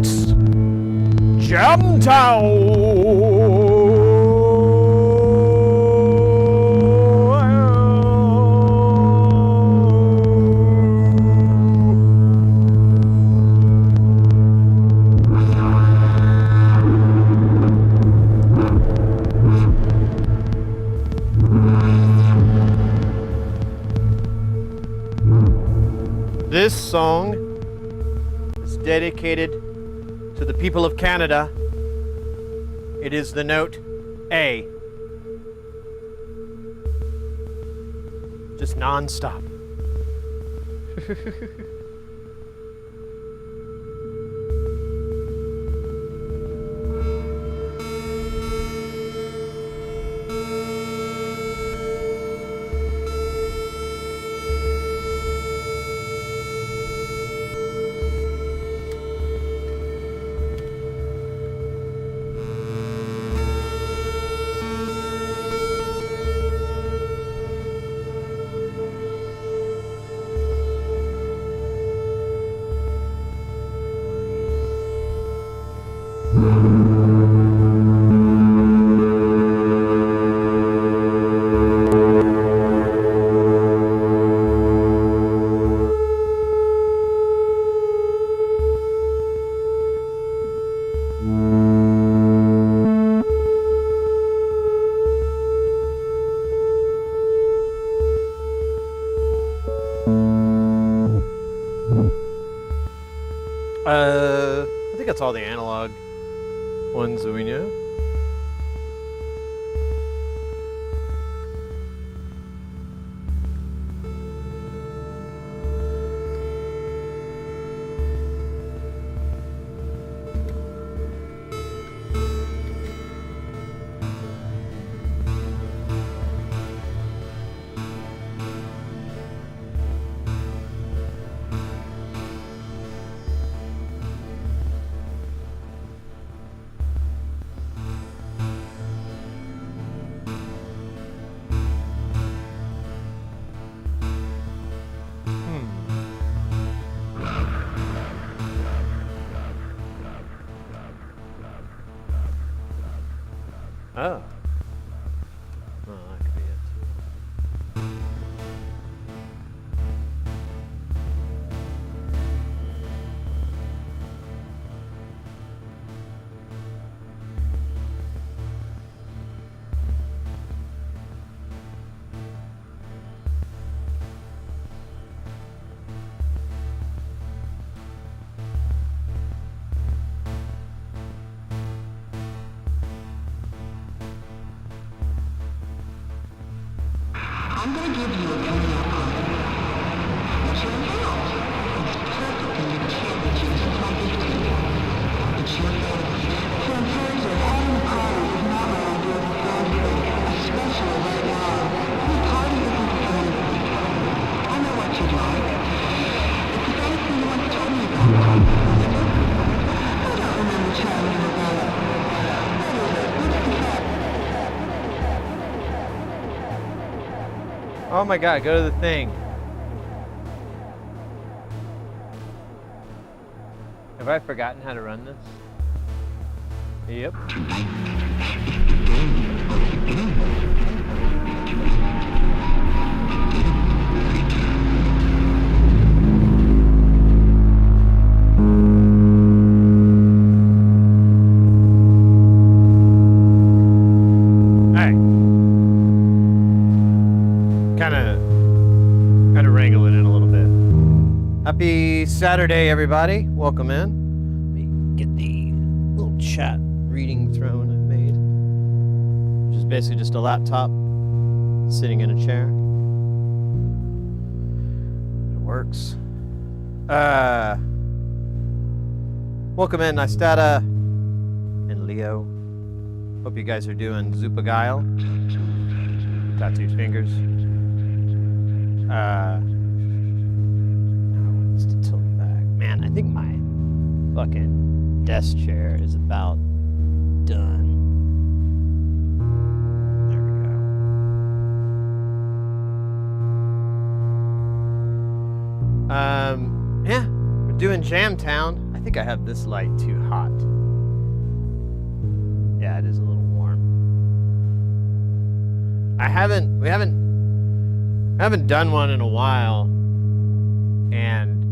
Letz! Jamtown! This song is dedicated to the people of Canada. It is the note A. Just non-stop. I think that's all the analog ones that we know. Oh. Well, that could be it. I'm going to give you a video. It's your house. It's perfect in your championship since my 15. It's your house. Synthesizer, having a party is not what I do with family, especially right now. This party isn't the same. I know what you'd like. It's the best thing you once told me about. Remember? I don't remember telling you about it. What is it? What's the fact? Oh my god, go to the thing. Have I forgotten how to run this? Yep. Kind of wrangle it in a little bit. Happy Saturday, everybody. Welcome in. Let me get the little chat reading throne I made, which is basically just a laptop sitting in a chair. It works. Welcome in, Nystata and Leo. Hope you guys are doing Zupagile. Tattooed fingers. No, it's to tilt back. Man, I think my fucking desk chair is about done. There we go. Yeah, we're doing Jamtown. I I think I have this light too hot. Yeah, it is a little warm. We haven't done one in a while, and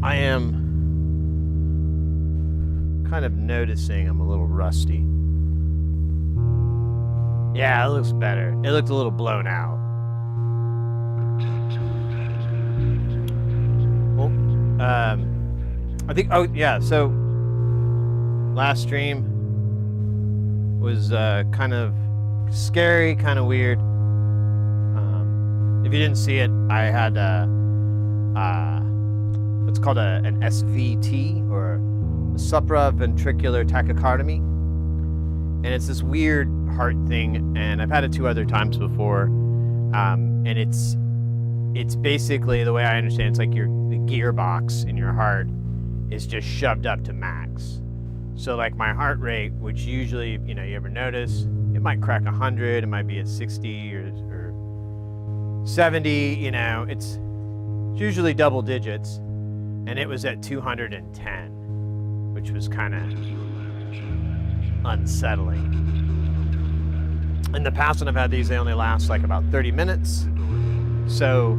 I am kind of noticing I'm a little rusty. Yeah, it looks better. It looked a little blown out. Well, I think, oh yeah, so last stream was kind of scary, kind of weird. If you didn't see it, I had what's called an SVT, or supraventricular tachycardia, and it's this weird heart thing, and I've had it 2 other times before, and it's basically, the way I understand, it's like the gearbox in your heart is just shoved up to max. So like my heart rate, which usually, you ever notice, it might crack 100, it might be at 60 or 70, it's usually double digits, and it was at 210, which was kind of unsettling. In the past when I've had these, they only last like about 30 minutes. So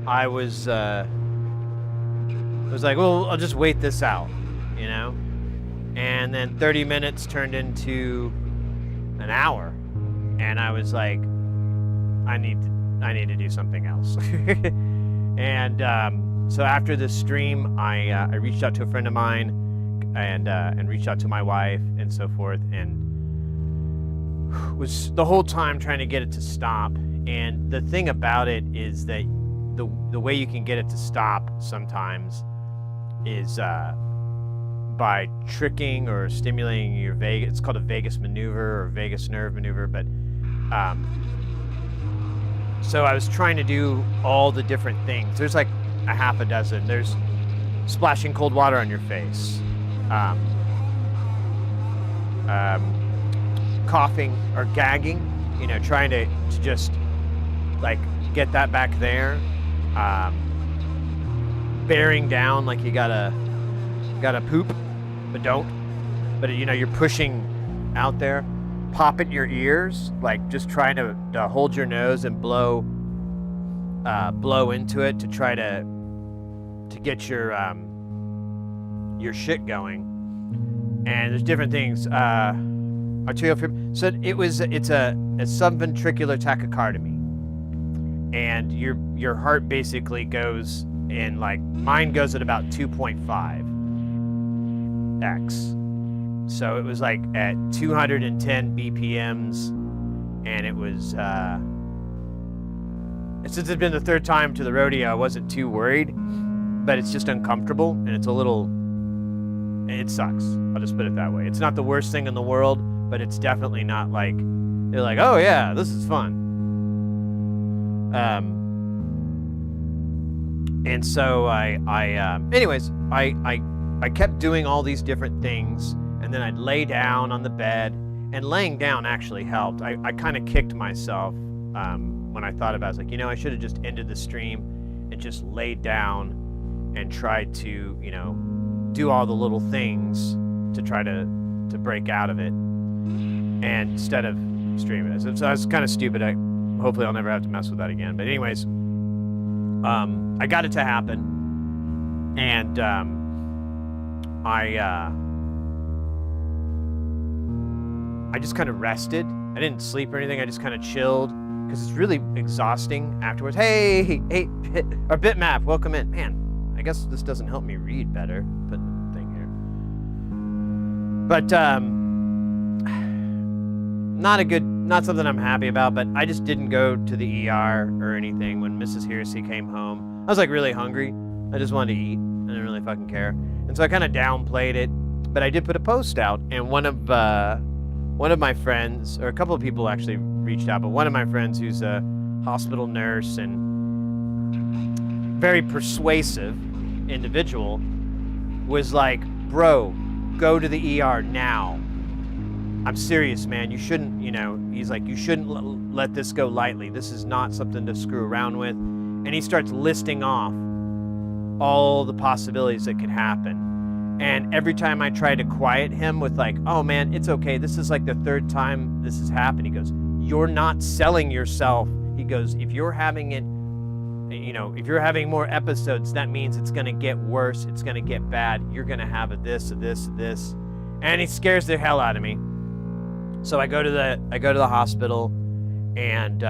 I was like, well, I'll just wait this out, and then 30 minutes turned into an hour, and I was like, I need to do something else. And so after the stream, I reached out to a friend of mine, and reached out to my wife and so forth, and was the whole time trying to get it to stop. And the thing about it is that the way you can get it to stop sometimes is by tricking or stimulating your vagus. It's called a vagus maneuver or vagus nerve maneuver. But so I was trying to do all the different things. There's like a half a dozen. There's splashing cold water on your face, coughing or gagging, trying to just like get that back there, bearing down like you gotta poop but don't, but you're pushing out there, pop at your ears, like just trying to hold your nose and blow into it to try to get your shit going. And there's different things. Arterial fibrillation. So it's a subventricular tachycardia, and your heart basically goes in, like, mine goes at about 2.5x. So it was like at 210 BPMs, and it was since it's been the 3rd time to the rodeo, I wasn't too worried, but it's just uncomfortable, and it sucks. I'll just put it that way. It's not the worst thing in the world, but it's definitely not like they're like, oh yeah, this is fun. And so I kept doing all these different things, and then I'd lay down on the bed, and laying down actually helped. I kind of kicked myself when I thought about it. I was like, I should have just ended the stream and just laid down and tried to, do all the little things to try to break out of it, and instead of streaming it. So I was kind of stupid. Hopefully I'll never have to mess with that again. But anyways, I got it to happen, and I just kind of rested. I didn't sleep or anything. I just kind of chilled, because it's really exhausting afterwards. Hey, our bitmap, welcome in. Man, I guess this doesn't help me read better. Put the thing here. But not something I'm happy about. But I just didn't go to the ER or anything when Mrs. Hersey came home. I was like really hungry. I just wanted to eat. I didn't really fucking care. And so I kind of downplayed it. But I did put a post out, and one of my friends, or a couple of people actually reached out, but one of my friends who's a hospital nurse and very persuasive individual was like, bro, go to the ER now. I'm serious, man. You shouldn't, he's like, you shouldn't let this go lightly. This is not something to screw around with. And he starts listing off all the possibilities that could happen. And every time I try to quiet him with like, oh man, it's okay. This is like the third time this has happened. He goes, you're not selling yourself. He goes, if you're having it, you know, if you're having more episodes, that means it's going to get worse. It's going to get bad. You're going to have a this, a this, a this. And he scares the hell out of me. So I go to the hospital and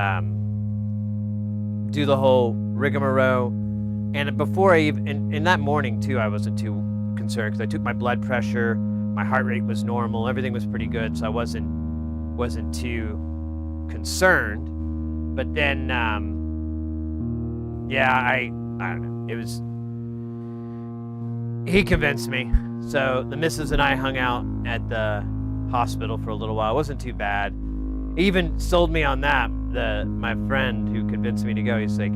do the whole rigmarole. And before I even, in that morning too, I wasn't too concerned because I took my blood pressure, my heart rate was normal, everything was pretty good, so I wasn't too concerned. But then, yeah, I don't know. It was, he convinced me. So the missus and I hung out at the hospital for a little while. It wasn't too bad. He even sold me on that. My friend who convinced me to go, he's like,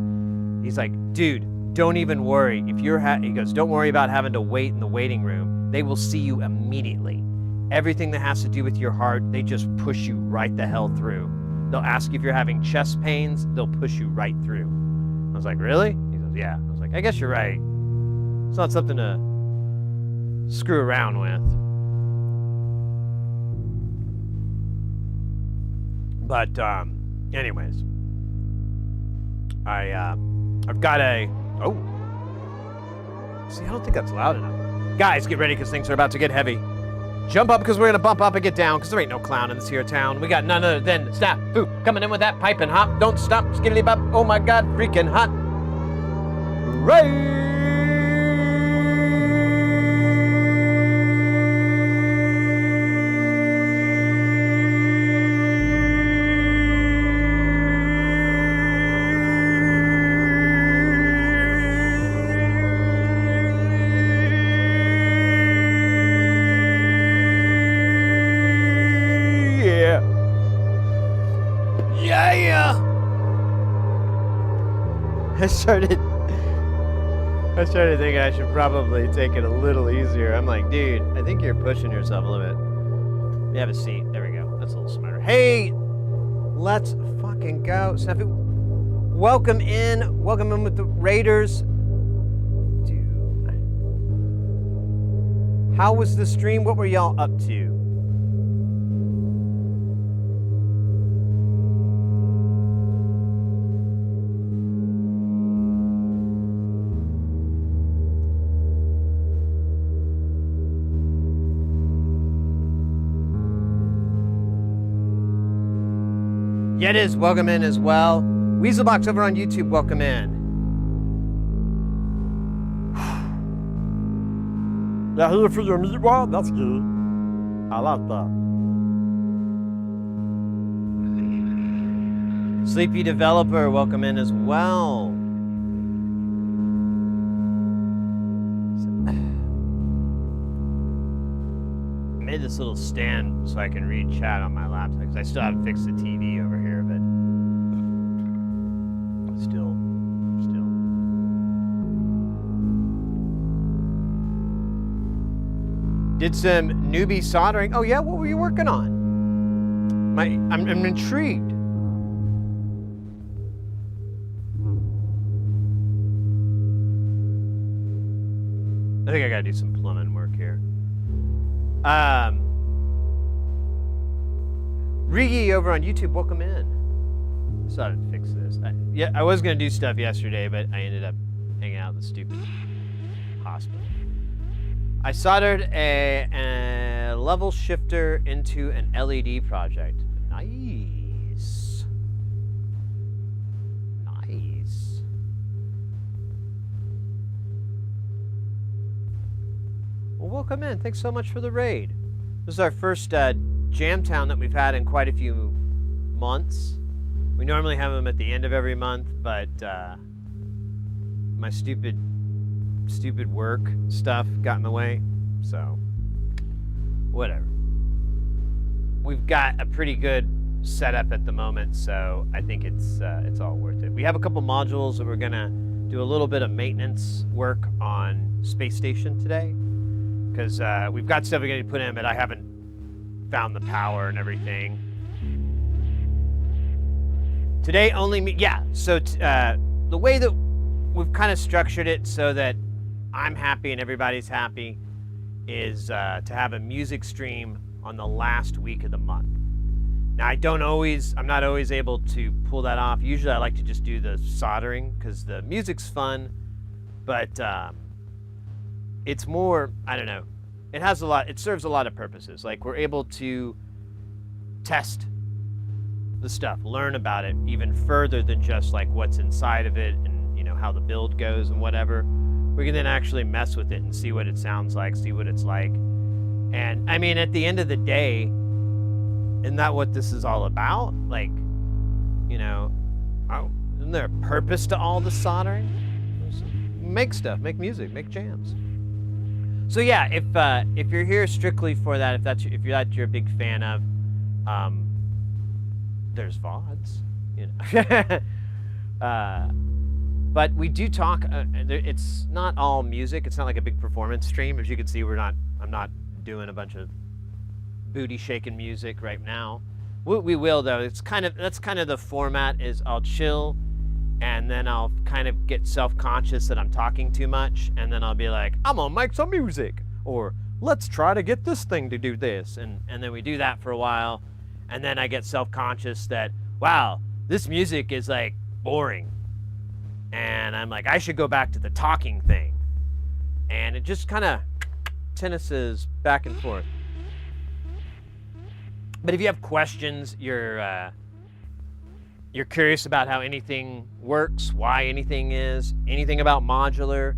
dude, don't even worry. If you're, he goes, don't worry about having to wait in the waiting room. They will see you immediately. Everything that has to do with your heart, they just push you right the hell through. They'll ask you if you're having chest pains. They'll push you right through. I was like, really? He goes, yeah. I was like, I guess you're right. It's not something to screw around with. But anyways, I've got a, oh, see, I don't think that's loud enough. Guys, get ready because things are about to get heavy. Jump up because we're gonna bump up and get down because there ain't no clown in this here town. We got none other than Snap Foo coming in with that pipe and hop. Don't stop, skiddly bop. Oh my God, freaking hot. Right. I started thinking I should probably take it a little easier. I'm like, dude, I think you're pushing yourself a little bit. You have a seat. There we go. That's a little smarter. Hey, let's fucking go. Snafu, welcome in. Welcome in with the Raiders. Dude. How was the stream? What were y'all up to? Yetis, welcome in as well. Weaselbox over on YouTube, welcome in. Yeah, here for your meatball? That's good. I like that. Sleepy Developer, welcome in as well. I made this little stand so I can read chat on my laptop because I still haven't fixed the TV over here, but still. Did some newbie soldering. Oh yeah, what were you working on? I'm intrigued. I think I gotta do some plumbing work here. Rigi over on YouTube, welcome in. So I would fix this. I was gonna do stuff yesterday, but I ended up hanging out in the stupid hospital. I soldered a level shifter into an LED project. Nice. Nice. Well, welcome in. Thanks so much for the raid. This is our first Jamtown that we've had in quite a few months. We normally have them at the end of every month, but my stupid work stuff got in the way, so whatever. We've got a pretty good setup at the moment, so I think it's all worth it. We have a couple modules that we're gonna do a little bit of maintenance work on Space Station today, because we've got stuff we're gonna put in, but I haven't found the power and everything. Today only me, yeah. So the way that we've kind of structured it so that I'm happy and everybody's happy, is to have a music stream on the last week of the month. Now, I'm not always able to pull that off. Usually I like to just do the soldering because the music's fun, but it's more, I don't know, it serves a lot of purposes. Like, we're able to test the stuff, learn about it even further than just like what's inside of it and, you know, how the build goes and whatever. We can then actually mess with it and see what it sounds like, see what it's like. And I mean, at the end of the day, isn't that what this is all about? Like, you know, isn't there a purpose to all the soldering? Make stuff, make music, make jams. So yeah, if you're here strictly for that, if that's you're a big fan of, there's VODs, you know. But we do talk. It's not all music. It's not like a big performance stream. As you can see, I'm not doing a bunch of booty shaking music right now. We will though. That's kind of the format. Is I'll chill, and then I'll kind of get self-conscious that I'm talking too much, and then I'll be like, I'm gonna make some music, or let's try to get this thing to do this, and then we do that for a while, and then I get self-conscious that, wow, this music is like boring, and I'm like, I should go back to the talking thing, and it just kind of tennises back and forth. But if you have questions, you're curious about how anything works, why anything is, anything about modular,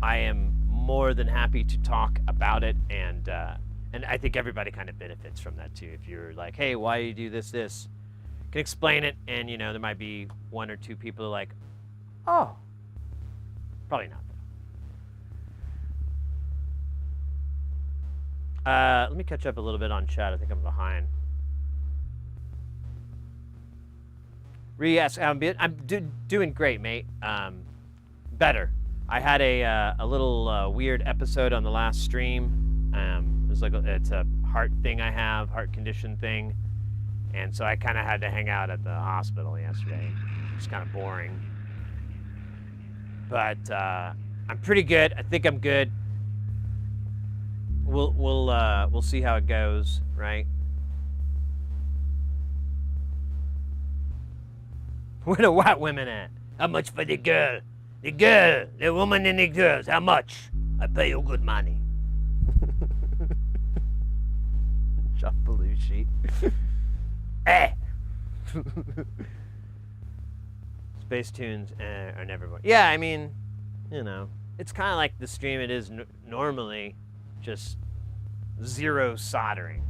I am more than happy to talk about it, and I think everybody kind of benefits from that too. If you're like, hey, why do you do this? Can explain it, and you know, there might be one or two people who are like, oh, probably not. Let me catch up a little bit on chat. I think I'm behind. Yes, I'm doing great, mate. Better. I had a little weird episode on the last stream. It's a heart thing I have, heart condition thing, and so I kind of had to hang out at the hospital yesterday. It's kind of boring, but I'm pretty good. I think I'm good. We'll see how it goes, right? Where the white women at? How much for the girl? The woman and the girls, how much? I pay you good money. John Belushi. Eh! Space tunes are never more. Yeah, I mean, you know, it's kind of like the stream it is normally. Just zero soldering.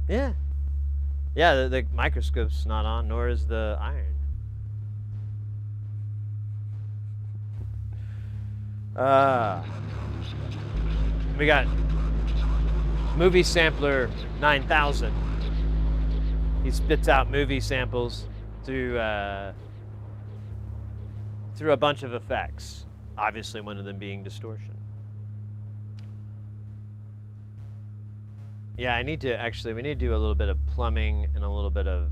Yeah. Yeah, the microscope's not on, nor is the iron. We got Movie Sampler 9000. He spits out movie samples through a bunch of effects. Obviously, one of them being distortion. Yeah, we need to do a little bit of plumbing and a little bit of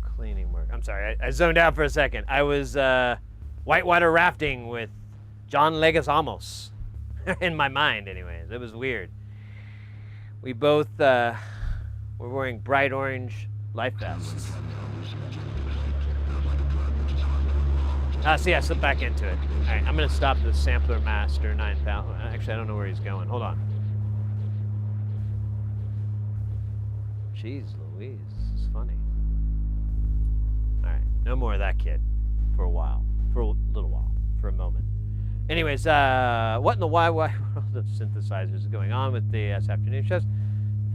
cleaning work. I'm sorry, I zoned out for a second. I was whitewater rafting with John Leguizamo in my mind, anyways. It was weird. We both we're wearing bright orange life vests. See, I slipped back into it. All right, I'm gonna stop the Sampler Master 9000. Actually, I don't know where he's going. Hold on. Jeez Louise, this is funny. All right, no more of that kid for a while, for a little while, for a moment. Anyways, what in the wide world of synthesizers is going on with the afternoon shows?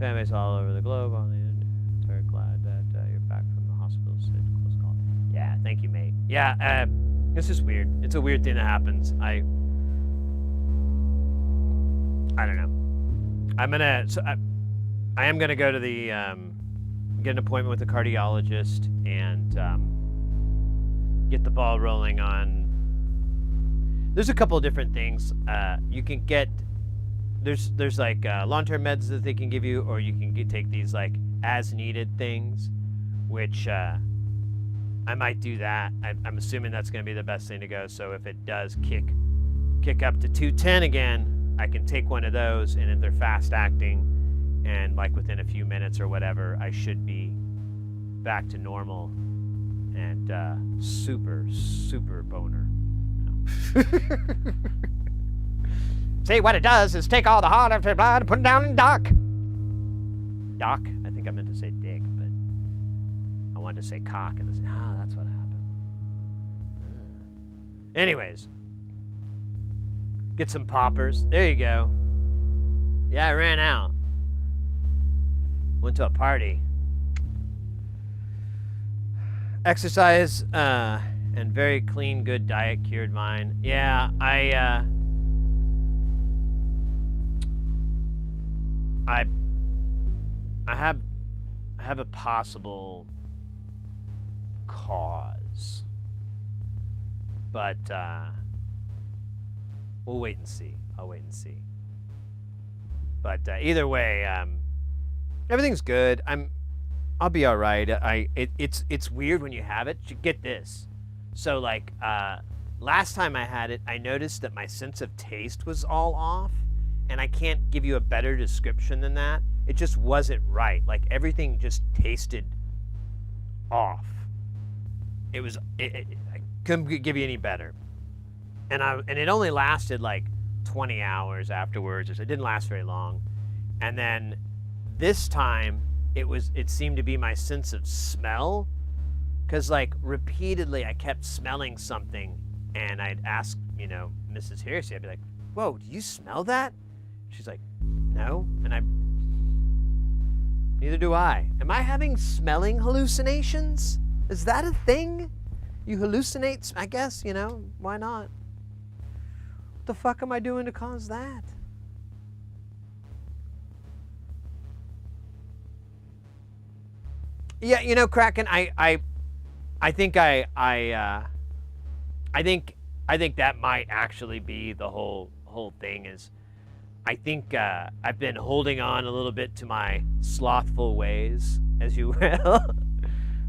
Fan base all over the globe. On the end, very glad that you're back from the hospital. Said close call. Yeah, thank you, mate. Yeah, this is weird. It's a weird thing that happens. I don't know. I am gonna go to the get an appointment with a cardiologist and get the ball rolling on there's a couple of different things. You can get, there's like long-term meds that they can give you, or you can take these like as-needed things, which I might do that. I'm assuming that's going to be the best thing to go. So if it does kick up to 210 again, I can take one of those, and if they're fast-acting, and like within a few minutes or whatever, I should be back to normal and super boner. No. See, what it does is take all the heart out of your blood and put it down in dock. Dock? I think I meant to say dick, but I wanted to say cock, and that's what happened. Anyways, get some poppers. There you go. Yeah, I ran out. Went to a party. Exercise and very clean, good diet cured mine. Yeah, I have a possible cause, but we'll wait and see. I'll wait and see. But either way, everything's good. I'll be all right. It's weird when you have it. You get this. So like last time I had it, I noticed that my sense of taste was all off, and I can't give you a better description than that. It just wasn't right. Like everything just tasted off. I couldn't give you any better. And it only lasted like 20 hours afterwards. It didn't last very long. And then this time it seemed to be my sense of smell, because like repeatedly I kept smelling something, and I'd ask, Mrs. Hersey, I'd be like, whoa, do you smell that? She's like, no. And neither do I. Am I having smelling hallucinations? Is that a thing? You hallucinate, I guess, why not? What the fuck am I doing to cause that? Yeah, Kraken, I think I think that might actually be the whole thing. Is I think I've been holding on a little bit to my slothful ways, as you will.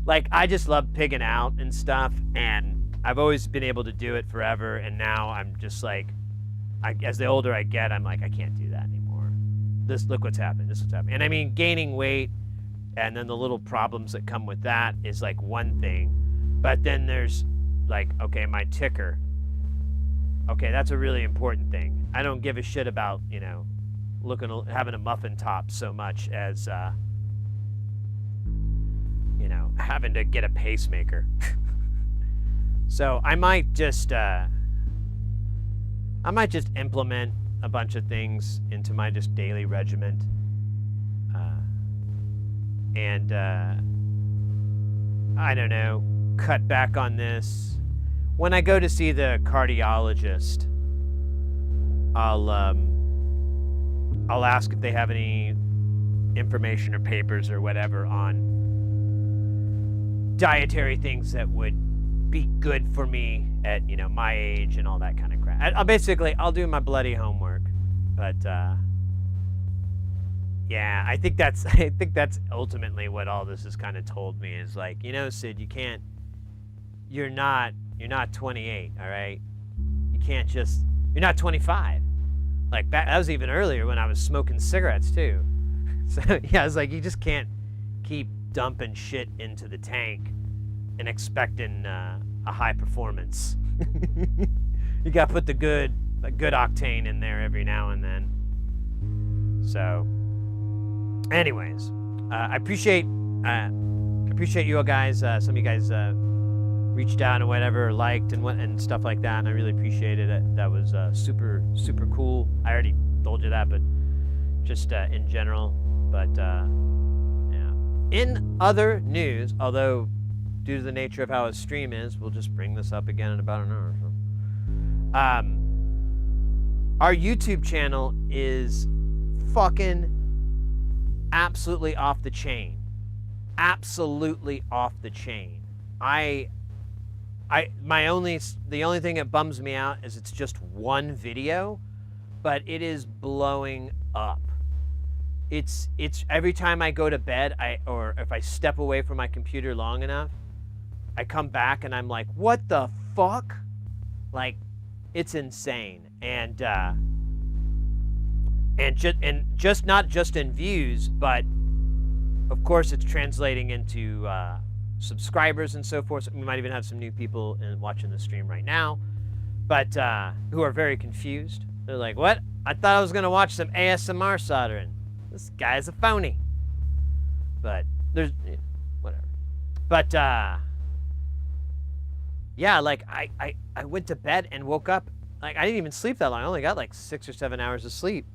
Like, I just love pigging out and stuff, and I've always been able to do it forever, and now I'm just like, as the older I get, I'm like, I can't do that anymore. Look what's happening. This is what's happening. And I mean, gaining weight and then the little problems that come with that is like one thing. But then there's like, okay, my ticker. Okay, that's a really important thing. I don't give a shit about, having a muffin top so much as, having to get a pacemaker. So I might just implement a bunch of things into my just daily regiment, and I don't know, cut back on this. When I go to see the cardiologist, I'll ask if they have any information or papers or whatever on dietary things that would be good for me at my age and all that kind of crap. I'll do my bloody homework, but yeah, I think that's ultimately what all this has kind of told me is like, Sid, you're not 28, all right? You're not 25. Like that was even earlier when I was smoking cigarettes too. So yeah, I was like, you just can't keep dumping shit into the tank and expecting a high performance. You got to put the good octane in there every now and then. So, anyways, I appreciate you all guys. Some of you guys reached out and whatever, liked and stuff like that, and I really appreciated it. That was super cool. I already told you that, but just in general. But yeah. In other news, although due to the nature of how a stream is, we'll just bring this up again in about an hour or so. Our YouTube channel is fucking absolutely off the chain. Absolutely off the chain. I the only thing that bums me out is it's just one video, but it is blowing up. It's every time I go to bed, or if I step away from my computer long enough, I come back and I'm like, what the fuck? Like, it's insane. And just not just in views, but of course it's translating into subscribers and so forth. We might even have some new people watching the stream right now, but who are very confused. They're like, what? I thought I was gonna watch some ASMR soldering. This guy's a phony. But there's, whatever. But yeah, like I went to bed and woke up. Like, I didn't even sleep that long. I only got like 6 or 7 hours of sleep.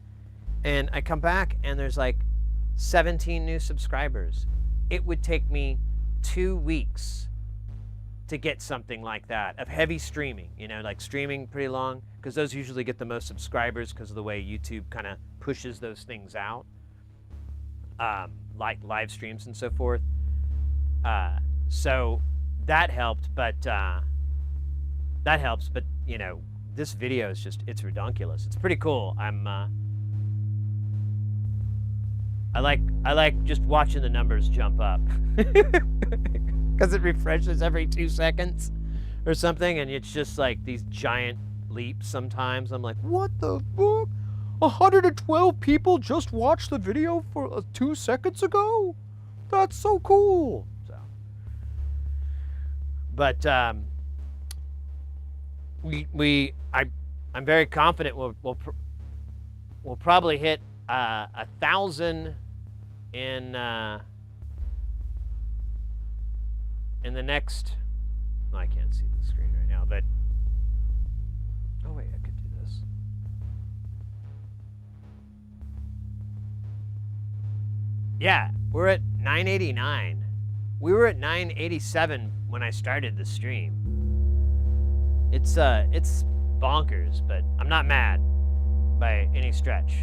And I come back and there's like 17 new subscribers. It would take me 2 weeks to get something like that of heavy streaming, you know, like streaming pretty long, because those usually get the most subscribers because of the way YouTube kind of pushes those things out, like live streams and so forth. So that helped, but you know, this video is just, it's redonkulous. It's pretty cool. I like just watching the numbers jump up because it refreshes every 2 seconds or something, and it's just like these giant leaps sometimes. I'm like, what the fuck? 112 people just watched the video for 2 seconds ago? That's so cool. So, but I'm very confident we'll probably hit 1,000 in the next. No, I can't see the screen right now, but oh wait, I could do this. Yeah, we're at 989. We were at 987 when I started the stream. It's bonkers, but I'm not mad by any stretch.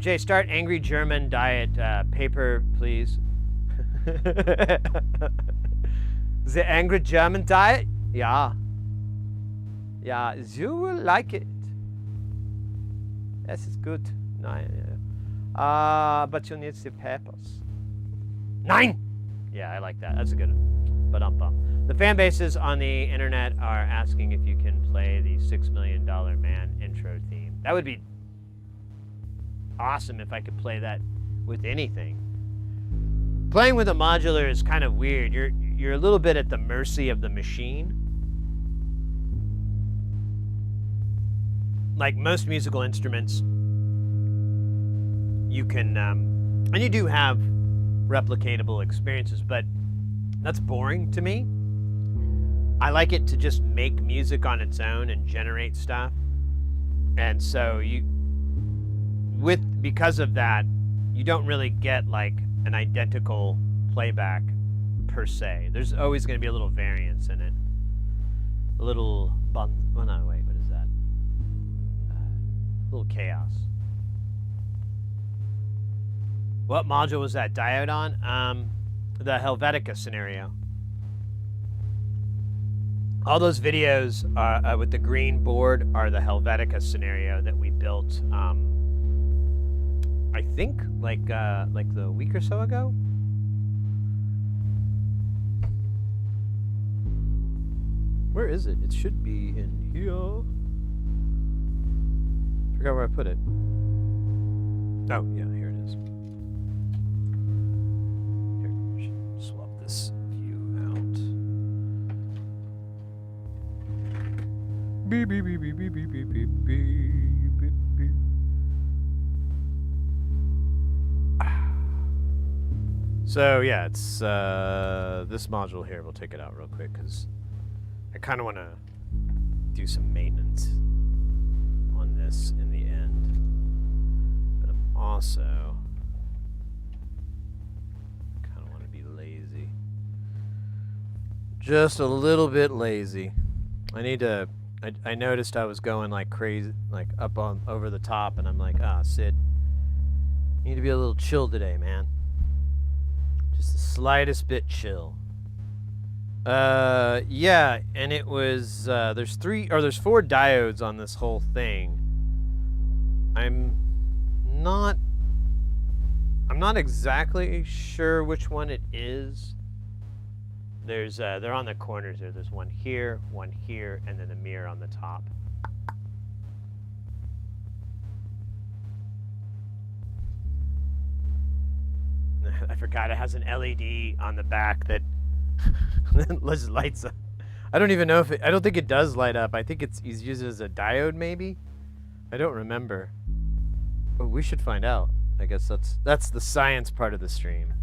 Jay, start Angry German Diet paper, please. The Angry German Diet? Yeah. Yeah, you will like it. This is good. No, yeah. But you need the papers. 9! Yeah, I like that. That's a good one. But the fan bases on the internet are asking if you can play the $6 Million Man intro theme. That would be awesome if I could play that with anything. Playing with a modular is kind of weird. You're a little bit at the mercy of the machine. Like most musical instruments, you can, and you do have replicatable experiences, but that's boring to me. I like it to just make music on its own and generate stuff. And so because of that, you don't really get like an identical playback per se. There's always going to be a little variance in it. A little well, no, wait, what is that? A little chaos. What module was that diode on? The Helvetica scenario. All those videos with the green board are the Helvetica scenario that we built. I think like the week or so ago. Where is it? It should be in here. Forgot where I put it. Oh yeah, here it is. Swap this view out. Beep beep beep beep beep beep beep beep beep beep. So yeah, it's this module here. We'll take it out real quick because I kind of want to do some maintenance on this in the end. But I'm also just a little bit lazy. I need to. I noticed I was going like crazy, like up on over the top, and I'm like, Sid, you need to be a little chill today, man. Just the slightest bit chill. Yeah, and it was, there's 4 diodes on this whole thing. I'm not exactly sure which one it is. There's, they're on the corners there. There's one here, and then a mirror on the top. I forgot it has an LED on the back that lights up. I don't even know if I don't think it does light up. I think it's used as a diode maybe. I don't remember. But we should find out. I guess that's the science part of the stream.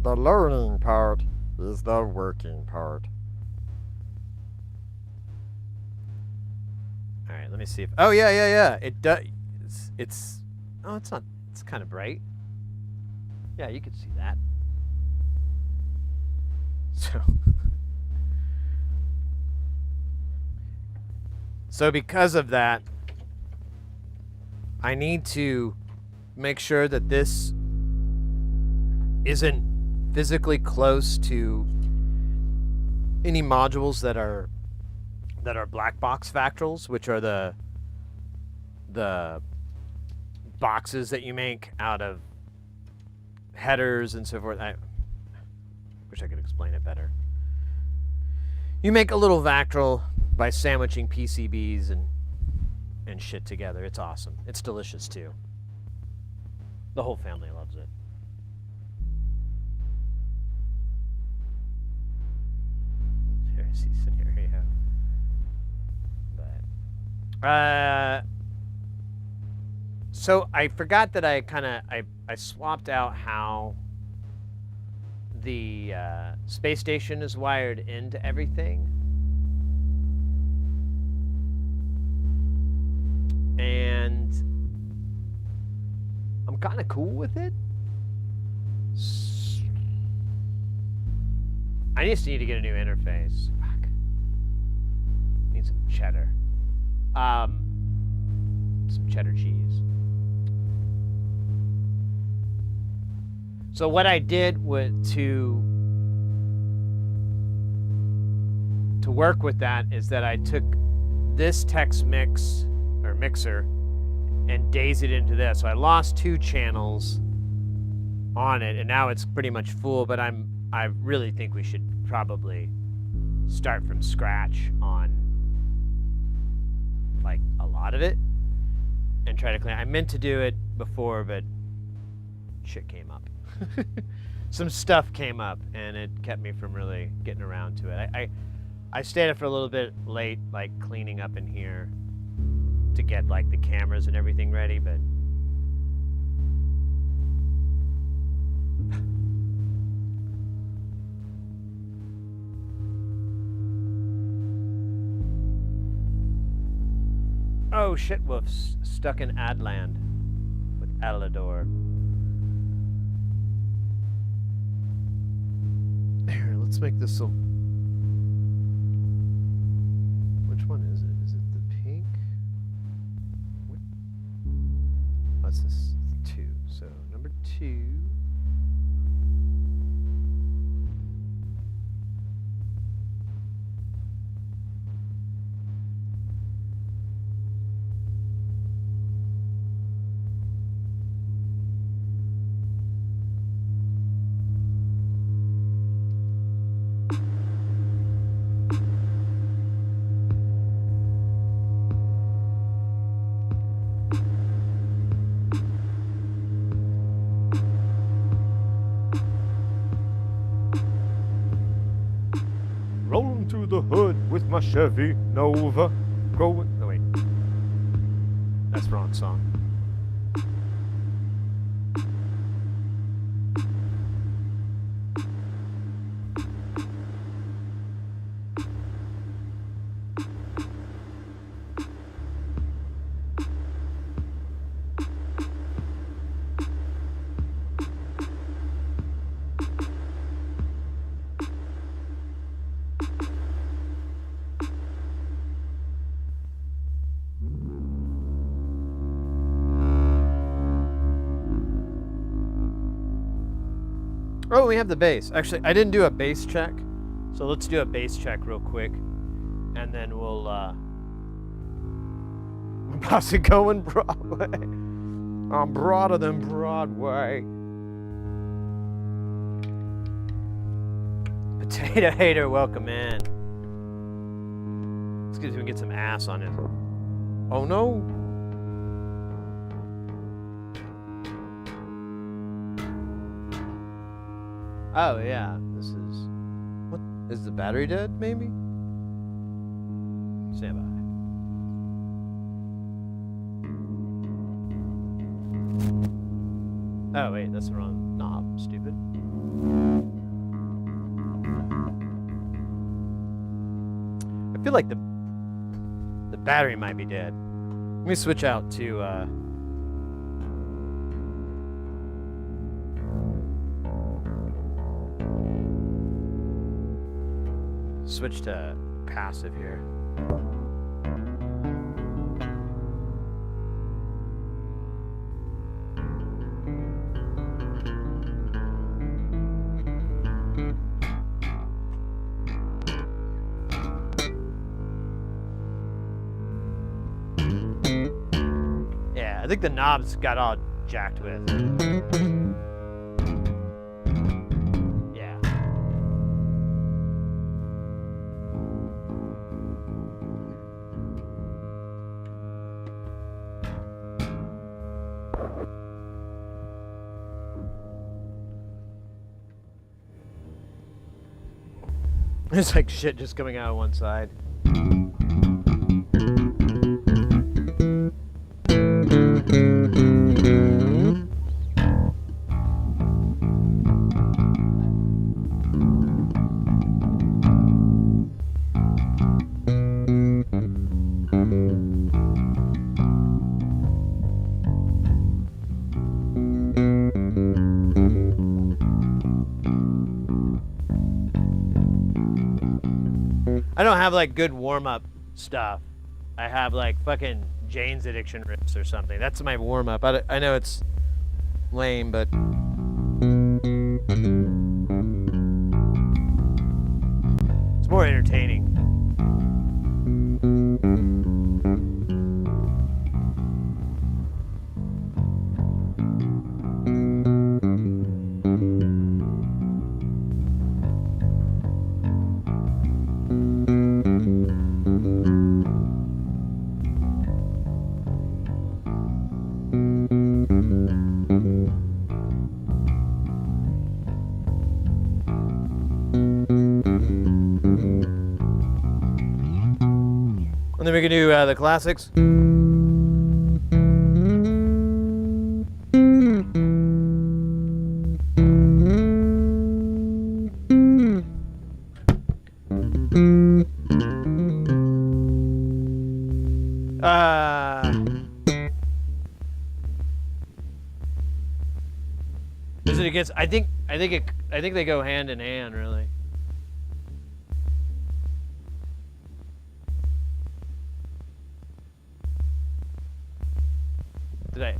The learning part is the working part. All right, let me see if. Oh yeah. It does. It's. Oh, it's not. It's kind of bright. Yeah, you can see that. So because of that, I need to make sure that this isn't physically close to any modules that are black box factorals, which are the boxes that you make out of headers and so forth. I wish I could explain it better. You make a little Vactral by sandwiching PCBs and shit together. It's awesome. It's delicious too. The whole family loves it. Heresy scenario. But so I forgot that I swapped out how the space station is wired into everything. And I'm kind of cool with it. I just need to get a new interface. Fuck. Need some cheddar. Some cheddar cheese. So what I did was to work with that is that I took this text mix or mixer and daised it into this. So I lost 2 channels on it, and now it's pretty much full. But I really think we should probably start from scratch on like a lot of it and try to clean. I meant to do it before, but shit came up. Some stuff came up, and it kept me from really getting around to it. I stayed up for a little bit late, like cleaning up in here to get like the cameras and everything ready, but oh shit, Wolf's stuck in Adland with Alador. Here, let's make this so. Which one is it? Is it the pink? What's this? 2. So number 2. Rolling through the hood with my Chevy Nova. Going. Oh wait, that's the wrong song. Oh, we have the bass. Actually, I didn't do a bass check. So let's do a bass check real quick. And then we'll, how's it going, Broadway? I'm broader than Broadway. Potato hater, welcome in. Let's see if we can get some ass on it. Oh no. Oh yeah, this is... What? Is the battery dead, maybe? Stand by. Oh wait, that's the wrong knob, stupid. I feel like the battery might be dead. Let me switch out to switch to passive here. Yeah, I think the knobs got all jacked with. Yeah. There's like shit just coming out of one side. I don't have like good warm-up stuff. I have like fucking Jane's Addiction riffs or something. That's my warm-up. I know it's lame, but it's more entertaining. And then we can do the classics. Is it against? I think they go hand in hand, really.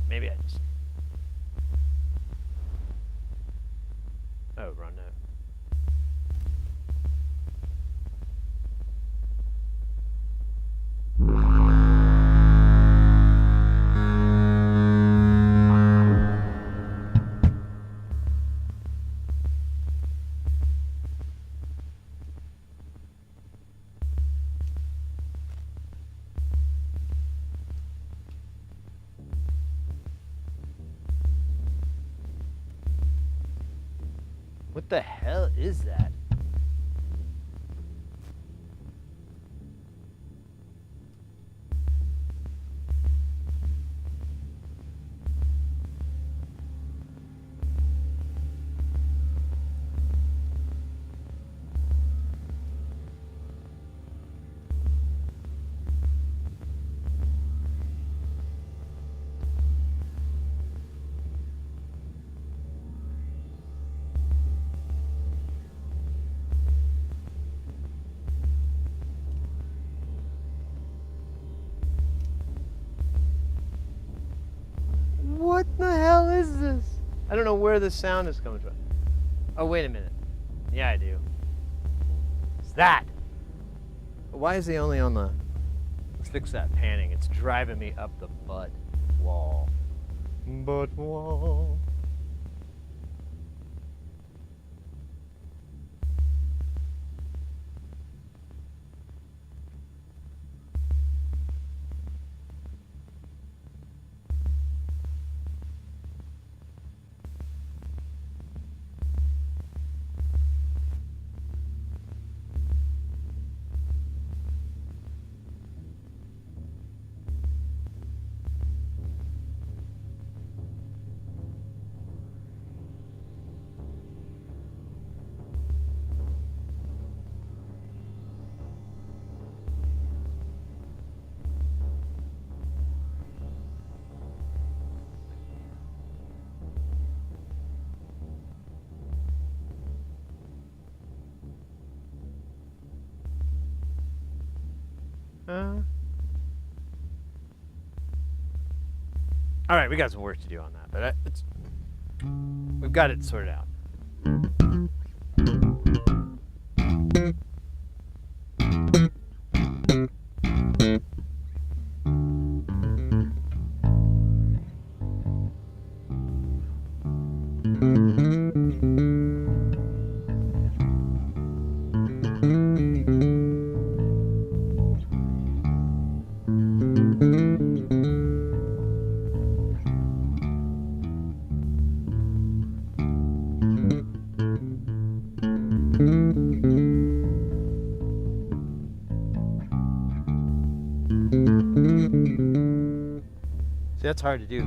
Maybe I just... Oh, wrong note. What the hell is that? What the hell is this? I don't know where this sound is coming from. Oh, wait a minute. Yeah, I do. It's that. Why is he only on the... Let's fix that panning. It's driving me up the butt wall. Butt wall. All right, we got some work to do on that, but we've got it sorted out. See, that's hard to do.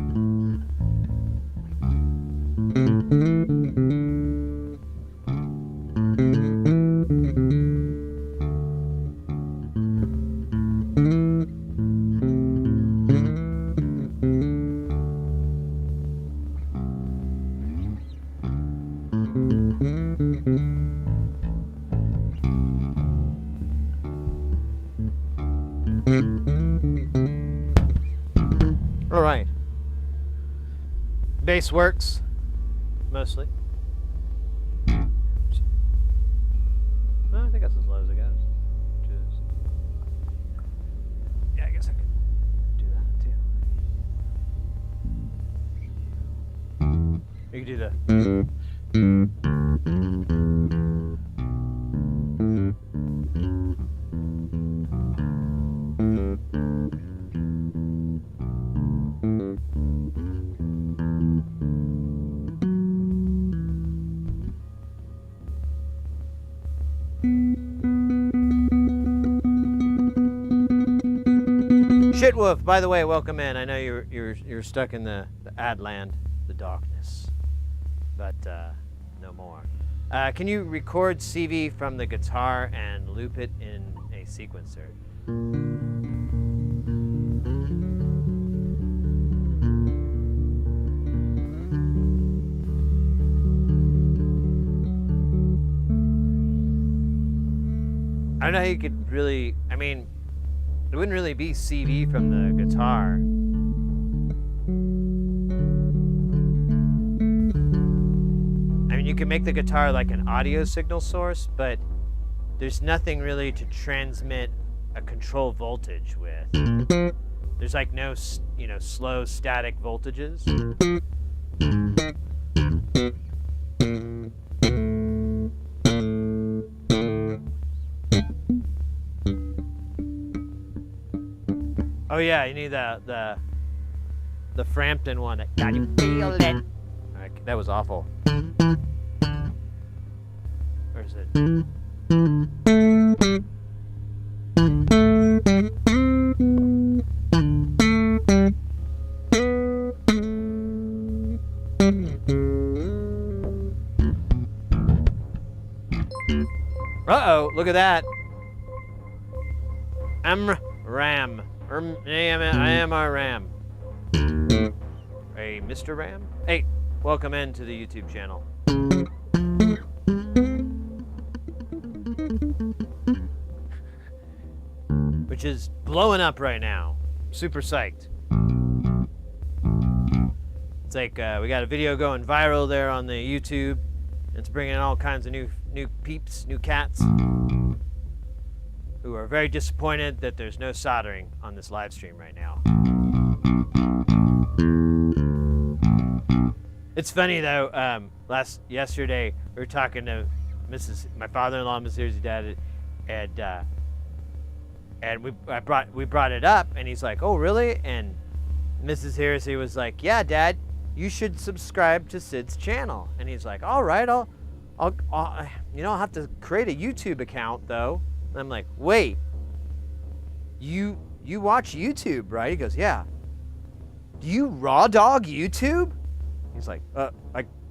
All right. Bass works, mostly. Well, I think that's as low as it goes. Just, yeah, I guess I could do that too. You could do the. Shitwolf, by the way, welcome in. I know you're stuck in the ad land, the darkness, but no more. Can you record CV from the guitar and loop it in a sequencer? I don't know how you could really, I mean, it wouldn't really be CV from the guitar. I mean, you can make the guitar like an audio signal source, but there's nothing really to transmit a control voltage with. There's like no, slow static voltages. Oh yeah, you need the Frampton one. Got you feel it. Right, that was awful. Where is it? Uh-oh, look at that. Ram. AMR Ram. Hey, Mr. Ram? Hey, welcome into the YouTube channel. Which is blowing up right now. Super psyched. It's like we got a video going viral there on the YouTube, It's bringing in all kinds of new peeps, new cats, who are very disappointed that there's no soldering on this live stream right now. It's funny though. Yesterday we were talking to my father-in-law, Mrs. Harris's dad, and we brought it up, and he's like, "Oh, really?" And Mrs. Harris was like, "Yeah, Dad, you should subscribe to Sid's channel." And he's like, "All right, I'll have to create a YouTube account though." And I'm like, "Wait, you watch YouTube, right?" He goes, "Yeah." "Do you raw dog YouTube?" He's like,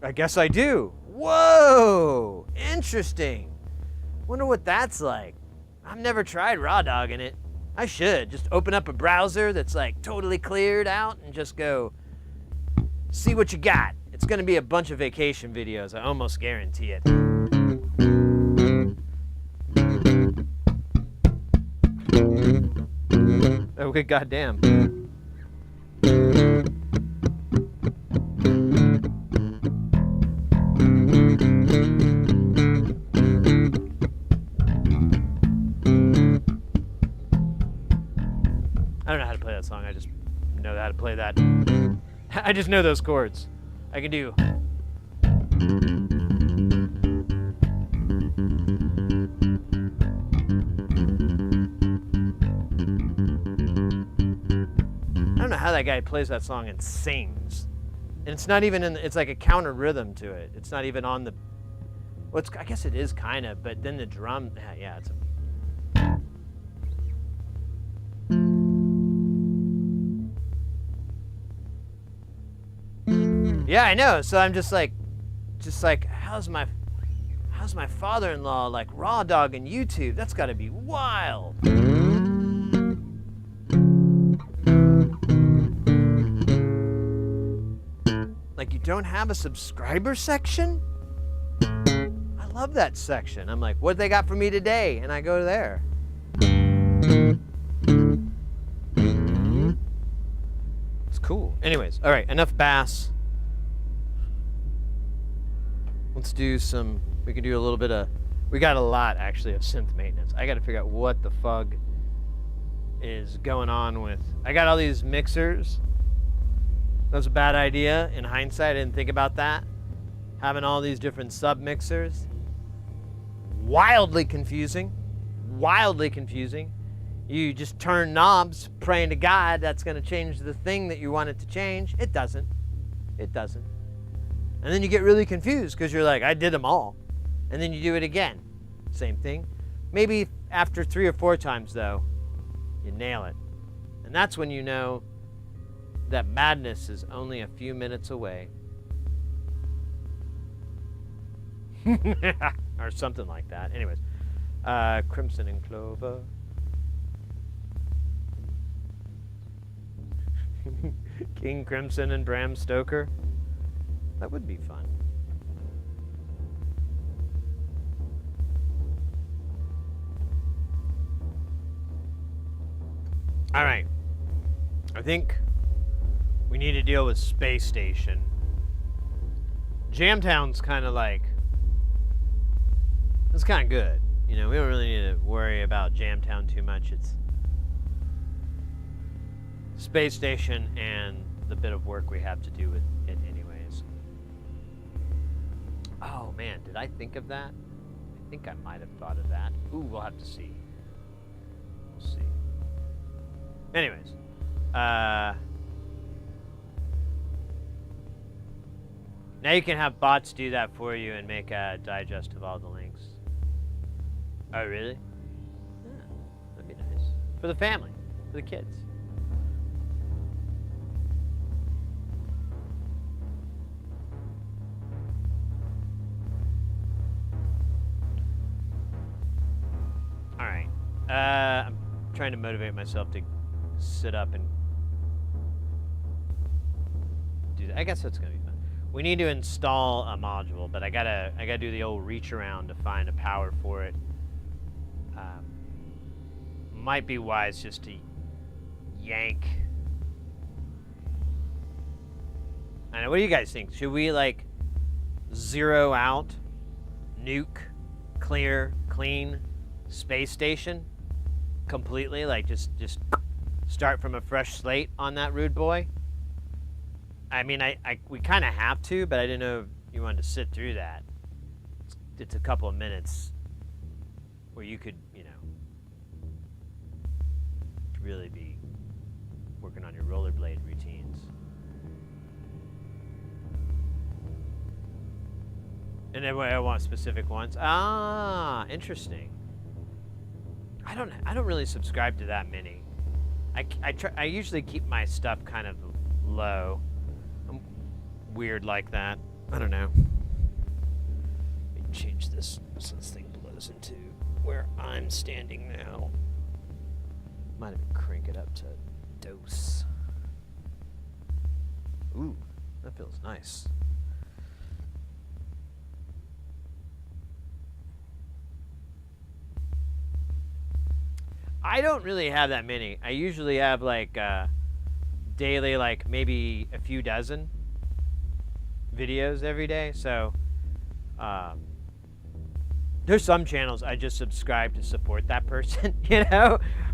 I guess I do." Whoa, interesting. Wonder what that's like. I've never tried raw dogging it. I should just open up a browser that's like totally cleared out and just go see what you got. It's gonna be a bunch of vacation videos, I almost guarantee it. Okay, goddamn. I don't know how to play that song. I just know how to play that. I just know those chords. I can do. I don't know how that guy plays that song and sings. And it's not even it's like a counter rhythm to it. It's not even on the, well, I guess it is kind of, but then the drum, yeah, it's a, yeah, I know. So I'm just like, how's my father-in-law like raw dogging YouTube? That's got to be wild. Like, you don't have a subscriber section? I love that section. I'm like, what they got for me today? And I go there. It's cool. Anyways, all right, enough bass. Let's do some, we can do a little bit of, we got a lot actually of synth maintenance. I got to figure out what the fuck is going on with, I got all these mixers. That was a bad idea. In hindsight, I didn't think about that. Having all these different sub mixers. Wildly confusing. Wildly confusing. You just turn knobs, praying to God that's going to change the thing that you want it to change. It doesn't. It doesn't. And then you get really confused because you're like, I did them all. And then you do it again. Same thing. Maybe after 3 or 4 times, though, you nail it. And that's when you know that madness is only a few minutes away. Or something like that. Anyways. Crimson and Clover. King Crimson and Bram Stoker. That would be fun. All right. I think we need to deal with Space Station. Jamtown's kind of like, it's kind of good. You know, we don't really need to worry about Jamtown too much. It's Space Station and the bit of work we have to do with it anyways. Oh man, did I think of that? I think I might have thought of that. Ooh, we'll have to see. We'll see. Anyways, now you can have bots do that for you and make a digest of all the links. Oh, really? Yeah, that'd be nice. For the family, for the kids. All right. I'm trying to motivate myself to sit up and do that. I guess that's gonna be fun. We need to install a module, but I gotta do the old reach around to find a power for it. Might be wise just to yank. I know. What do you guys think? Should we like zero out nuke, clean space station completely, like just start from a fresh slate on that rude boy. I mean, we kind of have to, but I didn't know if you wanted to sit through that. It's a couple of minutes where you could, really be working on your rollerblade routines. And then I want specific ones. Ah, interesting. I don't really subscribe to that many. I usually keep my stuff kind of low. I'm weird like that. I don't know. Let me change this so this thing blows into where I'm standing now. Might even crank it up to dose. Ooh, that feels nice. I don't really have that many. I usually have like daily, like maybe a few dozen videos every day. So there's some channels I just subscribe to support that person.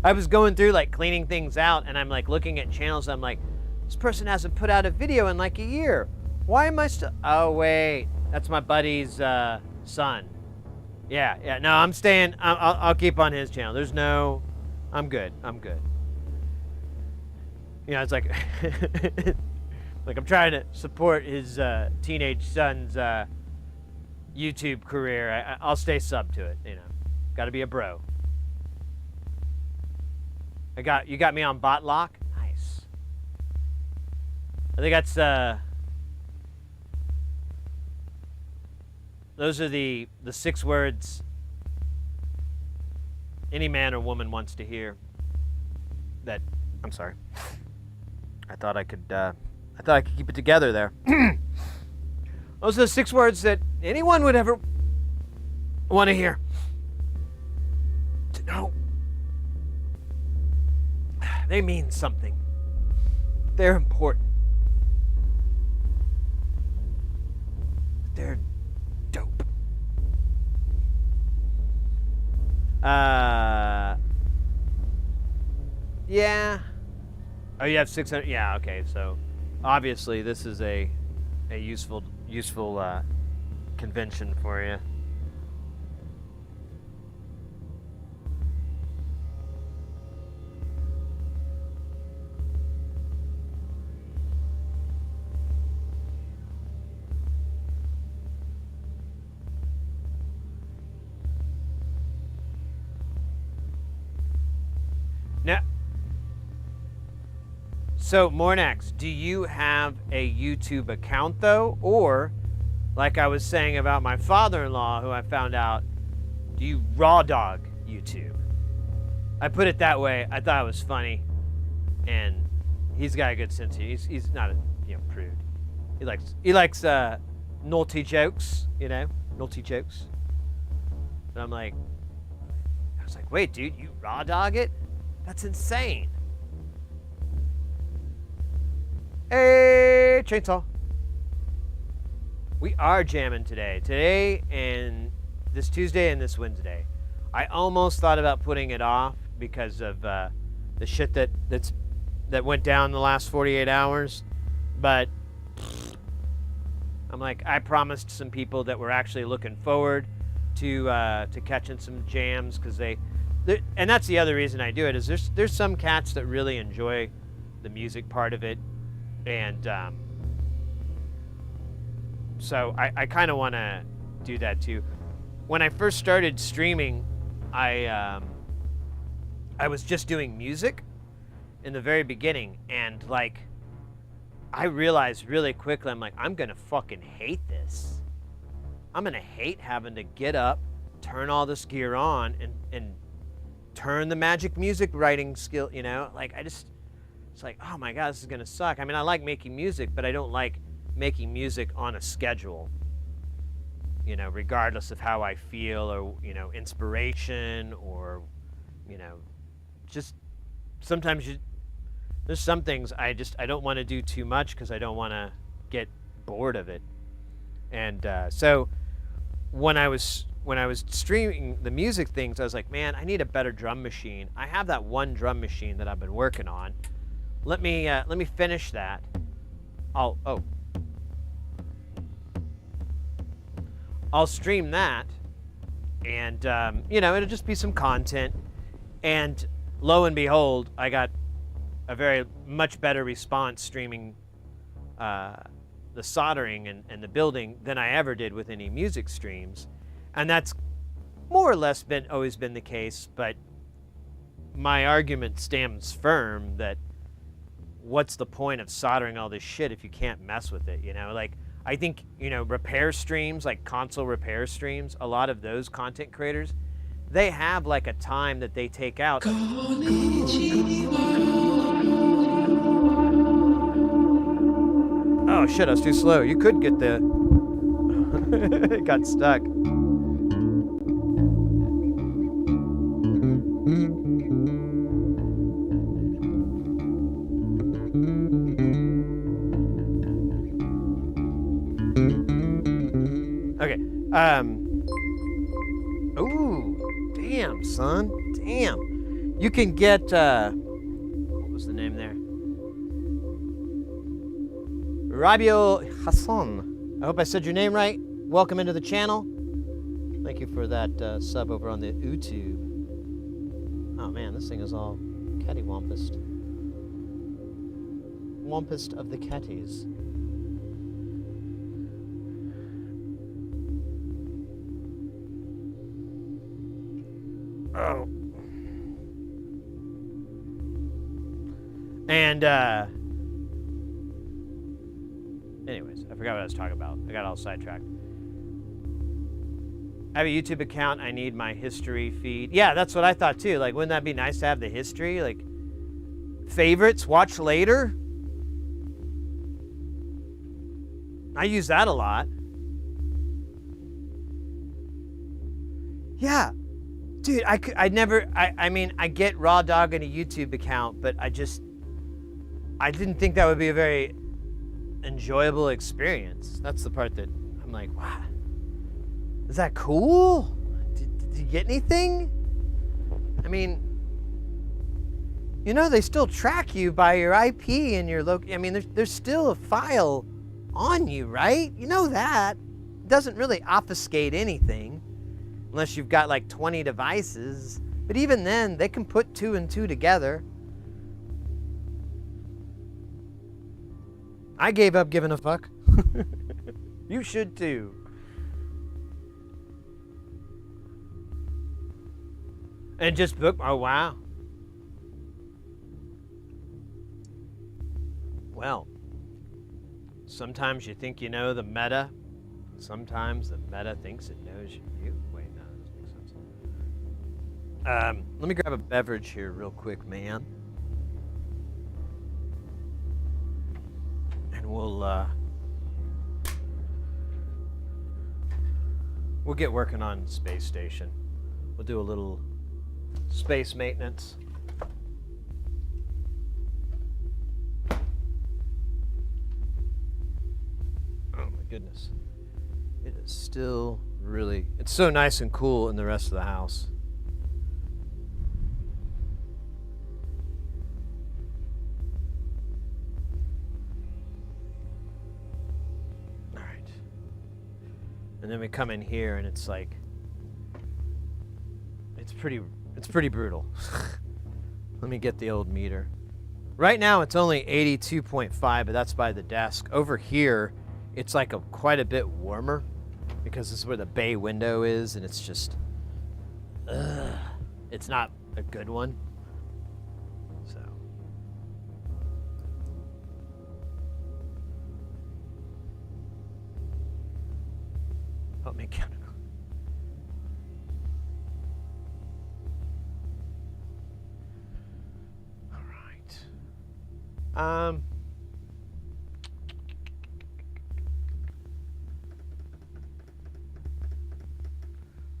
I was going through like cleaning things out, and I'm like looking at channels. I'm like, this person hasn't put out a video in like a year. Why am I still? Oh wait, that's my buddy's son. Yeah. No, I'm staying. I'll keep on his channel. There's no. I'm good. It's like, like I'm trying to support his teenage son's YouTube career. I'll stay sub to it. Got to be a bro. You got me on bot lock. Nice. I think that's those are the 6 words any man or woman wants to hear. I'm sorry. I thought I could keep it together there. Those are the 6 words that anyone would ever want to hear. To know. They mean something. They're important. They're dope. Yeah. Oh, you have 600. Yeah, okay. So, obviously, this is a useful convention for you. Now, so Mornax, do you have a YouTube account though, or like I was saying about my father-in-law, who I found out, do you raw dog YouTube? I put it that way. I thought it was funny, and he's got a good sense of humor. He's not a prude. He likes naughty jokes, naughty jokes. And I was like, wait, dude, you raw dog it? That's insane. Hey, chainsaw. We are jamming today and this Tuesday and this Wednesday. I almost thought about putting it off because of the shit that went down the last 48 hours, but I'm like, I promised some people that were actually looking forward to catching some jams, because and that's the other reason I do it, is there's some cats that really enjoy the music part of it, and so I kind of want to do that too. When I first started streaming, I was just doing music in the very beginning, and I realized really quickly, I'm gonna fucking hate this. I'm gonna hate having to get up, turn all this gear on, and turn the magic music writing skill, it's like, oh my God, this is gonna suck. I mean, I like making music, but I don't like making music on a schedule, regardless of how I feel, or, inspiration, or, just sometimes there's some things I don't want to do too much, because I don't want to get bored of it. And so when I was streaming the music things, I was like, man, I need a better drum machine. I have that one drum machine that I've been working on. Let me finish that. I'll stream that, and you know, it'll just be some content. And lo and behold, I got a very much better response streaming the soldering and the building than I ever did with any music streams. And that's more or less always been the case, but my argument stands firm that what's the point of soldering all this shit if you can't mess with it, you know? Like, I think, you know, repair streams, like console repair streams, a lot of those content creators, they have like a time that they take out. Oh shit, I was too slow. You could get the... It got stuck. Okay. Ooh, damn, son. Damn. You can get, what was the name there? Rabio Hassan. I hope I said your name right. Welcome into the channel. Thank you for that sub over on the YouTube. Oh man, this thing is all cattywampus. Wampus of the catties. Oh. And, anyways, I forgot what I was talking about. I got all sidetracked. I have a YouTube account. I need my history feed. Yeah, that's what I thought too. Like, wouldn't that be nice to have the history? Like, favorites, watch later. I use that a lot. Yeah. Dude, I mean, I get Raw Dog in a YouTube account, but I didn't think that would be a very enjoyable experience. That's the part that I'm like, wow, is that cool? Did you get anything? I mean, you know, they still track you by your IP and your I mean, there's still a file on you, right? You know that. It doesn't really obfuscate anything unless you've got like 20 devices. But even then, they can put 2 and 2 together. I gave up giving a fuck. You should too. And just book, oh wow. Well, sometimes you think you know the meta. Sometimes the meta thinks it knows you. Wait, no, that doesn't make sense. Let me grab a beverage here real quick, man. And we'll get working on space station. We'll do a little space maintenance. Oh my goodness. It is still really, it's so nice and cool in the rest of the house. All right. And then we come in here and it's like, it's pretty brutal. Let me get the old meter. Right now it's only 82.5, but that's by the desk. Over here, it's like quite a bit warmer because this is where the bay window is, and it's just, it's not a good one. So. Help me count. All right.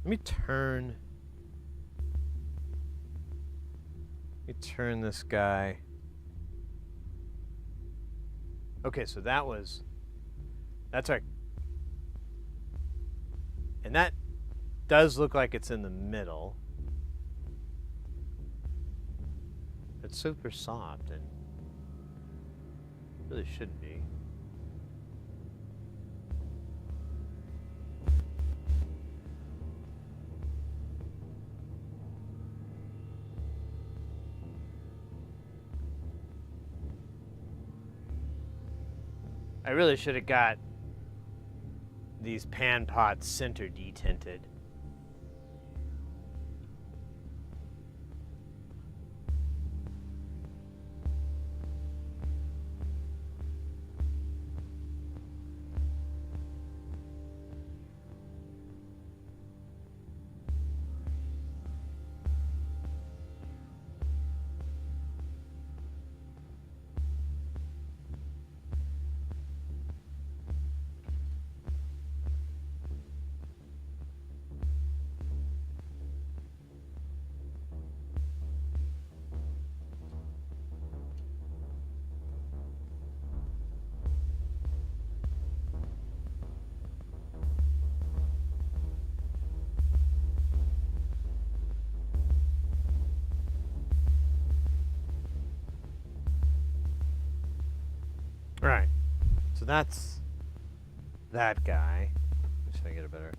Let me turn this guy. Okay, so that's our, And that does look like it's in the middle. It's super soft and really shouldn't be. I really should have got these pan pots center detinted. Right. So that's that guy. Let's see if I get a better.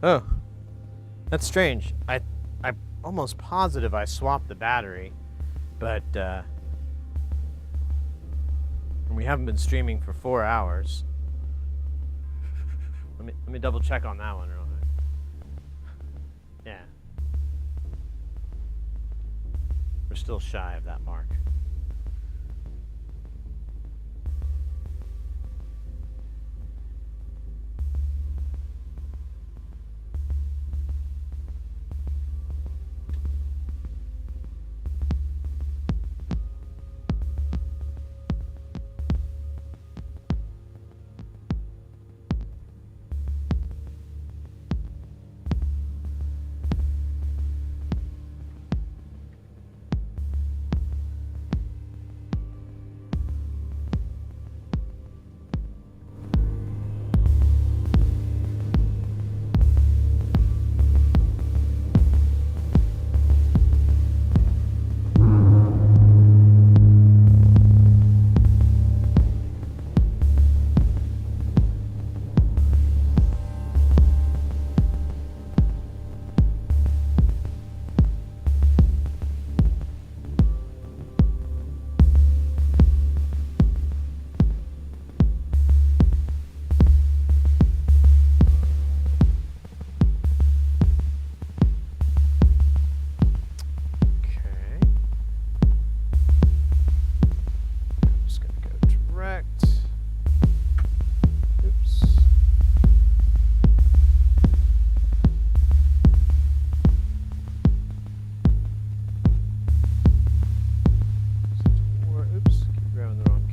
Oh. That's strange. I'm almost positive I swapped the battery, but we haven't been streaming for 4 hours. Let me double check on that one real quick. Yeah. We're still shy of that mark.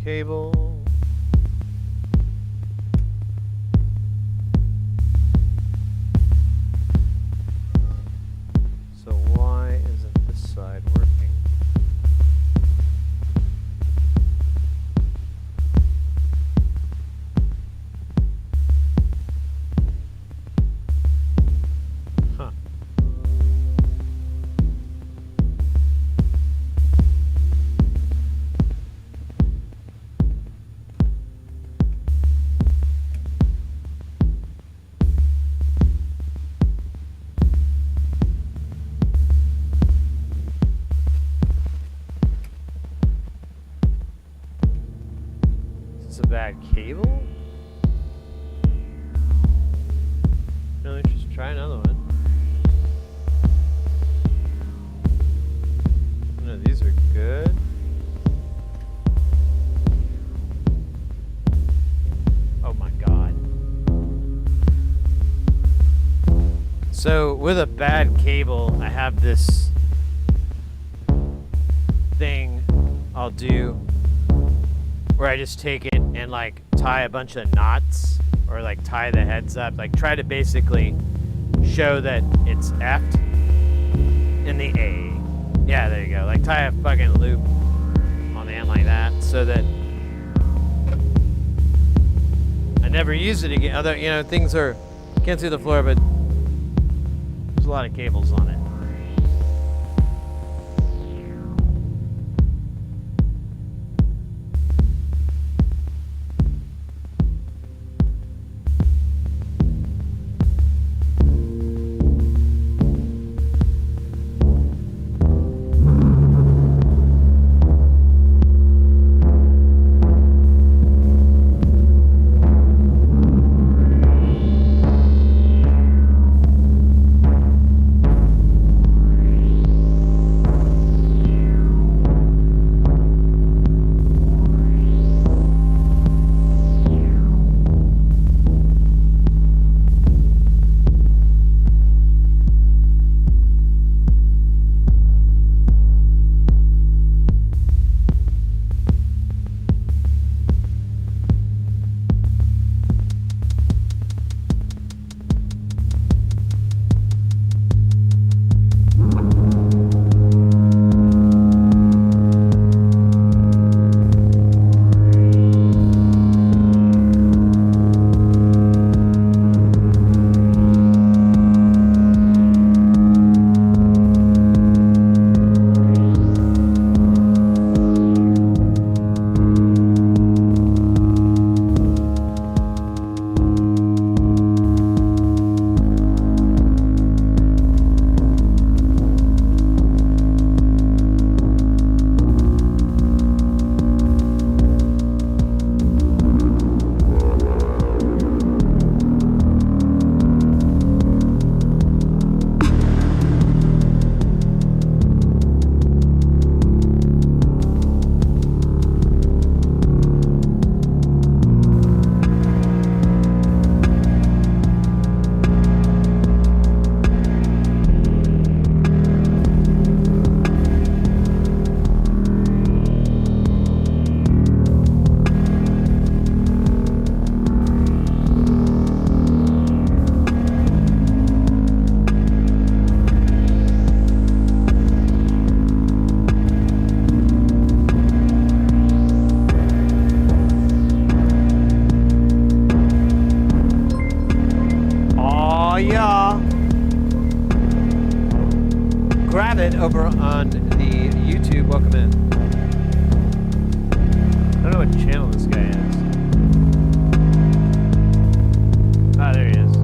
Cable. So why isn't this side working? Huh. Is this a bad cable? No interest. Try another one. No, these are good. Oh my God. So with a bad cable, I have this thing I'll do where I just take it and like tie a bunch of knots or like tie the heads up, like try to basically show that it's F'd in the A. Yeah, there you go. Like tie a fucking loop on the end like that so that I never use it again. Other, you know, things are, can't see the floor, but there's a lot of cables on it. Over on the YouTube, welcome in. I don't know what channel this guy is. Ah, there he is.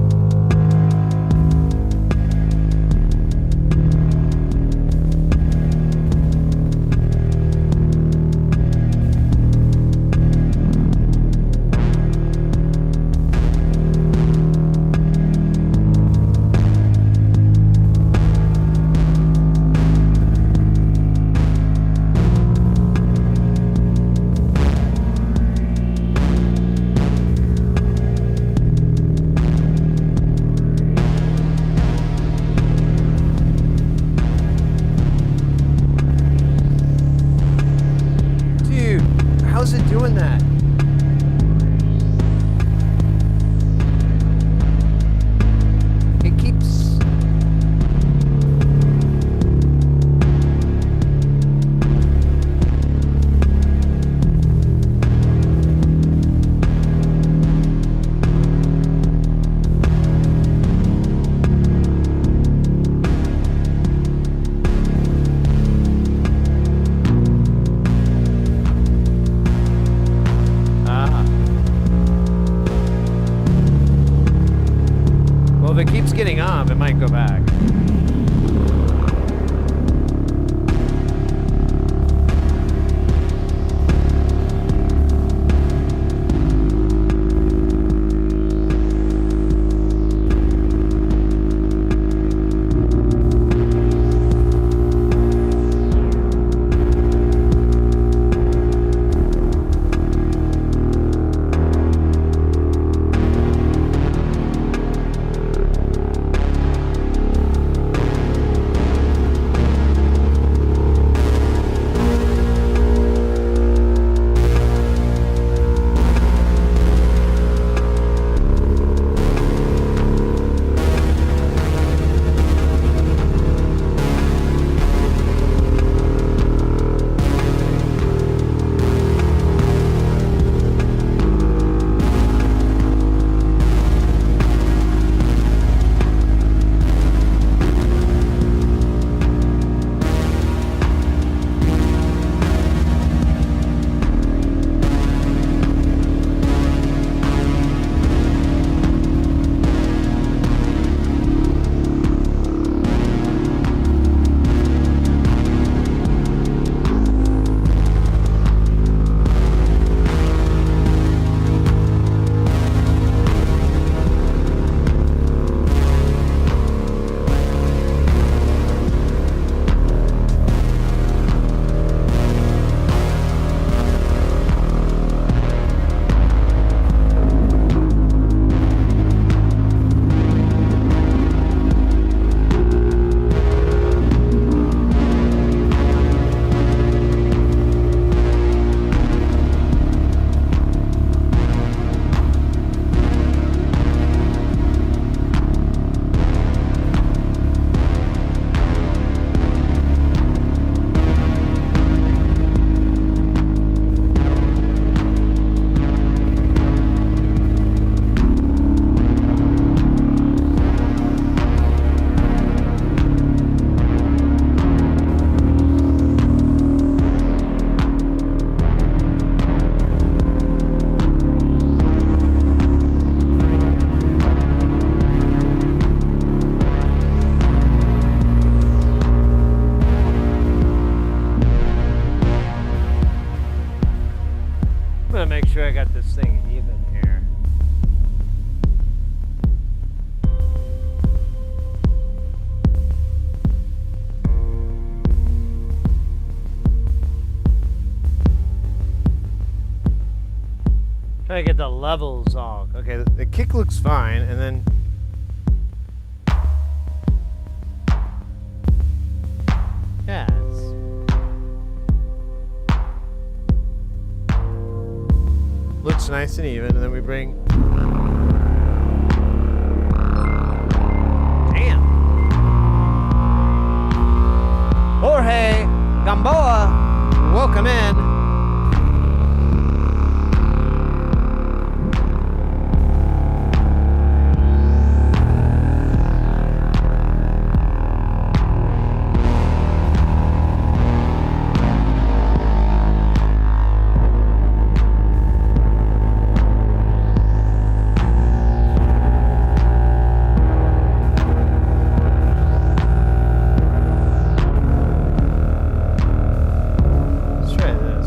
Getting off, it might go back. make sure I got this thing even here. Try to get the levels all. Okay, the kick looks fine, and then yeah, looks nice and even, and then we bring. Damn. Jorge Gamboa, welcome in. Let's try this.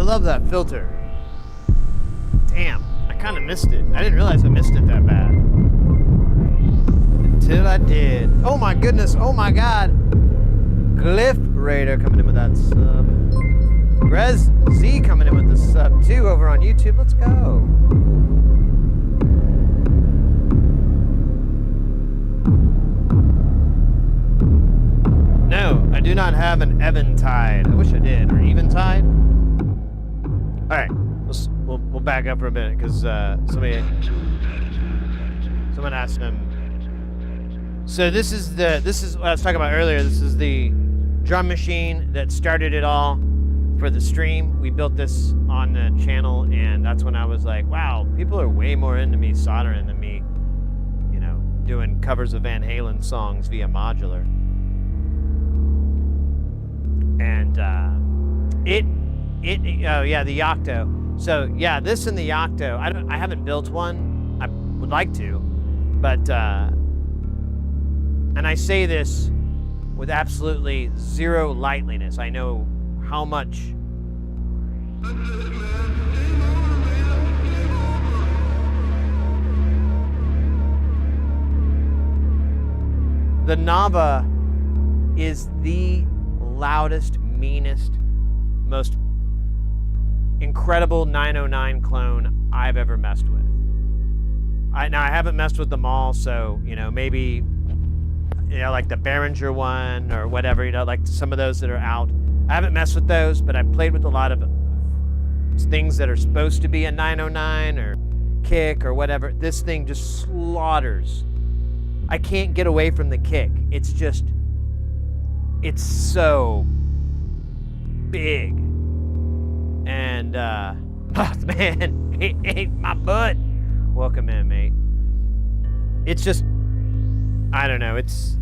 love that filter. Damn, I kind of missed it. I didn't realize I missed it that bad. Until I did. Oh my goodness, oh my god. Glyph Raider coming in with that sub. Rez Z coming in with the sub too over on YouTube. Let's go. No, I do not have an Eventide. I wish I did. Or Eventide. All right, we'll back up for a minute because someone asked him. So this is what I was talking about earlier. This is the drum machine that started it all for the stream. We built this on the channel, and that's when I was like, wow, people are way more into me soldering than me, you know, doing covers of Van Halen songs via modular. And oh yeah, the Yocto. So yeah, this and the Yocto. I haven't built one. I would like to, but and I say this with absolutely zero lightliness. I know how much. The Nava is the loudest, meanest, most incredible 909 clone I've ever messed with. Now I haven't messed with them all, so you know, maybe, you know, like the Behringer one or whatever, you know, like some of those that are out. I haven't messed with those, but I've played with a lot of things that are supposed to be a 909 or kick or whatever. This thing just slaughters. I can't get away from the kick. It's just, it's so big. And, oh man, it ate my butt. Welcome in, mate. It's just, I don't know, it's,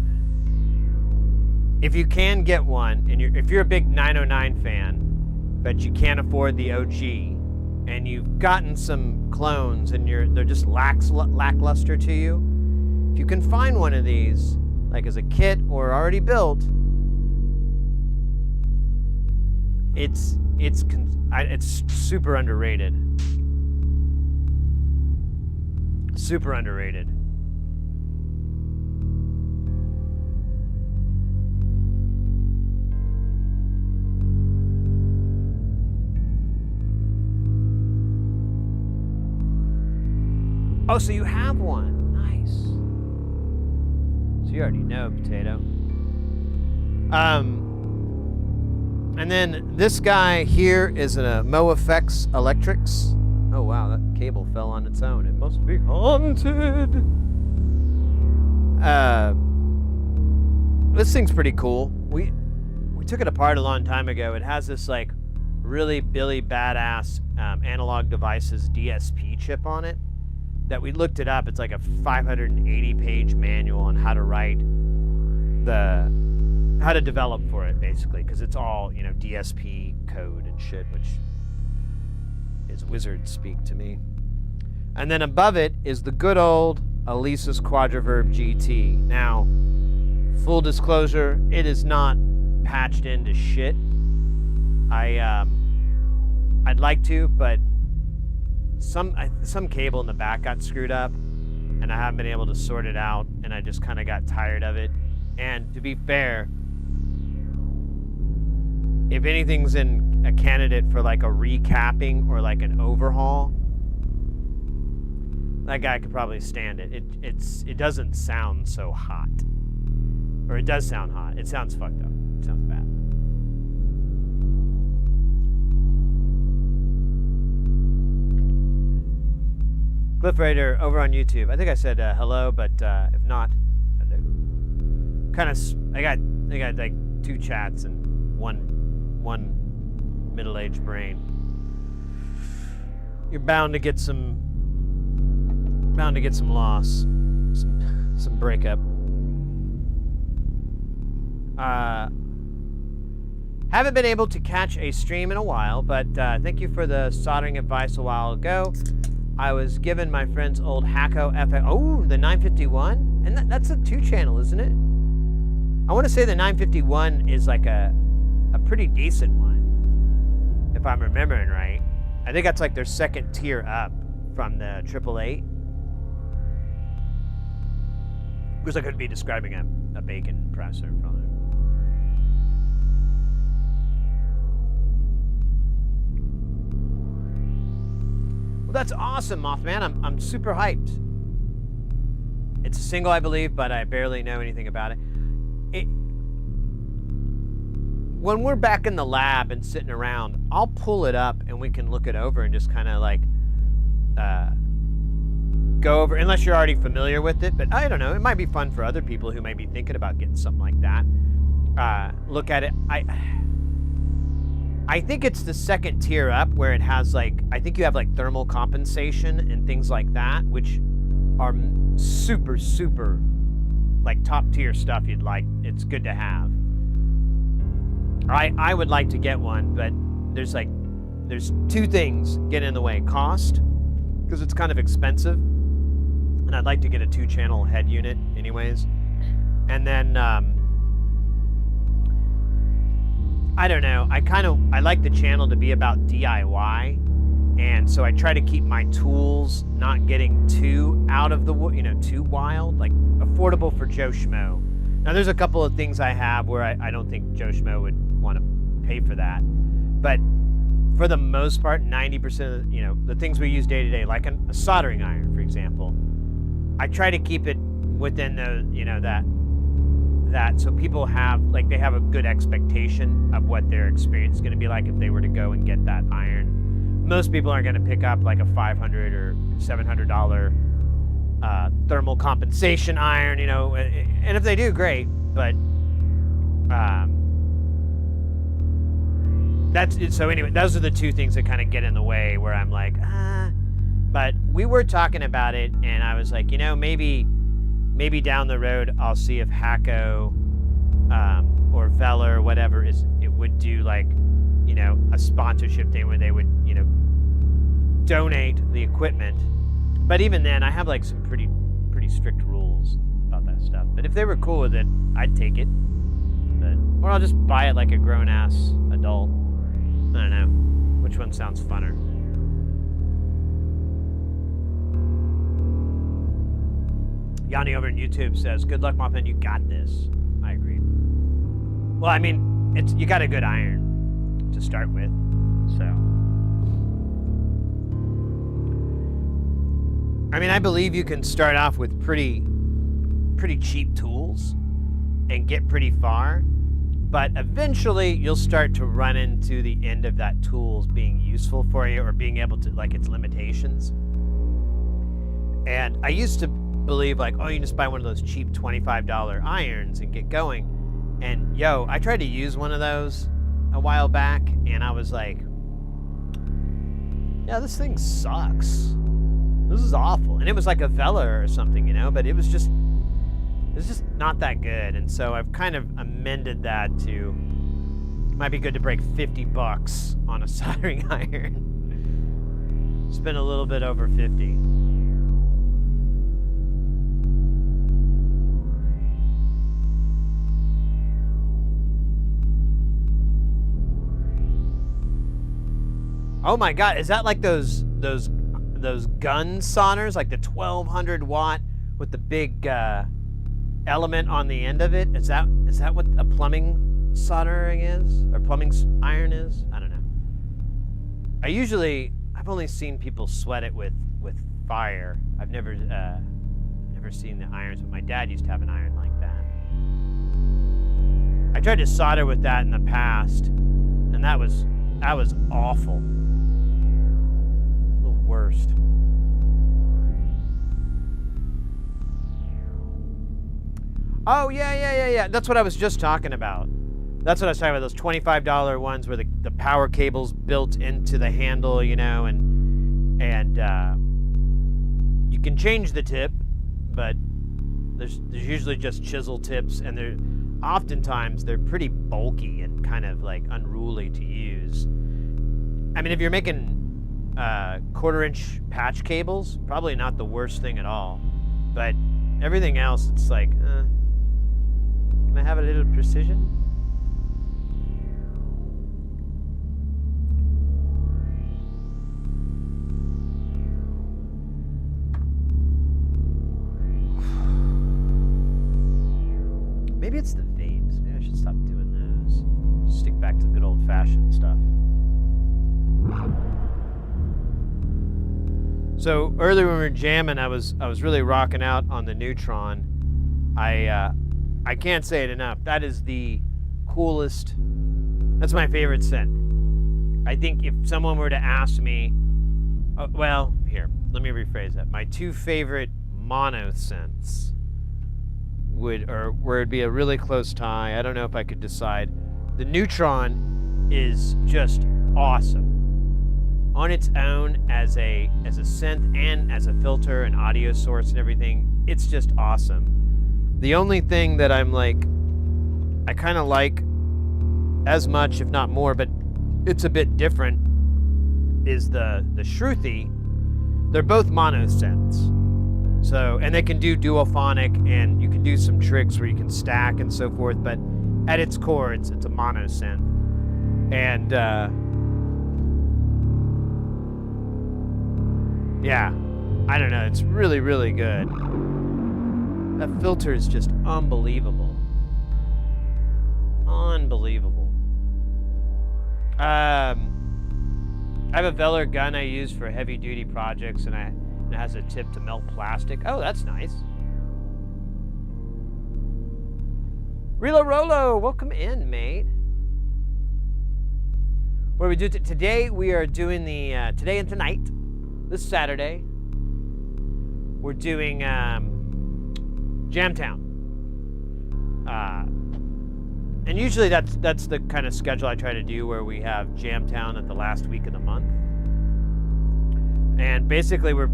if you can get one, and if you're a big 909 fan, but you can't afford the OG, and you've gotten some clones and they're just lackluster to you, if you can find one of these, like as a kit or already built, it's super underrated. Super underrated. Oh, so you have one. Nice. So you already know, Potato. And then this guy here is a MoFX Electrics. Oh wow, that cable fell on its own. It must be haunted. This thing's pretty cool. We took it apart a long time ago. It has this like really Billy badass Analog Devices DSP chip on it. That we looked it up. It's like a 580-page manual on how to write how to develop for it, basically, because it's all, you know, DSP code and shit, which is wizard speak to me. And then above it is the good old Alesis Quadraverb GT. Now, full disclosure, it is not patched into shit. I'd like to, but some cable in the back got screwed up, and I haven't been able to sort it out, and I just kind of got tired of it. And to be fair, if anything's in a candidate for like a recapping or like an overhaul, that guy could probably stand it. It doesn't sound so hot, or it does sound hot. It sounds fucked up. It sounds bad. Glyph Raider over on YouTube. I think I said hello, but if not, kind of. I got like 2 chats and one middle-aged brain. You're bound to get some loss, some breakup. Haven't been able to catch a stream in a while, but thank you for the soldering advice a while ago. I was given my friend's old Hacko FX. Oh, the 951? And that's a 2-channel, isn't it? I want to say the 951 is like a pretty decent one. if I'm remembering right. I think that's like their second tier up from the 888. Because I could be describing a bacon presser from it. Well, that's awesome, Mothman. I'm super hyped. It's a single, I believe, but I barely know anything about it. When we're back in the lab and sitting around, I'll pull it up and we can look it over and just kind of like go over, unless you're already familiar with it. But I don't know, it might be fun for other people who might be thinking about getting something like that. Look at it. I think it's the second tier up where it has like, I think you have like thermal compensation and things like that, which are super, super like top tier stuff you'd like. It's good to have. I would like to get one, but there's two things get in the way. Cost, because it's kind of expensive, and I'd like to get a 2-channel head unit anyways. And then, I don't know, I like the channel to be about DIY, and so I try to keep my tools not getting too out of the, too wild, like affordable for Joe Schmo. Now, there's a couple of things I have where I don't think Joe Schmo would want to pay for that. But for the most part, 90% of the things we use day to day, like a soldering iron, for example, I try to keep it within the, that so people have, like, they have a good expectation of what their experience is going to be like if they were to go and get that iron. Most people aren't going to pick up like a $500 or $700 thermal compensation iron, and if they do, great. But that's it. So anyway, those are the two things that kind of get in the way where I'm like, But we were talking about it, and I was like, maybe down the road I'll see if Hacko or Veller or whatever it would do like, a sponsorship thing where they would, donate the equipment. But even then, I have like some pretty strict rules about that stuff. But if they were cool with it, I'd take it. Or I'll just buy it like a grown-ass adult. I don't know. Which one sounds funner? Yanni over on YouTube says, "Good luck, Mothman. You got this." I agree. Well, I mean, you got a good iron to start with, so. I mean, I believe you can start off with pretty cheap tools and get pretty far, but eventually you'll start to run into the end of that tools being useful for you or being able to, like, its limitations. And I used to believe, like, oh, you just buy one of those cheap $25 irons and get going. And, I tried to use one of those a while back, and I was like, yeah, this thing sucks. This is awful. And it was like a Veller or something, but it was just not that good. And so I've kind of amended that to, it might be good to break $50 on a soldering iron. Spend a little bit over 50. Oh my God, is that like those gun solders, like the 1200 watt with the big element on the end of it? Is that what a plumbing soldering is, or plumbing iron is? I don't know. I've only seen people sweat it with fire. I've never seen the irons, but my dad used to have an iron like that. I tried to solder with that in the past, and that was awful. The worst. Oh, yeah. That's what I was just talking about. That's what I was talking about, those $25 ones where the power cable's built into the handle, and you can change the tip, but there's usually just chisel tips, and oftentimes they're pretty bulky and kind of like unruly to use. I mean, if you're making 1/4-inch patch cables, probably not the worst thing at all, but everything else, it's like, can I have a little precision? flash and stuff. So earlier when we were jamming, I was really rocking out on the Neutron. I can't say it enough. That is the coolest. That's my favorite synth. I think if someone were to ask me, well, here, let me rephrase that. My two favorite mono synths where it'd be a really close tie. I don't know if I could decide. The Neutron is just awesome on its own as a synth and as a filter and audio source and everything. It's just awesome. The only thing that I'm like, I kind of like as much, if not more, but it's a bit different, is the Shruti. They're both mono synths. So, and they can do duophonic, and you can do some tricks where you can stack and so forth, but at its core, it's a mono synth. And, yeah, I don't know, it's really, really good. That filter is just unbelievable. Unbelievable. I have a Veller gun I use for heavy duty projects, and it has a tip to melt plastic. Oh, that's nice. Rilo Rolo, welcome in, mate. What do we do today? We are doing the today and tonight, this Saturday. We're doing Jamtown. And usually that's the kind of schedule I try to do, where we have Jamtown at the last week of the month. And basically we're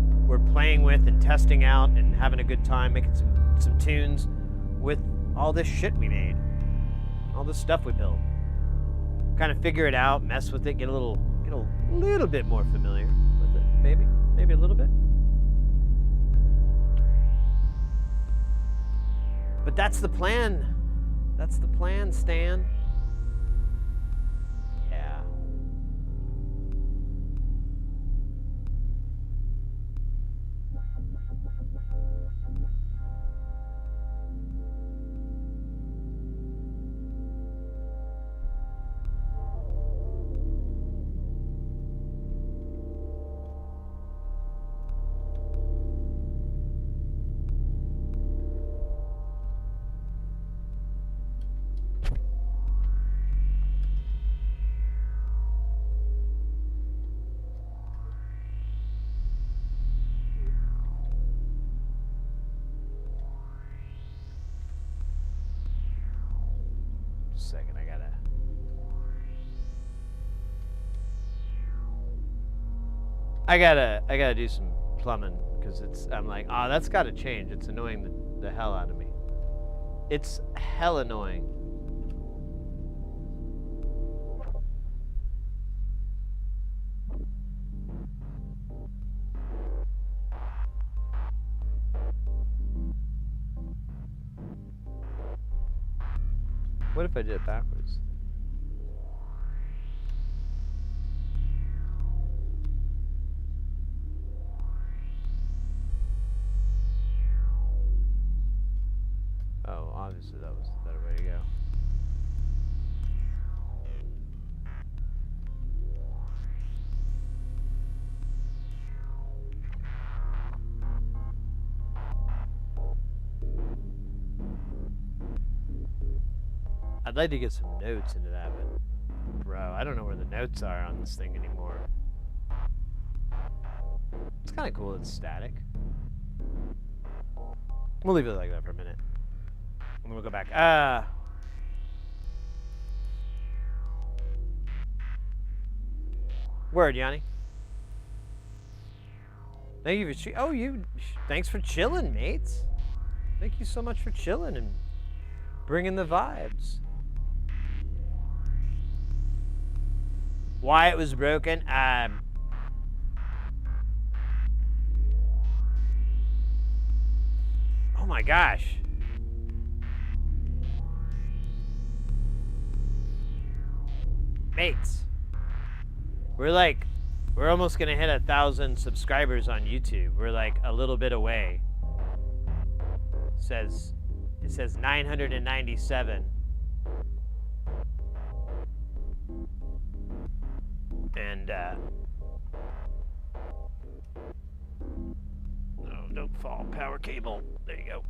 playing with and testing out and having a good time, making some tunes with all this shit we made. All this stuff we built. Kind of figure it out, mess with it, get a little bit more familiar with it, maybe a little bit. But that's the plan. That's the plan, Stan. Yeah. Second, I gotta do some plumbing, because I'm like, that's gotta change. It's annoying the hell out of me. It's hell annoying. What if I did it backwards? Oh, obviously that was the better way to go. I'd like to get some notes into that, but bro, I don't know where the notes are on this thing anymore. It's kind of cool it's static. We'll leave it like that for a minute. And then we'll go back. Word, Yanni. Thank you for thanks for chilling, mates. Thank you so much for chilling and bringing the vibes. Why it was broken? Oh my gosh. Mates. We're almost gonna hit 1,000 subscribers on YouTube. We're like a little bit away. It says 997. And, oh, don't fall. Power cable. There you go.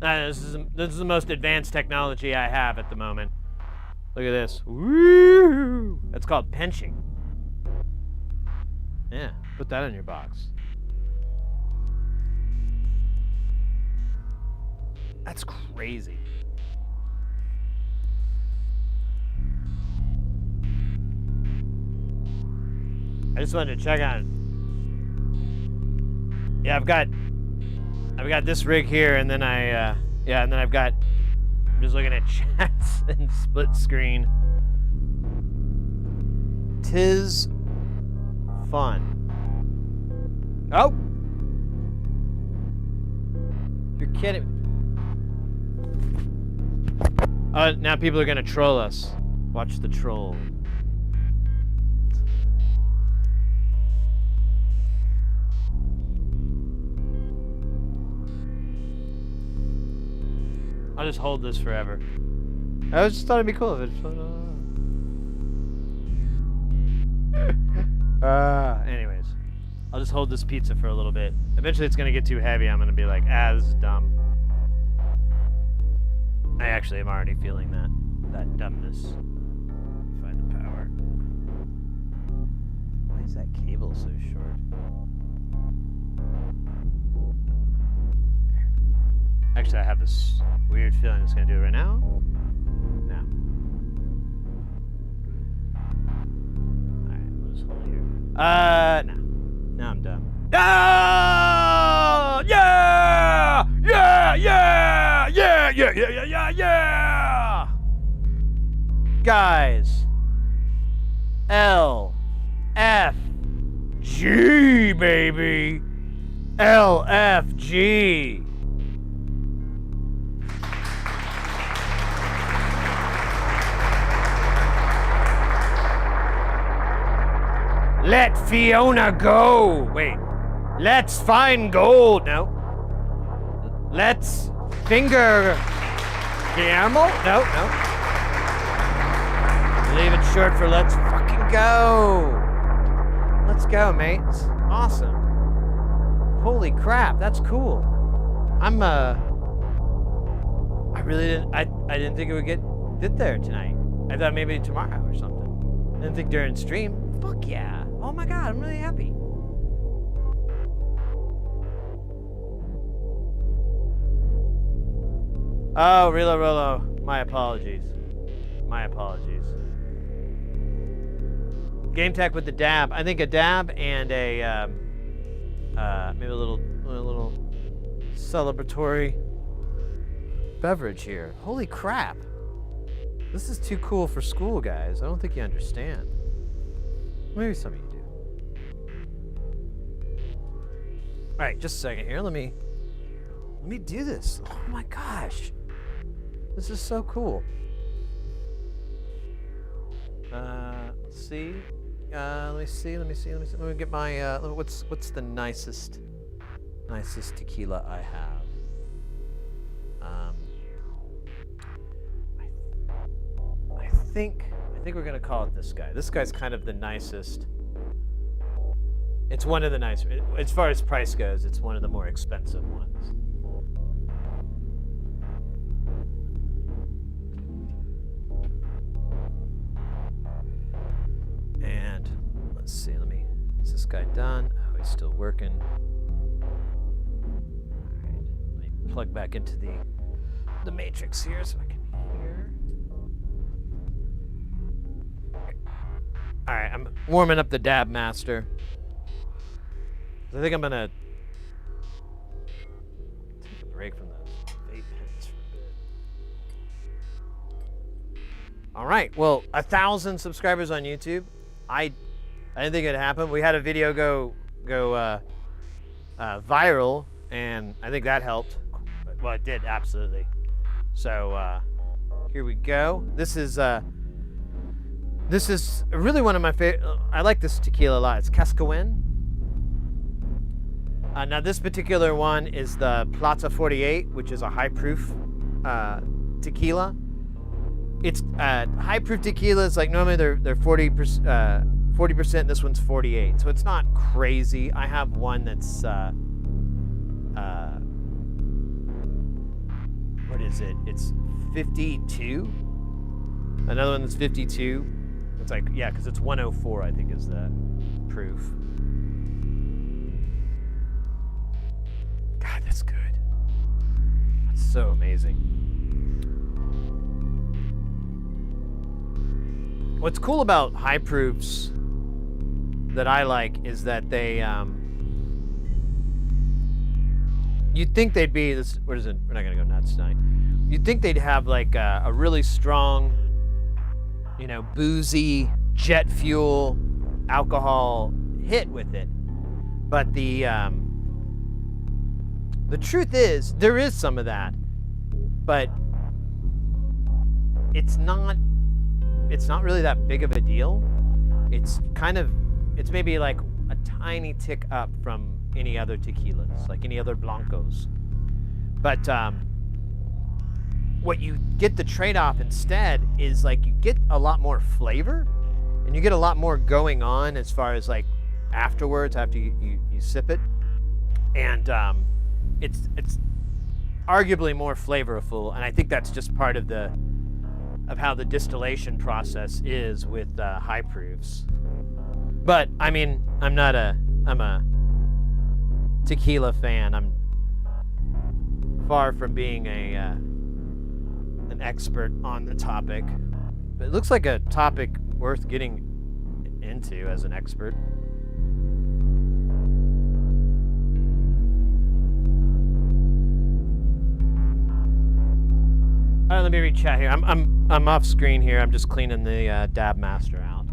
This is the most advanced technology I have at the moment. Look at this. Woo! That's called pinching. Yeah, put that in your box. That's crazy. I just wanted to check on. Yeah, I've got this rig here, and then I'm just looking at chats and split screen. Tis fun. Oh, you're kidding. Now people are gonna troll us. Watch the troll. I'll just hold this forever. I just thought it'd be cool if it's anyways. I'll just hold this pizza for a little bit. Eventually it's gonna get too heavy. I'm gonna be like, as dumb. I actually am already feeling that dumbness. Find the power. Why is that cable so short? Actually, I have this weird feeling it's gonna do it right now. No. Alright, we'll just hold it here. No. Now I'm done. Ah! Yeah! Yeah! Yeah! Yeah! Yeah! Yeah! Yeah! Yeah! Yeah! Guys. LFG, baby. LFG. Let Fiona go. Wait. Let's find gold. No. Let's finger camel. No. Leave it short for let's fucking go. Let's go, mates. Awesome. Holy crap, that's cool. I really didn't. I didn't think it would get there tonight. I thought maybe tomorrow or something. I didn't think during stream. Fuck yeah. Oh my god, I'm really happy. Oh, Rilo. My apologies. Game Tech with the dab. I think a dab and a maybe a little celebratory beverage here. Holy crap. This is too cool for school, guys. I don't think you understand. Maybe some of you do. All right, just a second here. Let me do this. Oh my gosh, this is so cool. Let's see. Let me see. Let me get my. What's the nicest tequila I have? I think we're gonna call it this guy. This guy's kind of the nicest. It's one of the nicer. As far as price goes, it's one of the more expensive ones. And let's see. Is this guy done? Oh, he's still working. All right. Let me plug back into the matrix here so I can hear. All right, I'm warming up the Dab Master. I think I'm gonna take a break from the vape pens for a bit. All right, well, 1,000 subscribers on YouTube. I didn't think it'd happen. We had a video go viral, and I think that helped. Well, it did, absolutely. So here we go. This is really one of my favorite. I like this tequila a lot. It's Cascawen. Now this particular one is the Plata 48, which is a high proof tequila. It's high proof tequilas, like normally they're 40%, this one's 48, so it's not crazy. I have one that's what is it? It's 52. Another one that's 52. It's like, yeah, because it's 104, I think, is the proof. God, that's good. That's so amazing. What's cool about high proofs that I like is that they, you'd think they'd be, this, what is it? We're not going to go nuts tonight. You'd think they'd have like a really strong, you know, boozy, jet fuel, alcohol hit with it. But the truth is, there is some of that, but it's not really that big of a deal. It's maybe like a tiny tick up from any other tequilas, like any other blancos. But what you get the trade-off instead is like you get a lot more flavor and you get a lot more going on as far as like afterwards after you sip it. And it's arguably more flavorful, and I think that's just part of how the distillation process is with high proofs. But I mean, I'm a tequila fan. I'm far from being an expert on the topic, but it looks like a topic worth getting into as an expert. All right, let me read chat here. I'm off screen here. I'm just cleaning the Dab Master out.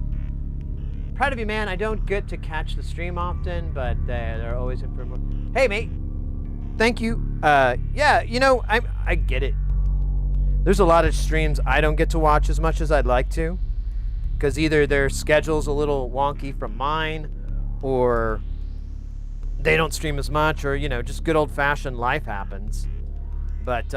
Proud of you, man. I don't get to catch the stream often, but they're always in for more. Hey, mate. Thank you. Yeah, you know, I get it. There's a lot of streams I don't get to watch as much as I'd like to, because either their schedule's a little wonky from mine, or they don't stream as much, or, you know, just good old-fashioned life happens. But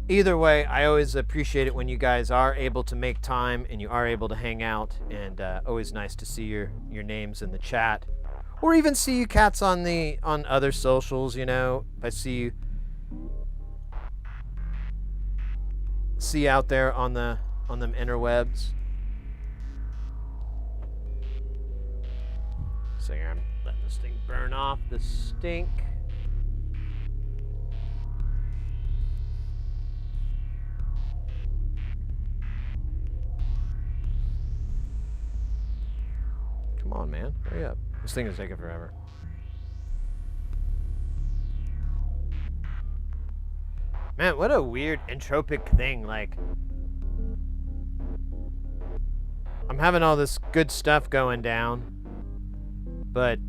either way, I always appreciate it when you guys are able to make time and you are able to hang out, and always nice to see your names in the chat, or even see you cats on other socials. You know, if I see you out there on them interwebs. So here, I'm letting this thing burn off the stink. Come on, man. Hurry up. This thing is taking forever. Man, what a weird entropic thing. Like, I'm having all this good stuff going down, but, you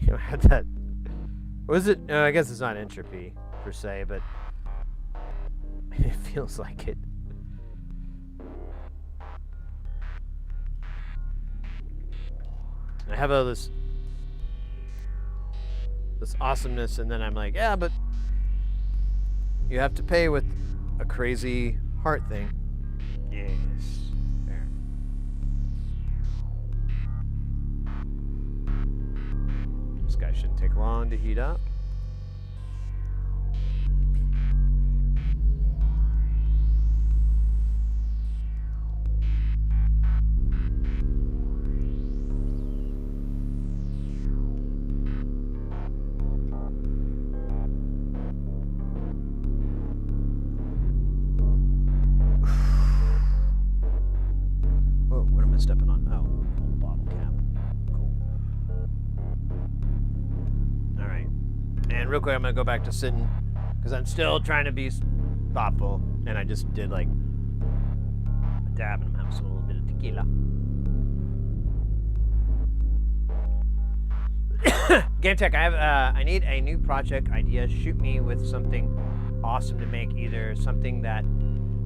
know, I had that. Was it? I guess it's not entropy per se, but it feels like it. I have all this awesomeness, and then I'm like, yeah, but you have to pay with a crazy heart thing. Yes. There. This guy shouldn't take long to heat up. Stepping on, old bottle cap. Cool. All right. And real quick, I'm gonna go back to sitting because I'm still trying to be thoughtful, and I just did like a dab, and I'm having some little bit of tequila. Game Tech, I need a new project idea. Shoot me with something awesome to make, either something that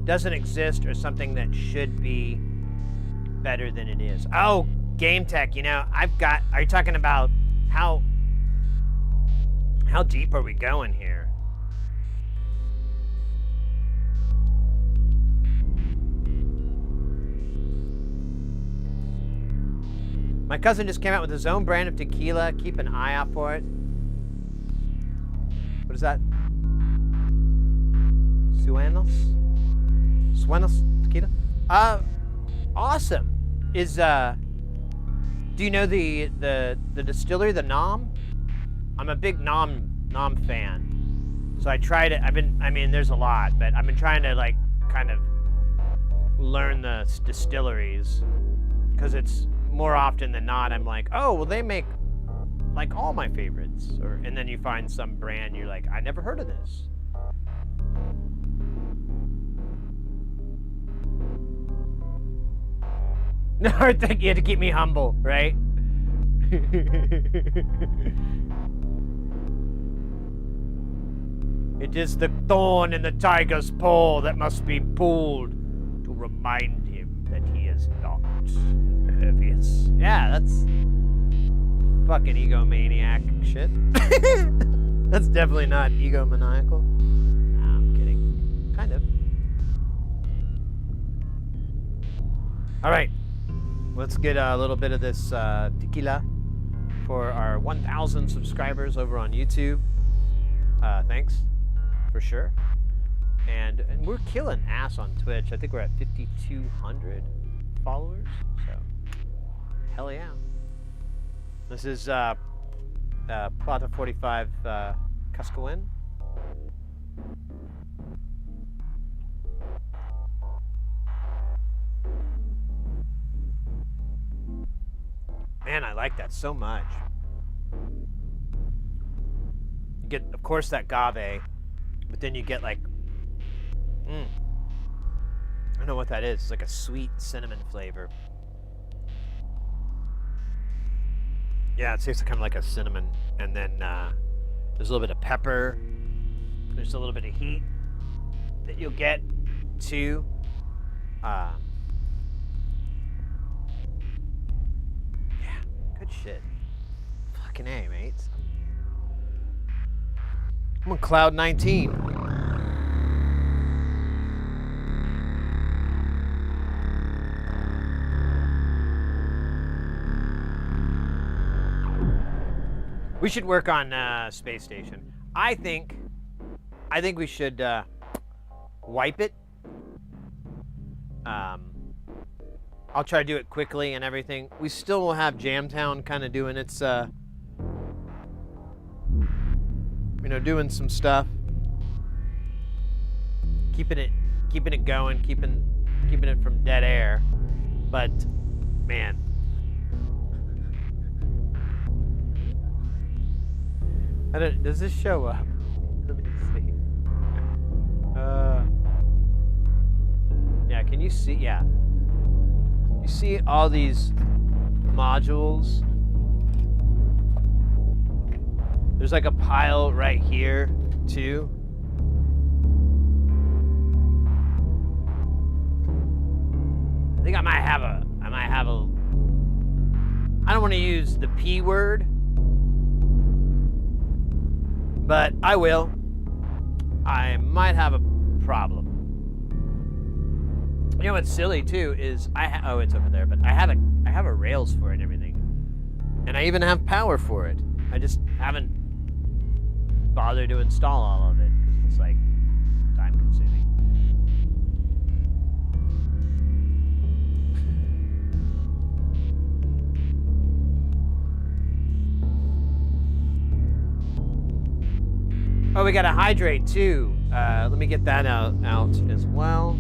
doesn't exist or something that should be better than it is. Oh, game tech, you know, are you talking about how deep are we going here? My cousin just came out with his own brand of tequila. Keep an eye out for it. What is that? Suenos tequila? Awesome. Do you know the distillery, the Nom? I'm a big Nom fan. So I tried it. There's a lot, but I've been trying to like kind of learn the distilleries, because it's more often than not I'm like, oh, well, they make like all my favorites, and then you find some brand you're like, I never heard of this. No, I think you had to keep me humble, right? It is the thorn in the tiger's paw that must be pulled to remind him that he is not impervious. Yeah, that's fucking egomaniac shit. That's definitely not egomaniacal. Nah, I'm kidding. Kind of. All right. Let's get a little bit of this tequila for our 1,000 subscribers over on YouTube. Thanks, for sure. And we're killing ass on Twitch. I think we're at 5,200 followers. So, hell yeah. This is Plata 45 Cascoen. Man, I like that so much. You get, of course, that agave, but then you get like, I don't know what that is. It's like a sweet cinnamon flavor. Yeah, it tastes kind of like a cinnamon, and then there's a little bit of pepper. There's a little bit of heat that you'll get too. Good shit. Fucking A, mates. I'm on cloud 19. We should work on space station. I think we should wipe it. I'll try to do it quickly and everything. We still will have Jamtown kind of doing its, doing some stuff, keeping it going, keeping it from dead air. But man, does this show up? Let me see. Yeah, can you see? Yeah. You see all these modules? There's like a pile right here, too. I think I might have a, I don't want to use the P word, but I will. I might have a problem. You know what's silly too is oh, it's over there, but I have a rails for it and everything, and I even have power for it. I just haven't bothered to install all of it because it's like time consuming. Oh, we got to hydrate too. Let me get that out as well.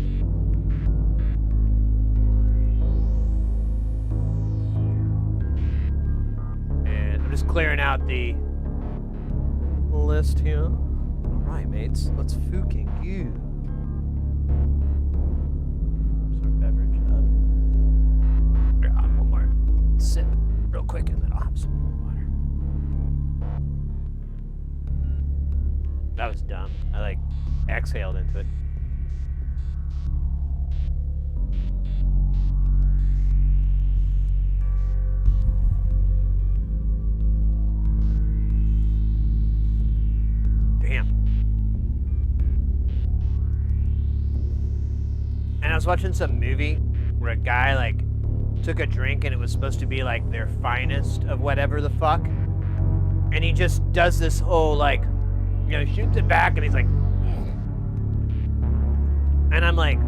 Just clearing out the list here. All right, mates, let's fucking go. Where's our beverage up? One more sip real quick and then I'll have some water. That was dumb. I like exhaled into it. watching some movie where a guy like took a drink and it was supposed to be like their finest of whatever the fuck, and he just does this whole like, you know, shoots it back and he's like, and I'm like,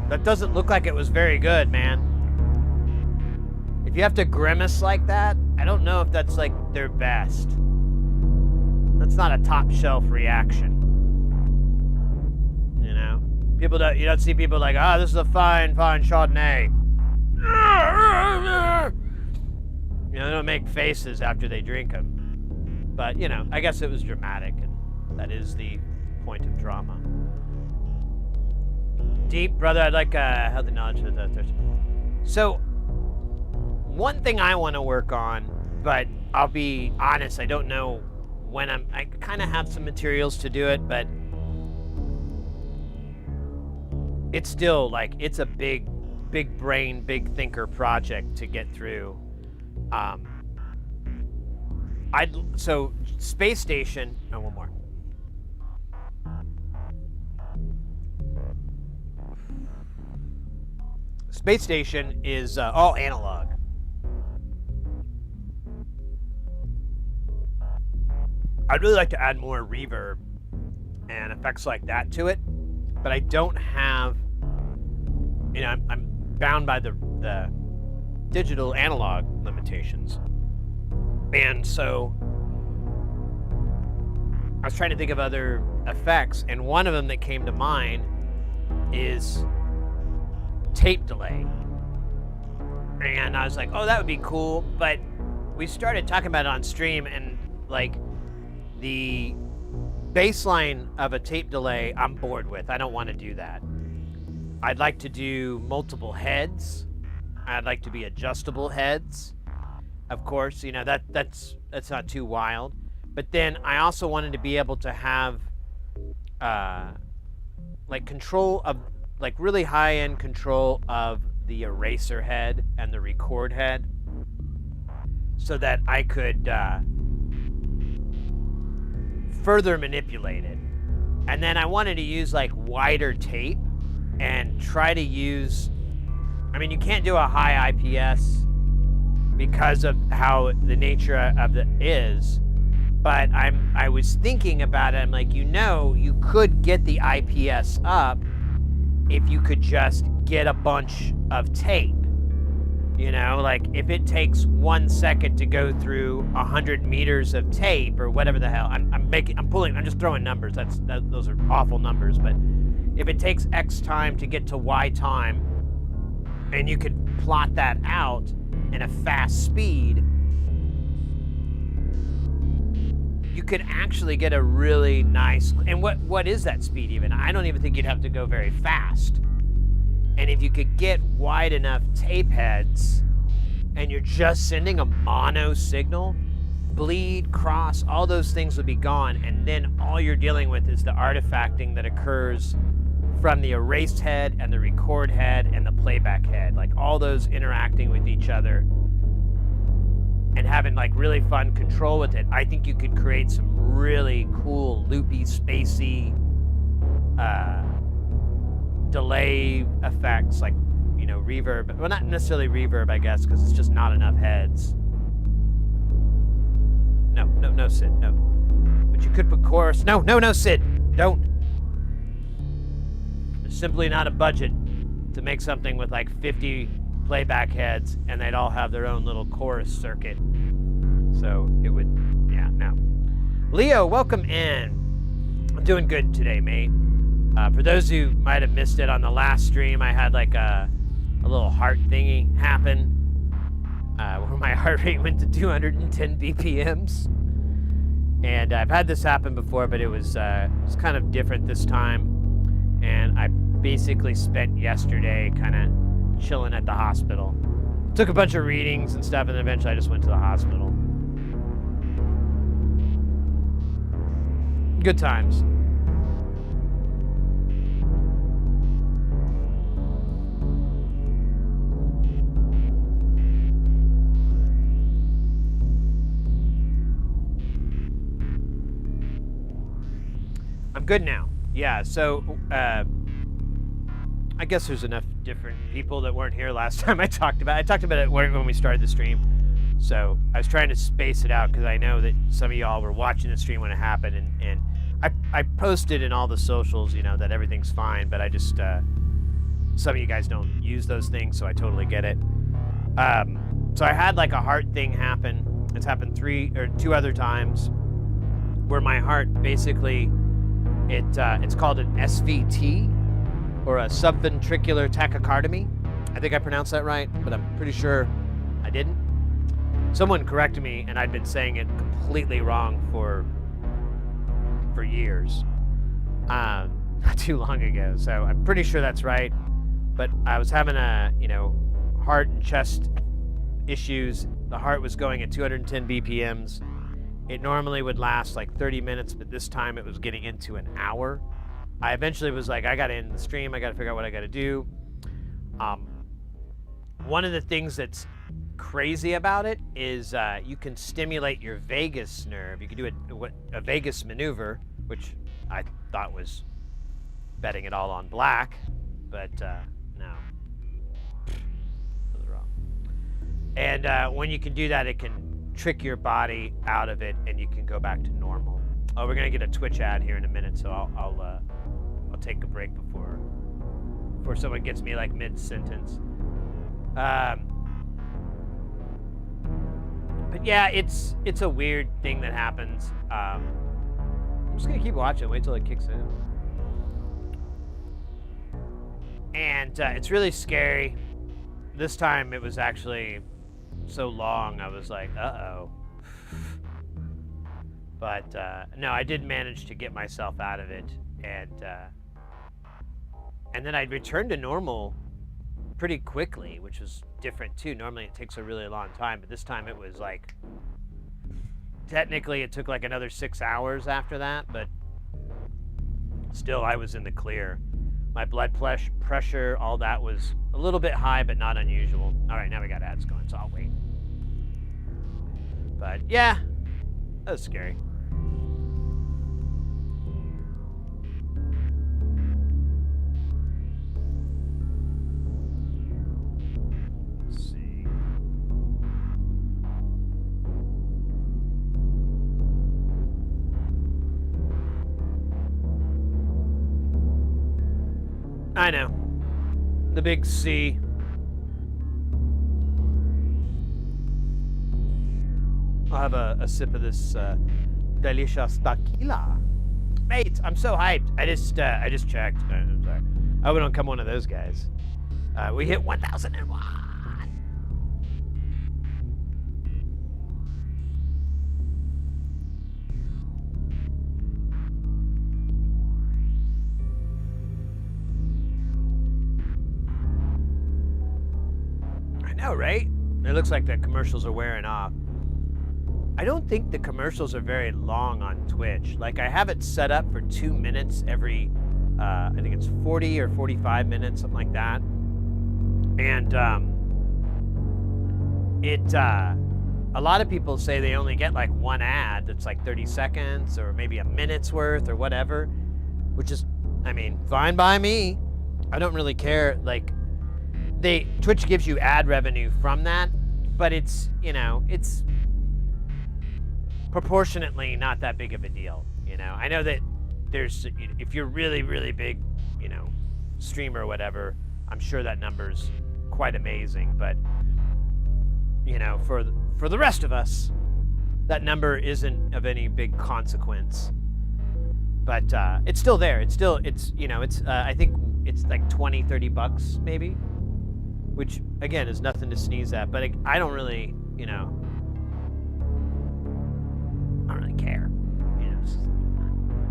that doesn't look like it was very good, man. If you have to grimace like that, I don't know if that's like their best. That's not a top shelf reaction. You know? You don't see people like, ah, this is a fine Chardonnay. You know, they don't make faces after they drink them. But, you know, I guess it was dramatic, and that is the point of drama. Deep, brother, I'd like healthy knowledge of the thirst. So, one thing I want to work on, but I'll be honest, I don't know when I kind of have some materials to do it, but it's still like, it's a big brain, big thinker project to get through. So Space Station, one more. Space Station is all analog. I'd really like to add more reverb and effects like that to it, but I don't have, you know, I'm bound by the digital analog limitations. And so I was trying to think of other effects, and one of them that came to mind is tape delay. And I was like, oh, that would be cool, but we started talking about it on stream, and like the baseline of a tape delay I'm bored with. I don't want to do that. I'd like to do multiple heads. I'd like to be adjustable heads. Of course, you know, that's not too wild. But then I also wanted to be able to have like control of, like really high-end control of the eraser head and the record head, so that I could further manipulate it. And then I wanted to use like wider tape and try to use, I mean, you can't do a high IPS because of how the nature of it is, but I was thinking about it. I'm like, you know, you could get the IPS up if you could just get a bunch of tape. You know, like if it takes 1 second to go through 100 meters of tape or whatever the hell, I'm just throwing numbers. Those are awful numbers, but if it takes X time to get to Y time, and you could plot that out in a fast speed, you could actually get a really nice, and what is that speed even? I don't even think you'd have to go very fast. And if you could get wide enough tape heads and you're just sending a mono signal, bleed, cross, all those things would be gone, and then all you're dealing with is the artifacting that occurs from the erased head and the record head and the playback head, like all those interacting with each other and having like really fun control with it. I think you could create some really cool loopy, spacey delay effects, like, you know, reverb. Well, not necessarily reverb, I guess, because it's just not enough heads. No, Sid, no. But you could put chorus. No, Sid, don't. There's simply not a budget to make something with like 50 playback heads, and they'd all have their own little chorus circuit. So it would, yeah, no. Leo, welcome in. I'm doing good today, mate. For those who might have missed it on the last stream, I had like a little heart thingy happen where my heart rate went to 210 BPMs. And I've had this happen before, but it was kind of different this time. And I basically spent yesterday kind of chilling at the hospital. Took a bunch of readings and stuff, and then eventually I just went to the hospital. Good times. I'm good now. Yeah, so I guess there's enough different people that weren't here last time I talked about it when we started the stream. So I was trying to space it out because I know that some of y'all were watching the stream when it happened, and I posted in all the socials, you know, that everything's fine, but I just some of you guys don't use those things, so I totally get it. So I had like a heart thing happen. It's happened 2 other times where my heart basically it's called an SVT, or a subventricular tachycardia. I think I pronounced that right, but I'm pretty sure I didn't. Someone corrected me, and I'd been saying it completely wrong for years, not too long ago. So I'm pretty sure that's right. But I was having heart and chest issues. The heart was going at 210 BPMs. It normally would last like 30 minutes, but this time it was getting into an hour. I eventually was like, I got to end the stream. I got to figure out what I got to do. One of the things that's crazy about it is you can stimulate your vagus nerve. You can do a vagus maneuver, which I thought was betting it all on black, but no. That was wrong. And when you can do that, it can trick your body out of it, and you can go back to normal. Oh, we're gonna get a Twitch ad here in a minute, so I'll take a break before someone gets me like mid-sentence. But yeah, it's a weird thing that happens. I'm just gonna keep watching, wait till it kicks in. And it's really scary. This time it was actually so long, I was like, uh-oh. But no, I did manage to get myself out of it, and then I returned to normal pretty quickly, which was different too. Normally it takes a really long time, but this time it was like, technically it took like another 6 hours after that, but still I was in the clear. My blood pressure, all that was a little bit high, but not unusual. All right, now we got ads going, so I'll wait. But yeah, that was scary. I know. The big C. I'll have a sip of this delicious tequila. Mate, I'm so hyped. I just checked. I'm sorry. I hope I don't come one of those guys. We hit 1001. know, right? It looks like the commercials are wearing off. I don't think the commercials are very long on Twitch. Like, I have it set up for 2 minutes every, I think it's 40 or 45 minutes, something like that. And a lot of people say they only get like one ad that's like 30 seconds or maybe a minute's worth or whatever, which is, I mean, fine by me. I don't really care. Like, Twitch gives you ad revenue from that, but it's, you know, it's proportionately not that big of a deal, you know. I know that there's, if you're really, really big, you know, streamer or whatever, I'm sure that number's quite amazing, but, you know, for the rest of us, that number isn't of any big consequence. But it's still there. It's you know, it's I think it's like 20, 30 bucks maybe, which again is nothing to sneeze at, but I don't really, you know, I don't really care. You know, it's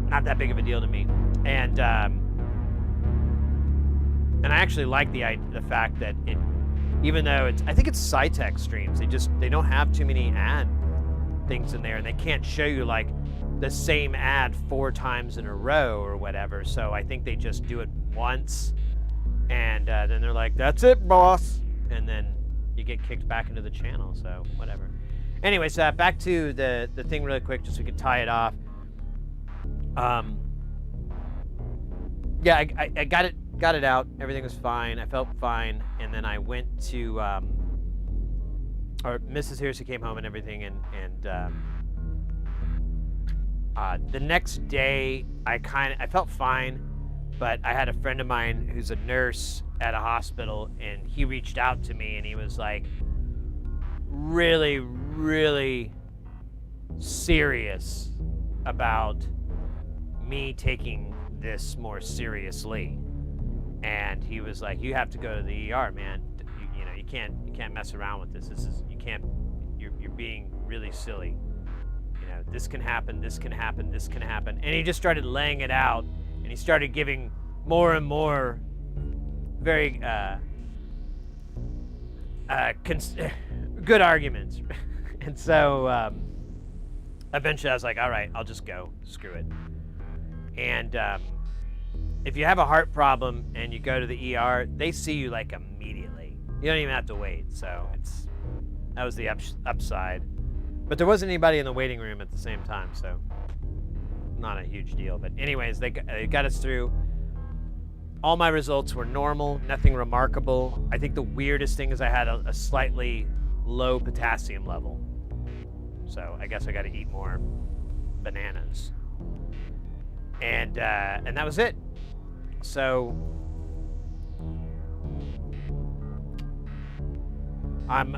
not that big of a deal to me. And I actually like the fact that it, even though I think it's SciTech streams, they don't have too many ad things in there, and they can't show you like the same ad 4 times in a row or whatever. So I think they just do it once, and then they're like, "That's it, boss," and then you get kicked back into the channel. So whatever. Anyways, back to the thing really quick, just so we can tie it off. Yeah, I got it got it out. Everything was fine. I felt fine. And then I went to, or Mrs. Hearsey came home and everything. And the next day, I felt fine. But I had a friend of mine who's a nurse at a hospital, and he reached out to me, and he was like really, really serious about me taking this more seriously. And he was like, "You have to go to the ER, man. You know, you can't mess around with this. You're being really silly. You know, this can happen, this can happen, this can happen." And he just started laying it out. And he started giving more and more very good arguments. And so eventually I was like, all right, I'll just go. Screw it. And if you have a heart problem and you go to the ER, they see you like immediately. You don't even have to wait. So that was the upside. But there wasn't anybody in the waiting room at the same time, so not a huge deal. But anyways, they got us through. All my results were normal, nothing remarkable. I think the weirdest thing is I had a slightly low potassium level. So I guess I got to eat more bananas. And that was it. So I'm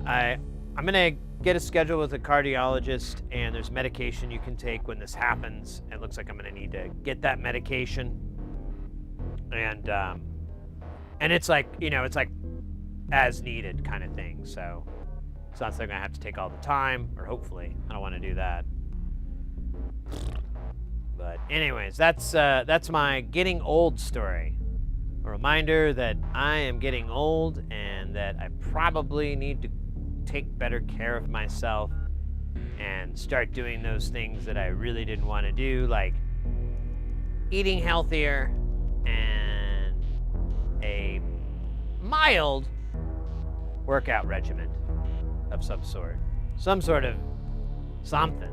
gonna get a schedule with a cardiologist, and there's medication you can take when this happens. It looks like I'm gonna need to get that medication, and it's like, you know, it's like as needed kind of thing. So it's not like I'm gonna have to take all the time, or hopefully I don't want to do that. But anyways, that's my getting old story. A reminder that I am getting old and that I probably need to take better care of myself and start doing those things that I really didn't want to do, like eating healthier and a mild workout regimen of some sort. Some sort of something.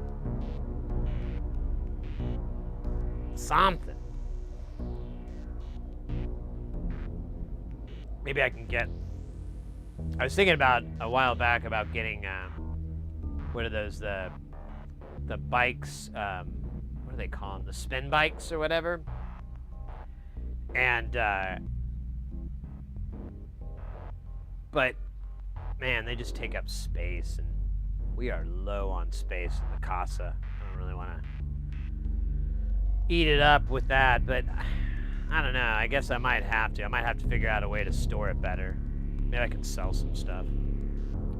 Something. Maybe I can get... I was thinking about a while back about getting, what are those, the bikes, what do they call them? The spin bikes or whatever. And, but, man, they just take up space, and we are low on space in the casa. I don't really want to eat it up with that, but I don't know. I guess I might have to. I might have to figure out a way to store it better. Maybe I can sell some stuff.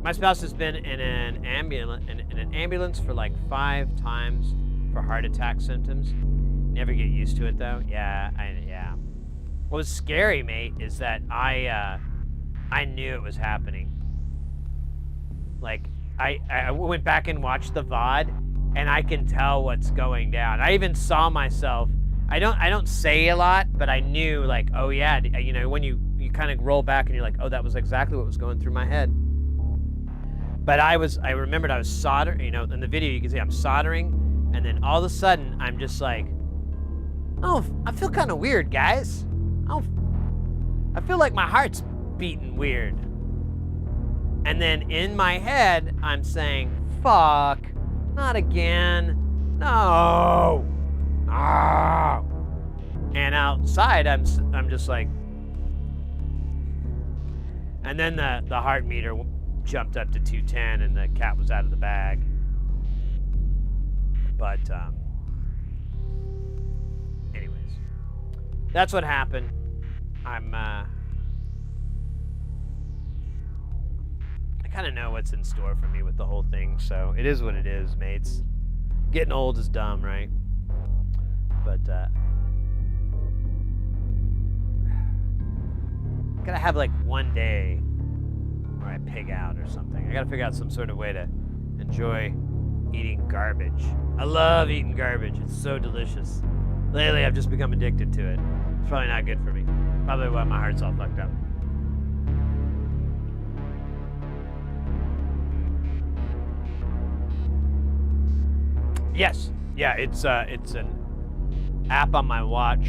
My spouse has been in an ambulance for like 5 times for heart attack symptoms. Never get used to it though. Yeah. What was scary, mate, is that I knew it was happening. Like I went back and watched the VOD, and I can tell what's going down. I even saw myself. I don't say a lot, but I knew, like, oh yeah, you know, when you kind of roll back and you're like, oh, that was exactly what was going through my head. But I remembered I was soldering, you know, in the video you can see I'm soldering, and then all of a sudden I'm just like, oh, I feel kind of weird, guys. I feel like my heart's beating weird. And then in my head, I'm saying, fuck, not again, no. Oh. And outside, I'm just like, and then the heart meter jumped up to 210, and the cat was out of the bag. But anyways, that's what happened. I kind of know what's in store for me with the whole thing, so it is what it is, mates. Getting old is dumb, right? But gotta have like one day where I pig out or something. I gotta figure out some sort of way to enjoy eating garbage. I love eating garbage. It's so delicious. Lately, I've just become addicted to it. It's probably not good for me. Probably why my heart's all fucked up. Yes. Yeah, it's an app on my watch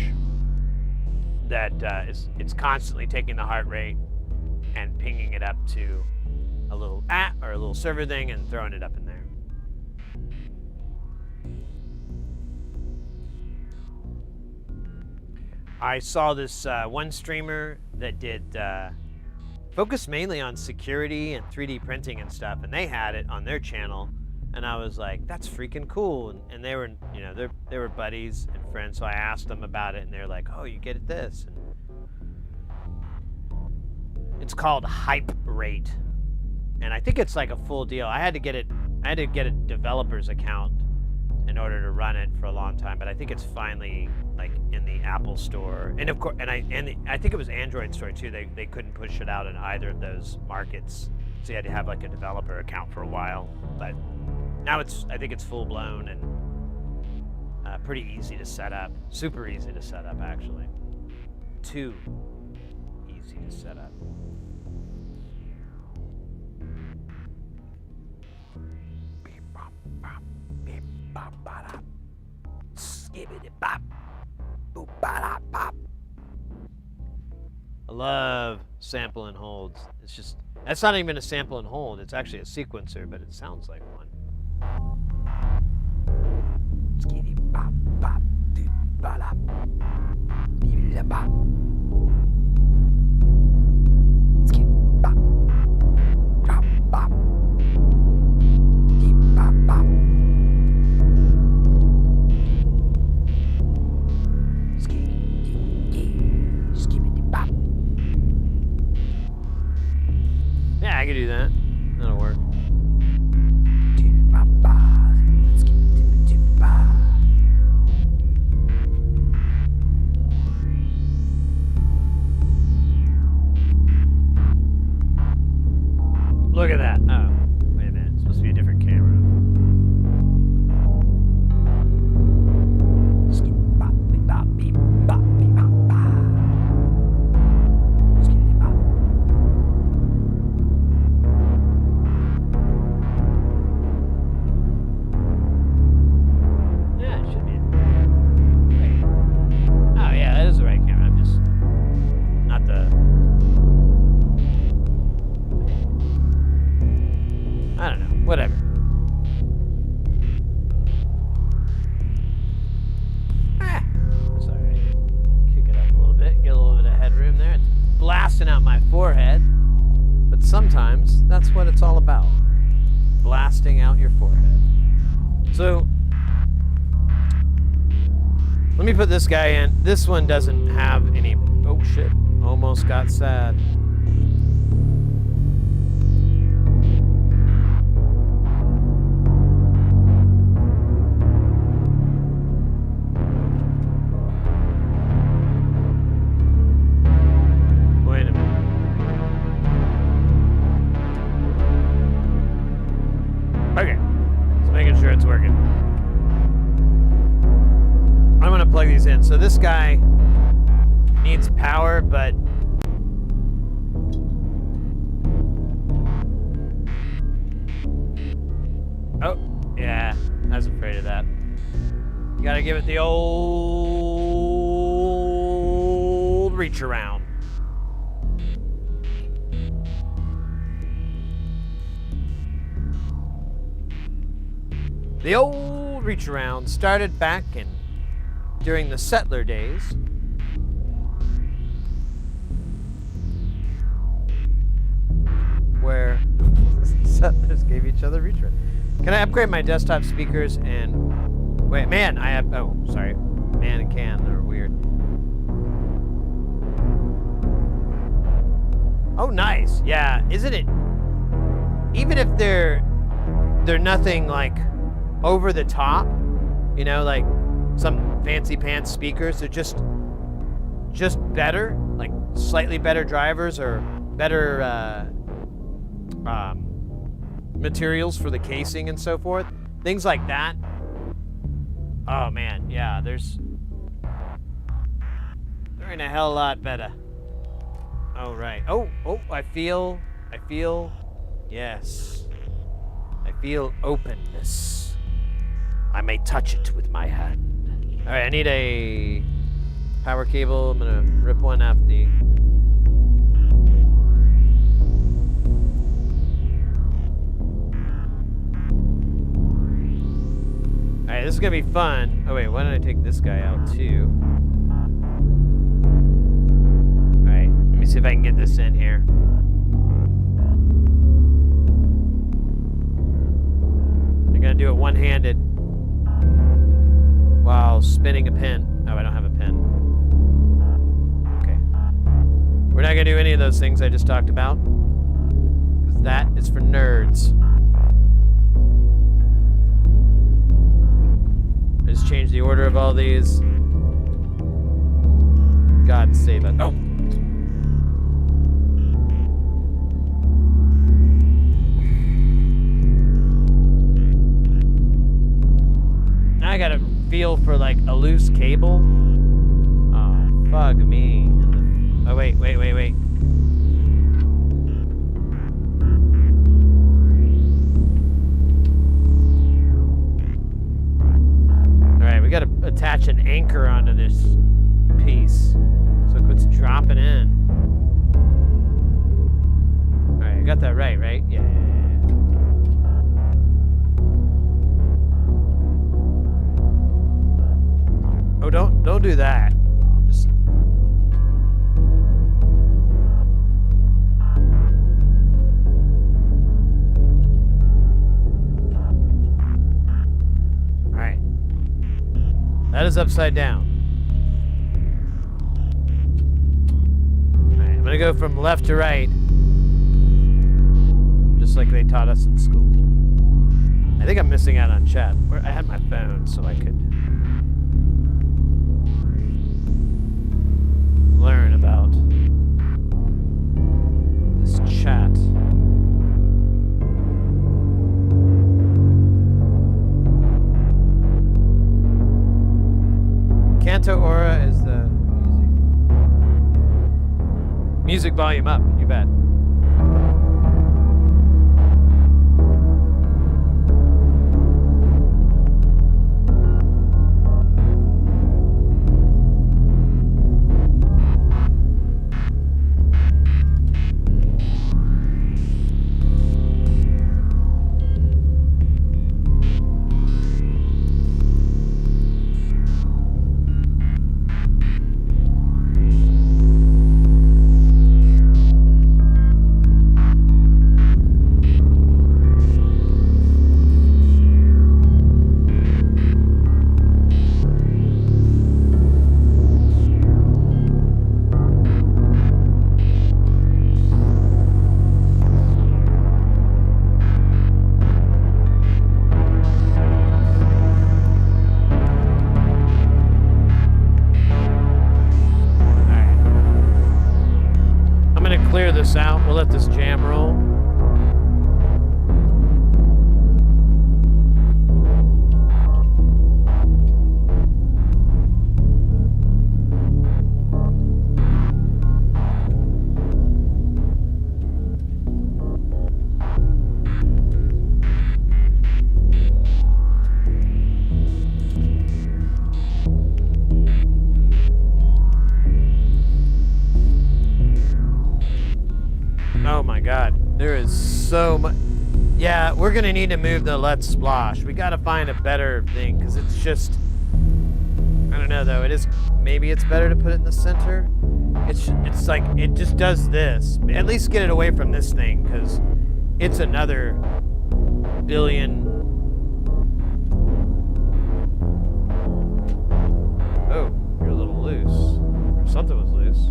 that it's constantly taking the heart rate and pinging it up to a little app or a little server thing and throwing it up in there. I saw this one streamer that did focused mainly on security and 3D printing and stuff, and they had it on their channel, and I was like, that's freaking cool. And they were, you know, they were buddies and friends, so I asked them about it, and they're like, oh, you get this. And it's called Hype Rate, and I think it's like a full deal. I had to get a developer's account in order to run it for a long time, but I think it's finally like in the Apple Store, and of course, I think it was Android Store too. They couldn't push it out in either of those markets, so you had to have like a developer account for a while. But now I think it's full blown and pretty easy to set up, super easy to set up actually, too easy to set up. I love sample and holds. It's just, that's not even a sample and hold. It's actually a sequencer, but it sounds like one. Yeah, I can do that. That'll work. Look at that. Oh, wait a minute. It's supposed to be a different camera. Yeah, it should be. Wait. Oh, yeah, that is the right camera. I'm just not the. I don't know. Whatever. Sorry. Kick it up a little bit. Get a little bit of headroom there. It's blasting out my forehead. But sometimes that's what it's all about. Blasting out your forehead. So, let me put this guy in. This one doesn't have any. Oh shit. Almost got sad. Okay, just making sure it's working. I'm gonna plug these in. So this guy needs power, but oh, yeah, I was afraid of that. You gotta give it the old reach around. The old reach around started back during the settler days. Where settlers gave each other reach around. Can I upgrade my desktop speakers and wait, man, I have sorry. Man and can, they're weird. Oh nice. Yeah, isn't it? Even if they're nothing like over the top, you know, like some fancy pants speakers. They're just better, like slightly better drivers or better materials for the casing and so forth. Things like that. Oh man, yeah, they're in a hell lot better. Oh right. Oh, I feel, yes. I feel openness. I may touch it with my hand. All right, I need a power cable. I'm gonna rip one off the. Alright, this is gonna be fun. Oh wait, why don't I take this guy out too? Alright, let me see if I can get this in here. I'm gonna do it one-handed while spinning a pin. Oh, I don't have a pin. Okay. We're not gonna do any of those things I just talked about, because that is for nerds. I just changed the order of all these. God save us. Oh! Now I gotta feel for like a loose cable. Oh, fuck me. Oh, wait. Alright, we gotta attach an anchor onto this piece so it quits dropping in. Alright, I got that right? Yeah. Oh, don't do that. Just... Alright. That is upside down. Alright, I'm gonna go from left to right. Just like they taught us in school. I think I'm missing out on chat. I had my phone so I could learn about this chat. Canto Aura is the music volume up, you bet. Clear this out. We'll let this jam roll. Oh my god, there is so much. Yeah, we're gonna need to move the Let's Splosh. We gotta find a better thing, because it's just, I don't know though, maybe it's better to put it in the center. It's like, it just does this. At least get it away from this thing, because it's another billion. Oh, you're a little loose. Or something was loose.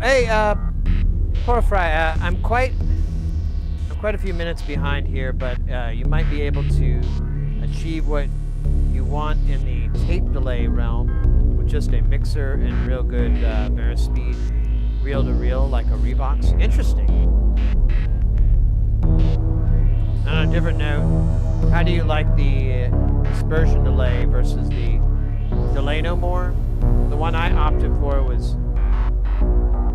Hey, Poor Fry, I'm quite a few minutes behind here, but you might be able to achieve what you want in the tape delay realm with just a mixer and real good Verispeed reel-to-reel like a Revox. Interesting. On a different note, how do you like the dispersion delay versus the delay no more? The one I opted for was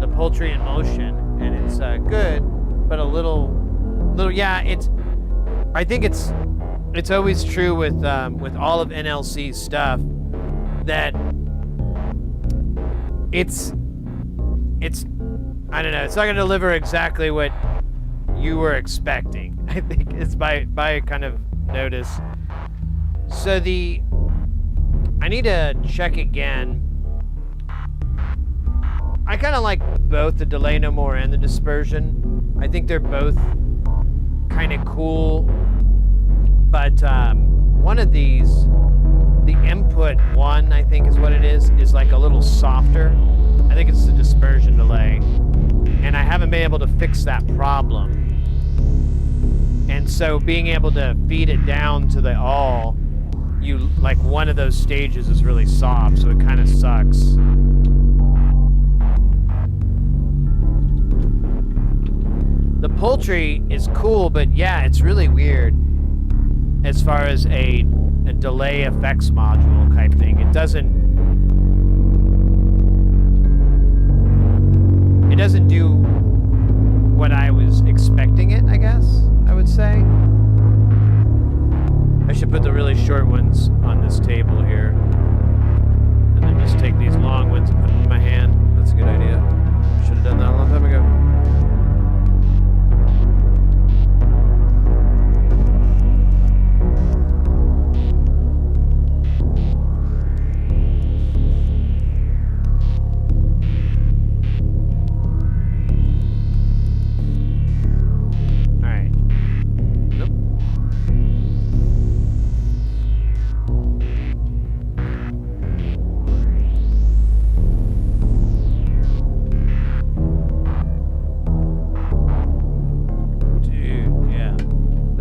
the poultry in motion, and it's good, but a little, yeah. I think it's always true with all of NLC's stuff that it's I don't know. It's not going to deliver exactly what you were expecting. I think it's by kind of notice. So I need to check again. I kind of like both the delay no more and the dispersion. I think they're both kind of cool, but one of these, the input one, I think is what it is like a little softer. I think it's the dispersion delay, and I haven't been able to fix that problem. And so being able to feed it down to the all, like one of those stages is really soft, so it kind of sucks. The poultry is cool, but yeah, it's really weird as far as a delay effects module type thing. It doesn't do what I was expecting it, I guess I would say. I should put the really short ones on this table here, and then just take these long ones and put them in my hand. That's a good idea. Should have done that a long time ago.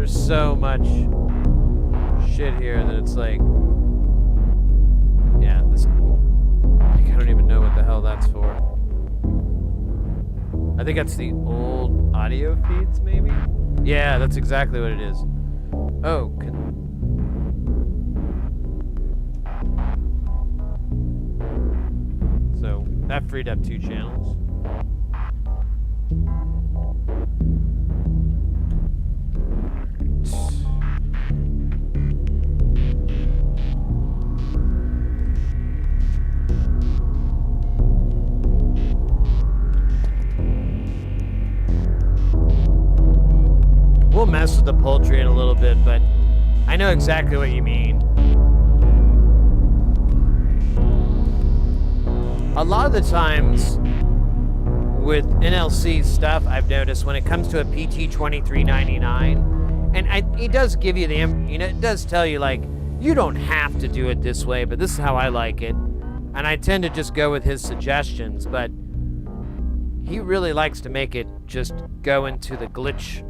So much shit here that it's like, yeah, this, I don't even know what the hell that's for. I think that's the old audio feeds, maybe? Yeah, that's exactly what it is. Oh, so that freed up 2 channels. We'll mess with the poultry in a little bit, but I know exactly what you mean. A lot of the times with NLC stuff, I've noticed when it comes to a PT2399, and it does give you it does tell you, like, you don't have to do it this way, but this is how I like it. And I tend to just go with his suggestions, but he really likes to make it just go into the glitch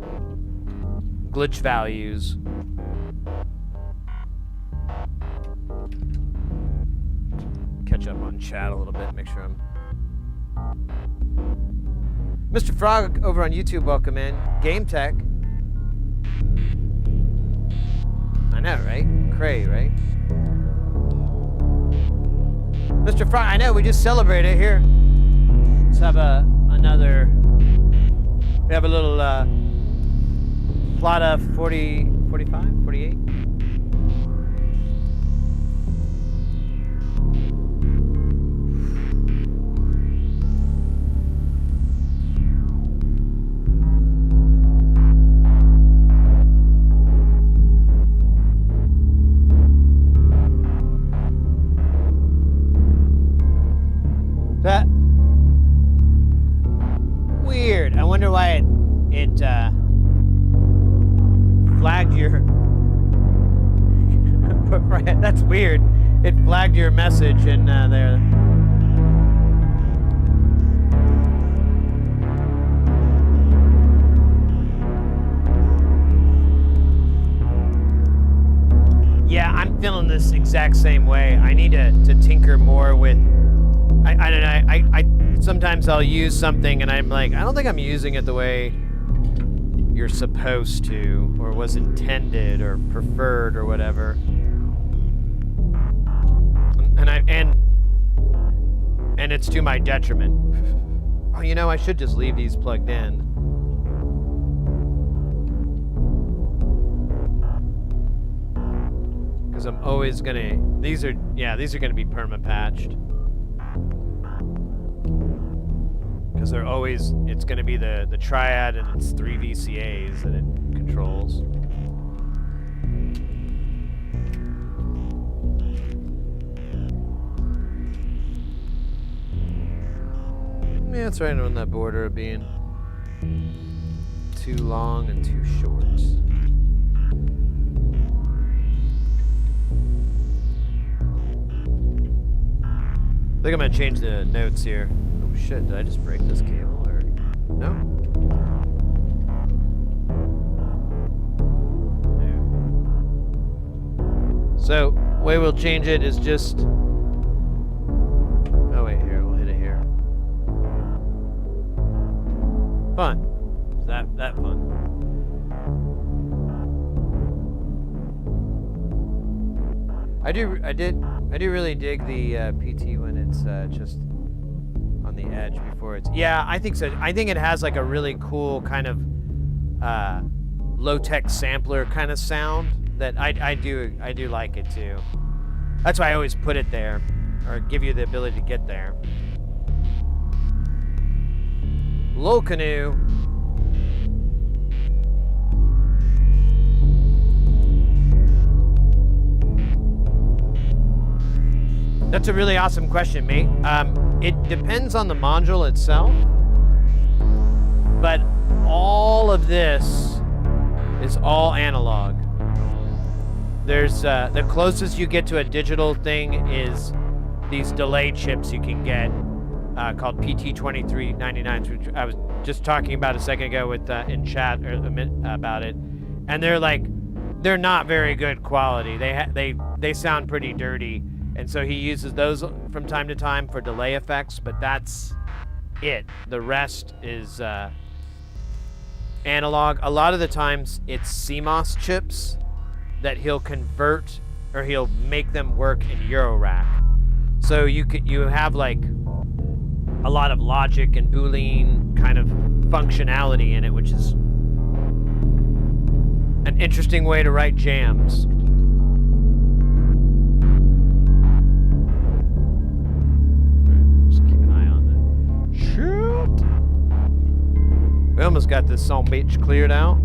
values. Catch up on chat a little bit, make sure I'm... Mr. Frog over on YouTube, welcome in. Game Tech. I know, right? Cray, right? Mr. Frog, I know, we just celebrated here. Let's have another... We have a little, plot of 40, 45, 48. That weird. I wonder why it flagged your... That's weird. It flagged your message in there. Yeah, I'm feeling this exact same way. I need to tinker more with... I don't know. sometimes I'll use something and I'm like, I don't think I'm using it the way you're supposed to, or was intended, or preferred, or whatever. And it's to my detriment. Oh, you know, I should just leave these plugged in. Because I'm always gonna, these are gonna be perma-patched. Because they're always, it's gonna be the triad and it's 3 VCAs that it controls. Yeah, it's right on that border of being too long and too short. I think I'm gonna change the notes here. Oh shit, did I just break this cable or no? No. So, way we'll change it is just, oh wait, here, we'll hit it here. Fun. Is that fun? I do really dig the PT when it's just on the edge before it's. Yeah, I think so. I think it has like a really cool kind of low-tech sampler kind of sound that I do like it too. That's why I always put it there, or give you the ability to get there. Low canoe. That's a really awesome question, mate. It depends on the module itself, but all of this is all analog. There's the closest you get to a digital thing is these delay chips you can get called PT2399s, which I was just talking about a second ago with in chat about it, and they're not very good quality. They sound pretty dirty. And so he uses those from time to time for delay effects, but that's it. The rest is analog. A lot of the times it's CMOS chips that he'll convert, or he'll make them work in eurorack. So you have like a lot of logic and Boolean kind of functionality in it, which is an interesting way to write jams. Shoot! We almost got this son bitch cleared out.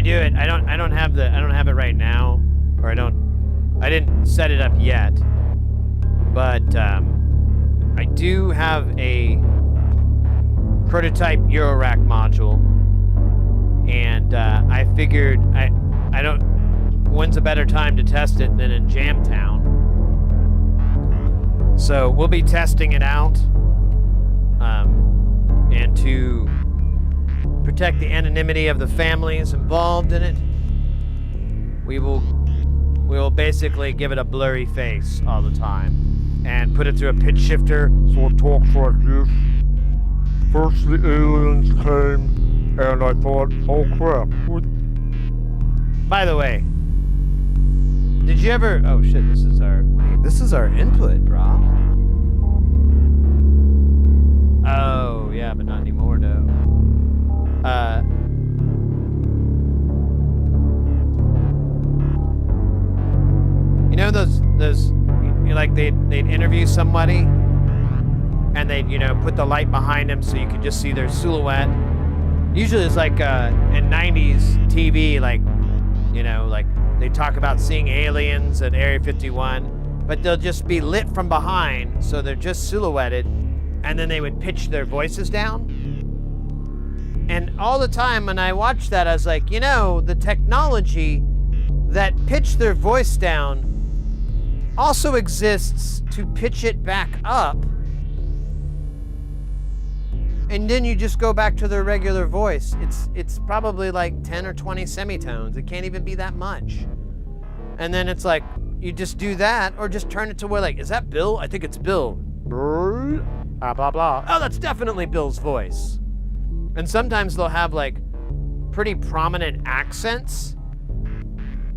Do it. I don't have it right now, or I didn't set it up yet, but I do have a prototype eurorack module, and I figured when's a better time to test it than in Jamtown. So we'll be testing it out, and to protect the anonymity of the families involved in it, we will basically give it a blurry face all the time and put it through a pitch shifter. So it talks like this. First the aliens came, and I thought, oh crap. By the way, did you ever? Oh shit! This is our input, bro. Oh yeah, but not anymore, though. You know those like they'd interview somebody and they, you know, put the light behind them so you could just see their silhouette. Usually it's like in 90s TV, like, you know, like they talk about seeing aliens at Area 51, but they'll just be lit from behind, so they're just silhouetted, and then they would pitch their voices down. And all the time when I watched that, I was like, you know, the technology that pitched their voice down also exists to pitch it back up. And then you just go back to their regular voice. It's probably like 10 or 20 semitones. It can't even be that much. And then it's like, you just do that, or just turn it to where, like, is that Bill? I think it's Bill. Blah, blah, blah. Oh, that's definitely Bill's voice. And sometimes they'll have like pretty prominent accents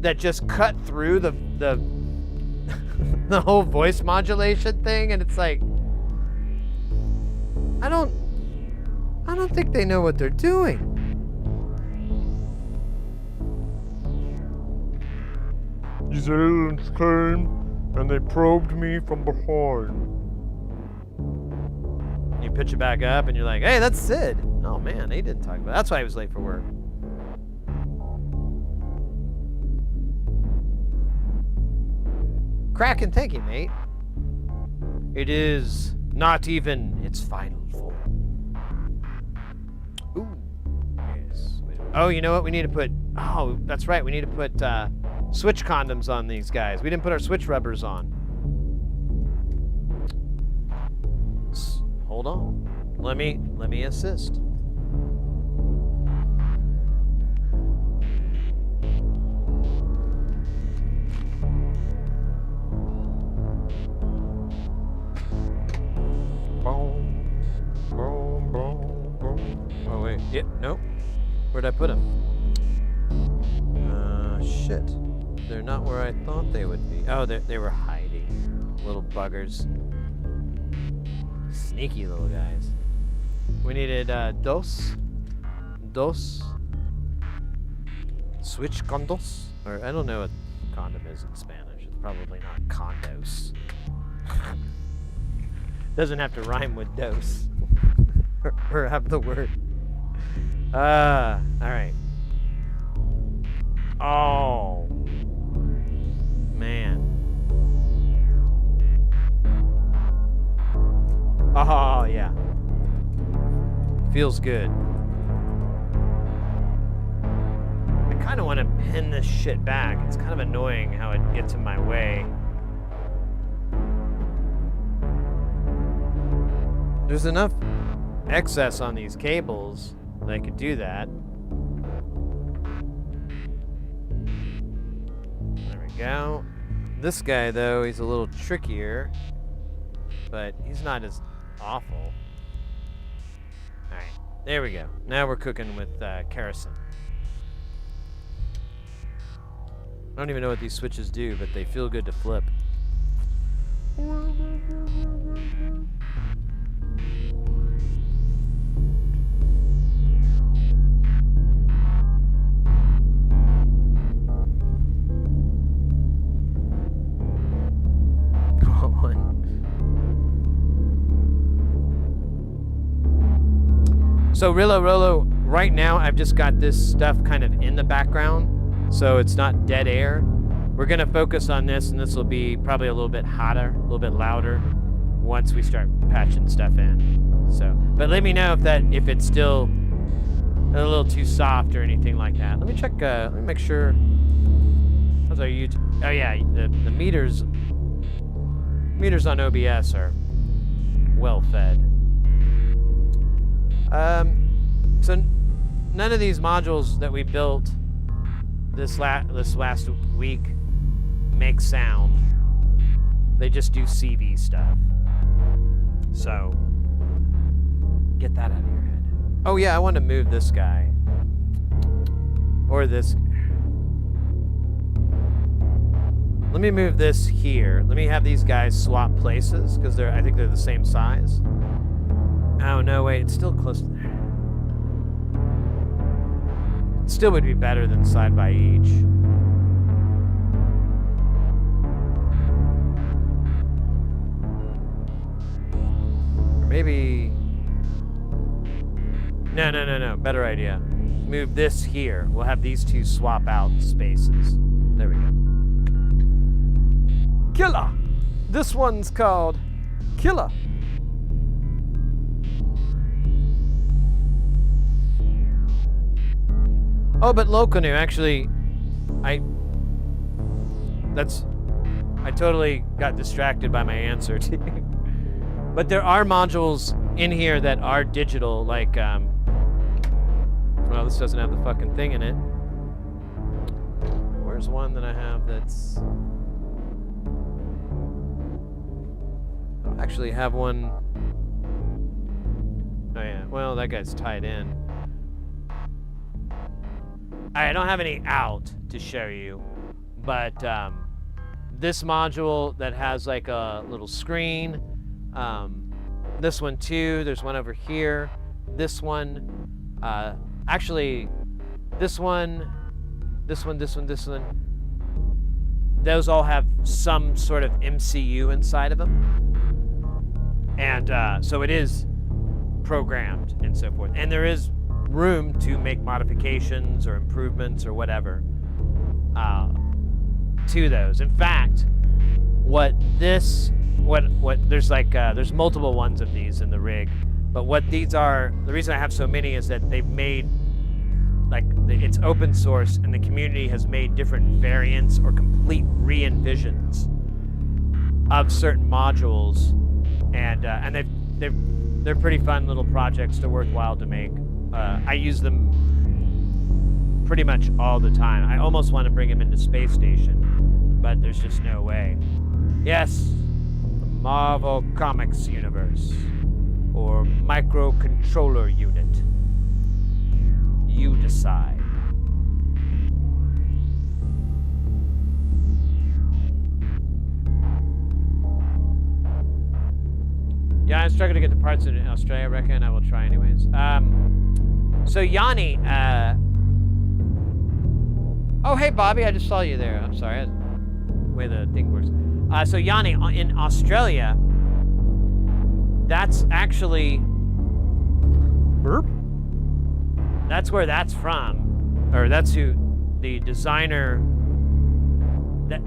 that just cut through the the whole voice modulation thing, and it's like, I don't think they know what they're doing. These aliens came and they probed me from behind. You pitch it back up and you're like, hey, that's Sid. Oh man, he didn't talk about it. That's why he was late for work. Kraken, thank you, mate. It is not even its final form. Ooh, yes. Oh, you know what? We need to put, oh, that's right. We need to put switch condoms on these guys. We didn't put our switch rubbers on. Hold on. Let me assist. Oh wait, yeah, nope. Where'd I put them? Shit. They're not where I thought they would be. Oh, they were hiding. Little buggers. Sneaky little guys. We needed dos switch condos, or I don't know what condom is in Spanish. It's probably not condos. Doesn't have to rhyme with dos or have the word. All right. Oh man. Oh, yeah. Feels good. I kind of want to pin this shit back. It's kind of annoying how it gets in my way. There's enough excess on these cables that I could do that. There we go. This guy, though, he's a little trickier, but he's not as awful. Alright, there we go. Now we're cooking with kerosene. I don't even know what these switches do, but they feel good to flip. So Rillo Rollo, right now I've just got this stuff kind of in the background, so it's not dead air. We're gonna focus on this, and this will be probably a little bit hotter, a little bit louder once we start patching stuff in. So, but let me know if it's still a little too soft or anything like that. Let me check. Let me make sure. How's our YouTube? Oh yeah, the meters on OBS are well fed. So none of these modules that we built this last week make sound. They just do CV stuff. So get that out of your head. Oh yeah, I want to move this guy. Or this. Let me move this here. Let me have these guys swap places, because I think they're the same size. Oh no, wait, it's still close to there. Still would be better than side by each. maybe... No. Better idea. Move this here. We'll have these two swap out spaces. There we go. Killer! This one's called Killer. Oh, but Lokanu, actually, I totally got distracted by my answer. But there are modules in here that are digital, like, well, this doesn't have the fucking thing in it. Where's one that I have that's... I don't actually have one... Oh yeah, well, that guy's tied in. I don't have any out to show you, but this module that has like a little screen, this one too, there's one over here, this one, actually, this one, those all have some sort of MCU inside of them, and so it is programmed and so forth, and there is room to make modifications or improvements or whatever to those. In fact, there's multiple ones of these in the rig, but what these are, the reason I have so many is that they've made, it's open source and the community has made different variants or complete re-envisions of certain modules, and they're pretty fun little projects. They're worthwhile to make. I use them pretty much all the time. I almost want to bring them into Space Station, but there's just no way. Yes, the Marvel Comics universe, or microcontroller unit. You decide. Yeah, I'm struggling to get the parts in Australia, I reckon. I will try anyways. So Yanni, oh hey Bobby, I just saw you there. I'm sorry, the way the thing works. So Yanni, in Australia, that's actually, burp? That's where that's from, or that's who, the designer,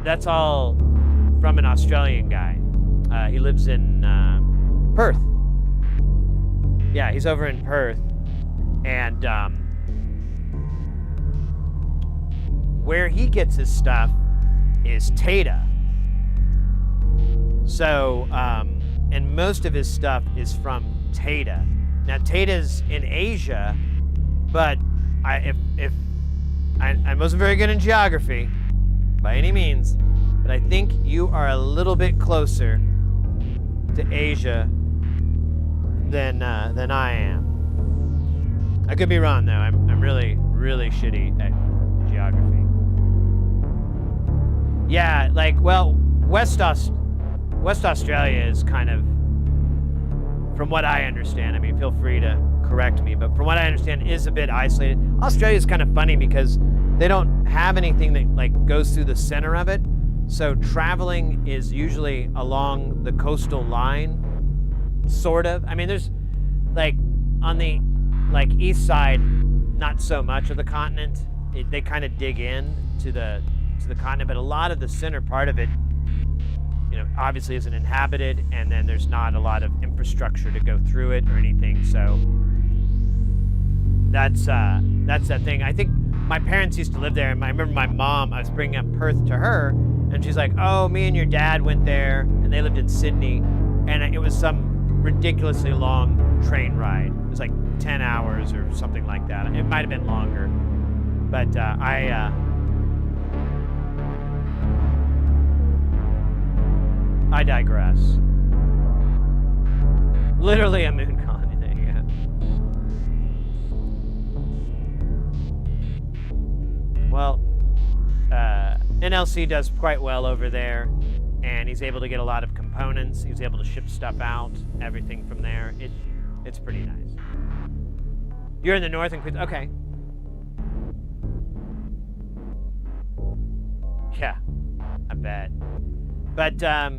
that's all from an Australian guy. He lives in Perth. Yeah, he's over in Perth. And where he gets his stuff is Tata. So, and most of his stuff is from Tata. Now, Tata's in Asia, but I wasn't very good in geography by any means, but I think you are a little bit closer to Asia than I am. I could be wrong though. I'm really, really shitty at geography. Yeah, like, well, West Australia is kind of, from what I understand, I mean, feel free to correct me, but from what I understand, is a bit isolated. Australia is kind of funny because they don't have anything that like goes through the center of it. So traveling is usually along the coastal line, sort of. I mean, there's like on the east side, not so much of the continent. They kind of dig in to the continent, but a lot of the center part of it, you know, obviously isn't inhabited, and then there's not a lot of infrastructure to go through it or anything. So that's that thing. I think my parents used to live there, and I remember my mom, I was bringing up Perth to her, and she's like, oh, me and your dad went there, and they lived in Sydney, and it was some ridiculously long train ride. It was like 10 hours or something like that. It might have been longer, but I digress. Literally a moon colony thing, yeah. Well, NLC does quite well over there, and he's able to get a lot of components. He's able to ship stuff out, everything from there. It's pretty nice. You're in the north in Queensland? Okay. Yeah, I bet. But, yeah,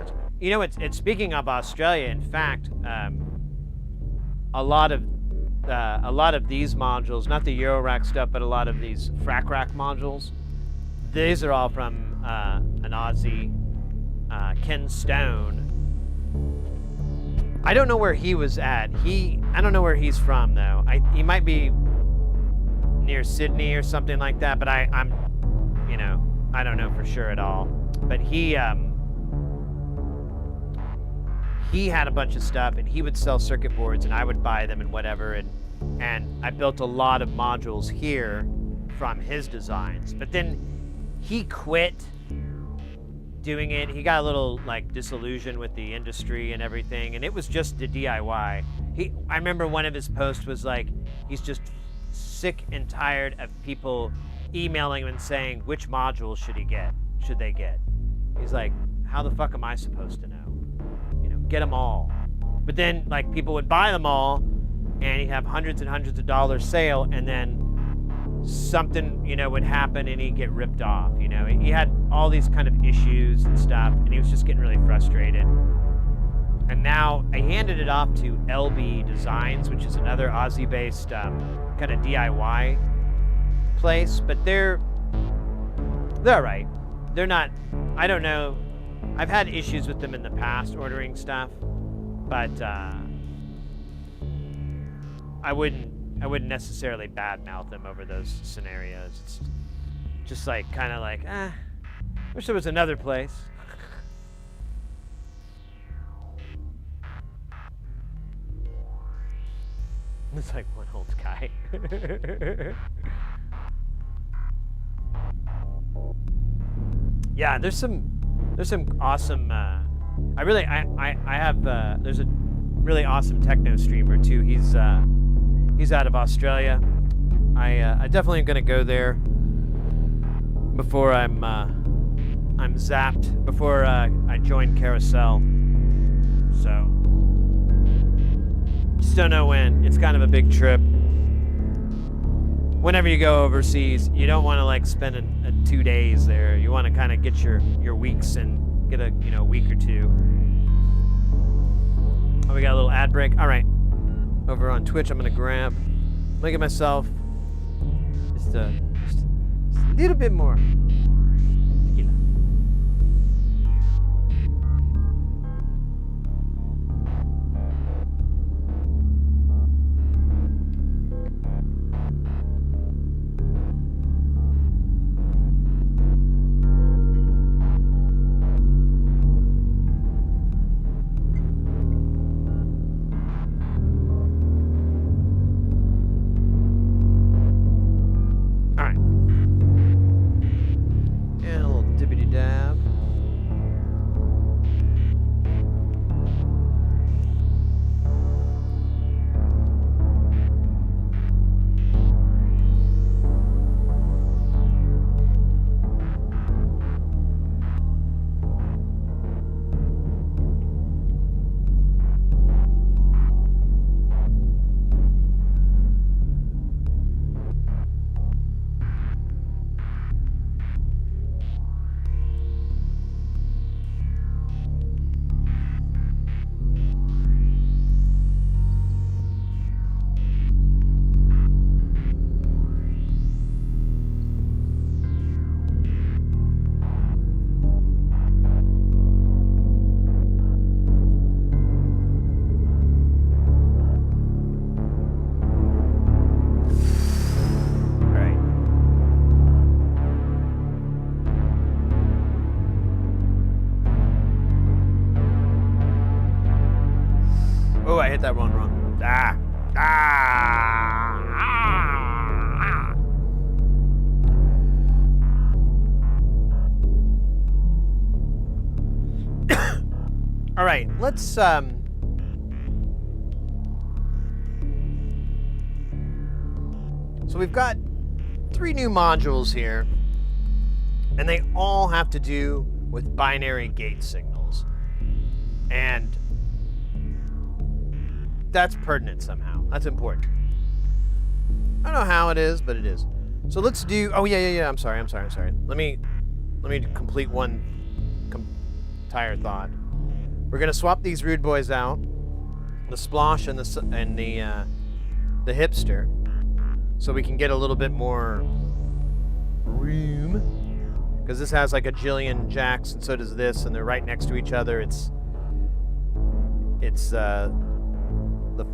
it's okay. You know, it's speaking of Australia. In fact, a lot of these modules, not the eurorack stuff, but a lot of these frac rack modules, these are all from an Aussie, Ken Stone. I don't know where he was at. I don't know where he's from though. He might be near Sydney or something like that. But I'm, you know, I don't know for sure at all. But he had a bunch of stuff, and he would sell circuit boards, and I would buy them and whatever. And I built a lot of modules here from his designs. But then he quit doing it. He got a little like disillusioned with the industry and everything, and it was just the DIY. I remember one of his posts was like, he's just sick and tired of people emailing him and saying, which module should they get? He's like, how the fuck am I supposed to know? You know, get them all. But then like people would buy them all, and he'd have hundreds and hundreds of dollars sale, and then something, you know, would happen and he'd get ripped off. You know, he had all these kind of issues and stuff, and he was just getting really frustrated. And now I handed it off to LB Designs, which is another Aussie-based kind of DIY place, but they're all right. They're not, I don't know, I've had issues with them in the past ordering stuff, but I wouldn't necessarily badmouth them over those scenarios. It's just like, kind of like, wish there was another place. It's like one old guy. Yeah, there's some awesome. I have there's a really awesome techno streamer too. He's out of Australia. I definitely am gonna go there before I'm zapped, before I join Carousel. So just don't know when. It's kind of a big trip. Whenever you go overseas, you don't want to like spend a 2 days there. You want to kind of get your weeks and get a week or two. Oh, we got a little ad break. All right. Over on Twitch, I'm gonna get myself just a little bit more tequila. Oh, I hit that one wrong. All right, let's so we've got 3 new modules here, and they all have to do with binary gate signals. And that's pertinent somehow. That's important. I don't know how it is, but it is. So let's do, oh yeah. I'm sorry. Let me complete one entire thought. We're gonna swap these rude boys out, the Splosh and the Hipster, so we can get a little bit more room. Because this has like a jillion jacks, and so does this, and they're right next to each other. It's the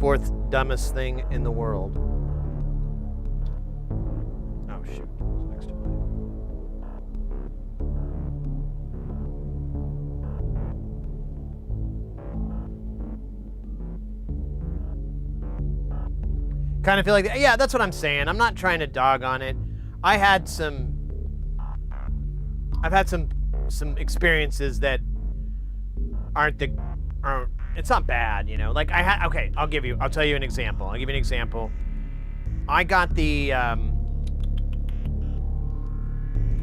fourth dumbest thing in the world. Oh shoot! Next to mine. Kind of feel like, yeah, that's what I'm saying. I'm not trying to dog on it. I've had some experiences that aren't. It's not bad, you know. Like okay, I'll tell you an example. I'll give you an example. I got the and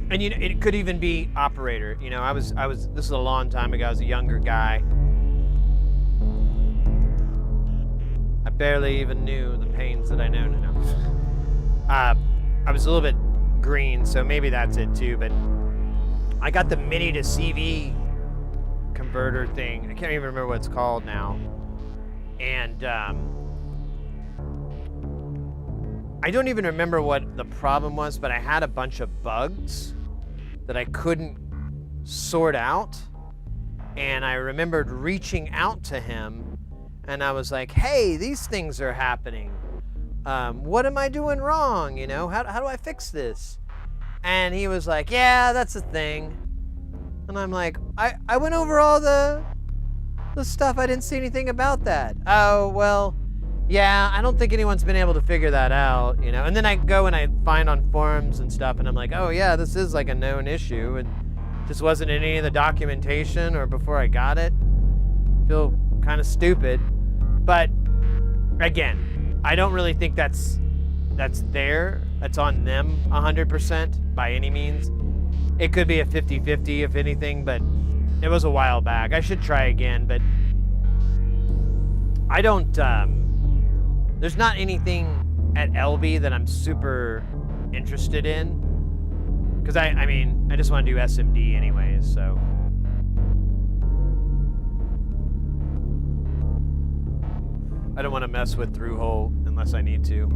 you know, it could even be operator. You know, I was. This is a long time ago. I was a younger guy. I barely even knew the pains that I know now. I was a little bit green, so maybe that's it too. But I got the MIDI to CV converter thing. I can't even remember what it's called now. And I don't even remember what the problem was, but I had a bunch of bugs that I couldn't sort out. And I remembered reaching out to him, and I was like, hey, these things are happening. What am I doing wrong? You know, how do I fix this? And he was like, yeah, that's the thing. And I'm like, I went over all the stuff. I didn't see anything about that. Oh, well, yeah, I don't think anyone's been able to figure that out, you know. And then I go and I find on forums and stuff, and I'm like, oh, yeah, this is like a known issue. And just wasn't in any of the documentation or before I got it. Feel kind of stupid. But again, I don't really think that's on them 100% by any means. It could be a 50-50 if anything, but it was a while back. I should try again, but I don't, there's not anything at LB that I'm super interested in. Because I mean, I just want to do SMD anyways, so. I don't want to mess with through-hole unless I need to.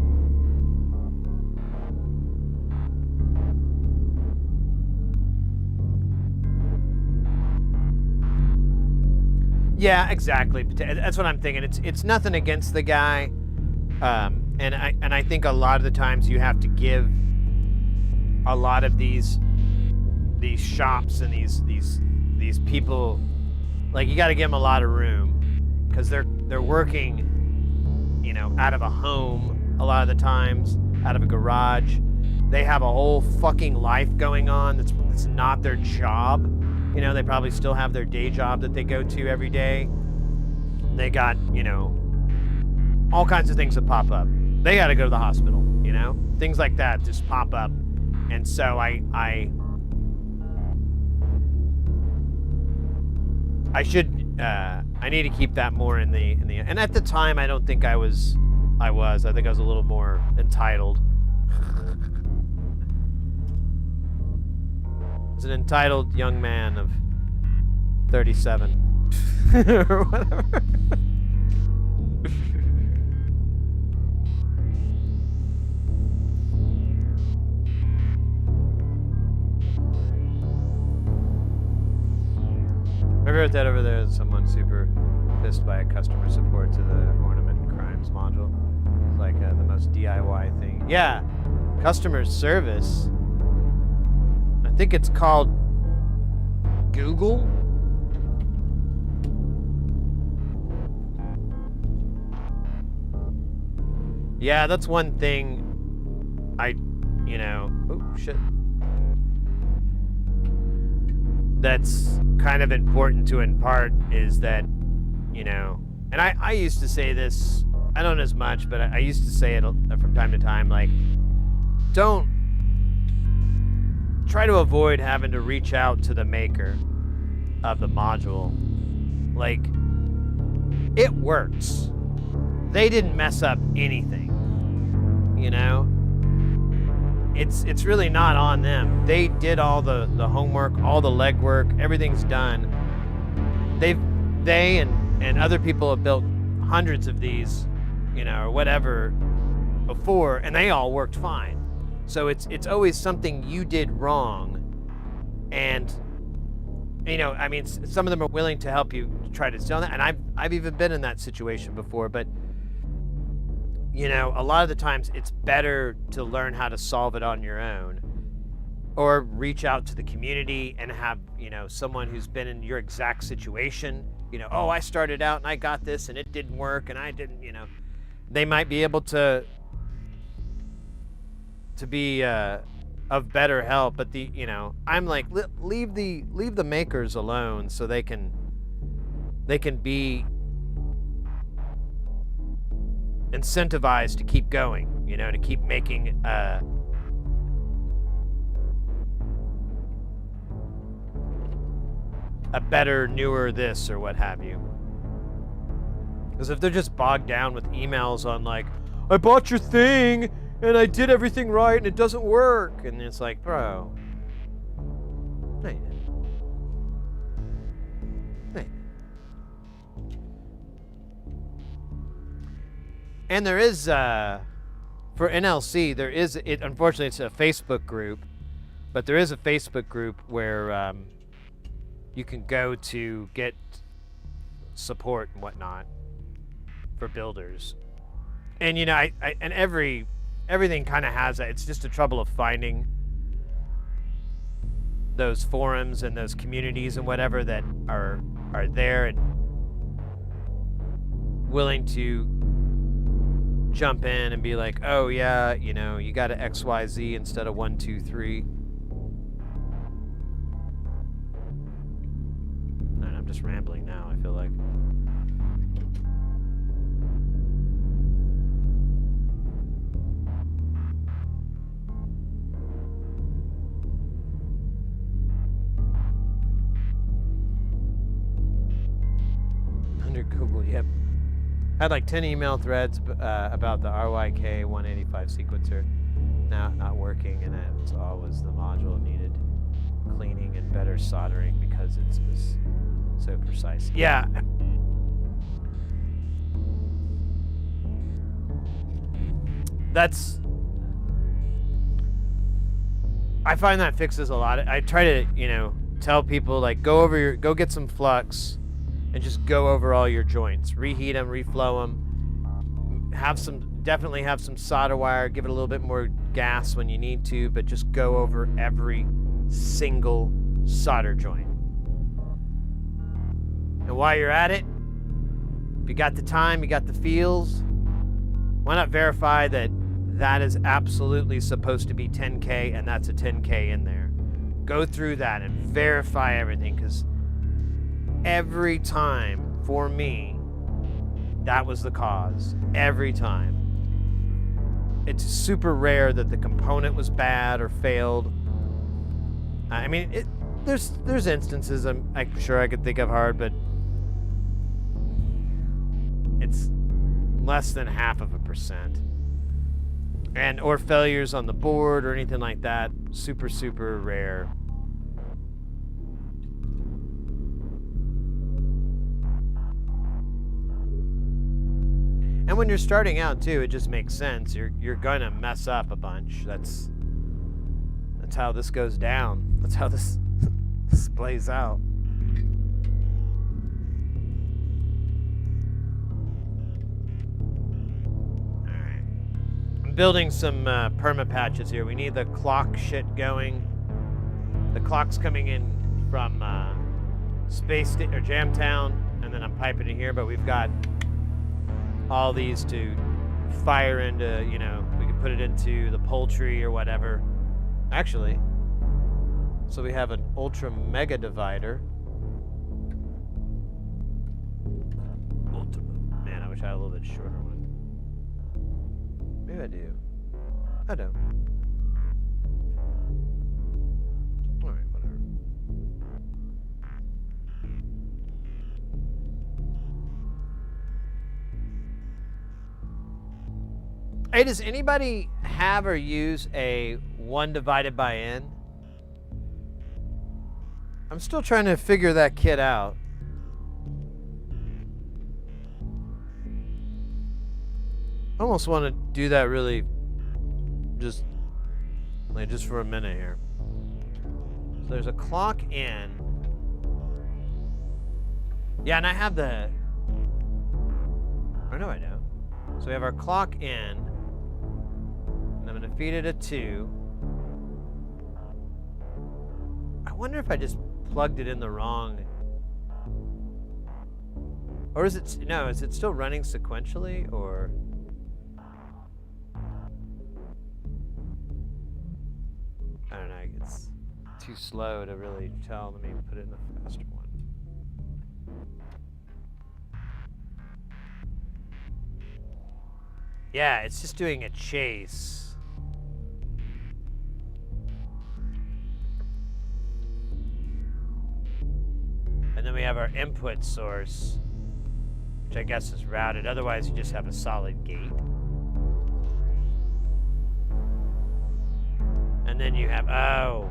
Yeah, exactly. That's what I'm thinking. It's nothing against the guy, and I think a lot of the times you have to give a lot of these shops and these people, like, you got to give them a lot of room because they're working, you know, out of a home a lot of the times, out of a garage. They have a whole fucking life going on that's not their job. You know, they probably still have their day job that they go to every day. They got, you know, all kinds of things that pop up. They got to go to the hospital, you know? Things like that just pop up. And so I need to keep that more in the and at the time I don't think I think I was a little more entitled. As an entitled young man of 37 or whatever. I wrote that over there. Someone super pissed by a customer support to the ornament and crimes module. It's like the most DIY thing. Yeah, customer service. I think it's called Google. Yeah, that's one thing oh shit. That's kind of important to impart is that, you know, and I used to say this, I don't as much, but I used to say it from time to time, like, don't try to avoid having to reach out to the maker of the module. Like, it works. They didn't mess up anything, you know? It's really not on them. They did all the homework, all the legwork, everything's done. they and other people have built hundreds of these, or whatever before, and they all worked fine. So it's always something you did wrong, and I mean, some of them are willing to help you try to sell that, and I've even been in that situation before. But a lot of the times it's better to learn how to solve it on your own, or reach out to the community and have someone who's been in your exact situation. Oh, I started out and I got this and it didn't work and I didn't. They might be able to be of better help. But I'm like, leave the makers alone so they can be incentivized to keep going, to keep making a better, newer this or what have you. Because if they're just bogged down with emails on like, I bought your thing and I did everything right and it doesn't work, and it's like, bro, no you didn't. No you didn't. And there is, for NLC, there is, unfortunately it's a Facebook group, but there is a Facebook group where you can go to get support and whatnot for builders. And I and everything kind of has that. It's just a trouble of finding those forums and those communities and whatever that are there and willing to jump in and be like, oh yeah, you got to XYZ instead of 1, 2, 3. And I'm just rambling now, I feel like. Under Google, yep. I had like 10 email threads about the RYK 185 sequencer not working, and it was always the module needed cleaning and better soldering because it was so precise. Yeah. I find that fixes a lot. I try to, tell people like go get some flux and just go over all your joints, reheat them, reflow them, definitely have some solder wire, give it a little bit more gas when you need to, but just go over every single solder joint. And while you're at it, if you got the time, you got the feels, why not verify that is absolutely supposed to be 10K and that's a 10K in there. Go through that and verify everything, because every time for me, that was the cause. Every time. It's super rare that the component was bad or failed. I mean, there's instances I'm sure I could think of hard, but it's less than 0.5%. Or failures on the board or anything like that. Super, super rare. And when you're starting out too, it just makes sense. You're gonna mess up a bunch. That's how this goes down. That's how this plays out. Alright. I'm building some perma patches here. We need the clock shit going. The clock's coming in from Jamtown, and then I'm piping it here, but we've got all these to fire into, we can put it into the poultry or whatever. Actually, so we have an ultra mega divider. Man, I wish I had a little bit shorter one. Maybe I do. I don't. Alright, whatever. Hey, does anybody have or use a 1 divided by n? I'm still trying to figure that kit out. almost want to do that really just for a minute here. So there's a clock in. Yeah, and I have the... Or no, I don't. So we have our clock in. And I'm going to feed it a 2. I wonder if I just plugged it in the wrong... Or is it... No, is it still running sequentially, or... I don't know, it's too slow to really tell. Let me put it in a faster one. Yeah, it's just doing a chase. And then we have our input source, which I guess is routed. Otherwise, you just have a solid gate. And then you have, oh,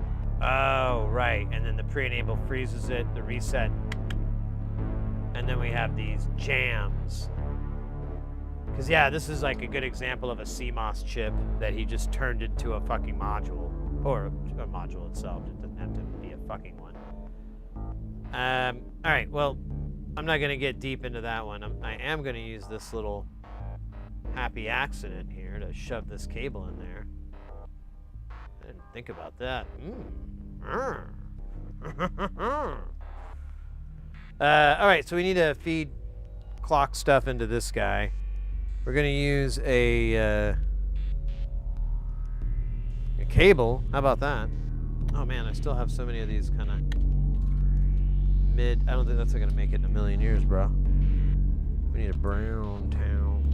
right. And then the pre-enable freezes it, the reset. And then we have these jams. Because, yeah, this is like a good example of a CMOS chip that he just turned into a fucking module. Or a module itself. It doesn't have to be a fucking one. All right, well, I'm not going to get deep into that one. I am going to use this little happy accident here to shove this cable in there. I didn't think about that. All right, so we need to feed clock stuff into this guy. We're going to use a cable. How about that? Oh, man, I still have so many of these kind of mid. I don't think that's going to make it in a million years, bro. We need a brown town.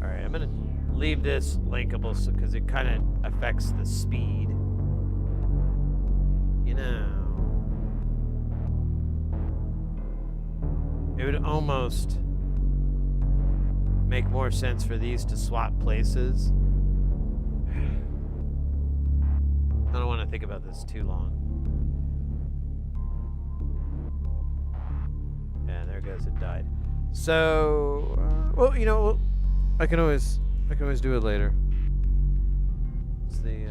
All right, I'm going to leave this linkable because it kind of affects the speed. You know. It would almost make more sense for these to swap places. I don't want to think about this too long. Yeah, there goes, it died. So, well, you know, I can always do it later. It's the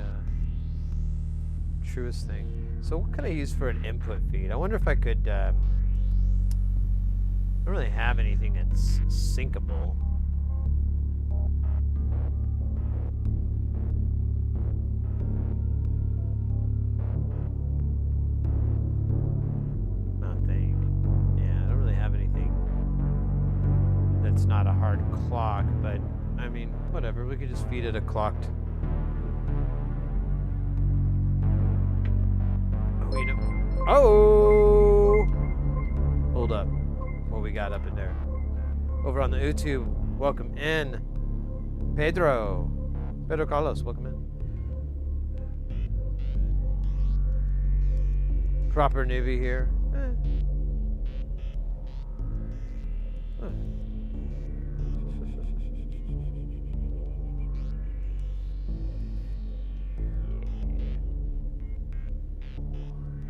truest thing. So what can I use for an input feed? I wonder if I could, I don't really have anything that's syncable. It's not a hard clock, but I mean, whatever. We could just feed it a clocked. Oh, you know. Oh! Hold up. What we got up in there? Over on the YouTube, welcome in. Pedro Carlos, welcome in. Proper newbie here. Huh.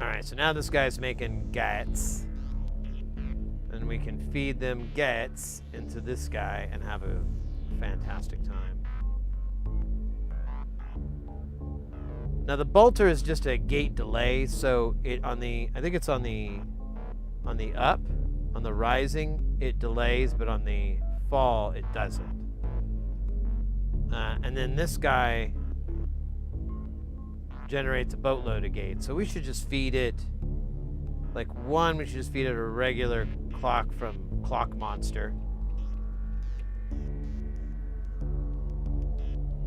Alright, so now this guy's making gats. And we can feed them gats into this guy and have a fantastic time. Now the bolter is just a gate delay, so it on the, I think it's on the up, on the rising, it delays, but on the fall, it doesn't. And then this guy generates a boatload of gates. So we should just feed it, like one, we should just feed it a regular clock from Clock Monster.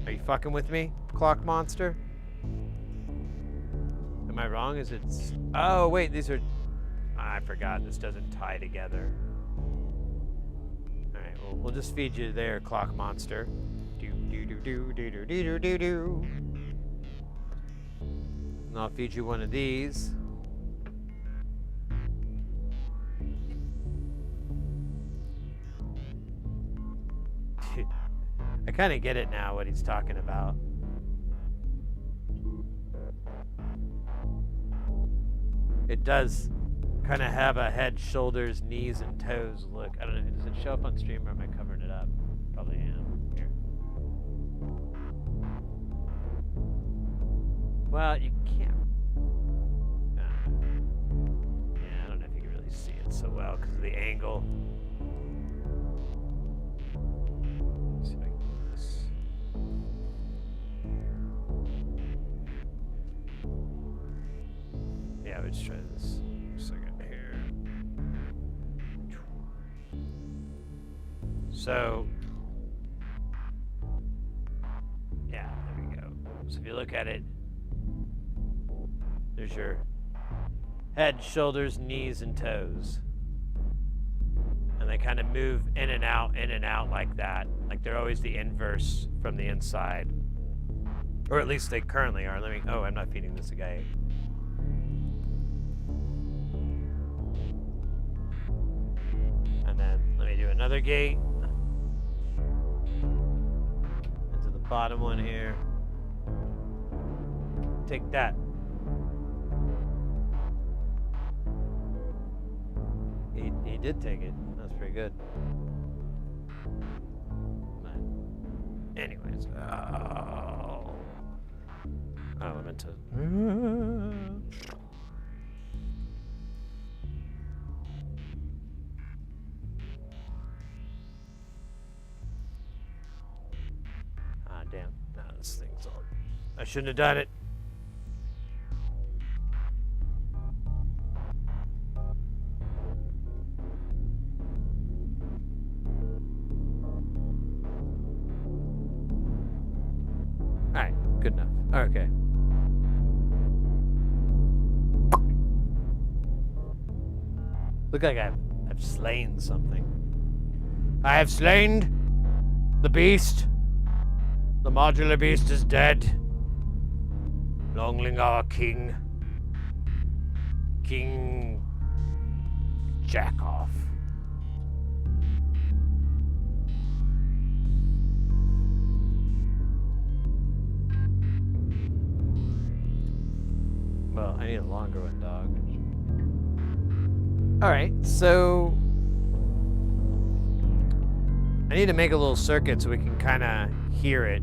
Are you fucking with me, Clock Monster? Am I wrong? Is it... Oh, wait, these are... I forgot, this doesn't tie together. Alright, well, we'll just feed you there, Clock Monster. Do-do-do-do-do-do-do-do-do. And I'll feed you one of these. I kind of get it now, what he's talking about. It does kind of have a head, shoulders, knees, and toes look. I don't know. Does it show up on stream or am I covering it up? Probably am. Here. Well, you can't. Yeah, I don't know if you can really see it so well because of the angle. Let's see if I can do this. Yeah, let's try this. Second here. So, yeah, there we go. So if you look at it, there's your head, shoulders, knees, and toes. And they kind of move in and out like that. Like they're always the inverse from the inside. Or at least they currently are. Let me, oh, I'm not feeding this a guy. And then let me do another gate. Into the bottom one here. Take that. He did take it. That's pretty good. But anyways. Oh, I meant to. Ah, damn. No, this thing's all. I shouldn't have done it. Alright, good enough. Okay. Look like I've slain something. I have slain the beast. The modular beast is dead. Longling our king. King Jackoff. Well, I need a longer one, dog. Alright, so I need to make a little circuit so we can kind of hear it.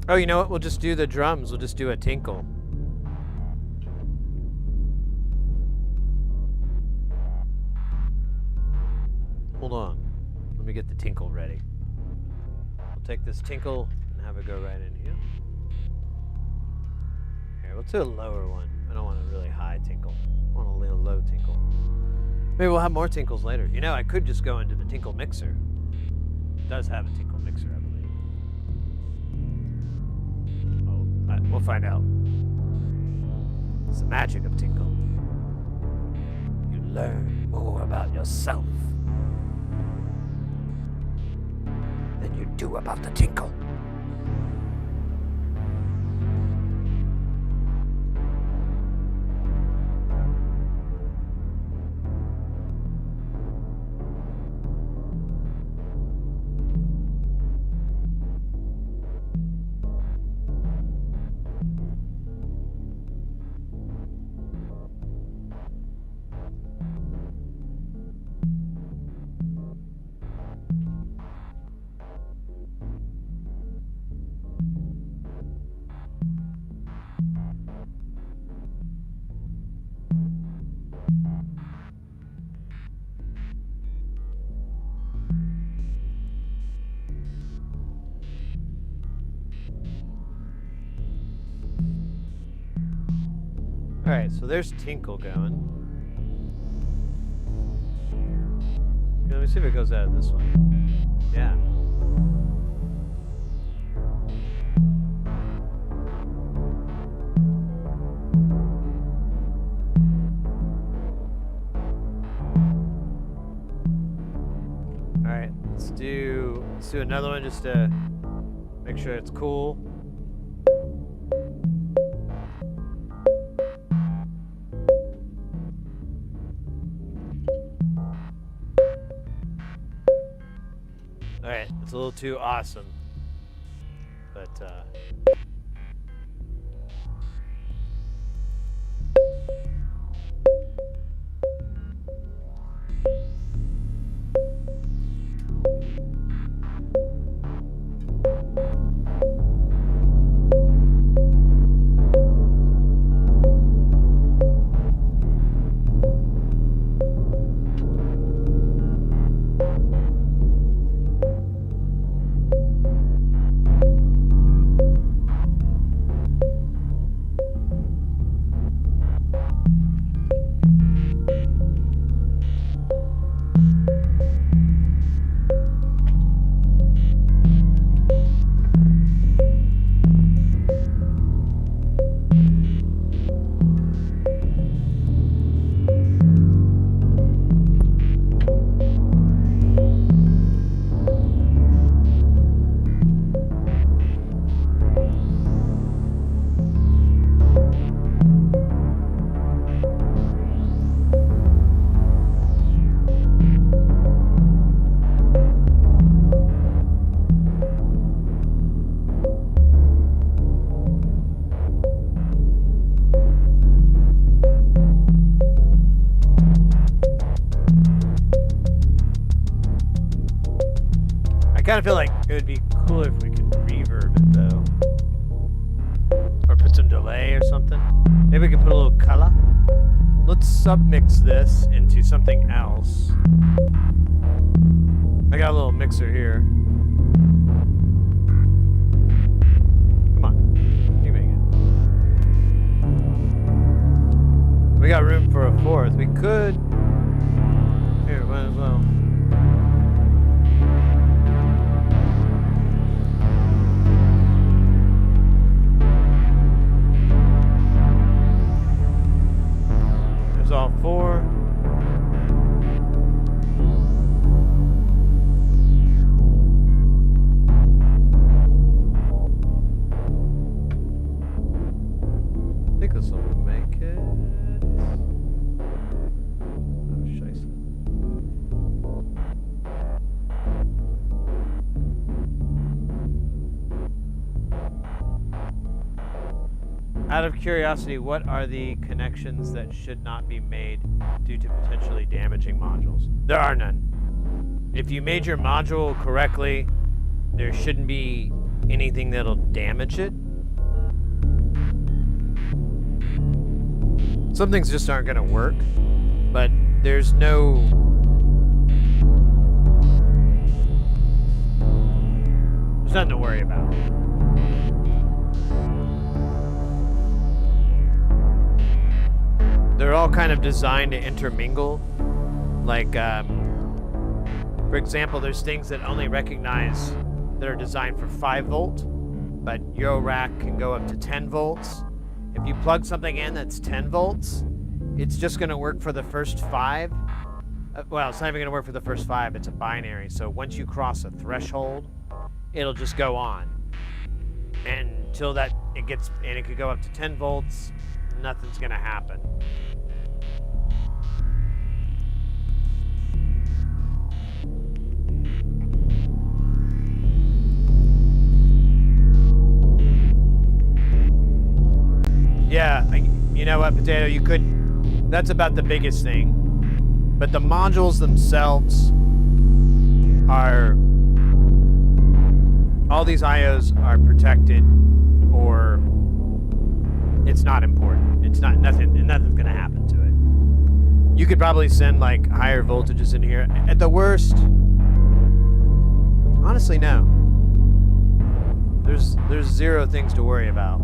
Oh, you know what? We'll just do the drums. We'll just do a tinkle. Hold on. Let me get the tinkle ready. We'll take this tinkle and have it go right in here. Here, we'll do a lower one. I don't want a really high tinkle. I want a little low tinkle. Maybe we'll have more tinkles later. You know, I could just go into the tinkle mixer. It does have a tinkle mixer, I believe. Oh, we'll find out. It's the magic of tinkle. You learn more about yourself than you do about the tinkle. Alright, so there's tinkle going. Okay, let me see if it goes out of this one. Yeah. Alright, let's do another one just to make sure it's cool. Alright, it's a little too awesome. But, I kind of feel like it would be cool if we could reverb it though. Or put some delay or something. Maybe we could put a little color. Let's submix this into something else. I got a little mixer here. Come on, you make it. We got room for a fourth. We could. Here, might as well. There's all four. I think this will make it. Oh, scheisse. Out of curiosity, what are the connections that should not be made due to potentially damaging modules? There are none. If you made your module correctly, there shouldn't be anything that'll damage it. Some things just aren't going to work, but there's no... There's nothing to worry about. They're all kind of designed to intermingle. Like, for example, there's things that only recognize that are designed for 5 volt, but eurorack can go up to 10 volts. If you plug something in that's 10 volts, it's just going to work for the first 5. Well, it's not even going to work for the first 5. It's a binary. So once you cross a threshold, it'll just go on. And until that it gets, and it could go up to 10 volts, nothing's going to happen. Yeah, you know what, Potato, you could, that's about the biggest thing. But the modules themselves are, all these IOs are protected, or it's not important. It's not, nothing's gonna happen to it. You could probably send like higher voltages in here. At the worst, honestly, no. There's 0 things to worry about.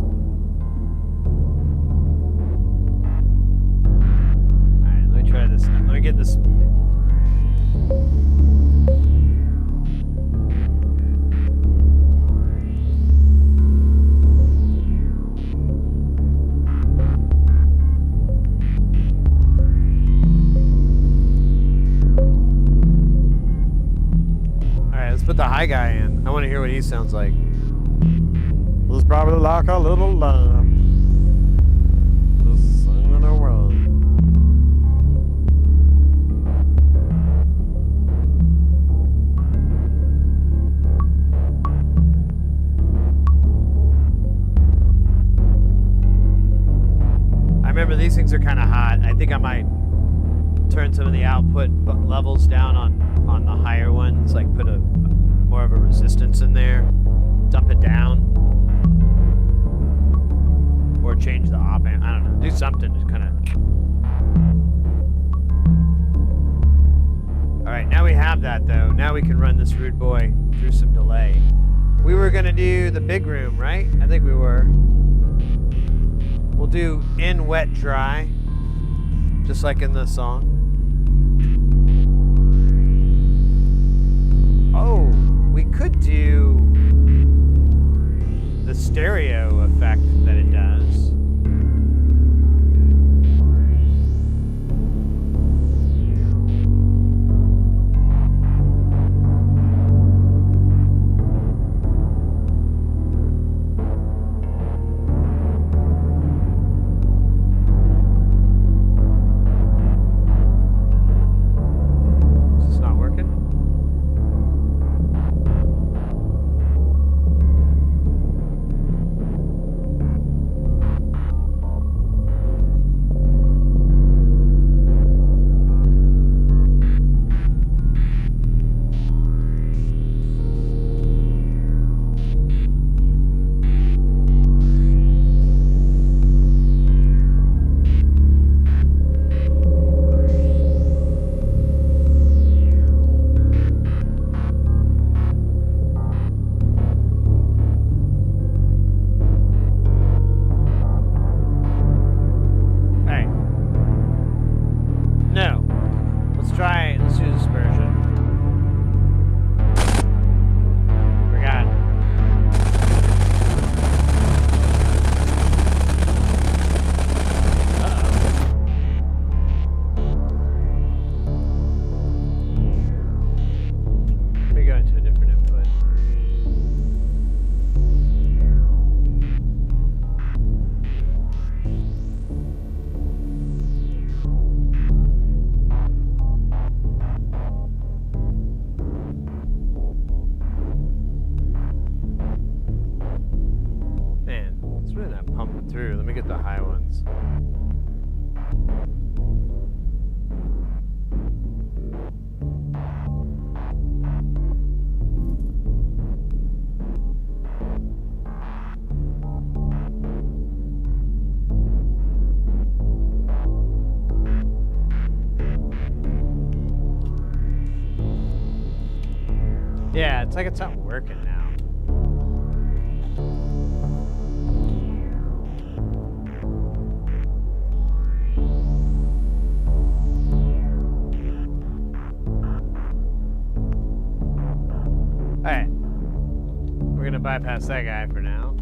Try this. Let me get this. Alright, let's put the high guy in. I want to hear what he sounds like. It's probably like a little lamb. Just singing away. levels down on the higher ones, like put a more of a resistance in there, dump it down, or change the op amp. I don't know. Do something to kind of. All right, now we have that though. Now we can run this rude boy through some delay. We were gonna do the big room, right? I think we were. We'll do in, wet, dry, just like in the song. Oh, we could do the stereo effect that it does. Let's do this version. Forgot. Let me go into a different input. Through. Let me get the high ones. Yeah, it's like it's not working now. Alright, we're gonna bypass that guy for now.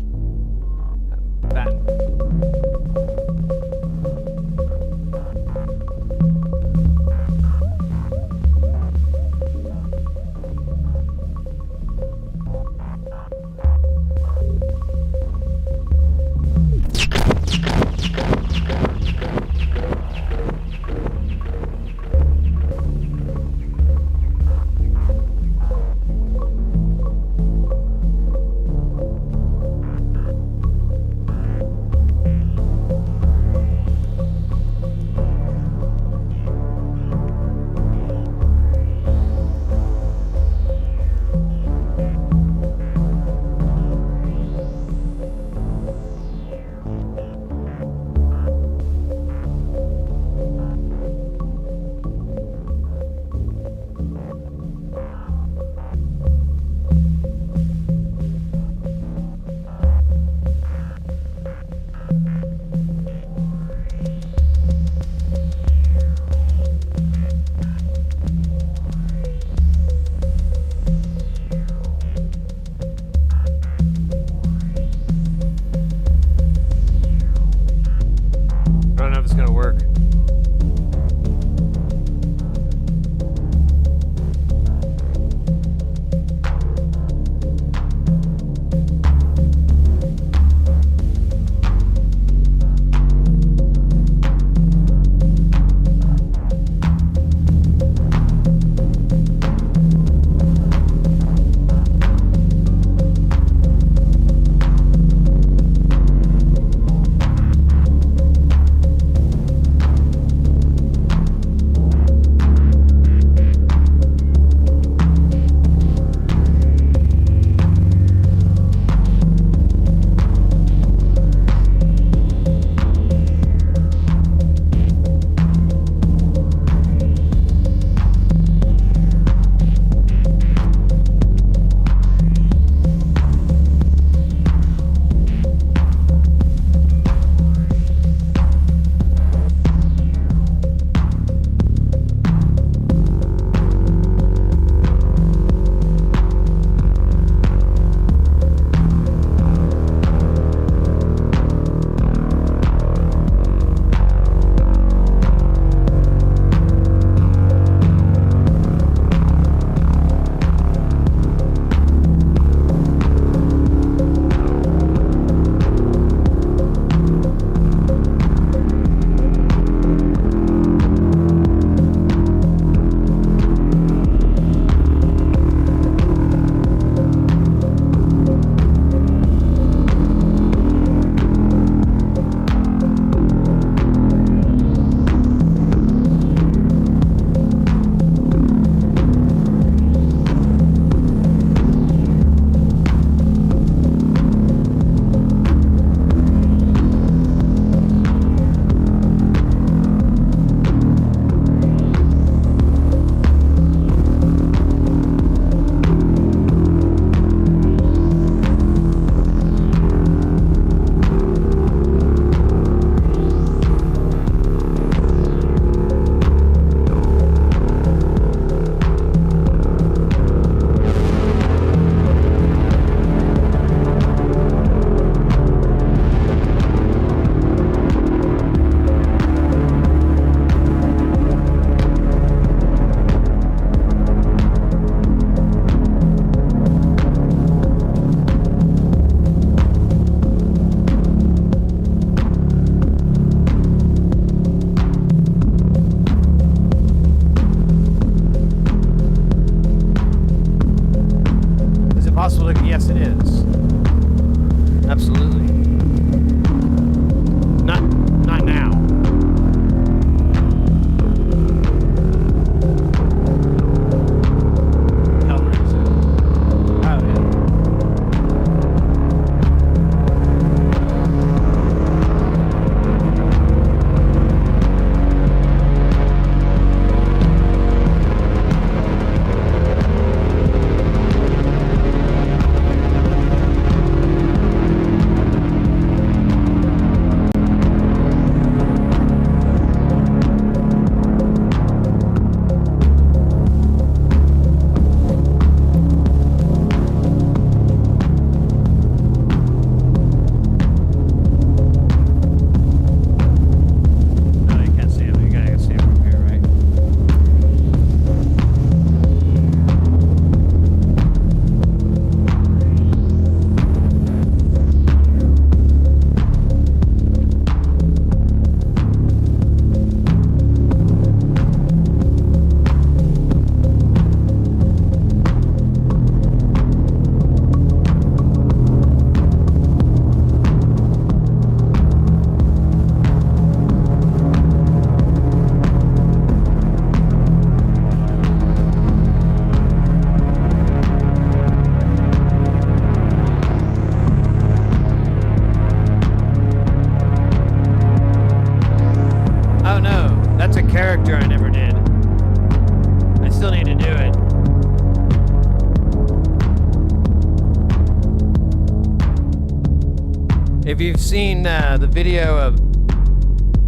If you've seen the video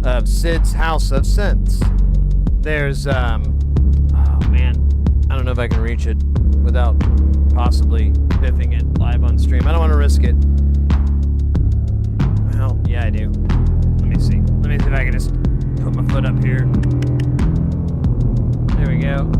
of Sid's House of Synths, there's oh man, I don't know if I can reach it without possibly biffing it live on stream. I don't want to risk it. Well, yeah, I do. Let me see. Let me see if I can just put my foot up here. There we go.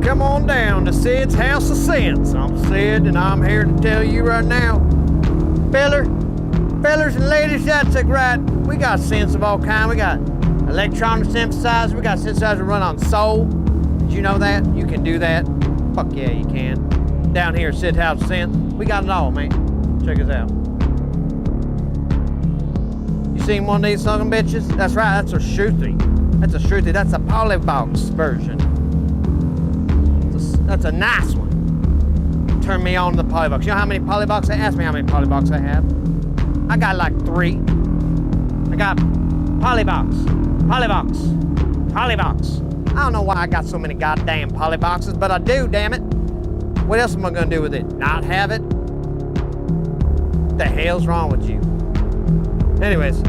Come on down to Sid's House of Synths. I'm Sid, and I'm here to tell you right now, fellers and ladies, that's right. We got synths of all kinds. We got electronic synthesizer. We got synthesizer run on soul. Did you know that? You can do that. Fuck yeah, you can. Down here at Sid's House of Synths, we got it all, man. Check us out. You seen one of these son of bitches? That's right. That's a Shruti. That's a Shruti. That's a polybox version. That's a nice one. Turn me on to the polybox. You know how many polybox? Ask me how many polybox I have. I got like 3. I got polybox. I don't know why I got so many goddamn polyboxes, but I do, damn it. What else am I gonna do with it? Not have it? What the hell's wrong with you? Anyways.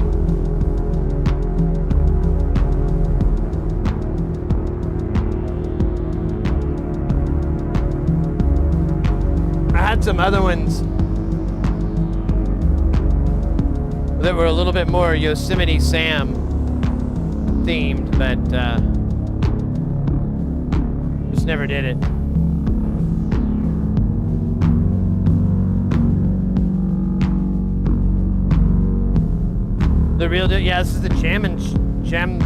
I had some other ones that were a little bit more Yosemite Sam themed, but just never did it. The real deal, yeah, this is the Jamtasia.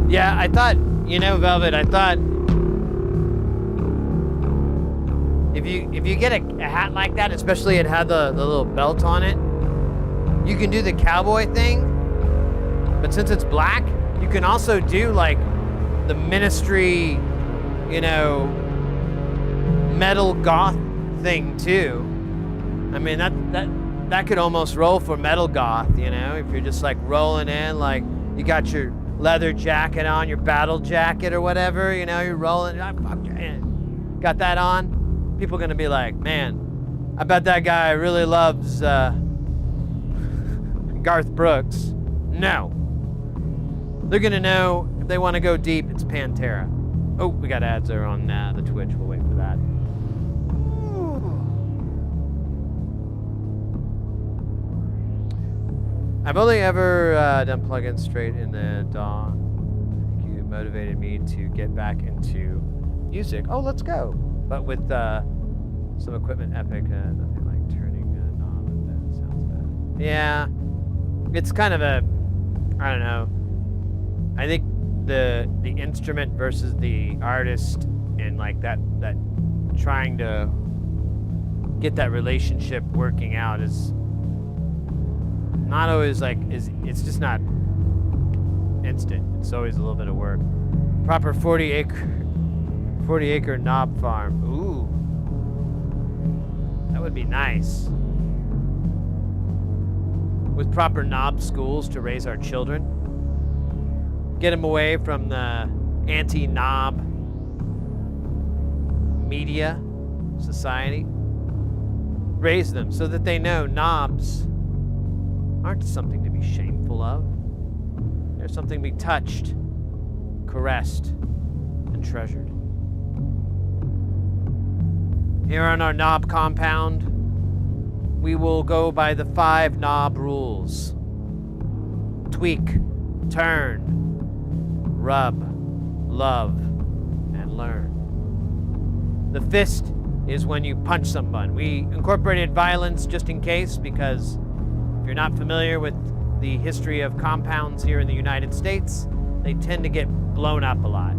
Yeah, I thought, you know, Velvet, I thought if you get a hat like that, especially it had the little belt on it, you can do the cowboy thing, but since it's black, you can also do like the Ministry, you know, metal goth thing too. I mean, that could almost roll for metal goth, you know, if you're just like rolling in, like you got your leather jacket on, your battle jacket or whatever, you know, you're rolling, got that on. People gonna be like, man, I bet that guy really loves Garth Brooks. No. They're gonna know if they want to go deep, it's Pantera. Oh, we got ads there on the Twitch. We'll wait for that. I've only ever done plugins straight in the DAW. You motivated me to get back into music. Oh, let's go. But with some equipment epic, nothing like turning a knob. That sounds bad. Yeah, it's kind of a, I don't know. I think the instrument versus the artist and like that trying to get that relationship working out is not always like, it's just not instant. It's always a little bit of work. Proper 40 acre knob farm. Ooh, that would be nice. With proper knob schools to raise our children. Get them away from the anti-knob media society. Raise them so that they know knobs aren't something to be shameful of. They're something to be touched, caressed, and treasured. Here on our knob compound, we will go by the 5 knob rules. Tweak, turn, rub, love, and learn. The fist is when you punch someone. We incorporated violence just in case, because if you're not familiar with the history of compounds here in the United States, they tend to get blown up a lot.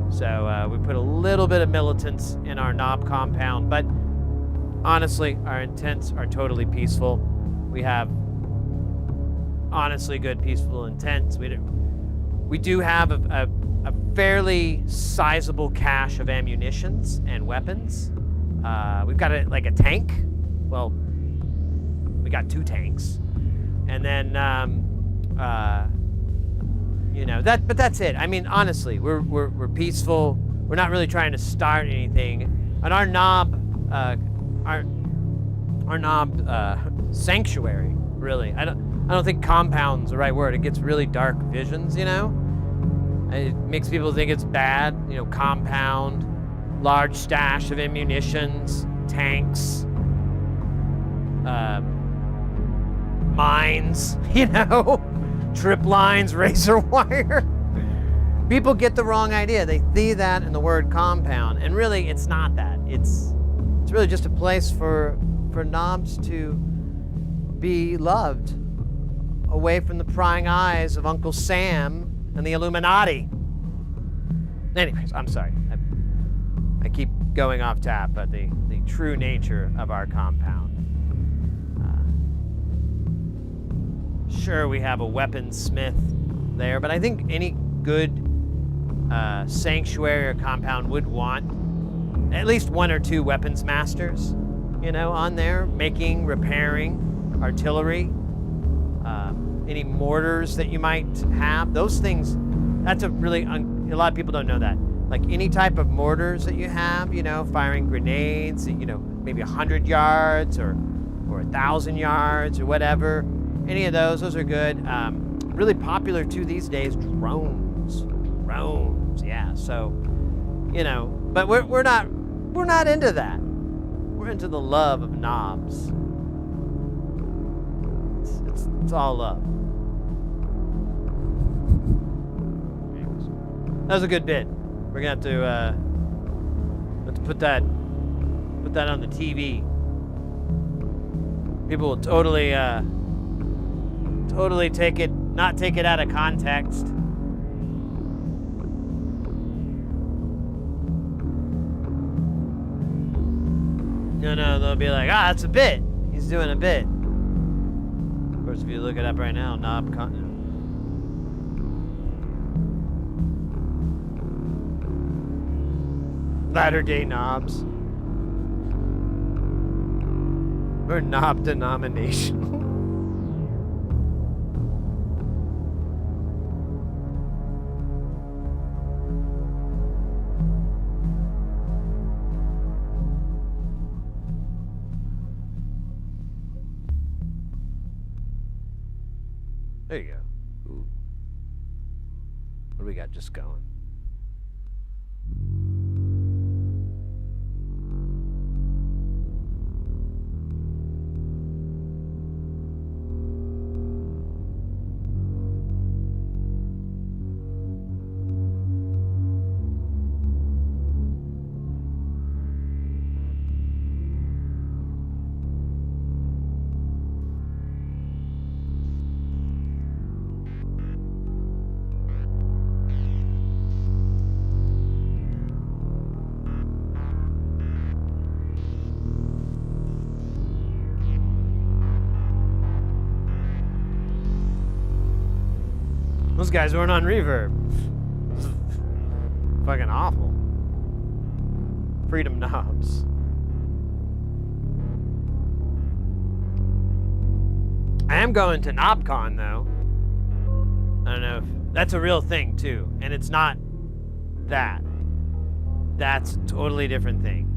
So we put a little bit of militance in our knob compound, but honestly, our intents are totally peaceful. We have honestly good peaceful intents. We do have a fairly sizable cache of ammunitions and weapons. We've got a tank. Well, we got 2 tanks, and then you know, but that's it. I mean, honestly, we're peaceful. We're not really trying to start anything. And our knob sanctuary, really. I don't think compound's the right word. It gets really dark visions, you know? It makes people think it's bad, you know, compound, large stash of ammunitions, tanks, mines, you know, trip lines, razor wire. People get the wrong idea. They see that in the word compound, and really it's not that. It's really just a place for knobs to be loved, away from the prying eyes of Uncle Sam and the Illuminati. Anyways, I'm sorry. I keep going off tap, but the true nature of our compound. Sure, we have a weaponsmith there, but I think any good sanctuary or compound would want at least 1 or 2 weapons masters, you know, on there, making, repairing artillery, any mortars that you might have. Those things, that's a really, a lot of people don't know that. Like any type of mortars that you have, you know, firing grenades, you know, maybe 100 yards or 1,000 yards or whatever. Any of those are good. Really popular too these days, drones, yeah. So, you know, but we're not into that. We're into the love of knobs. It's all love. That was a good bit. We're gonna have to put that on the TV. People will totally not take it out of context. No, they'll be like, that's a bit. He's doing a bit. Of course, if you look it up right now, Latter-day knobs. Or knob denomination. There you go. Ooh. What do we got just going? Those guys weren't on reverb. This is fucking awful. Freedom knobs. I am going to KnobCon though. I don't know if that's a real thing too, and it's not that. That's a totally different thing.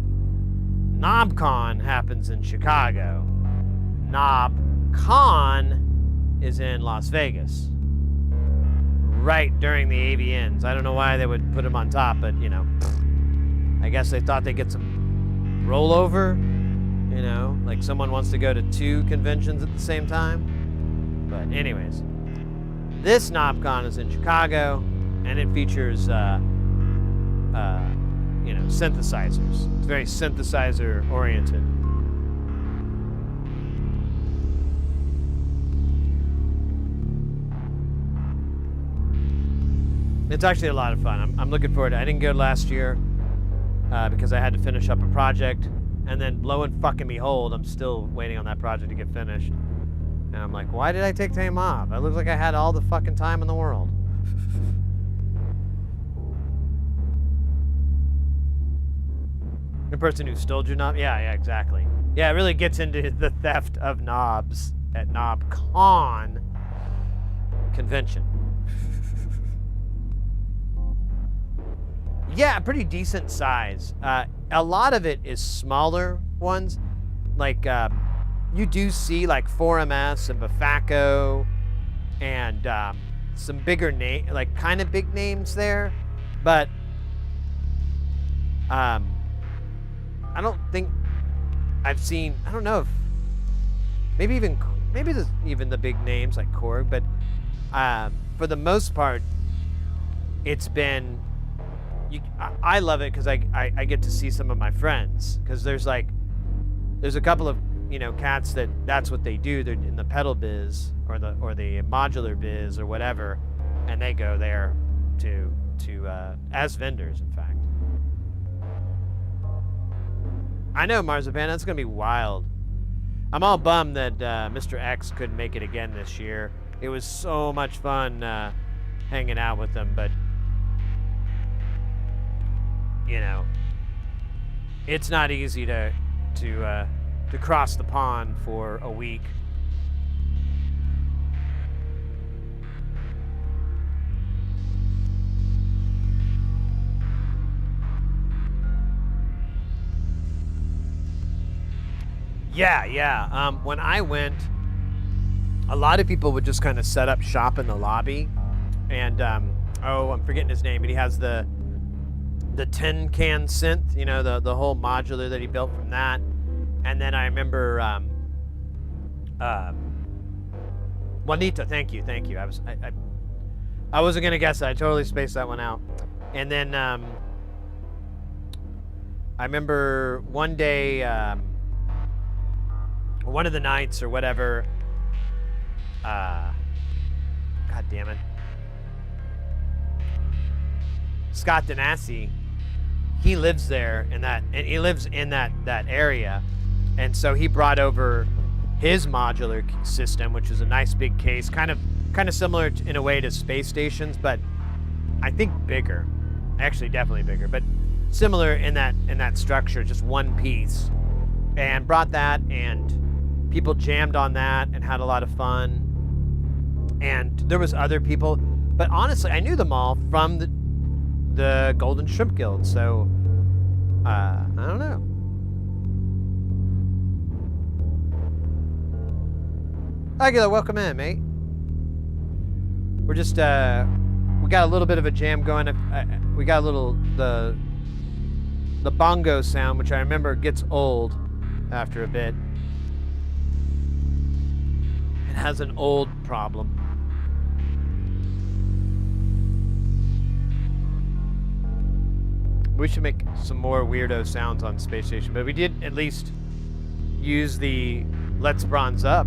KnobCon happens in Chicago. KnobCon is in Las Vegas. Right during the AVNs. I don't know why they would put them on top, but you know, I guess they thought they'd get some rollover, you know, like someone wants to go to 2 conventions at the same time. But anyways, this KnobCon is in Chicago, and it features, you know, synthesizers. It's very synthesizer oriented. It's actually a lot of fun. I'm looking forward to it. I didn't go last year because I had to finish up a project, and then lo and fucking behold, I'm still waiting on that project to get finished. And I'm like, why did I take time off? It looks like I had all the fucking time in the world. The person who stole your knob? Yeah, exactly. Yeah, it really gets into the theft of knobs at KnobCon convention. Yeah, pretty decent size. A lot of it is smaller ones. Like, you do see like 4MS and Bafaco and some bigger like kind of big names there. But I don't think I've seen, I don't know if, maybe there's even the big names like Korg, but for the most part, it's been, I love it because I get to see some of my friends, because there's a couple of, you know, cats that's what they do. They're in the pedal biz or the modular biz or whatever, and they go there to as vendors, in fact. I know, Marzipan, that's gonna be wild. I'm all bummed that Mr. X couldn't make it again this year. It was so much fun hanging out with him, but you know, it's not easy to cross the pond for a week. Yeah. When I went, a lot of people would just kind of set up shop in the lobby, and I'm forgetting his name, but he has the tin can synth, you know, the whole modular that he built from that. And then I remember Juanito, thank you. I wasn't gonna guess it. I totally spaced that one out. And then I remember one day, one of the nights or whatever, God damn it, Scott Denassi, he lives there and he lives in that area, and so he brought over his modular system, which is a nice big case, kind of similar in a way to space stations, but I think bigger, actually definitely bigger, but similar in that structure, just one piece, and brought that, and people jammed on that and had a lot of fun. And there was other people, but honestly, I knew them all from the Golden Shrimp Guild, so I don't know. Aguila, welcome in, mate. We're just we got a little bit of a jam going. We got a little the bongo sound, which I remember gets old after a bit. It has an old problem. We should make some more weirdo sounds on Space Station, but we did at least use the Let's Bronze Up.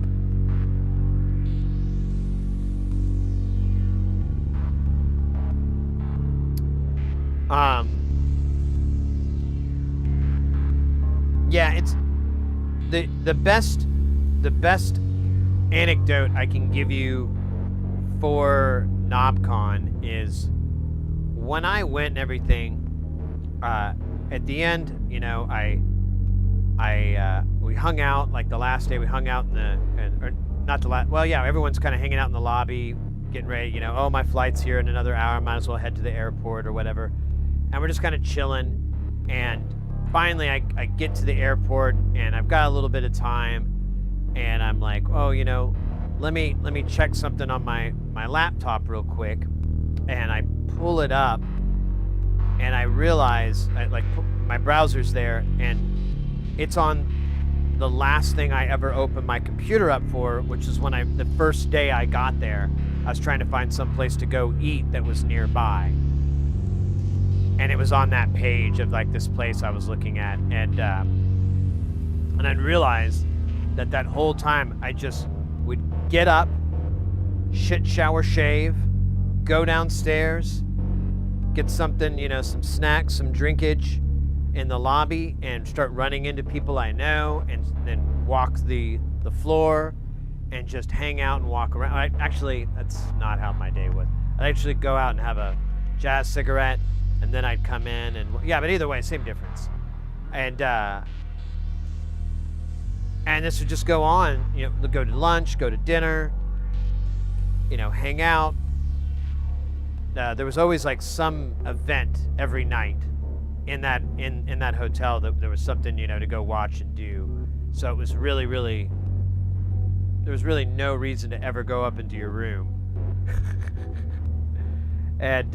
Yeah, it's the best anecdote I can give you for KnobCon is when I went and everything. At the end, you know, we hung out, like the last day we hung out everyone's kind of hanging out in the lobby, getting ready, you know, oh, my flight's here in another hour, might as well head to the airport or whatever. And we're just kind of chilling, and finally I get to the airport, and I've got a little bit of time, and I'm like, oh, you know, let me check something on my laptop real quick, and I pull it up, and I realize, my browser's there, and it's on the last thing I ever opened my computer up for, which is when the first day I got there, I was trying to find some place to go eat that was nearby. And it was on that page of like this place I was looking at, and I realized that whole time I just would get up, shit, shower, shave, go downstairs, get something, you know, some snacks, some drinkage in the lobby, and start running into people I know, and then walk the floor, and just hang out and walk around. Actually, that's not how my day would. I'd actually go out and have a jazz cigarette, and then I'd come in and yeah, but either way, same difference. And this would just go on, you know, go to lunch, go to dinner, you know, hang out. There was always like some event every night in that hotel that there was something, you know, to go watch and do. So it was really, there was really no reason to ever go up into your room. And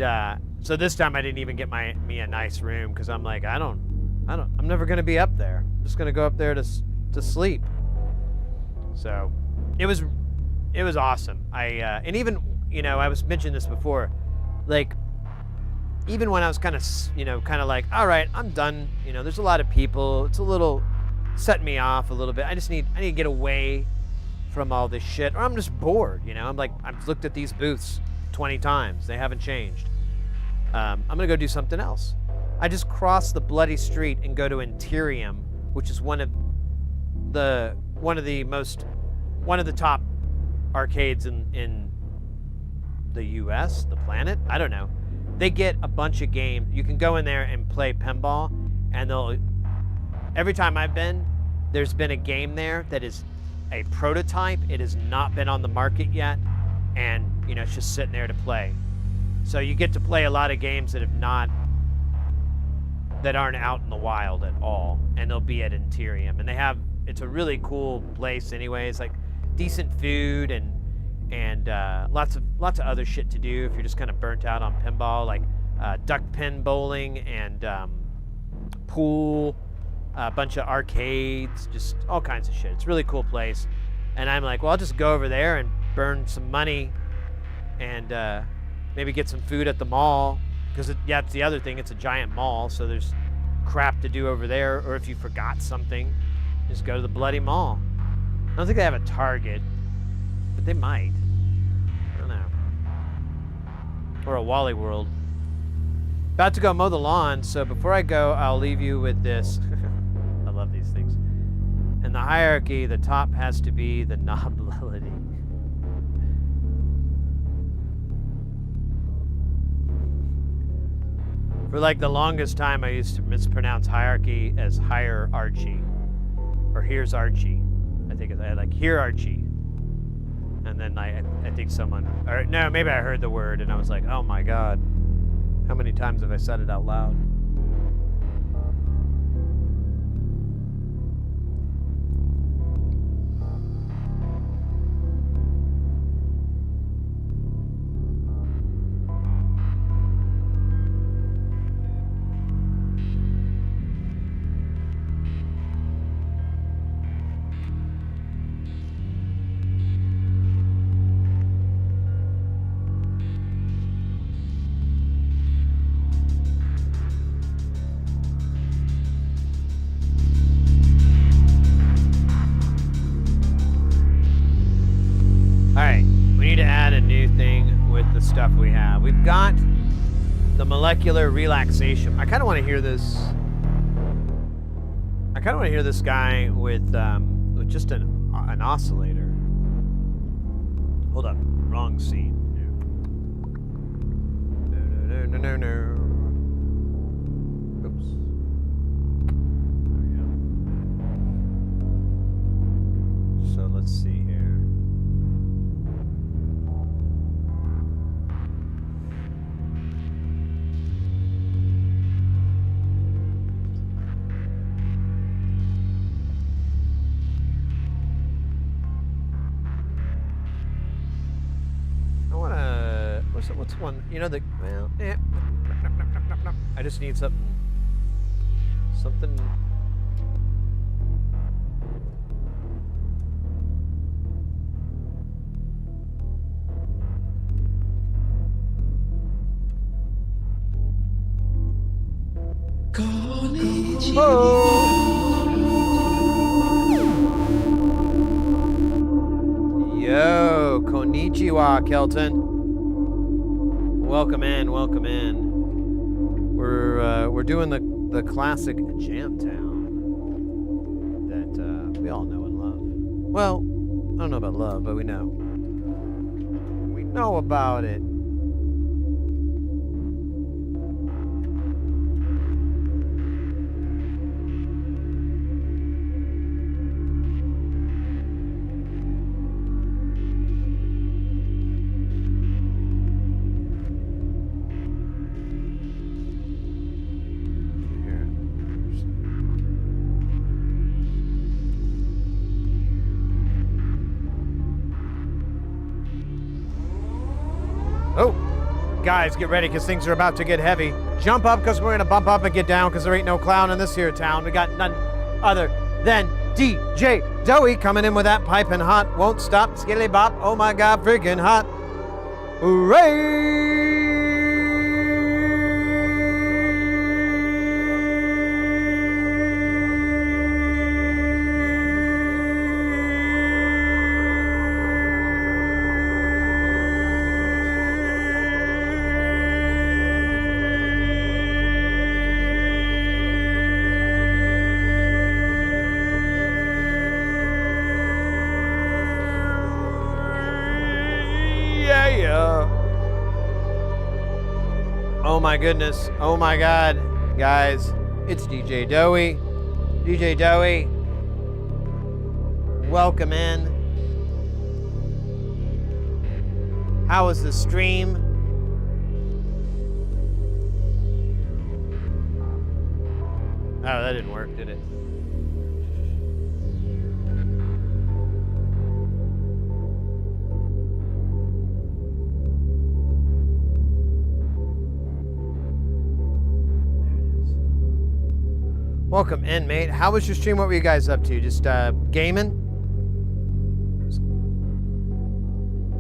so this time I didn't even get me a nice room because I'm like, I'm never gonna be up there. I'm just gonna go up there to sleep. So it was awesome. And even, you know, I was mentioning this before, like even when I was kind of like, all right, I'm done. You know, there's a lot of people. It's a little setting me off a little bit. I need to get away from all this shit, or I'm just bored. You know, I'm like, I've looked at these booths 20 times. They haven't changed. I'm gonna go do something else. I just cross the bloody street and go to Interium, which is one of the top arcades in the US, the planet. I don't know. They get a bunch of games. You can go in there and play pinball, and every time I've been, there's been a game there that is a prototype. It has not been on the market yet, and you know, it's just sitting there to play. So you get to play a lot of games that aren't out in the wild at all, and they'll be at Interium. And it's a really cool place anyways, like decent food and lots of other shit to do if you're just kind of burnt out on pinball, like duck pin bowling and pool, a bunch of arcades, just all kinds of shit. It's a really cool place. And I'm like, well, I'll just go over there and burn some money and maybe get some food at the mall, because it's the other thing, it's a giant mall, so there's crap to do over there. Or if you forgot something, just go to the bloody mall. I don't think they have a Target, but they might. I don't know. Or a Wally World. About to go mow the lawn, so before I go, I'll leave you with this. I love these things. In the hierarchy, the top has to be the nobility. For like the longest time, I used to mispronounce hierarchy as hierarchy, or here's Archie. I think I had like here Archie, and then I think someone, or no, maybe I heard the word and I was like, oh my god, how many times have I said it out loud? Stuff we have. We've got the molecular relaxation. I kind of want to hear this. I kind of want to hear this guy with just an oscillator. Hold up, wrong scene. No. Oops. There we go. So let's see here. What's one? You know, I just need something. Yo, konnichiwa, Kelton. Welcome in. We're doing the classic Jamtown that we all know and love. Well, I don't know about love, but we know. We know about it. Oh, guys, get ready because things are about to get heavy. Jump up because we're going to bump up and get down because there ain't no clown in this here town. We got none other than DJ Doey coming in with that piping hot. Won't stop, skilly bop. Oh my God, freaking hot. Hooray! Oh my goodness. Oh my God. Guys, it's DJ Doey. DJ Doey. Welcome in. How was the stream? Oh, that didn't work, did it? Welcome in, mate. How was your stream? What were you guys up to? Just gaming?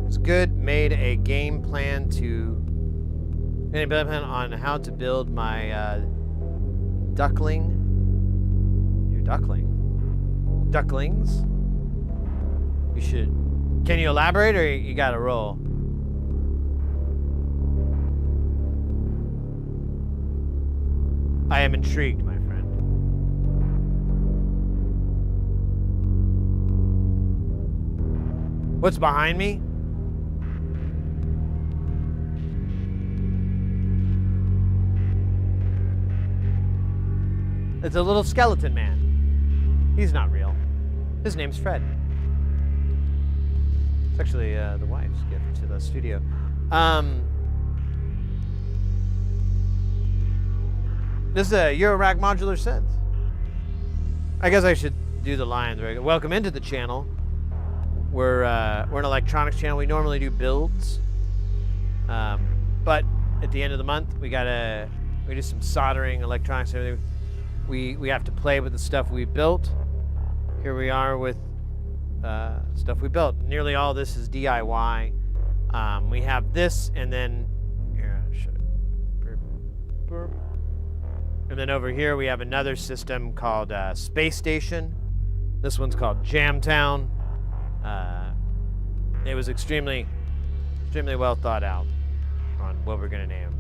It's good. Made a game plan on how to build my duckling. Your duckling? Ducklings? You should. Can you elaborate or you gotta roll? I am intrigued, my friend. What's behind me? It's a little skeleton man. He's not real. His name's Fred. It's actually the wife's gift to the studio. This is a eurorack modular synth. I guess I should do the lines right. Welcome into the channel. We're an electronics channel. We normally do builds, but at the end of the month we do some soldering, electronics, and everything. We have to play with the stuff we built. Here we are with stuff we built. Nearly all this is DIY. We have this, and then here, and then over here we have another system called Space Station. This one's called Jamtown. It was extremely well thought out on what we're gonna name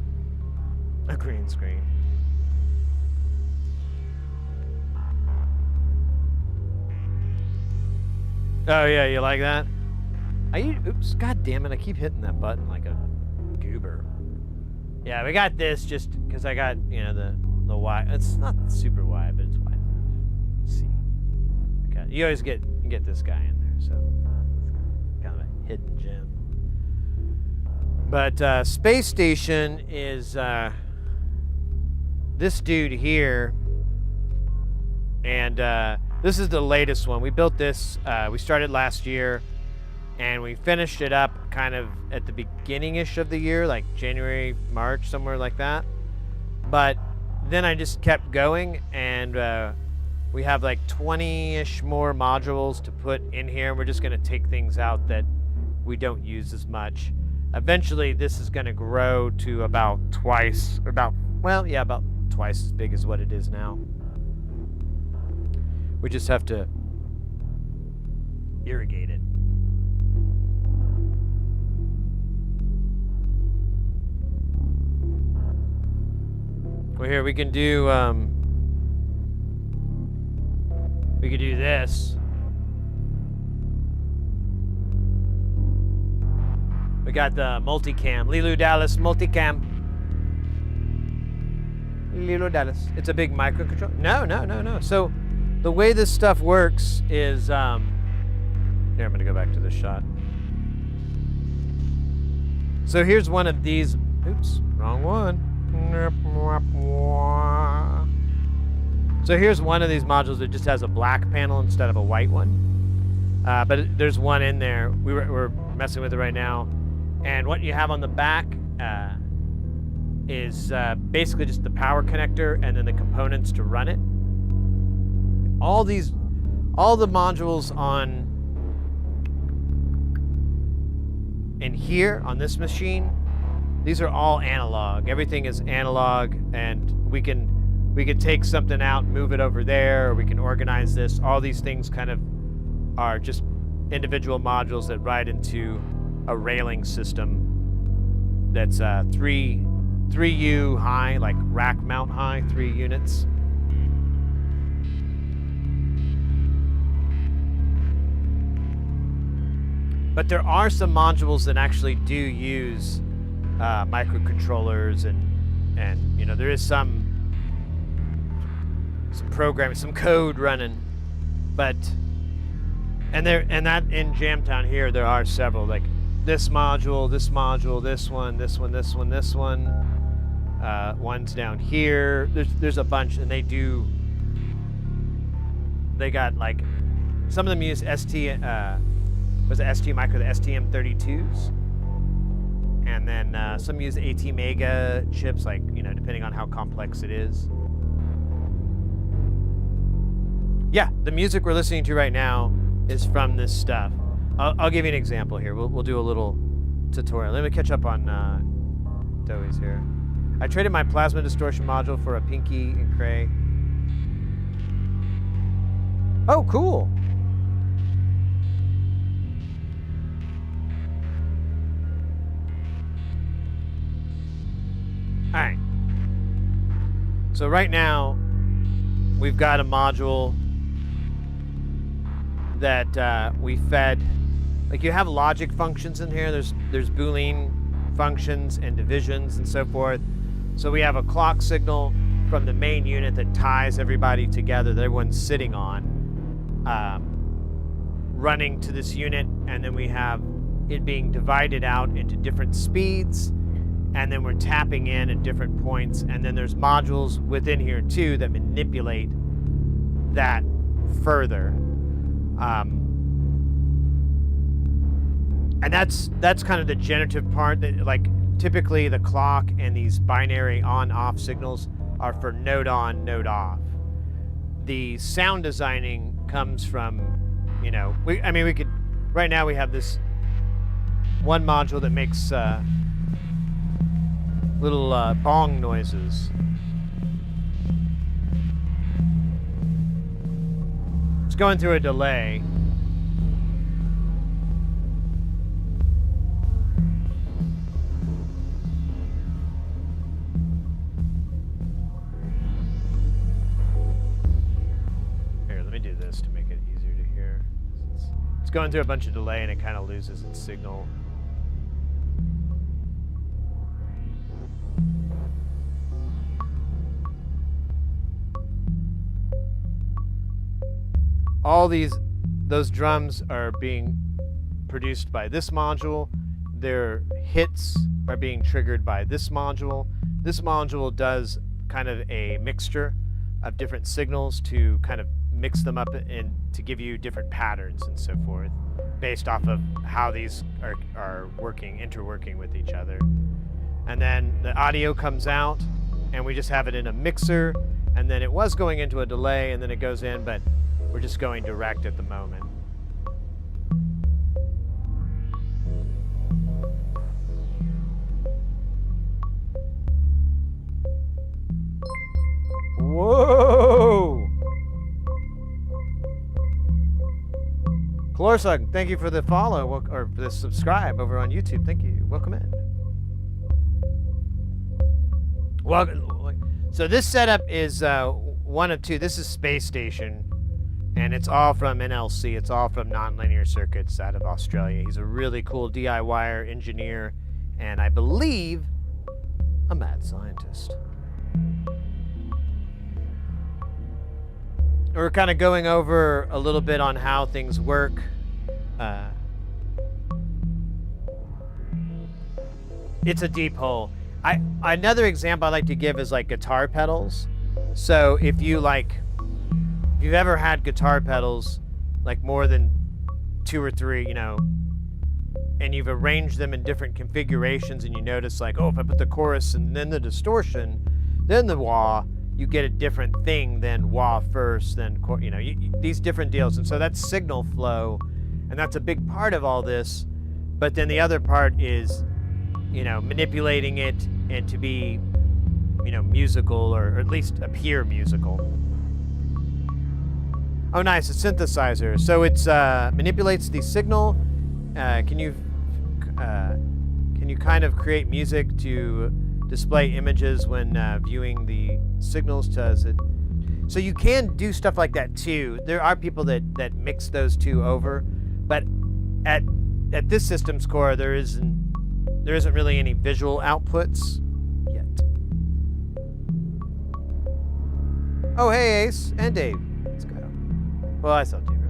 a green screen. Oh yeah, you like that? Oops, god damn it, I keep hitting that button like a goober. Yeah, we got this just because I got, you know, the wide. It's not super wide, but it's wide enough. See. Okay. You always get this guy in there, so it's kind of a hidden gem. But Space Station is this dude here, and this is the latest one. We built this. We started last year, and we finished it up kind of at the beginning-ish of the year, like January, March, somewhere like that. But then I just kept going, and we have like 20-ish more modules to put in here. We're just going to take things out that we don't use as much. Eventually, this is going to grow to about twice as big as what it is now. We just have to irrigate it. Well, here we can do this. got the multicam, Lilu Dallas multicam. Lilu Dallas. It's a big microcontroller. No. So the way this stuff works is, here, I'm gonna go back to this shot. So here's one of these, oops, wrong one. So here's one of these modules that just has a black panel instead of a white one. But there's one in there. We're messing with it right now. And what you have on the back is basically just the power connector and then the components to run it. All the modules in here on this machine, these are all analog. Everything is analog, and we can take something out, move it over there, or we can organize this. All these things kind of are just individual modules that ride into a railing system that's 3U high, like rack mount high, 3 units. But there are some modules that actually do use microcontrollers, and you know, there is some programming, some code running, but and that in Jamtown here there are several, like this module, this one, this one. One's down here. There's a bunch, and they got like, some of them use ST. Was it ST Micro, the STM32s, and then some use AT Mega chips, like, you know, depending on how complex it is. Yeah, the music we're listening to right now is from this stuff. I'll give you an example here. We'll do a little tutorial. Let me catch up on Doey's here. I traded my plasma distortion module for a Pinky and Cray. Oh, cool. All right. So right now, we've got a module that we fed. Like, you have logic functions in here. There's Boolean functions and divisions and so forth. So we have a clock signal from the main unit that ties everybody together that everyone's sitting on, running to this unit, and then we have it being divided out into different speeds, and then we're tapping in at different points, and then there's modules within here too that manipulate that further. And that's kind of the generative part, that, like, typically the clock and these binary on-off signals are for node on, node off. The sound designing comes from, you know, we could, right now we have this one module that makes little bong noises. It's going through a delay. Here, let me do this to make it easier to hear. It's going through a bunch of delay, and it kind of loses its signal. All those drums are being produced by this module. Their hits are being triggered by this module. This module does kind of a mixture of different signals to kind of mix them up and to give you different patterns and so forth, based off of how these are interworking with each other. And then the audio comes out, and we just have it in a mixer, and then it was going into a delay, and then it goes in, but we're just going direct at the moment. Whoa! Clorsug, thank you for the follow, or the subscribe over on YouTube. Thank you. Welcome in. Well, so this setup is one of two. This is Space Station. And it's all from NLC. It's all from Nonlinear Circuits out of Australia. He's a really cool DIYer, engineer, and I believe a mad scientist. We're kind of going over a little bit on how things work. It's a deep hole. Another example I like to give is like guitar pedals. So if you've ever had guitar pedals, like more than 2 or 3, you know, and you've arranged them in different configurations, and you notice like, oh, if I put the chorus and then the distortion, then the wah, you get a different thing than wah first, then, you know, these different deals. And so that's signal flow, and that's a big part of all this. But then the other part is, you know, manipulating it and to be, you know, musical, or at least appear musical. Oh, nice, a synthesizer. So it's manipulates the signal. Can you kind of create music to display images when viewing the signals? So you can do stuff like that too. There are people that mix those two over, but at this system's core, there isn't really any visual outputs yet. Oh, hey, Ace and Dave. Let's go. Well, I saw Dave earlier.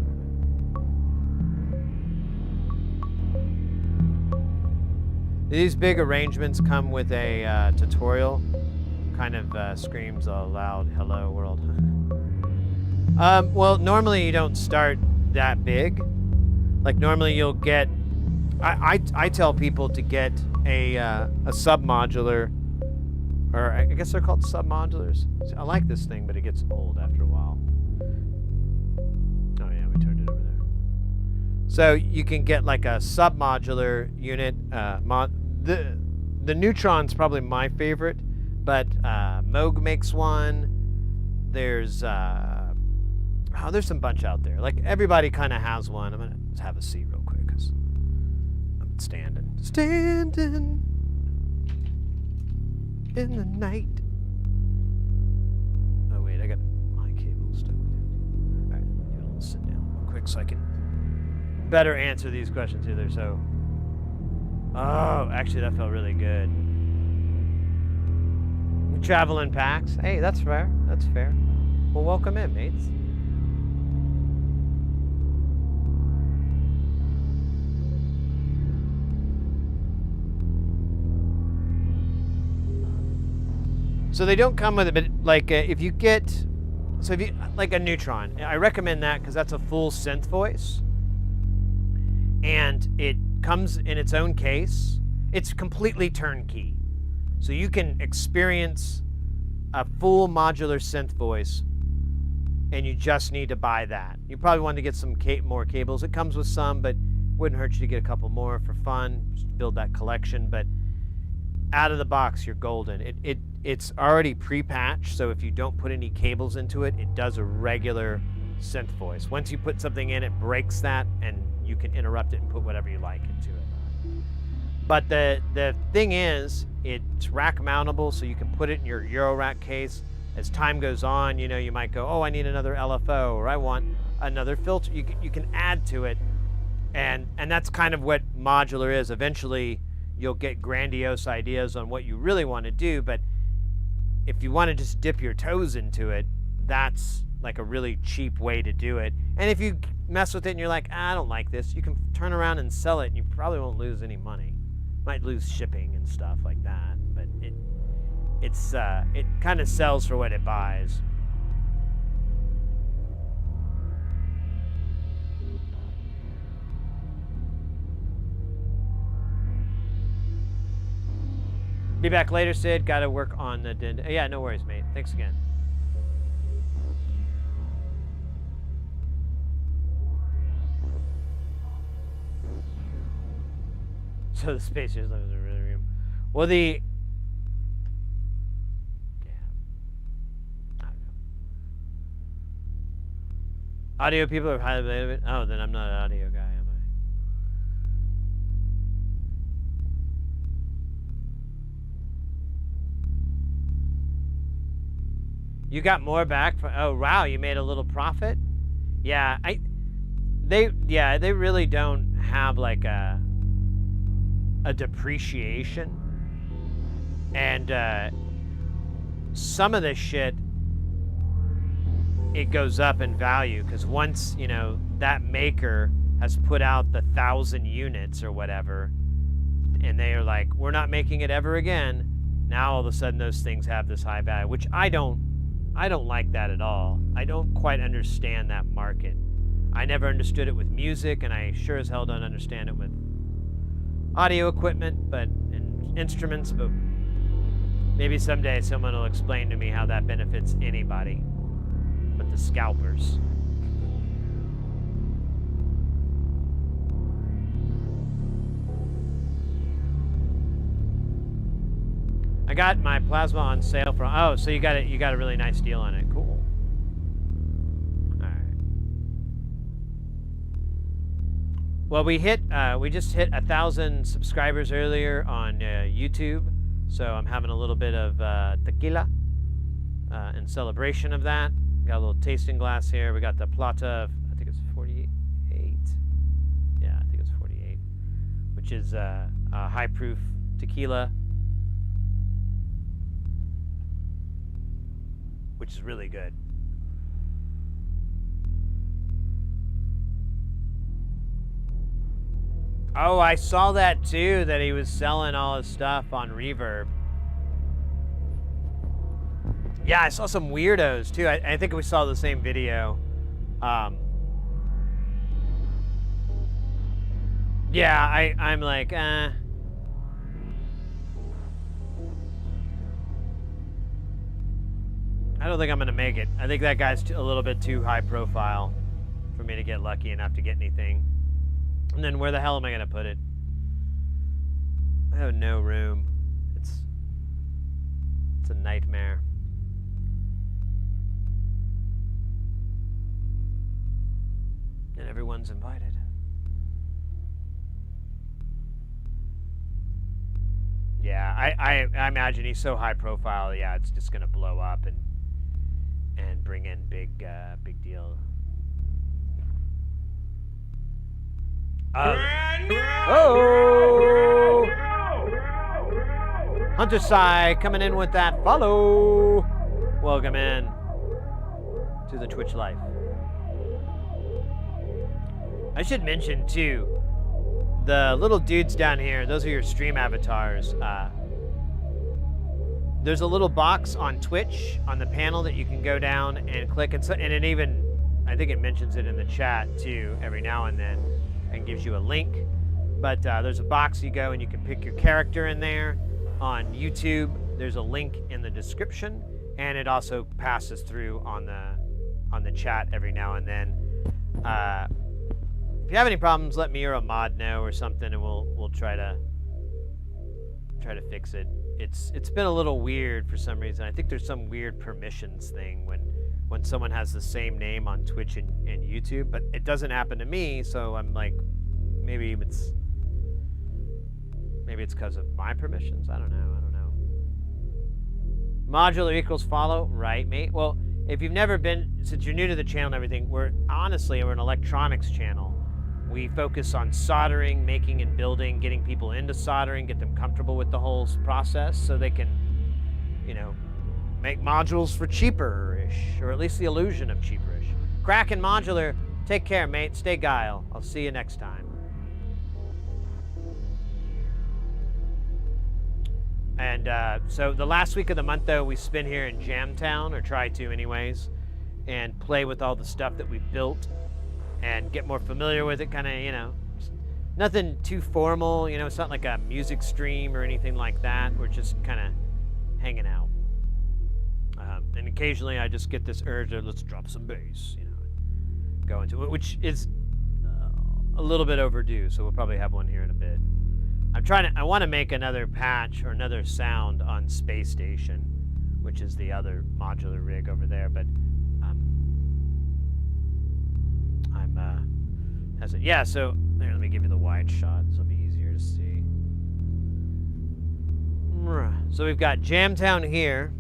These big arrangements come with a tutorial. Kind of screams a loud hello world. Well, normally you don't start that big. Like normally you'll get, I tell people to get a sub-modular, or I guess they're called sub-modulars. I like this thing, but it gets old after a while. Oh yeah, we turned it over there. So you can get like a sub-modular unit. The Neutron's probably my favorite, but Moog makes one. There's there's some bunch out there. Like everybody kind of has one. I'm gonna just have a seat real quick because I'm standing in the night. Oh wait, I got my cable stuck. All right, I'll sit down real quick so I can better answer these questions either. So, oh, actually that felt really good. We travel in packs. Hey, that's fair. That's fair. Well, welcome in, mates. So they don't come with it, but like if you like a Neutron, I recommend that because that's a full synth voice, and it comes in its own case. It's completely turnkey, so you can experience a full modular synth voice, and you just need to buy that. You probably want to get some more cables. It comes with some, but wouldn't hurt you to get a couple more for fun. Just build that collection, but out of the box, you're golden. It's already pre-patched, so if you don't put any cables into it, it does a regular synth voice. Once you put something in, it breaks that, and you can interrupt it and put whatever you like into it. But the thing is, it's rack mountable, so you can put it in your eurorack case. As time goes on, you know, you might go, oh, I need another LFO, or I want another filter. You can add to it, and that's kind of what modular is. Eventually, you'll get grandiose ideas on what you really want to do, but if you want to just dip your toes into it, that's like a really cheap way to do it. And if you mess with it and you're like, I don't like this, you can turn around and sell it, and you probably won't lose any money. Might lose shipping and stuff like that, but it kind of sells for what it buys. Be back later, Sid. Got to work on the... Yeah, no worries, mate. Thanks again. So the space is a really room. Well, the... Yeah. I don't know. Audio people are highly related. Oh, then I'm not an audio guy, am I? You got more back for, oh wow, you made a little profit? Yeah, they really don't have like a depreciation, and some of this shit, it goes up in value because once, you know, that maker has put out the 1,000 units or whatever, and they are like, we're not making it ever again, now all of a sudden those things have this high value, which I don't like that at all. I don't quite understand that market. I never understood it with music, and I sure as hell don't understand it with audio equipment, and instruments, but maybe someday someone will explain to me how that benefits anybody but the scalpers. I got my plasma on sale from, oh, so you got a really nice deal on it. Cool. All right. Well, we just hit 1,000 subscribers earlier on YouTube, so I'm having a little bit of tequila in celebration of that. Got a little tasting glass here. We got the Plata of, I think it's 48. Yeah, I think it's 48, which is a high proof tequila, which is really good. Oh, I saw that too, that he was selling all his stuff on Reverb. Yeah, I saw some weirdos too. I think we saw the same video. Yeah, I'm like, I don't think I'm gonna make it. I think that guy's a little bit too high profile for me to get lucky enough to get anything. And then where the hell am I gonna put it? I have no room. It's a nightmare. And everyone's invited. Yeah, I imagine he's so high profile. Yeah, it's just gonna blow up and bring in big deal. Oh! Hunter Sai coming in with that follow. Welcome in to the Twitch life. I should mention too, the little dudes down here, those are your stream avatars. There's a little box on Twitch on the panel that you can go down and click, and it even, I think it mentions it in the chat too every now and then, and gives you a link. But there's a box you go and you can pick your character in there. On YouTube, there's a link in the description, and it also passes through on the chat every now and then. If you have any problems, let me or a mod know or something, and we'll try to fix it. It's been a little weird for some reason. I think there's some weird permissions thing when someone has the same name on Twitch and YouTube, but it doesn't happen to me, so I'm like, maybe it's because of my permissions. I don't know. Modular equals follow, right, mate? Well, if you've never been, since you're new to the channel and everything, we're an electronics channel. We focus on soldering, making and building, getting people into soldering, get them comfortable with the whole process so they can, you know, make modules for cheaper-ish, or at least the illusion of cheaper-ish. Kraken Modular, take care, mate. Stay guile. I'll see you next time. And so the last week of the month, though, we spend here in Jamtown, or try to anyways, and play with all the stuff that we've built and get more familiar with it, kind of, you know, nothing too formal, you know, it's not like a music stream or anything like that. We're just kind of hanging out. And occasionally I just get this urge of, let's drop some bass, you know, go into it, which is a little bit overdue, so we'll probably have one here in a bit. I want to make another patch or another sound on Space Station, which is the other modular rig over there, but yeah, so there, let me give you the wide shot. This will be easier to see. So we've got Jamtown here,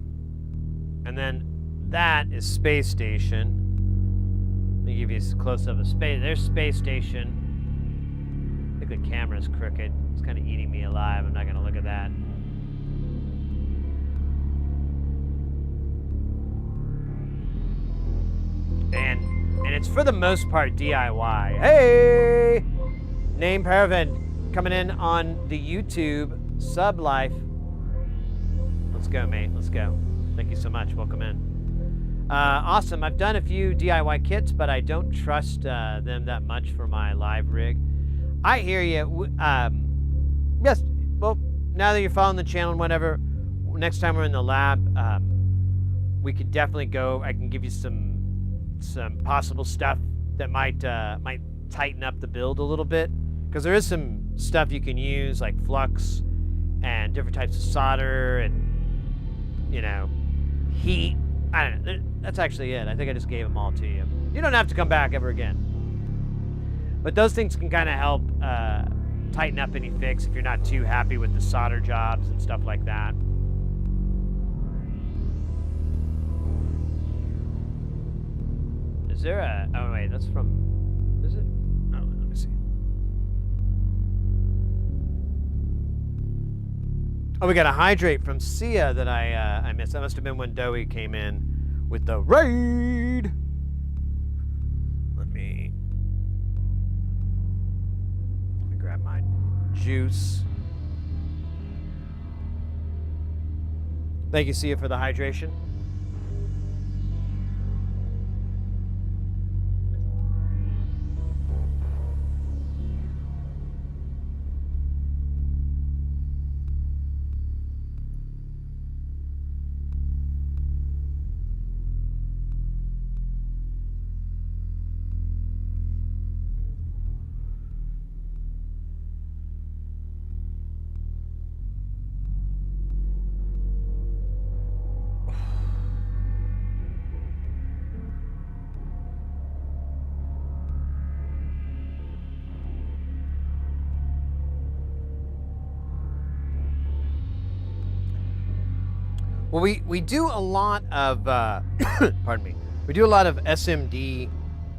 and then that is Space Station. me give you a close up of space. There's space station. I think the camera's crooked. It's kind of eating me alive. I'm not gonna look at that. And it's for the most part DIY. Hey, Name Paraven coming in on the YouTube sub life. Let's go, mate. Let's go. Thank you so much. Welcome in. Awesome. I've done a few DIY kits, but I don't trust them that much for my live rig. I hear you. Yes. Well, now that you're following the channel and whatever, next time we're in the lab, we could definitely go. I can give you some possible stuff that might tighten up the build a little bit, because there is some stuff you can use like flux and different types of solder and heat. I don't know. That's actually it. I think I just gave them all to you. You don't have to come back ever again. But those things can kind of help tighten up any fix if you're not too happy with the solder jobs and stuff like that. Is there a... Oh, wait, that's from... Is it? Oh, let me see. Oh, we got a hydrate from Sia that I missed. That must have been when Doey came in with the raid. Let me grab my juice. Thank you, Sia, for the hydration. Well, we do a lot of, pardon me, we do a lot of SMD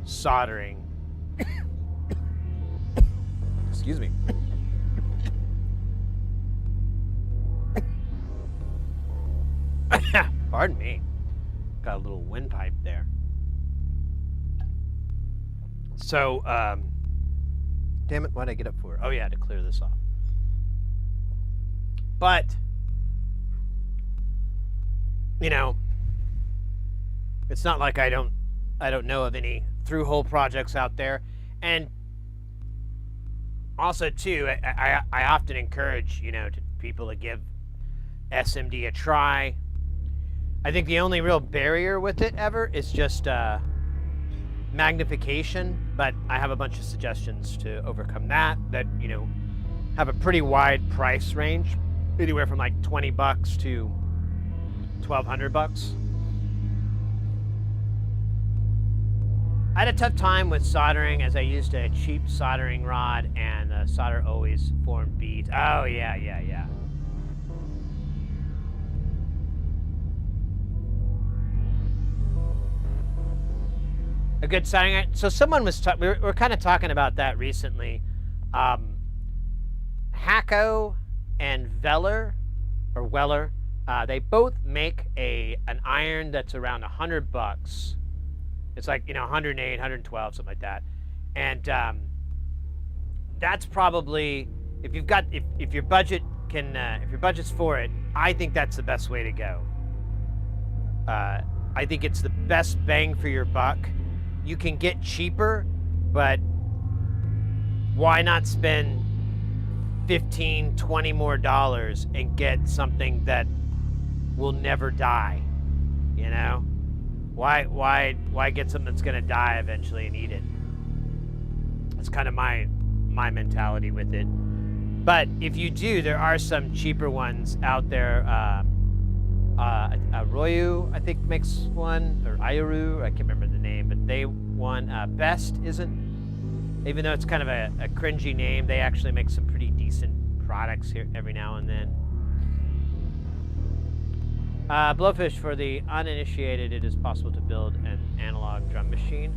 soldering. Excuse me. Pardon me. Got a little windpipe there. So, damn it, why'd I get up for? Oh yeah, to clear this off. But... it's not like I don't know of any through-hole projects out there. And also, too, I often encourage, to people to give SMD a try. I think the only real barrier with it ever is just magnification, but I have a bunch of suggestions to overcome that have a pretty wide price range, anywhere from like $20 to $1,200. I had a tough time with soldering as I used a cheap soldering rod and the solder always formed beads. Oh, yeah. A good soldering. So someone was we were kind of talking about that recently. Hacko and Weller, they both make an iron that's around $100. It's like 108, 112, something like that. And that's probably if your budget can if your budget's for it, I think that's the best way to go. I think it's the best bang for your buck. You can get cheaper, but why not spend $15, $20 more and get something that will never die? Why get something that's gonna die eventually and eat it? That's kind of my mentality with it. But if you do, there are some cheaper ones out there. Arroyo, I think, makes one, or Ioru, I can't remember the name, but they won. Best isn't, even though it's kind of a cringy name, they actually make some pretty decent products here every now and then. Blowfish, for the uninitiated, it is possible to build an analog drum machine.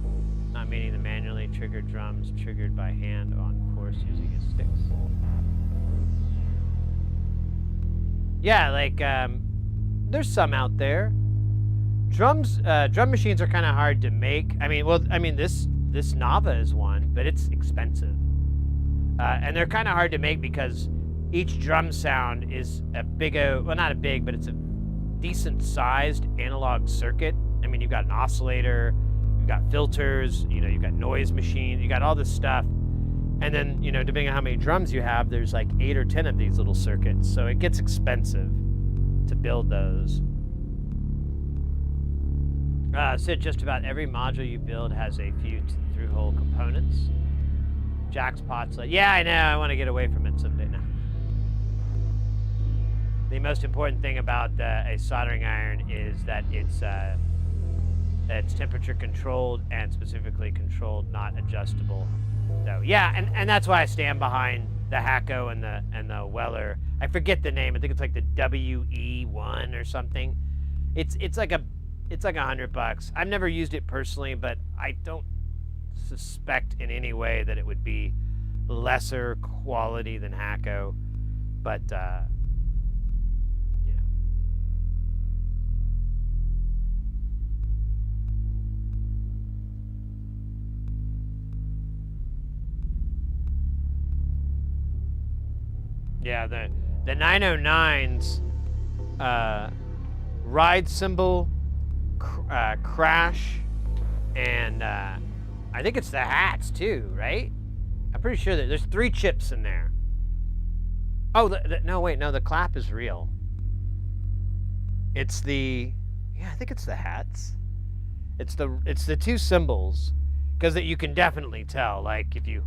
Not meaning the manually triggered drums triggered by hand on force using his sticks. Yeah, like, there's some out there. Drum machines are kind of hard to make. I mean, this Nava is one, but it's expensive. And they're kind of hard to make because each drum sound is well, not a big, but it's a decent sized analog circuit. I mean, you've got an oscillator, you've got filters, you've got noise machine, you got all this stuff. And then, depending on how many drums you have, there's like 8 or 10 of these little circuits. So it gets expensive to build those. So just about every module you build has a few through-hole components. Jack's pots, yeah, I know, I want to get away from it someday now. The most important thing about a soldering iron is that it's temperature controlled and specifically controlled, not adjustable. So yeah, and that's why I stand behind the Hacko and the Weller. I forget the name. I think it's like the WE1 or something. It's like $100. I've never used it personally, but I don't suspect in any way that it would be lesser quality than Hacko. But yeah, the 909's ride cymbal, crash, and I think it's the hats too, right? I'm pretty sure that there's 3 chips in there. Oh, no, wait, no, the clap is real. It's I think it's the hats. It's the 2 cymbals, because you can definitely tell, like if you.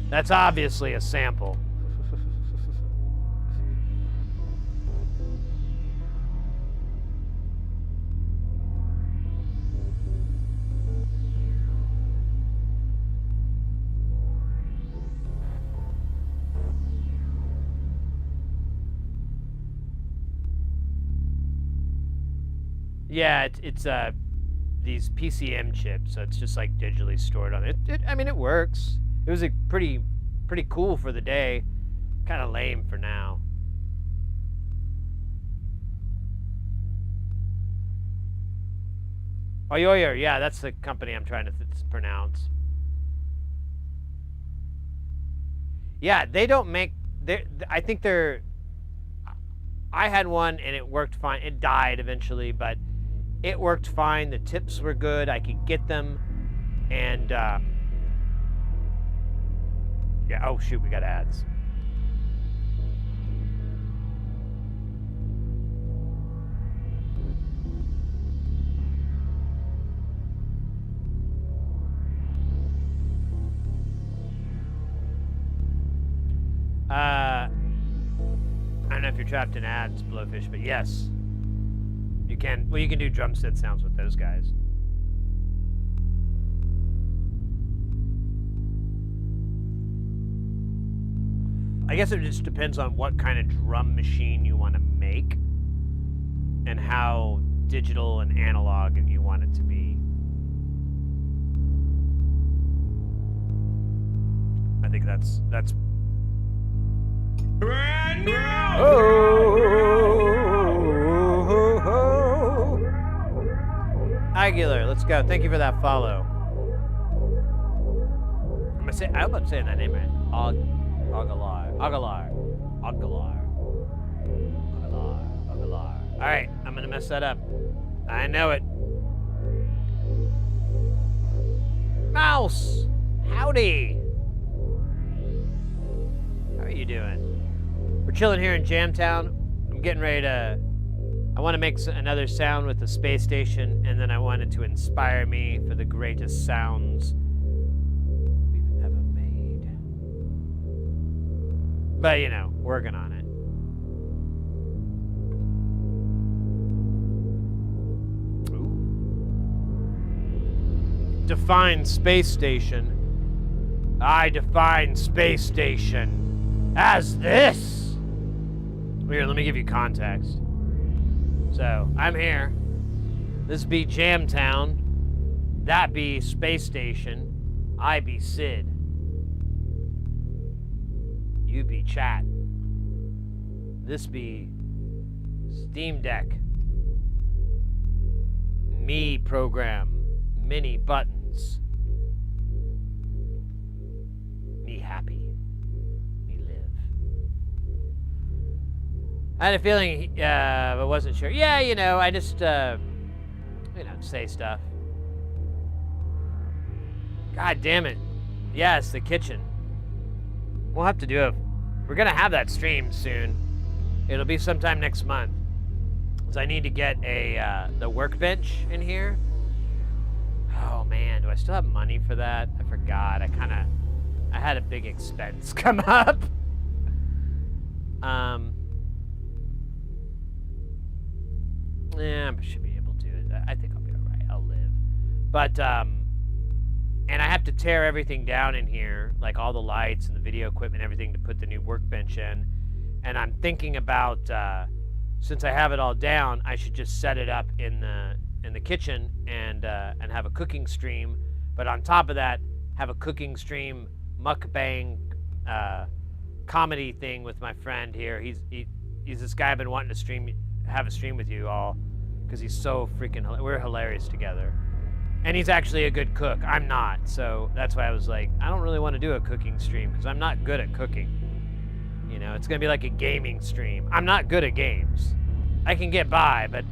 That's obviously a sample. Yeah, it's these PCM chips, so it's just like digitally stored on it. I mean, it works. It was a pretty cool for the day. Kind of lame for now. Oh, yeah, that's the company I'm trying to pronounce. Yeah, they don't make. I think they're. I had one and it worked fine. It died eventually, but it worked fine. The tips were good. I could get them, and yeah. Oh shoot, we got ads. I don't know if you're trapped in ads, Blowfish, but yes, you can. Well, you can do drum set sounds with those guys. I guess it just depends on what kind of drum machine you want to make and how digital and analog you want it to be. I think that's brand new. Aguilar, let's go. Thank you for that follow. I hope I'm saying that name right. Aguilar. All right, I'm gonna mess that up. I know it. Mouse, howdy. How are you doing? We're chilling here in Jamtown. I'm getting ready to. I want to make another sound with the space station, and then I want it to inspire me for the greatest sounds we've ever made. But you know, working on it. Ooh. Define space station. I define space station as this. Here, let me give you context. So, I'm here. This be Jamtown. That be Space Station. I be Sid. You be Chat. This be Steam Deck. Me program. Mini buttons. Me happy. Me live. I had a feeling, but wasn't sure. Yeah, you know, I just, say stuff. God damn it. Yeah, it's the kitchen. We'll have to do we're gonna have that stream soon. It'll be sometime next month. So I need to get the workbench in here. Oh man, do I still have money for that? I forgot. I had a big expense come up. Yeah, I should be able to. I think I'll be alright. I'll live. But, and I have to tear everything down in here, like all the lights and the video equipment, everything, to put the new workbench in. And I'm thinking about, since I have it all down, I should just set it up in the kitchen and have a cooking stream. But on top of that, have a cooking stream mukbang comedy thing with my friend here. He's this guy I've been wanting to have a stream with you all, because he's so freaking we're hilarious together. And he's actually a good cook. I'm not, so that's why I was like, I don't really want to do a cooking stream because I'm not good at cooking. You know, it's gonna be like a gaming stream. I'm not good at games. I can get by, but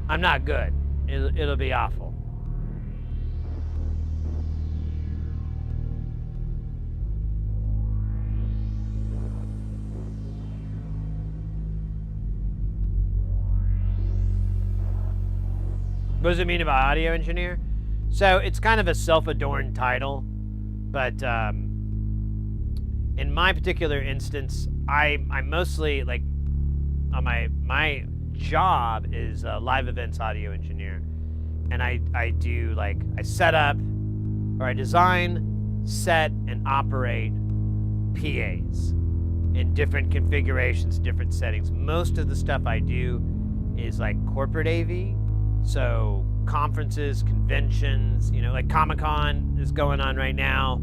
I'm not good. It'll be awful. What does it mean about audio engineer? So it's kind of a self-adorned title, but in my particular instance, I'm mostly like on my job is a live events audio engineer, and I do like I set up or I design, set, and operate PAs in different configurations, different settings. Most of the stuff I do is like corporate AV. So conferences, conventions, you know, like Comic-Con is going on right now.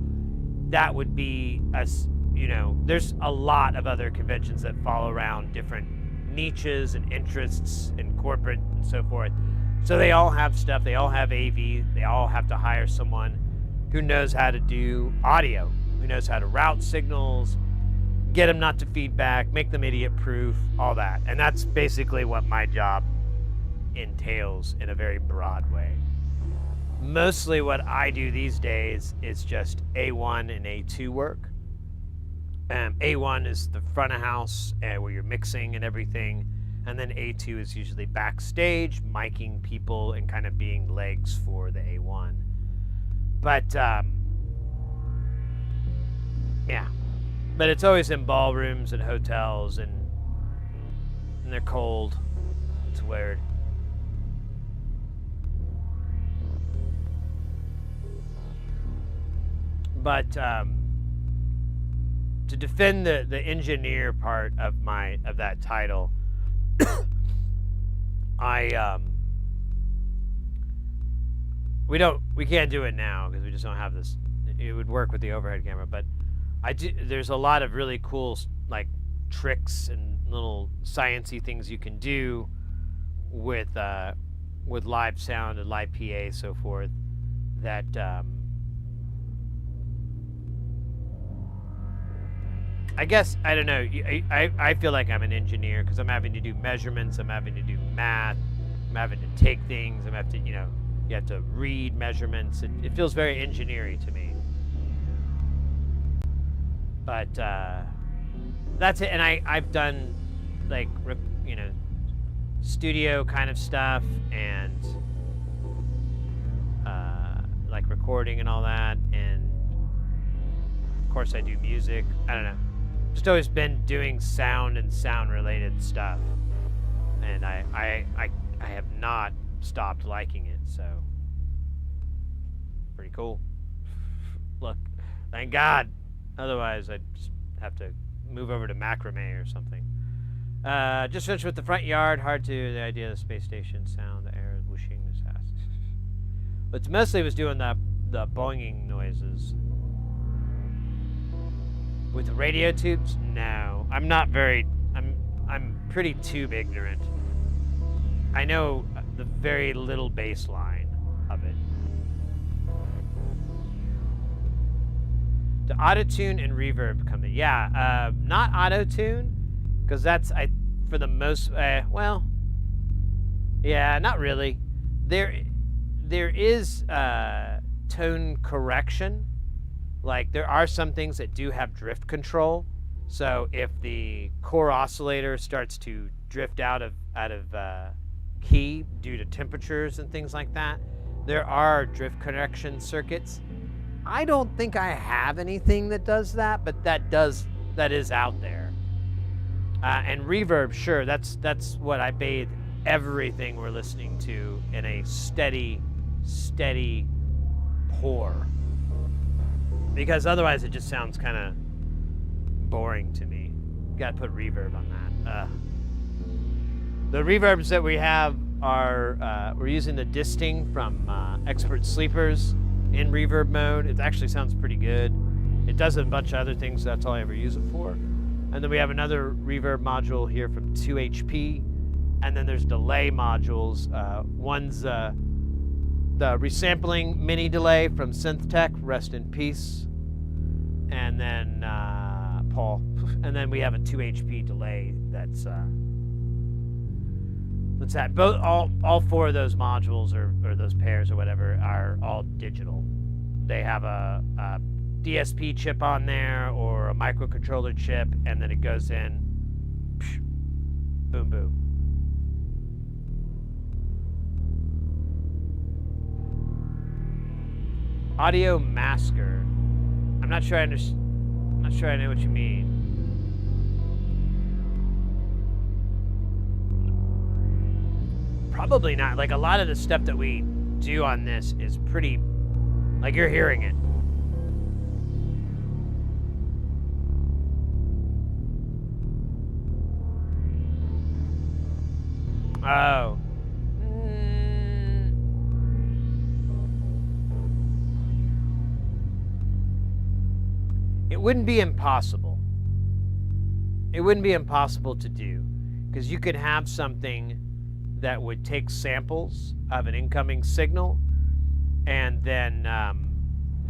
That would be there's a lot of other conventions that fall around different niches and interests and corporate and so forth. So they all have stuff, they all have AV, they all have to hire someone who knows how to do audio, who knows how to route signals, get them not to feedback, make them idiot proof, all that. And that's basically what my job entails in a very broad way. Mostly what I do these days is just A1 and A2 work. A1 is the front of house where you're mixing and everything, and then A2 is usually backstage, miking people and kind of being legs for the A1. But yeah, but it's always in ballrooms and hotels, and they're cold. It's weird. But to defend the engineer part of that title, we can't do it now because we just don't have this. It would work with the overhead camera, but there's a lot of really cool like tricks and little sciencey things you can do with live sound and live PA, so forth, that I guess, I don't know, I feel like I'm an engineer because I'm having to do measurements, I'm having to do math, I'm having to take things, I'm having to, you have to read measurements. It feels very engineering to me. But that's it, and I've done like, studio kind of stuff and like recording and all that, and of course I do music. I don't know. Just always been doing sound and sound related stuff, and I have not stopped liking it, so pretty cool. Look, thank God. Otherwise I'd just have to move over to macrame or something. Just finished with the front yard. Hard to the idea of the space station sound. The air is whooshing. This house. But mostly was doing the boinging noises. With the radio tubes? No. I'm not very... I'm pretty tube ignorant. I know the very little bass line of it. The auto-tune and reverb come in. Yeah, not auto-tune, because that's, for the most... well... Yeah, not really. There is tone correction. Like, there are some things that do have drift control. So if the core oscillator starts to drift out of key due to temperatures and things like that, there are drift correction circuits. I don't think I have anything that does that, but that is out there. And reverb, sure, that's what I bathe everything we're listening to in a steady pour. Because otherwise it just sounds kind of boring to me. Got to put reverb on that. The reverbs that we have are, we're using the disting from Expert Sleepers in reverb mode. It actually sounds pretty good. It does a bunch of other things, that's all I ever use it for. And then we have another reverb module here from 2HP. And then there's delay modules. One's the resampling mini delay from SynthTech, rest in peace. And then Paul. And then we have a 2HP delay that's that. Both all four of those modules or those pairs or whatever are all digital. They have a DSP chip on there or a microcontroller chip, and then it goes in. Boom boom. Audio masker. I'm not sure I understand. I'm not sure I know what you mean. Probably not. Like, a lot of the stuff that we do on this is pretty, like, you're hearing it. Oh. It wouldn't be impossible. It wouldn't be impossible to do, because you could have something that would take samples of an incoming signal and then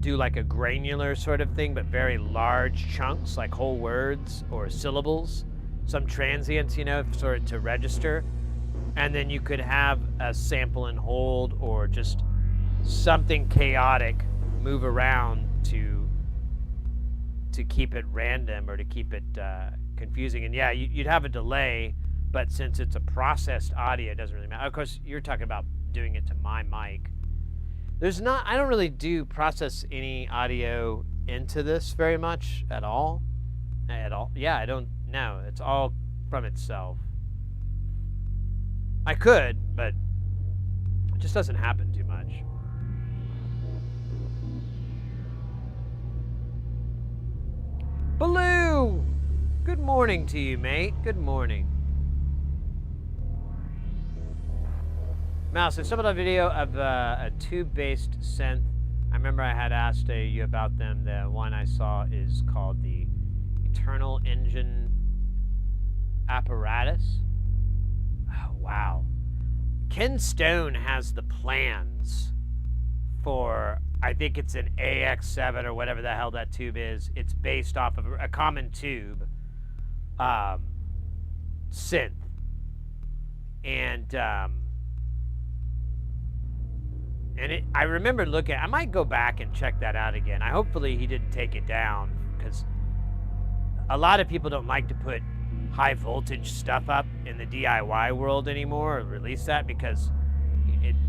do like a granular sort of thing, but very large chunks, like whole words or syllables, some transients, you know, sort of to register. And then you could have a sample and hold or just something chaotic move around to keep it random or to keep it confusing. And yeah, you'd have a delay, but since it's a processed audio, it doesn't really matter. Of course, you're talking about doing it to my mic. I don't really process any audio into this very much at all. Yeah, I don't know. It's all from itself. I could, but it just doesn't happen too much. Baloo! Good morning to you, mate. Good morning. Mouse, I saw a video of a tube-based synth. I remember I had asked you about them. The one I saw is called the Eternal Engine Apparatus. Oh, wow. Ken Stone has the plans for, I think it's an AX7 or whatever the hell that tube is. It's based off of a common tube synth. And I remember looking, I might go back and check that out again. Hopefully he didn't take it down, because a lot of people don't like to put high voltage stuff up in the DIY world anymore, or release that, because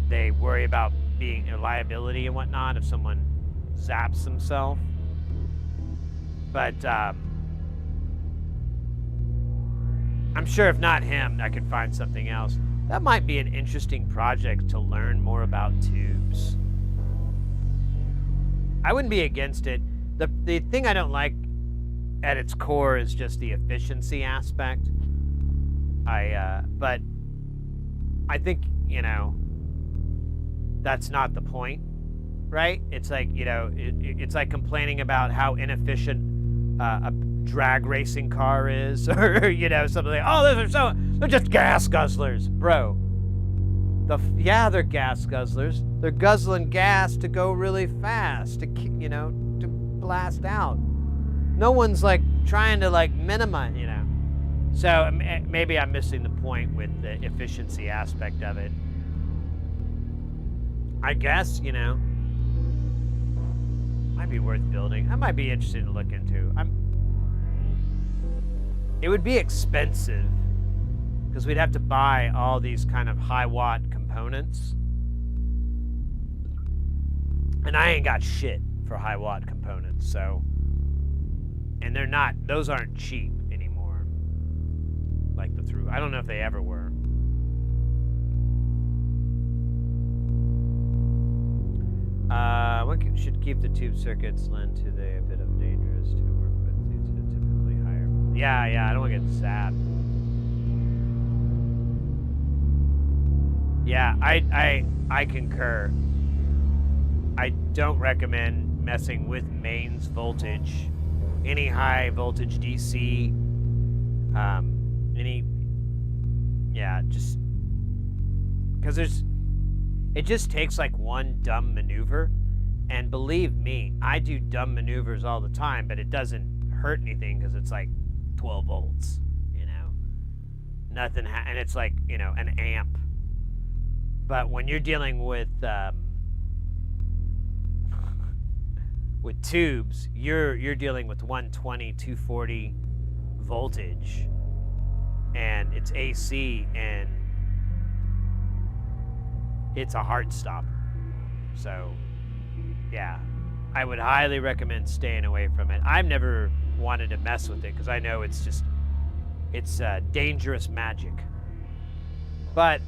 they worry about being a liability and whatnot if someone zaps himself. But I'm sure if not him, I could find something else. That might be an interesting project to learn more about tubes. I wouldn't be against it. The thing I don't like at its core is just the efficiency aspect. But I think, you know, that's not the point, right? It's like, you know, it's like complaining about how inefficient a drag racing car is, or, you know, something like, oh, they're just gas guzzlers, bro. Yeah, they're gas guzzlers. They're guzzling gas to go really fast, to, you know, to blast out. No one's like trying to like minimize, you know. So maybe I'm missing the point with the efficiency aspect of it. I guess, you know, might be worth building. I might be interested to look into. It would be expensive because we'd have to buy all these kind of high watt components. And I ain't got shit for high watt components, so. And those aren't cheap anymore. Like the through. I don't know if they ever were. One should keep the tube circuits lent to a bit of dangerous to work with due to typically higher. Yeah, I don't want to get zapped. Yeah, I concur. I don't recommend messing with mains voltage, any high voltage DC, just because it just takes like one dumb maneuver, and believe me, I do dumb maneuvers all the time, but it doesn't hurt anything because it's like 12 volts, you know, nothing, and it's like, you know, an amp. But when you're dealing with tubes, you're dealing with 120, 240 voltage, and it's AC, and it's a heart stopper. So, yeah, I would highly recommend staying away from it. I've never wanted to mess with it because I know it's dangerous magic. But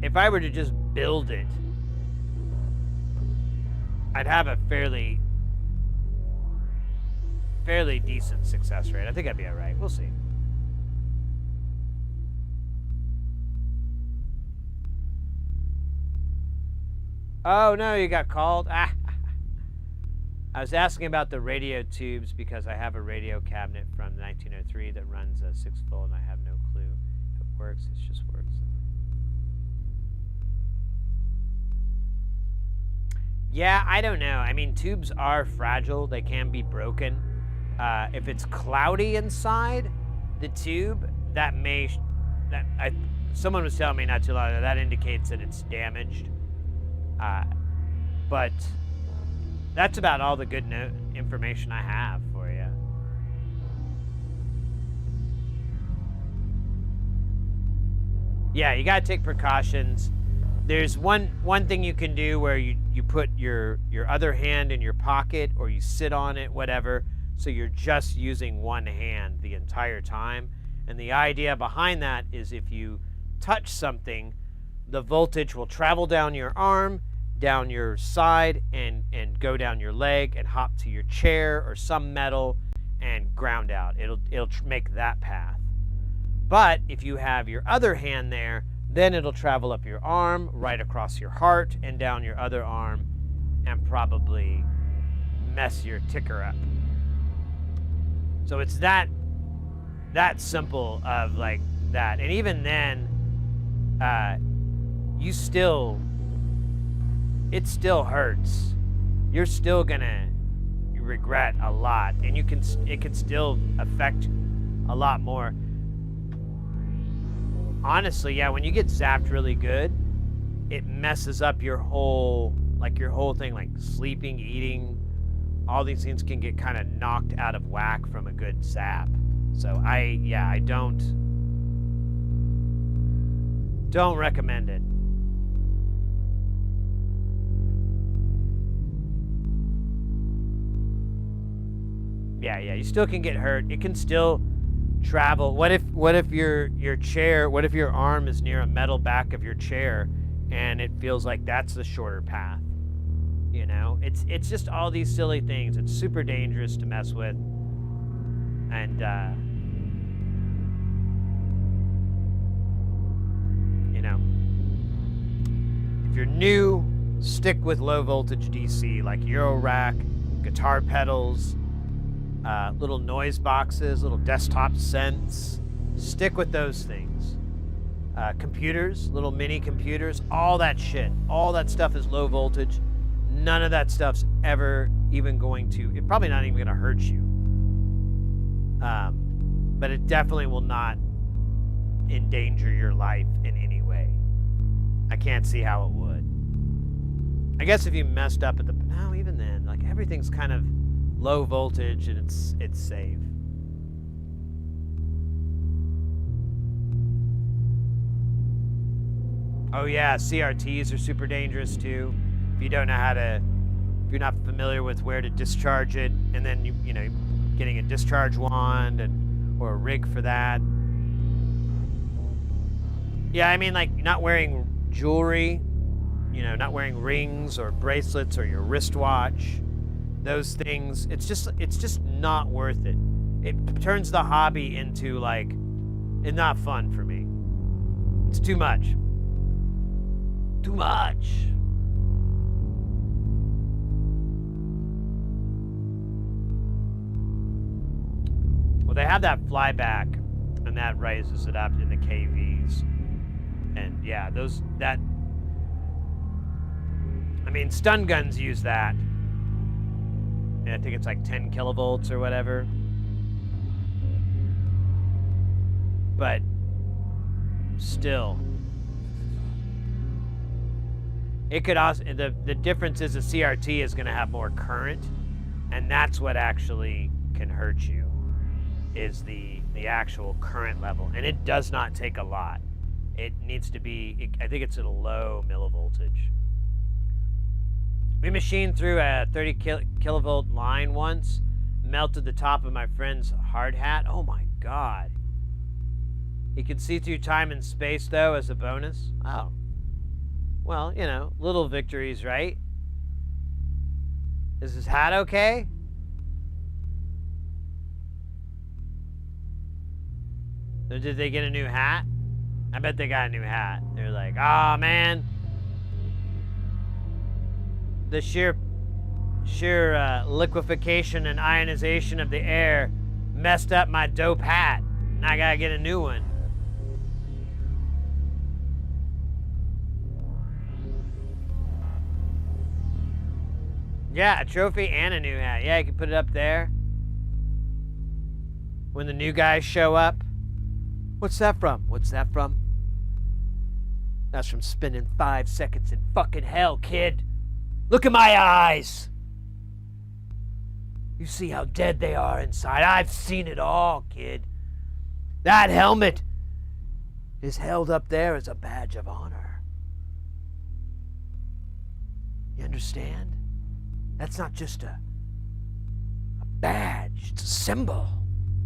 if I were to just build it, I'd have a fairly decent success rate. I think I'd be all right. We'll see. Oh, no, you got called? Ah. I was asking about the radio tubes because I have a radio cabinet from 1903 that runs a 6-volt, and I have no clue if it works. It just works. Yeah, I don't know. I mean, tubes are fragile. They can be broken. If it's cloudy inside the tube, someone was telling me not too long ago, that indicates that it's damaged. But that's about all the good information I have for you. Yeah, you gotta take precautions. There's one thing you can do where you put your other hand in your pocket, or you sit on it, whatever, so you're just using one hand the entire time. And the idea behind that is if you touch something, the voltage will travel down your arm, down your side, and go down your leg and hop to your chair or some metal and ground out. It'll make that path. But if you have your other hand there, then it'll travel up your arm, right across your heart, and down your other arm, and probably mess your ticker up. So it's that simple of like that. And even then, it still hurts. You're still gonna regret a lot, and it can still affect a lot more. Honestly, yeah, when you get zapped really good, it messes up your whole thing, like sleeping, eating, all these things can get kind of knocked out of whack from a good zap. So I don't recommend it. Yeah, you still can get hurt. It can still travel. What if your arm is near a metal back of your chair and it feels like that's the shorter path? You know, it's just all these silly things. It's super dangerous to mess with. And you're new, stick with low voltage DC like eurorack, guitar pedals, little noise boxes, little desktop synths. Stick with those things. Computers, little mini computers, all that shit. All that stuff is low voltage. None of that stuff's ever even going to, it's probably not even going to hurt you. But it definitely will not endanger your life in any way. I can't see how it would. I guess if you messed up at the, no, even then, like everything's kind of low voltage and it's safe. Oh yeah, CRTs are super dangerous too. If you don't know how to, if you're not familiar with where to discharge it, and then you know, getting a discharge wand or a rig for that. Yeah, I mean like not wearing jewelry, you know, not wearing rings or bracelets or your wristwatch, those things. It's just not worth it. It turns the hobby into like, it's not fun for me. It's too much. Too much. Well, they have that flyback, and that raises it up in the KVs. And yeah, I mean, stun guns use that. And I think it's like 10 kilovolts or whatever. But still. It could also, the difference is a CRT is going to have more current, and that's what actually can hurt you, is the actual current level. And it does not take a lot. It needs to be, I think it's at a low millivoltage. We machined through a 30 kilovolt line once, melted the top of my friend's hard hat. Oh my God. He could see through time and space though as a bonus. Oh. Well, you know, little victories, right? Is his hat okay? Or did they get a new hat? I bet they got a new hat. They're like, ah, man. The sheer liquefaction and ionization of the air messed up my dope hat. Now I gotta get a new one. Yeah, a trophy and a new hat. Yeah, you can put it up there. When the new guys show up. What's that from? What's that from? That's from spending 5 seconds in fucking hell, kid. Look at my eyes. You see how dead they are inside. I've seen it all, kid. That helmet is held up there as a badge of honor. You understand? That's not just a badge, it's a symbol.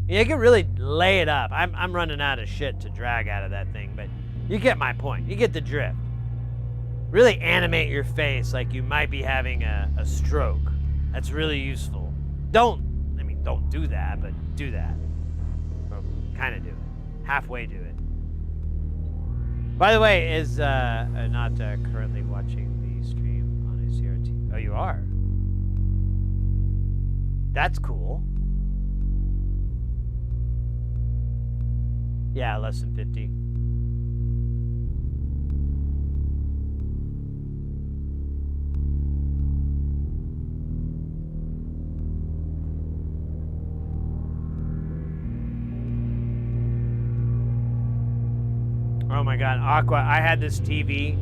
You can really lay it up. I'm running out of shit to drag out of that thing, but you get my point. You get the drift. Really animate your face like you might be having a stroke. That's really useful. Don't do that, but do that. Or kind of do it. Halfway do it. By the way, is not currently watching the stream on a CRT. Oh, you are? That's cool. Yeah, less than 50. Oh my God, Aqua, I had this TV.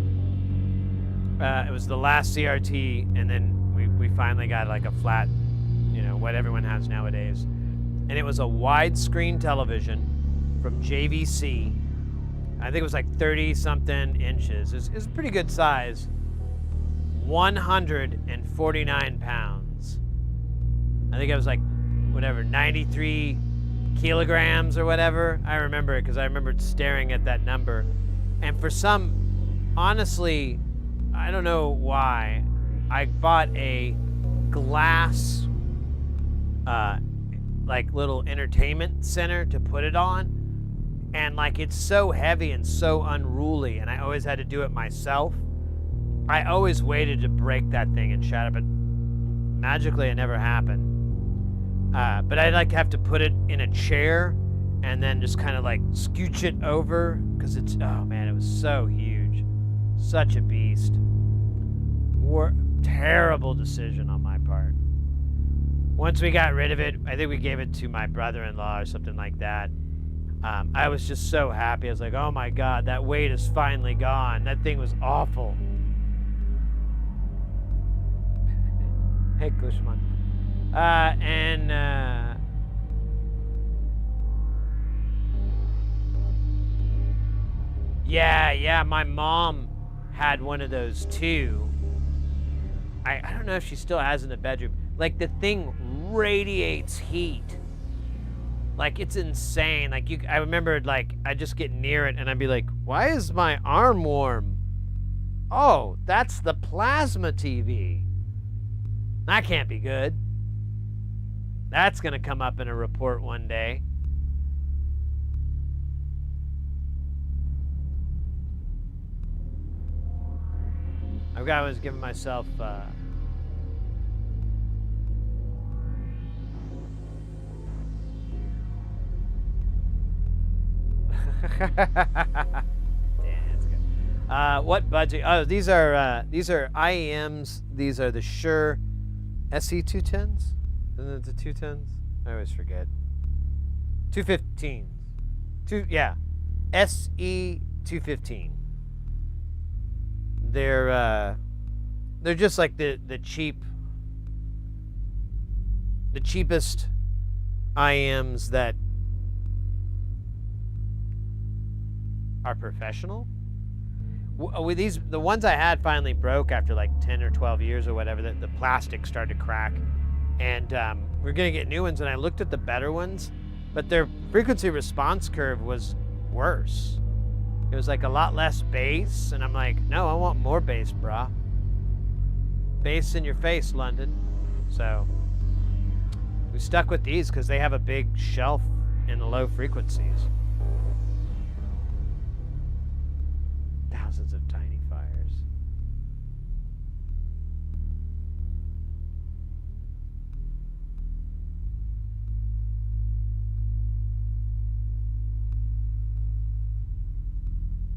It was the last CRT, and then we finally got like a flat, you know, what everyone has nowadays. And it was a widescreen television from JVC. I think it was like 30 something inches. It's a pretty good size. 149 pounds. I think it was like, whatever, 93 kilograms or whatever. I remember it because I remembered staring at that number. And for some, honestly, I don't know why, I bought a glass, like little entertainment center to put it on. And like it's so heavy and so unruly, and I always had to do it myself. I always waited to break that thing and shatter, but magically it never happened. But I'd like have to put it in a chair and then just kind of like scooch it over because it's, oh man, it was so huge. Such a beast. Terrible decision on my part. Once we got rid of it, I think we gave it to my brother-in-law or something like that. I was just so happy. I was like, oh my God, that weight is finally gone. That thing was awful. Hey, Kushman. Yeah, my mom had one of those too. I don't know if she still has in the bedroom. Like, the thing radiates heat. Like, it's insane. Like, I remember, like, I'd just get near it and I'd be like, why is my arm warm? Oh, that's the plasma TV. That can't be good. That's gonna come up in a report one day. I was giving myself, Damn, that's good. What budget? Oh, these are IEMs. These are the Shure SE210s. Isn't it the 210s? I always forget. 215s. SE215. They're just like the cheapest IEMs that are professional. With these, the ones I had finally broke after like 10 or 12 years or whatever. The plastic started to crack, and we're gonna get new ones. And I looked at the better ones, but their frequency response curve was worse. It was like a lot less bass, and I'm like, no, I want more bass, brah. Bass in your face, London. So we stuck with these because they have a big shelf in the low frequencies. Thousands of tiny fires.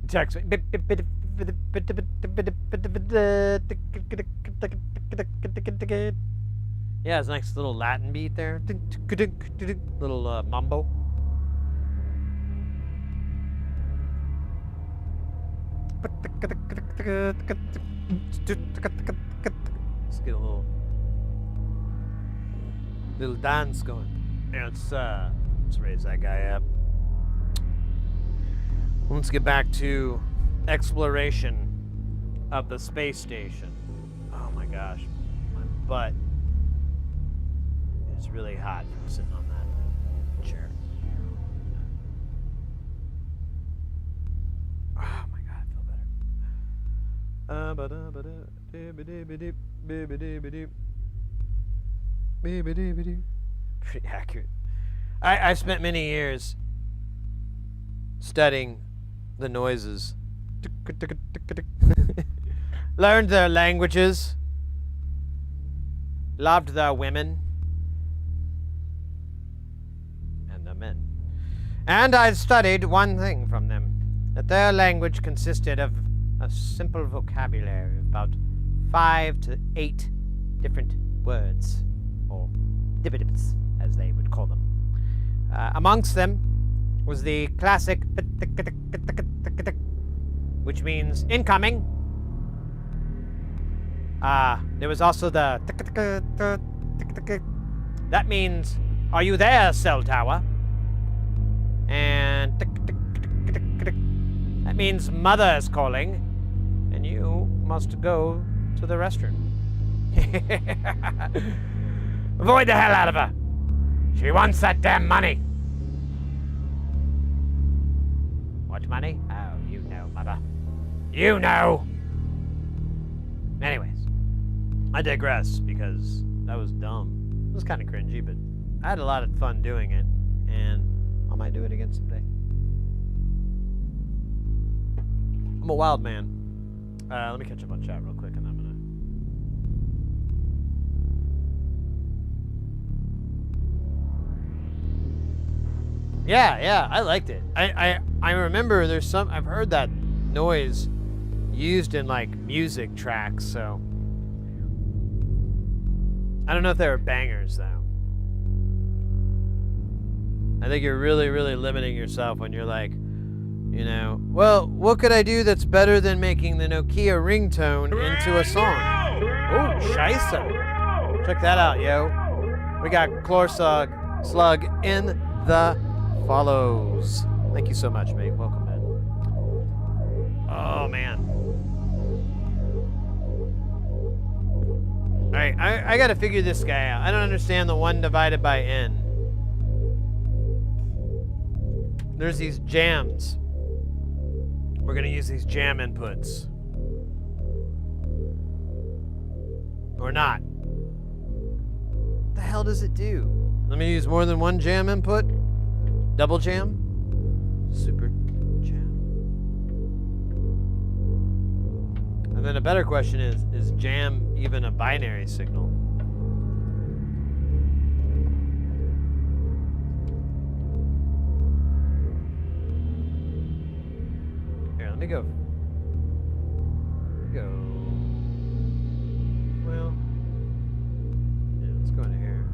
Text me. Yeah, it's a nice little Latin beat there. Little mambo. Let's get a little dance going. Yeah, let's raise that guy up. Let's get back to exploration of the space station. Oh my gosh, my butt is really hot from sitting on that chair. Oh my God, I feel better. Pretty accurate. I've spent many years studying the noises. Learned their languages. Loved their women. And the men. And I studied one thing from them. That their language consisted of a simple vocabulary of about 5 to 8 different words. Or dibidips, as they would call them. Amongst them was the classic, which means incoming. There was also the, that means, are you there, cell tower? And that means mother is calling, and you must go to the restroom. Avoid the hell out of her. She wants that damn money. What money? Oh, you know, mother. You know! Anyways, I digress because that was dumb. It was kind of cringy, but I had a lot of fun doing it, and I might do it again someday. I'm a wild man. Let me catch up on chat real quick, and I'm gonna. Yeah, I liked it. I remember there's some. I've heard that noise used in like music tracks, so I don't know if they were bangers though. I think you're really, really limiting yourself when you're like, you know, well, what could I do that's better than making the Nokia ringtone into a song? Oh, scheisse. Check that out, yo. We got Slug in the follows. Thank you so much, mate. Welcome in. Oh, man. All right, I got to figure this guy out. I don't understand the 1 divided by n. There's these jams. We're going to use these jam inputs. Or not. What the hell does it do? Let me use more than one jam input? Double jam? Super jam? And then a better question is jam even a binary signal? Let me go. Well, yeah, let's go into here.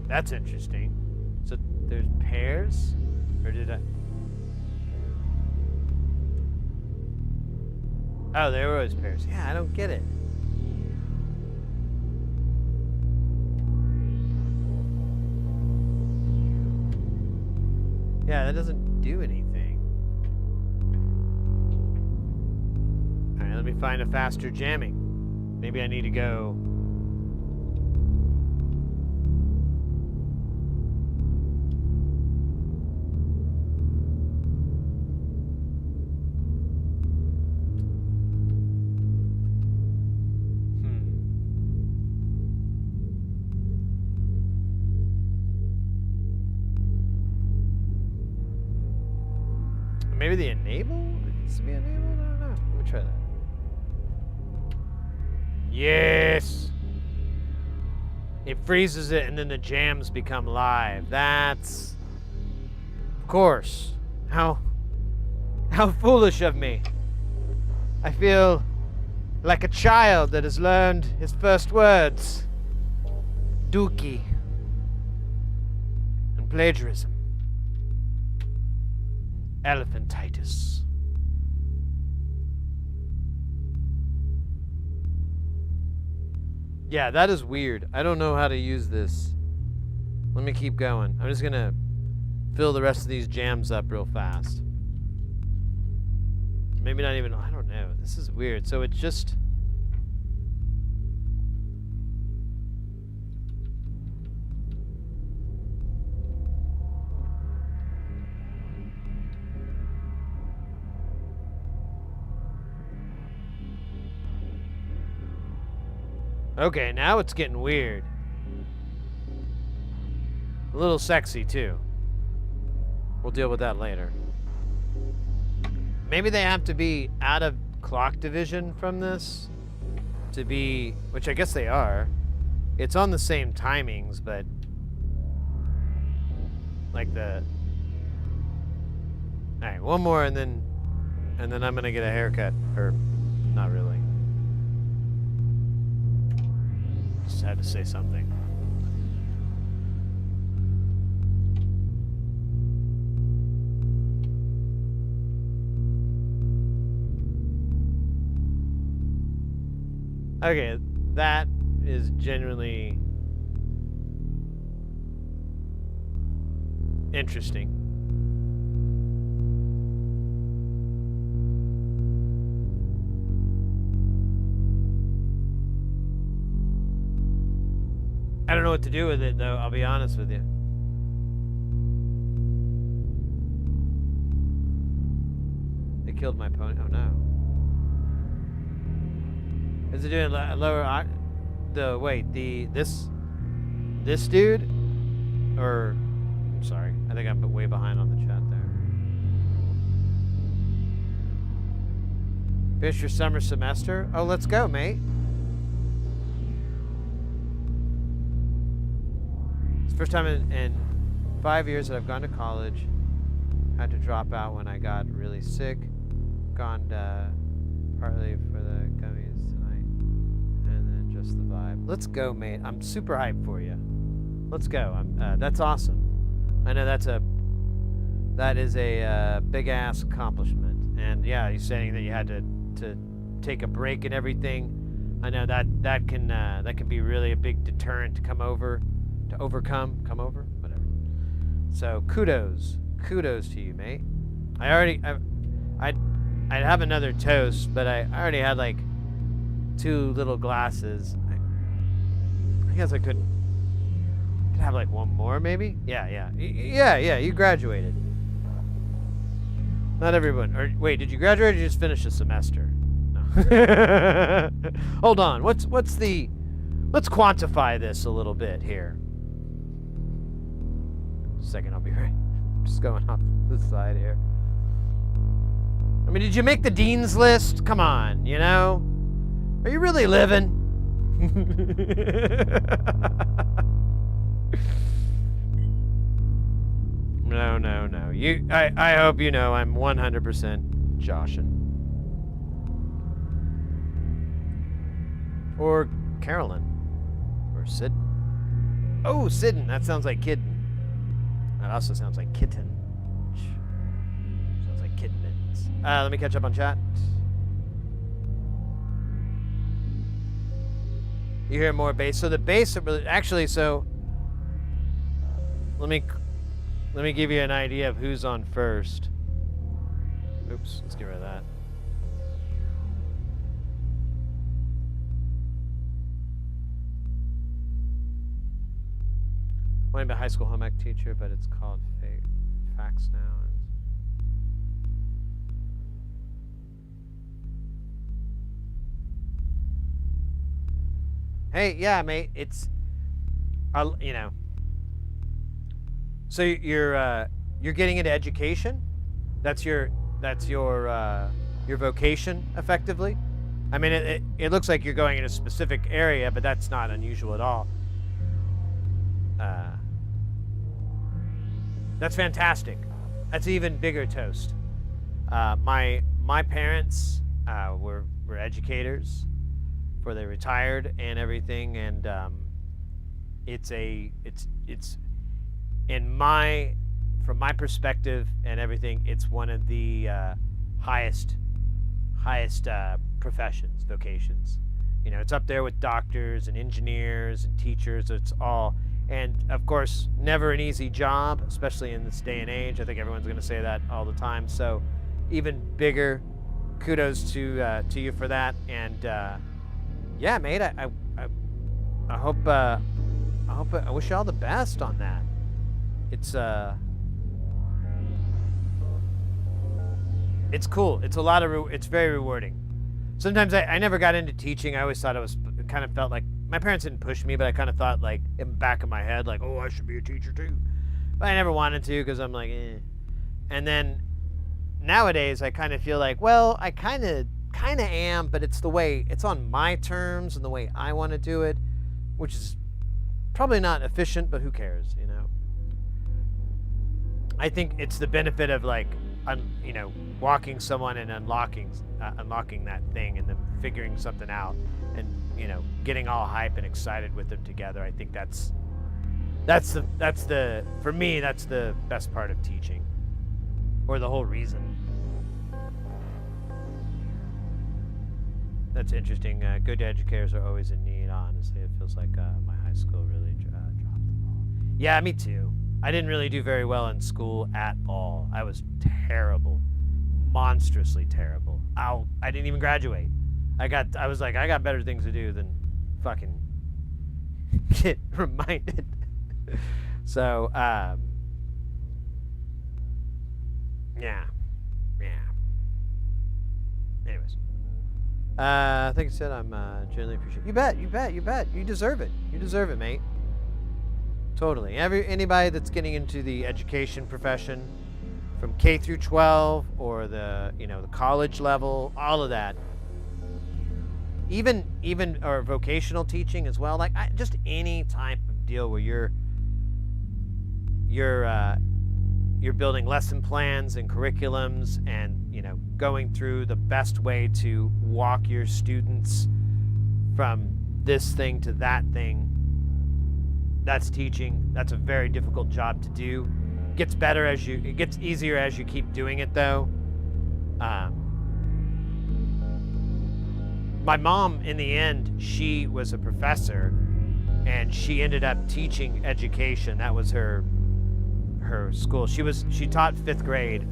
That's interesting. So there's pairs, or did I? Oh, there were always pairs. Yeah, I don't get it. Yeah, that doesn't do anything. Alright, let me find a faster jamming. Maybe I need to go... Maybe the enable? It needs to be enabled? I don't know. Let me try that. Yes! It freezes it and then the jams become live. That's... Of course. How foolish of me. I feel like a child that has learned his first words. Dookie. And plagiarism. Elephantitis. Yeah, that is weird. I don't know how to use this. Let me keep going. I'm just gonna fill the rest of these jams up real fast. Maybe not even, I don't know. This is weird. So it's just... Okay, now it's getting weird. A little sexy, too. We'll deal with that later. Maybe they have to be out of clock division from this to be, which I guess they are. It's on the same timings, but like the... Alright, one more and then I'm gonna get a haircut. Or, not really. Just had to say something. Okay, that is genuinely interesting. I don't know what to do with it, though, I'll be honest with you. They killed my pony. Oh, no. Is it doing lower... this dude? Is it or I'm sorry, I think I'm way behind on the chat there. Finish your summer semester? Oh, let's go, mate. It's the first time in 5 years that I've gone to college. Had to drop out when I got really sick. Gone partly for the gummies tonight, and then just the vibe. Let's go, mate. I'm super hyped for you. Let's go. That's awesome. I know that is a big ass accomplishment. And yeah, you're saying that you had to take a break and everything. I know that can be really a big deterrent to come over. Whatever. So kudos to you, mate. I'd have another toast, but I already had like 2 little glasses. I guess I could have like one more, maybe. Yeah. You graduated. Not everyone. Or wait, did you graduate or did you just finish a semester? No. Hold on. Let's quantify this a little bit here. Just a second, I'll be right. Just going off the side here. I mean, did you make the dean's list? Come on, you know? Are you really living? No. I hope you know I'm 100% Joshin. Or Carolyn. Or Sid. Oh, Sidden. That sounds like kitten. That also sounds like kitten. Sounds like kittens. Let me catch up on chat. You hear more bass. So the bass actually. So let me give you an idea of who's on first. Oops. Let's get rid of that. I want to be a high school home ec teacher, but it's called fax now. Hey, yeah, mate. It's, you know. So you're getting into education. That's your vocation, effectively. I mean, it looks like you're going in a specific area, but that's not unusual at all. That's fantastic. That's an even bigger toast. My parents were educators before they retired and everything, and it's from my perspective and everything, it's one of the highest professions, vocations. You know, it's up there with doctors and engineers and teachers. It's all. And of course, never an easy job, especially in this day and age. I think everyone's going to say that all the time. So, even bigger kudos to you for that. And yeah, mate, I wish you all the best on that. It's cool. It's a lot of. It's very rewarding. Sometimes I never got into teaching. I always thought it kind of felt like. My parents didn't push me, but I kind of thought, like, in the back of my head, like, oh, I should be a teacher too. But I never wanted to because I'm like, eh. And then nowadays, I kind of feel like, well, I kind of am, but it's on my terms and the way I want to do it, which is probably not efficient, but who cares, you know? I think it's the benefit of, like, you know, walking someone and unlocking that thing and then figuring something out and, you know, getting all hype and excited with them together. I think that's for me, that's the best part of teaching, or the whole reason. That's interesting. Good educators are always in need. Honestly, it feels like my high school really dropped the ball. Yeah, me too. I didn't really do very well in school at all. I was terrible, monstrously terrible. I didn't even graduate. I was like, I got better things to do than fucking get reminded. So, yeah. Anyways, I think I said I'm genuinely appreciate. You bet. You deserve it. You deserve it, mate. Totally. Anybody that's getting into the education profession, from K through 12 or the college level, all of that. Even or vocational teaching as well. Like just any type of deal where you're building lesson plans and curriculums, and going through the best way to walk your students from this thing to that thing. That's teaching. That's a very difficult job to do. It gets easier as you keep doing it, though. My mom, in the end, she was a professor, and she ended up teaching education. That was her school. She taught 5th grade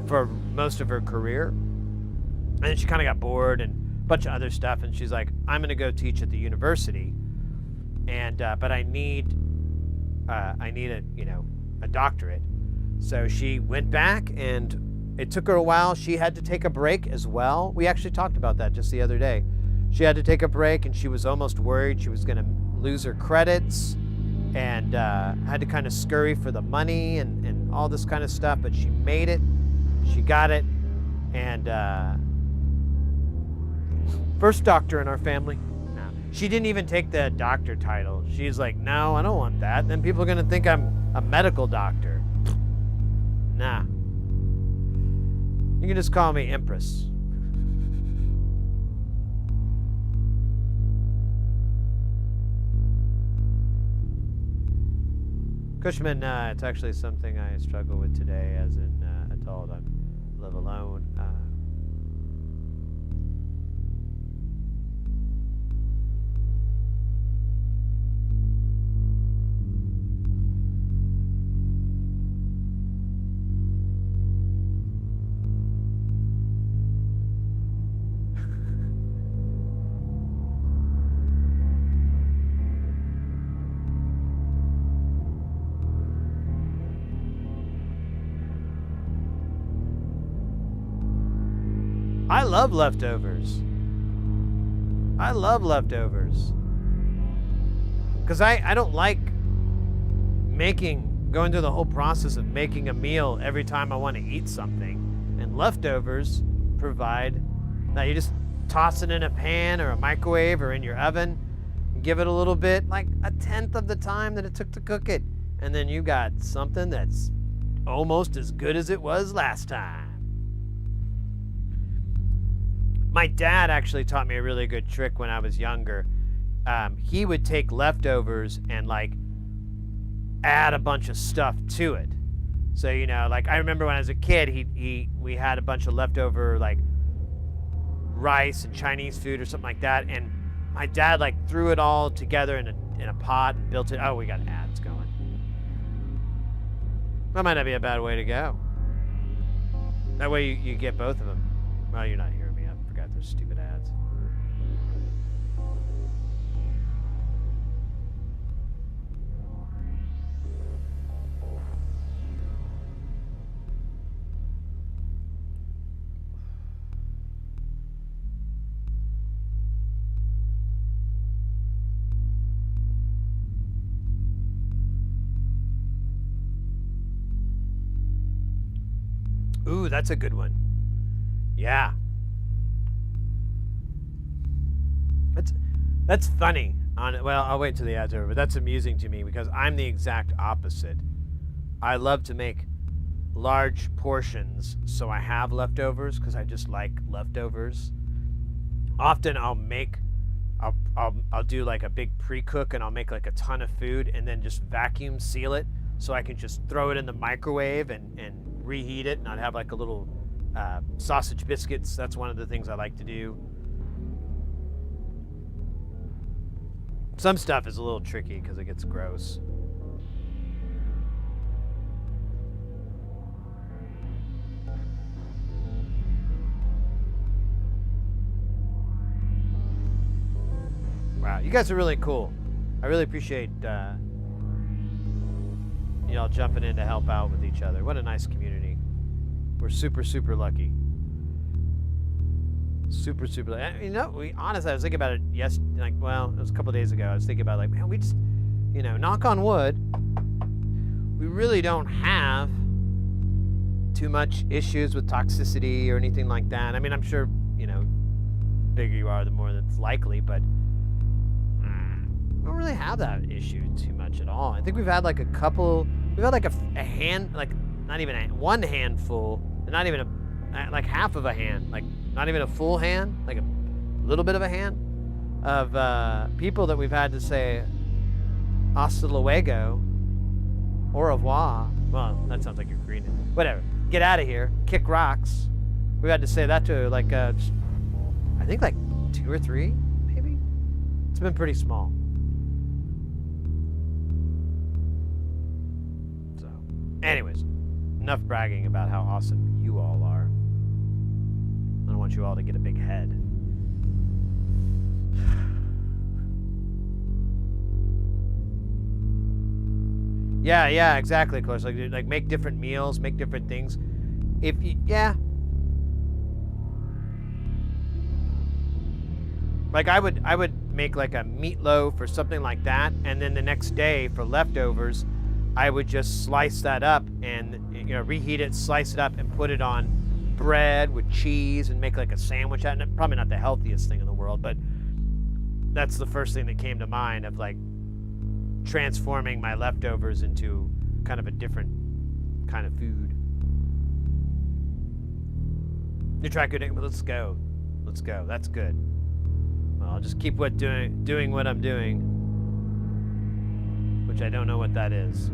for most of her career, and then she kind of got bored and a bunch of other stuff, and she's like, I'm going to go teach at the university, and but I need a doctorate. So she went back, and it took her a while. She had to take a break as well. We actually talked about that just the other day. She had to take a break, and she was almost worried she was going to lose her credits, and had to kind of scurry for the money and all this kind of stuff. But she made it. She got it. And first doctor in our family. No. She didn't even take the doctor title. She's like, no, I don't want that. Then people are going to think I'm a medical doctor. Nah. You can just call me Empress. Cushman, it's actually something I struggle with today as an adult. I live alone. I love leftovers. I love leftovers. Because I don't like going through the whole process of making a meal every time I want to eat something. And leftovers provide that you just toss it in a pan or a microwave or in your oven and give it a little bit, like 1/10 of the time that it took to cook it. And then you got something that's almost as good as it was last time. My dad actually taught me a really good trick when I was younger. He would take leftovers and add a bunch of stuff to it. So I remember when I was a kid, we had a bunch of leftover rice and Chinese food or something like that, and my dad threw it all together in a pot and built it. Oh, we got ads going. That might not be a bad way to go. That way you get both of them. Well, you're not hearing me. I forgot those stupid ads. Ooh, that's a good one. Yeah. That's funny. Well, I'll wait until the ad's over, but that's amusing to me because I'm the exact opposite. I love to make large portions so I have leftovers because I just like leftovers. Often I'll do a big pre-cook and I'll make a ton of food and then just vacuum seal it so I can just throw it in the microwave and reheat it, and I'd have a little sausage biscuits. That's one of the things I like to do. Some stuff is a little tricky because it gets gross. Wow, you guys are really cool. I really appreciate y'all jumping in to help out with each other. What a nice community. We're super, super lucky. Super, super. Honestly, I was thinking about it it was a couple of days ago. I was thinking about man, you know, knock on wood, we really don't have too much issues with toxicity or anything like that. I mean, I'm sure, you know, the bigger you are, the more that's likely, but we don't really have that issue too much at all. I think we've had like a hand, like not even one handful, and not even like half of a hand, like not even a full hand, like a little bit of a hand of people that we've had to say hasta luego, au revoir. Well, that sounds like you're Greeting. Whatever. Get out of here. Kick rocks. We had to say that to like I think like 2 or 3, maybe. It's been pretty small. So, anyways, enough bragging about how awesome you all are. I don't want you all to get a big head. Yeah, exactly, of course. Like make different meals, make different things. If you, yeah. Like I would make like a meatloaf or something like that, and then the next day for leftovers, I would just slice that up and, you know, reheat it, slice it up, and put it on bread with cheese and make like a sandwich out of it. Probably not the healthiest thing in the world, but that's the first thing that came to mind of like transforming my leftovers into kind of a different kind of food. You try good, let's go. That's good. Well, I'll just keep doing what I'm doing, which I don't know what that is.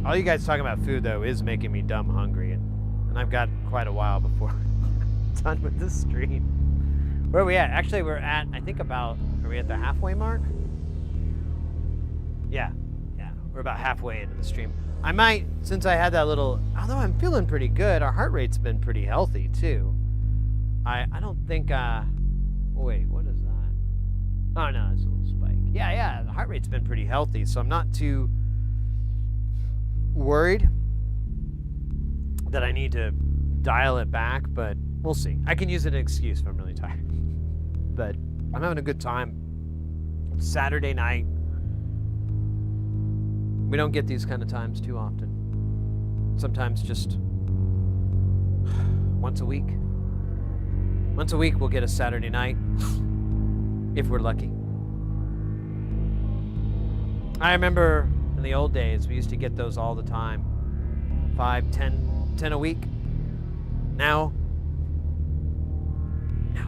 All you guys talking about food though is making me dumb hungry, and I've got quite a while before I'm done with this stream. Where are we at? Actually, we're at, I think are we at the halfway mark? Yeah, we're about halfway into the stream. I might, since I had that little, although I'm feeling pretty good, our heart rate's been pretty healthy too. I don't think, wait, what is that? Oh no, it's a little spike. Yeah, the heart rate's been pretty healthy, so I'm not too worried that I need to dial it back, but we'll see. I can use it as an excuse if I'm really tired. But I'm having a good time. Saturday night. We don't get these kind of times too often. Sometimes just once a week. Once a week we'll get a Saturday night. If we're lucky. I remember in the old days we used to get those all the time. 5, 10 a week. Now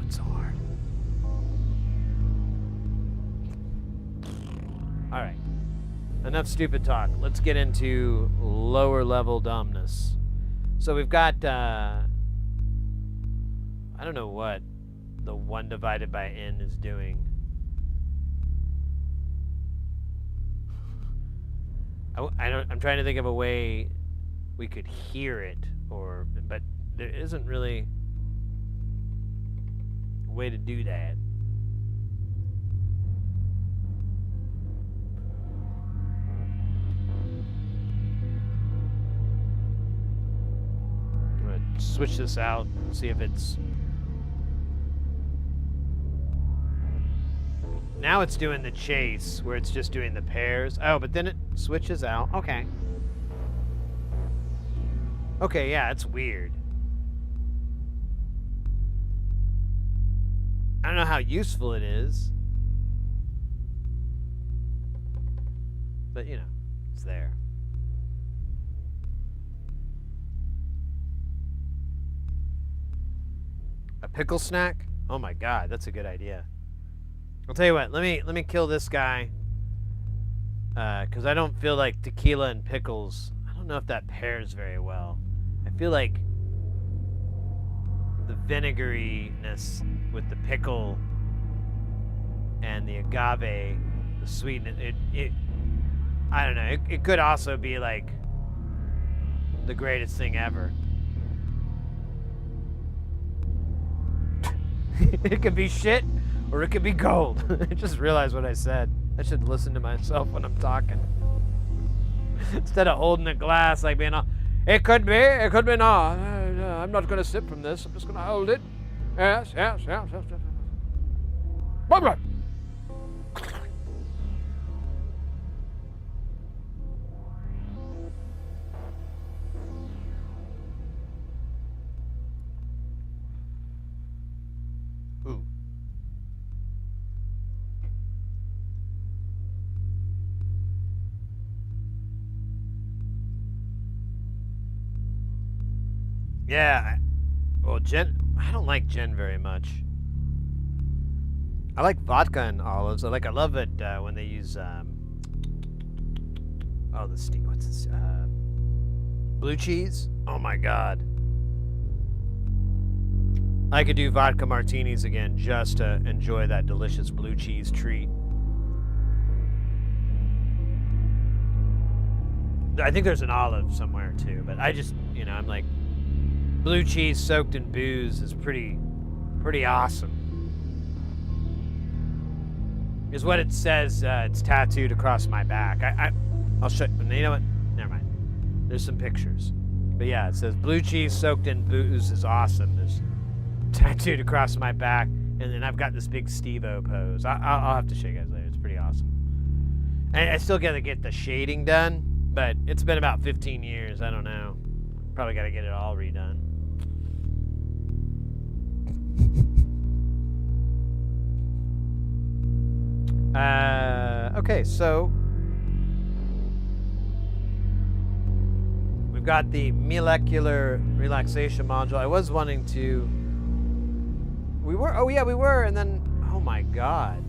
it's so hard. All right. Enough stupid talk. Let's get into lower level dumbness. So we've got, I don't know what the 1 divided by n is doing. I'm trying to think of a way we could hear it, but there isn't really a way to do that. I'm gonna switch this out, see if it's... Now it's doing the chase, where it's just doing the pairs. Oh, but then it switches out. Okay. Okay, yeah, it's weird. I don't know how useful it is. But, you know, it's there. A pickle snack? Oh my god, that's a good idea. I'll tell you what, let me kill this guy. Because I don't feel like tequila and pickles, I don't know if that pairs very well. I feel like the vinegariness with the pickle and the agave, the sweetness, I don't know, it could also be like the greatest thing ever. It could be shit, or it could be gold. I just realized what I said. I should listen to myself when I'm talking. Instead of holding a glass like being all, it could be not. I'm not going to sip from this. I'm just going to hold it. Yes. Blah, blah. Ooh. Yeah. Well, Jen, I don't like gin very much. I like vodka and olives. I love it when they use oh, what's this? Blue cheese. Oh my god. I could do vodka martinis again just to enjoy that delicious blue cheese treat. I think there's an olive somewhere too, but I just, I'm like, blue cheese soaked in booze is pretty awesome. Is what it says. It's tattooed across my back. I'll show you. You know what? Never mind. There's some pictures. But yeah, it says blue cheese soaked in booze is awesome. There's tattooed across my back, and then I've got this big Steve-O pose. I'll have to show you guys later. It's pretty awesome. And I still gotta get the shading done, but it's been about 15 years. I don't know. Probably gotta get it all redone. Okay, so we've got the molecular relaxation module. I was wanting to. We were, and then, oh my god.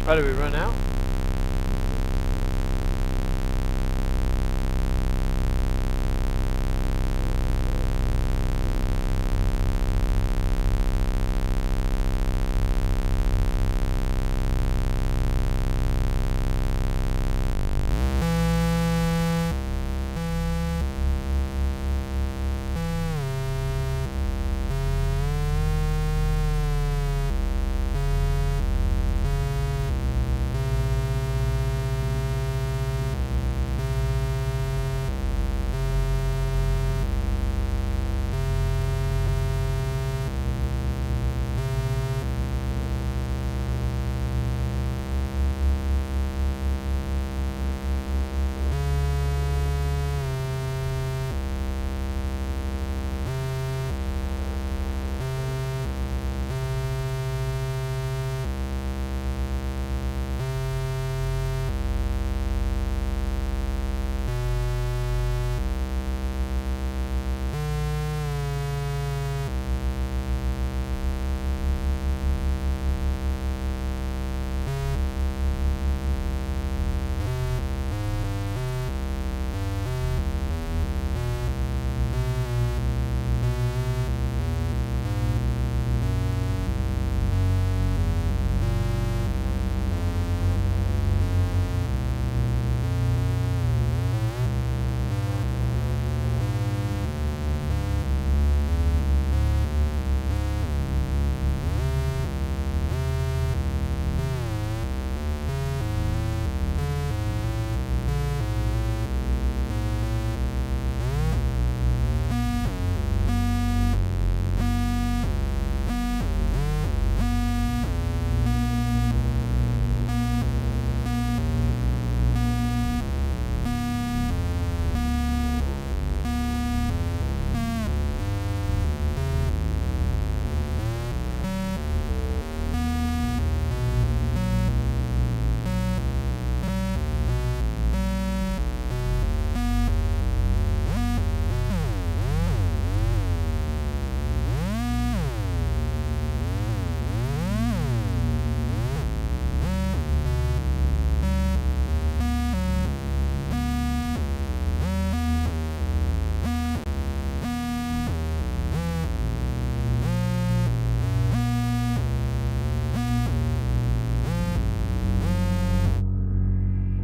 How do we run out?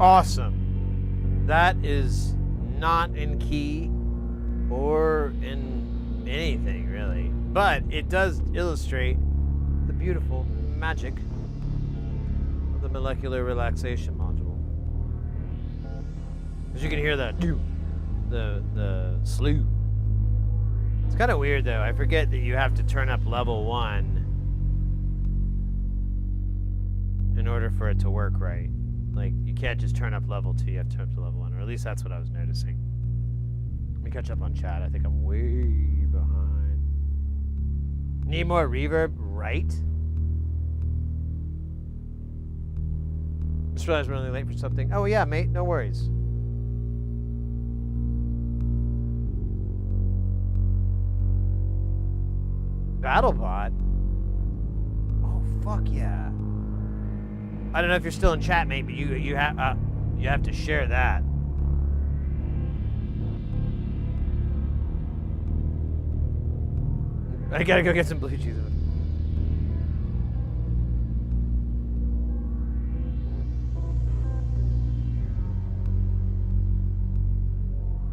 awesome. That is not in key or in anything, really. But it does illustrate the beautiful magic of the molecular relaxation module. As you can hear the slew. It's kind of weird though. I forget that you have to turn up level 1 in order for it to work right. Like, you can't just turn up level 2, you have to turn up to level 1, or at least that's what I was noticing. Let me catch up on chat. I think I'm way behind. Need more reverb, right? Just realized we're running late for something. Oh yeah, mate, no worries. BattleBot? Oh fuck yeah! I don't know if you're still in chat, mate, but you have to share that. I gotta go get some blue cheese.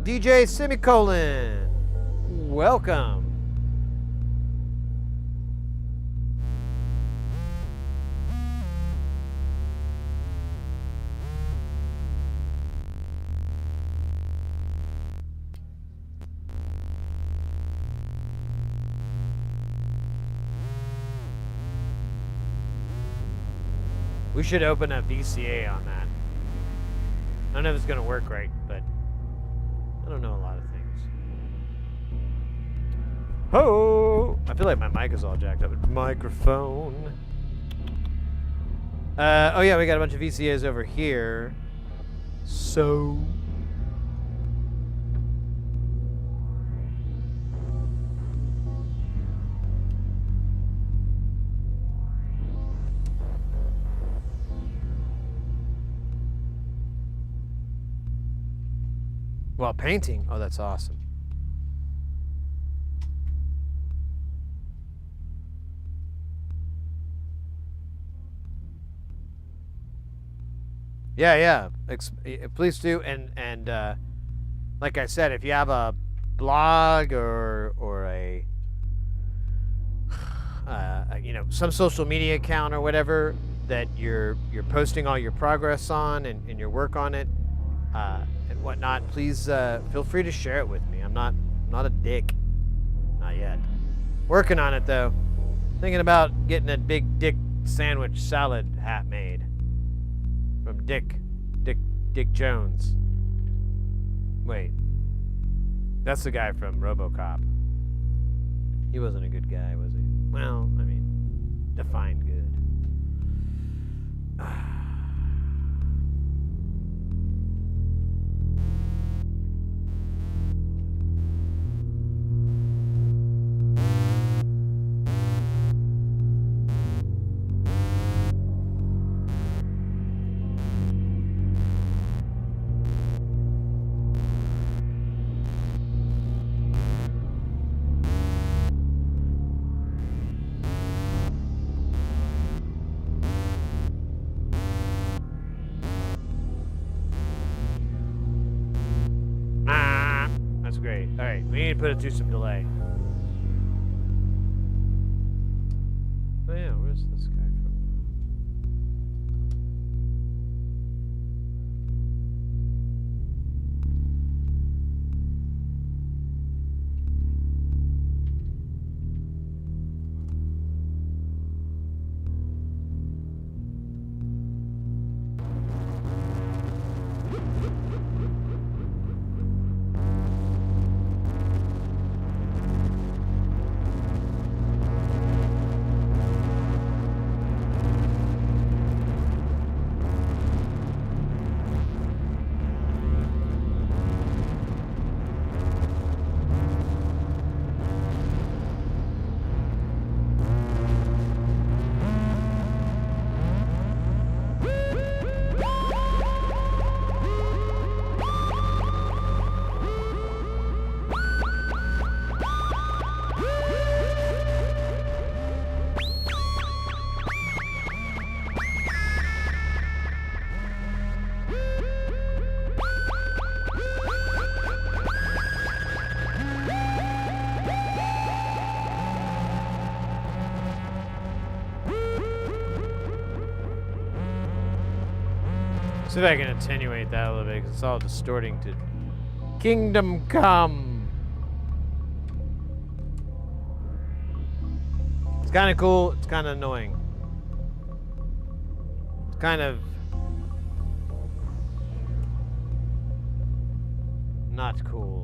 DJ Semicolon, welcome. We should open a VCA on that. I don't know if it's gonna work right, but I don't know a lot of things. Oh! I feel like my mic is all jacked up. Microphone. Oh yeah, we got a bunch of VCAs over here. So... While painting? Oh, that's awesome. Yeah. Please do. And like I said, if you have a blog or a you know, some social media account or whatever that you're posting all your progress on and your work on it, and whatnot, please feel free to share it with me. I'm not a dick. Not yet. Working on it though. Thinking about getting a big dick sandwich salad hat made. From Dick Jones. Wait. That's the guy from RoboCop. He wasn't a good guy, was he? Well, I mean, defined good. Great. All right, we need to put it through some delay. Oh yeah, where's this guy from? See if I can attenuate that a little bit, because it's all distorting to Kingdom Come. It's kind of cool. It's kind of annoying. It's kind of not cool.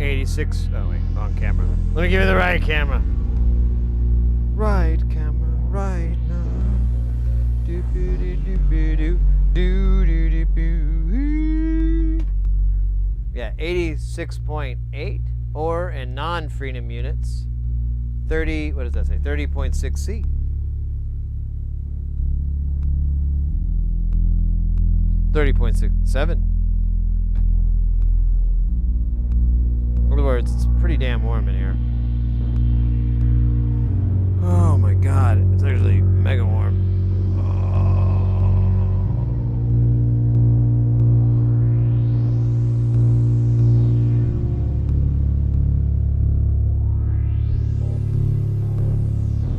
86. Oh, wait, wrong camera. Let me give you the right camera. Right camera, right now. Do do do do do do do do do. Yeah, 86.8 or in non-freedom units, 30. What does that say? 30.6 C. .67. In other words, it's pretty damn warm in here. Oh my god, it's actually mega warm.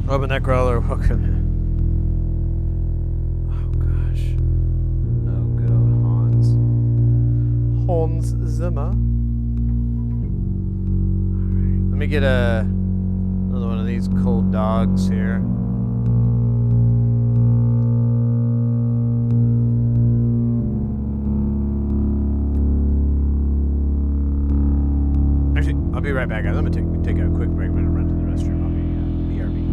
Open that crawler, welcome in. Oh gosh. Oh, good old Hans. Hans Zimmer. Alright, let me get another one of these cold dogs here. Actually, I'll be right back, guys. I'm gonna take a quick break. I'm gonna run to the restroom. I'll be BRB.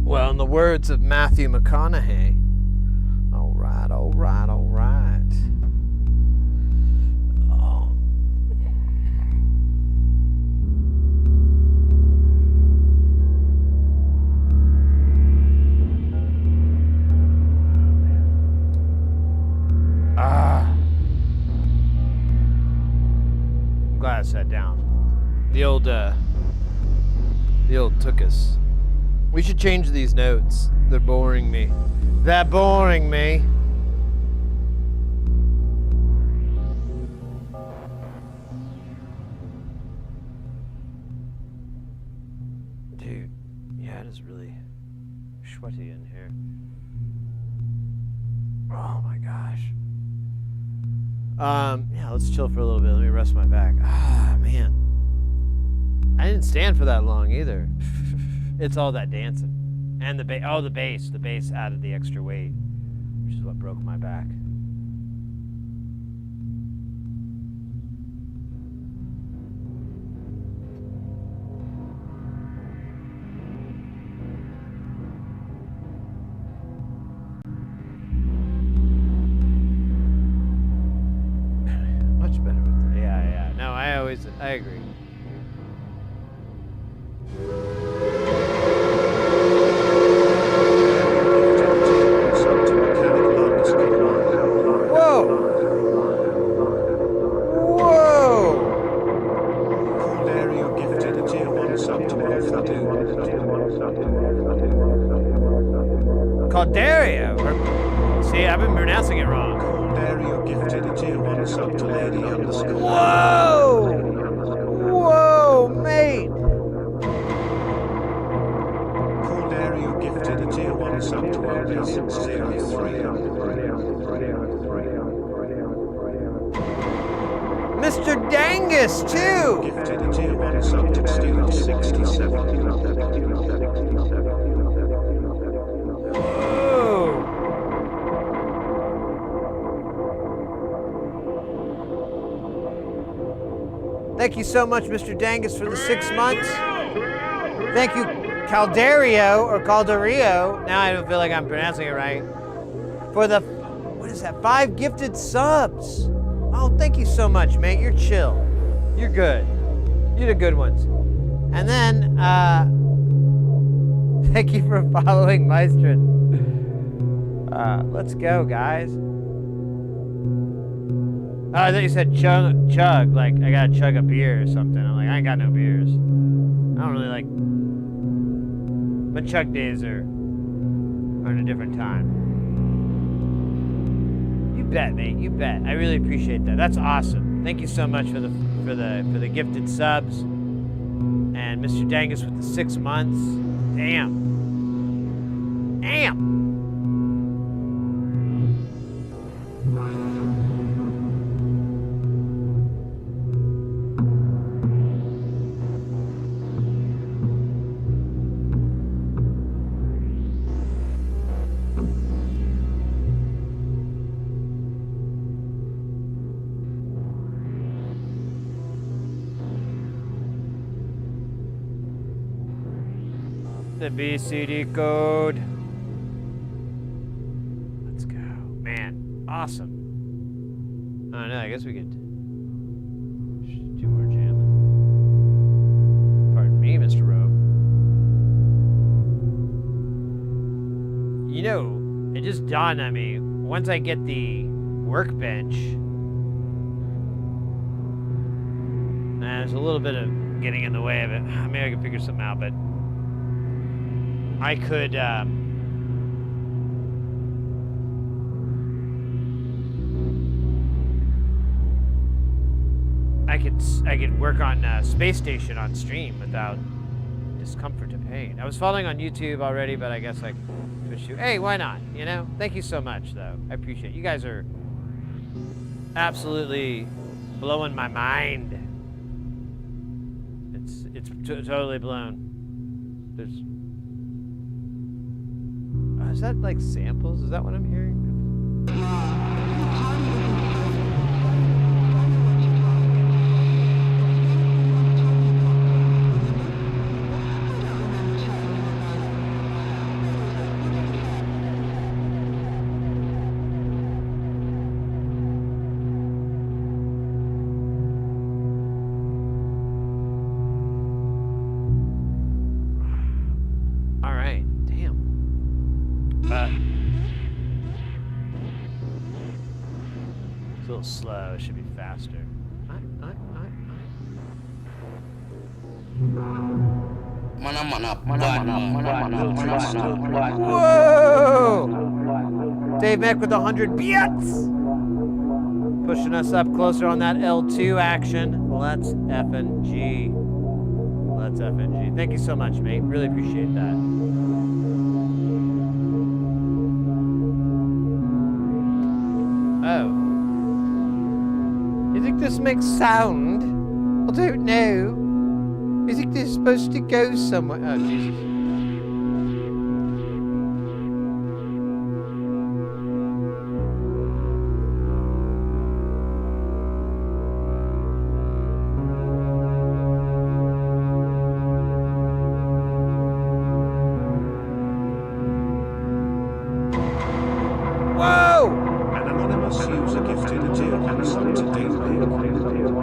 Well, in the words of Matthew McConaughey, all right, all right, all right. I'm glad I sat down. The old took us. We should change these notes. They're boring me. They're boring me. Dude, yeah, it is really sweaty in here. Oh my gosh. Yeah, let's chill for a little bit. Let me rest my back. Ah, man. I didn't stand for that long either. It's all that dancing. And the bass. Oh, the bass. The bass added the extra weight, which is what broke my back. Much better with the, yeah. No, I agree. Caldario? See, I've been pronouncing it wrong. Caldario gifted a tier 1 sub to lady underscore. Whoa! Whoa, mate! Caldario gifted a tier 1 sub to LD603. Mr. Dangus, too! Gifted a tier 1 sub to student 67. Thank you so much, Mr. Dangus, for the 6 months. Thank you, Caldario, or Caldario. Now I don't feel like I'm pronouncing it right. For the, what is that, 5 gifted subs. Oh, thank you so much, mate. You're chill. You're good. You're the good ones. And then, thank you for following Maestrin. Let's go, guys. Oh, I thought you said chug, like I gotta chug a beer or something. I'm like, I ain't got no beers. I don't really like... My chug days are in a different time. You bet, mate, you bet. I really appreciate that. That's awesome. Thank you so much for the gifted subs. And Mr. Dangus with the 6 months. Damn. Damn! The BCD code. Let's go. Man, awesome. I don't know, I guess we could do more jamming. Pardon me, Mr. Robe. You know, it just dawned on me, once I get the workbench, there's a little bit of getting in the way of it. Maybe I can figure something out, but I could, I could work on Space Station on stream without discomfort or pain. I was following on YouTube already, but I guess I switched to, hey, why not? You know? Thank you so much, though. I appreciate it. You guys are absolutely blowing my mind. It's totally blown. There's... is that like samples? Is that what I'm hearing? All right, damn. It's a little slow. It should be faster. Whoa! Dave Meck with 100 bits! Pushing us up closer on that L2 action. Let's effing G. Let's effing G. Thank you so much, mate. Really appreciate that. Oh. You think this makes sound? I don't know. You think this is supposed to go somewhere? Oh, Jesus.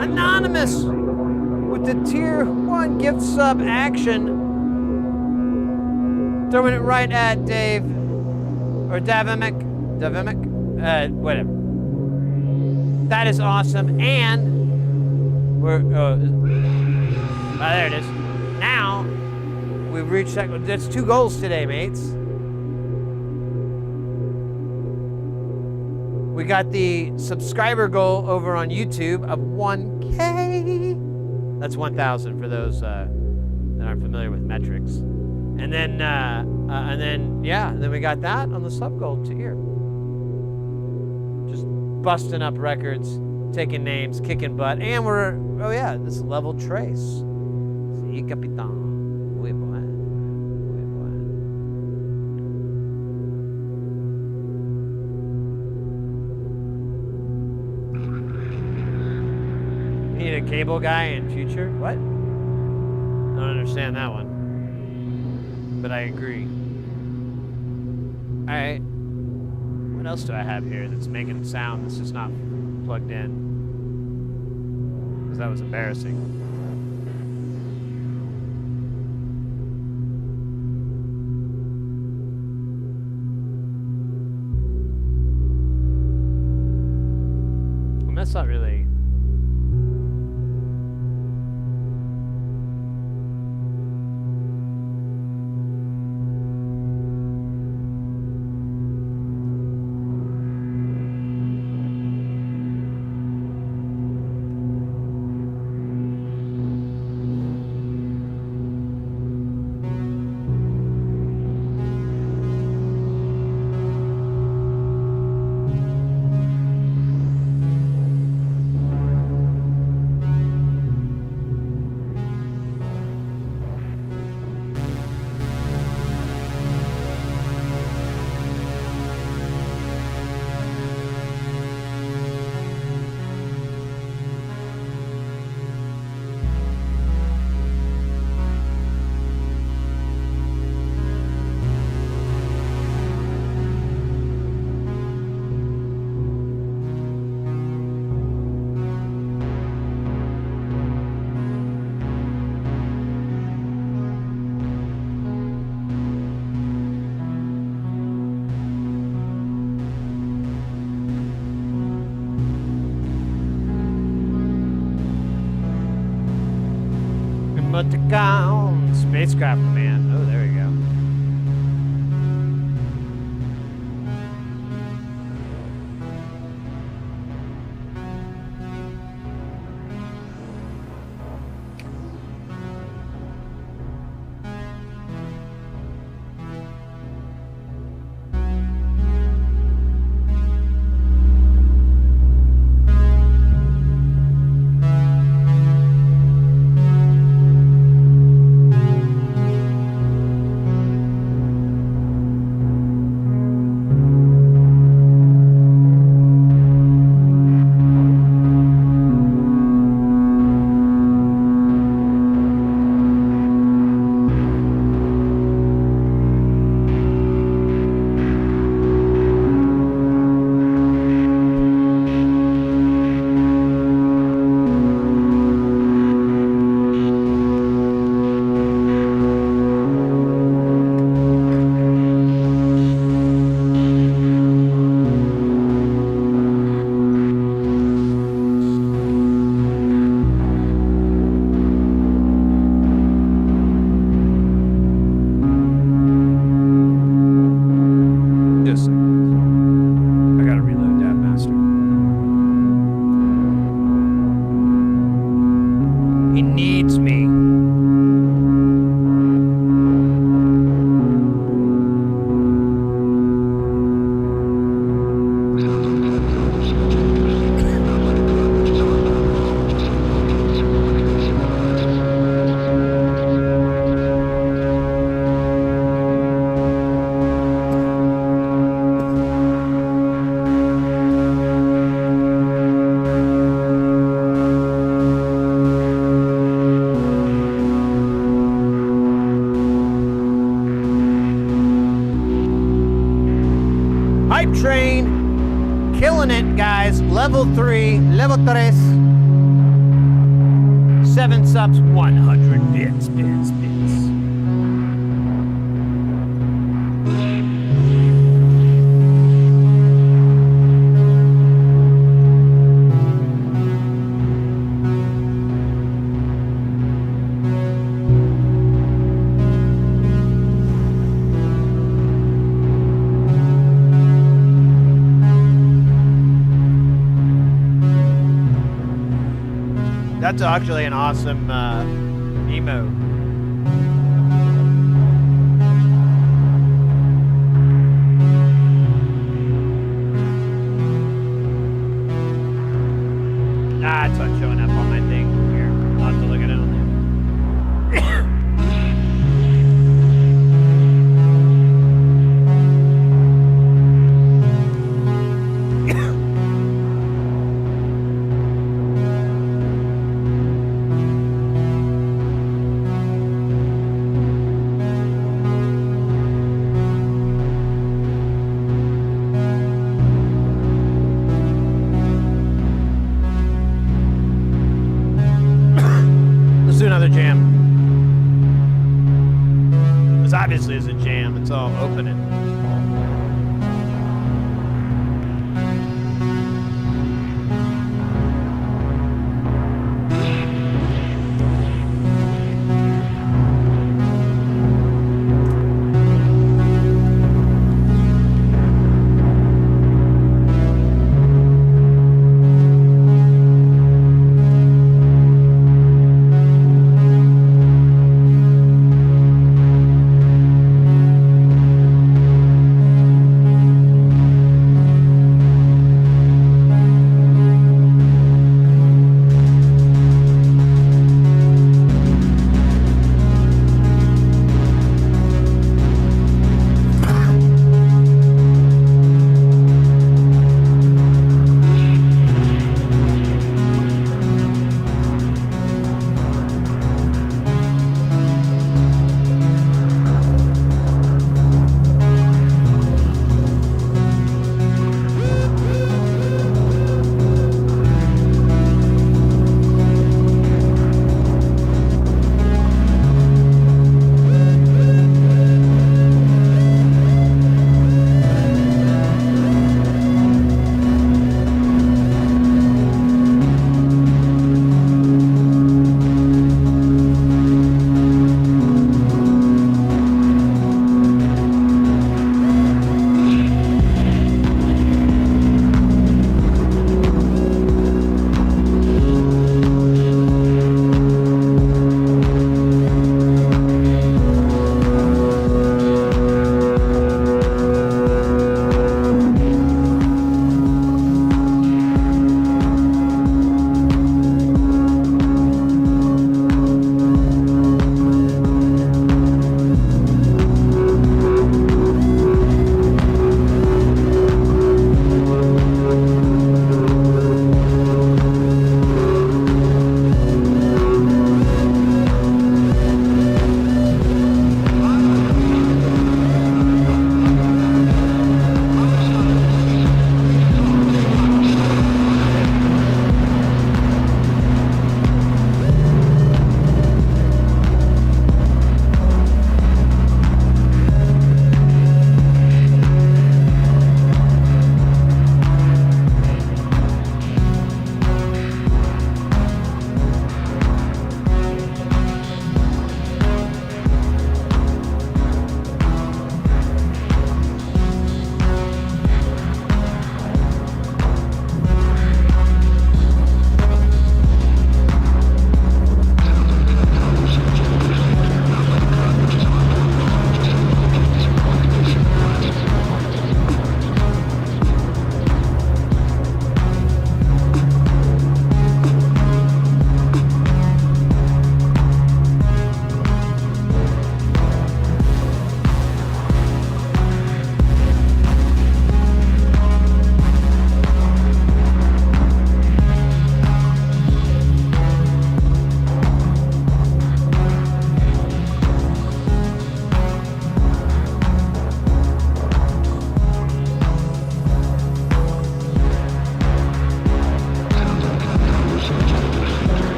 Anonymous with the tier 1 gift sub action. Throwing it right at Dave or Davimic. Whatever. That is awesome. And we're there it is. Now we've reached that. That's 2 goals today, mates. We got the subscriber goal over on YouTube of 1K. That's 1,000 for those that aren't familiar with metrics. And then we got that on the sub goal tier. Just busting up records, taking names, kicking butt, and we're this level trace. Sí, capitán. Muy bueno. Need a cable guy in future? What? I don't understand that one. But I agree. Alright. What else do I have here that's making sound that's just not plugged in? Because that was embarrassing. And that's not really... Spacecraft man. Oh, there we go. Hype train, killing it, guys. Level 3, level 3. 7 subs, 100 bits. That's actually an awesome emo. Ah, it's not showing up on my thing here. I'll have to look at it on there.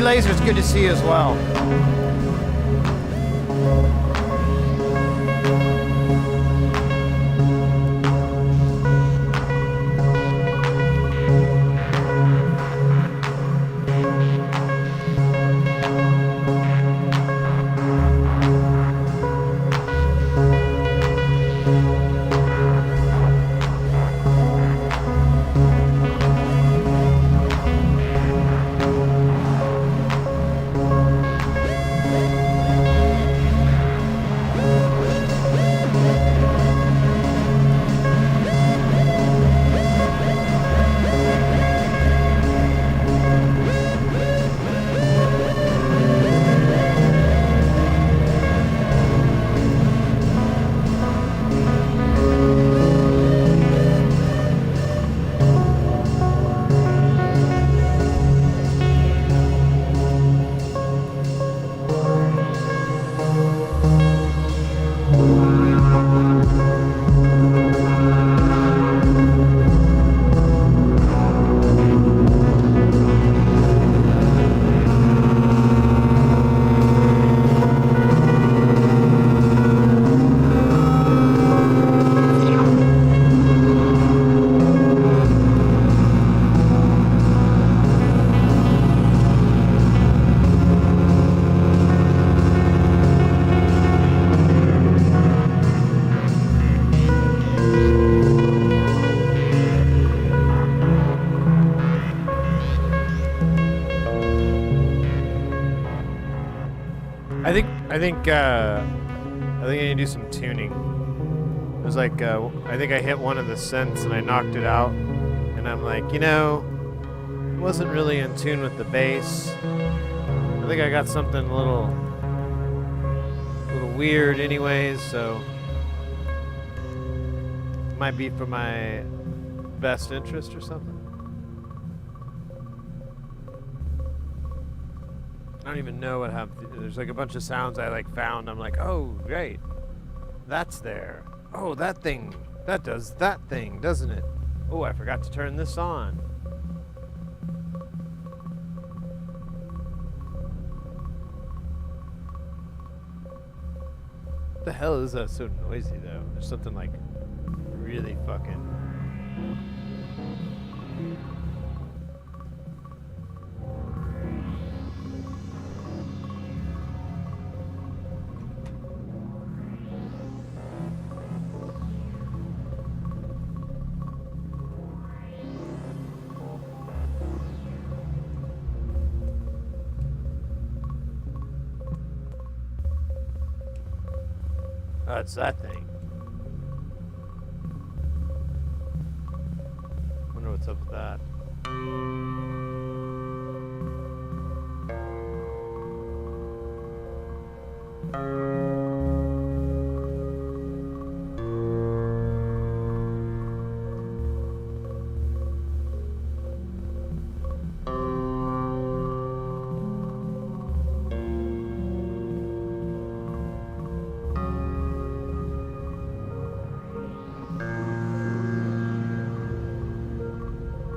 Laser, it's good to see you as well. I think I need to do some tuning. It was like, I think I hit one of the synths and I knocked it out. And I'm like, you know, wasn't really in tune with the bass. I think I got something a little weird anyways, so might be for my best interest or something. I don't even know what happened. There's like a bunch of sounds I like found. I'm like, oh, great. That's there. Oh, that thing. That does that thing, doesn't it? Oh, I forgot to turn this on. What the hell is that so noisy though? There's something like really fucking... Oh, it's that thing. Wonder what's up with that.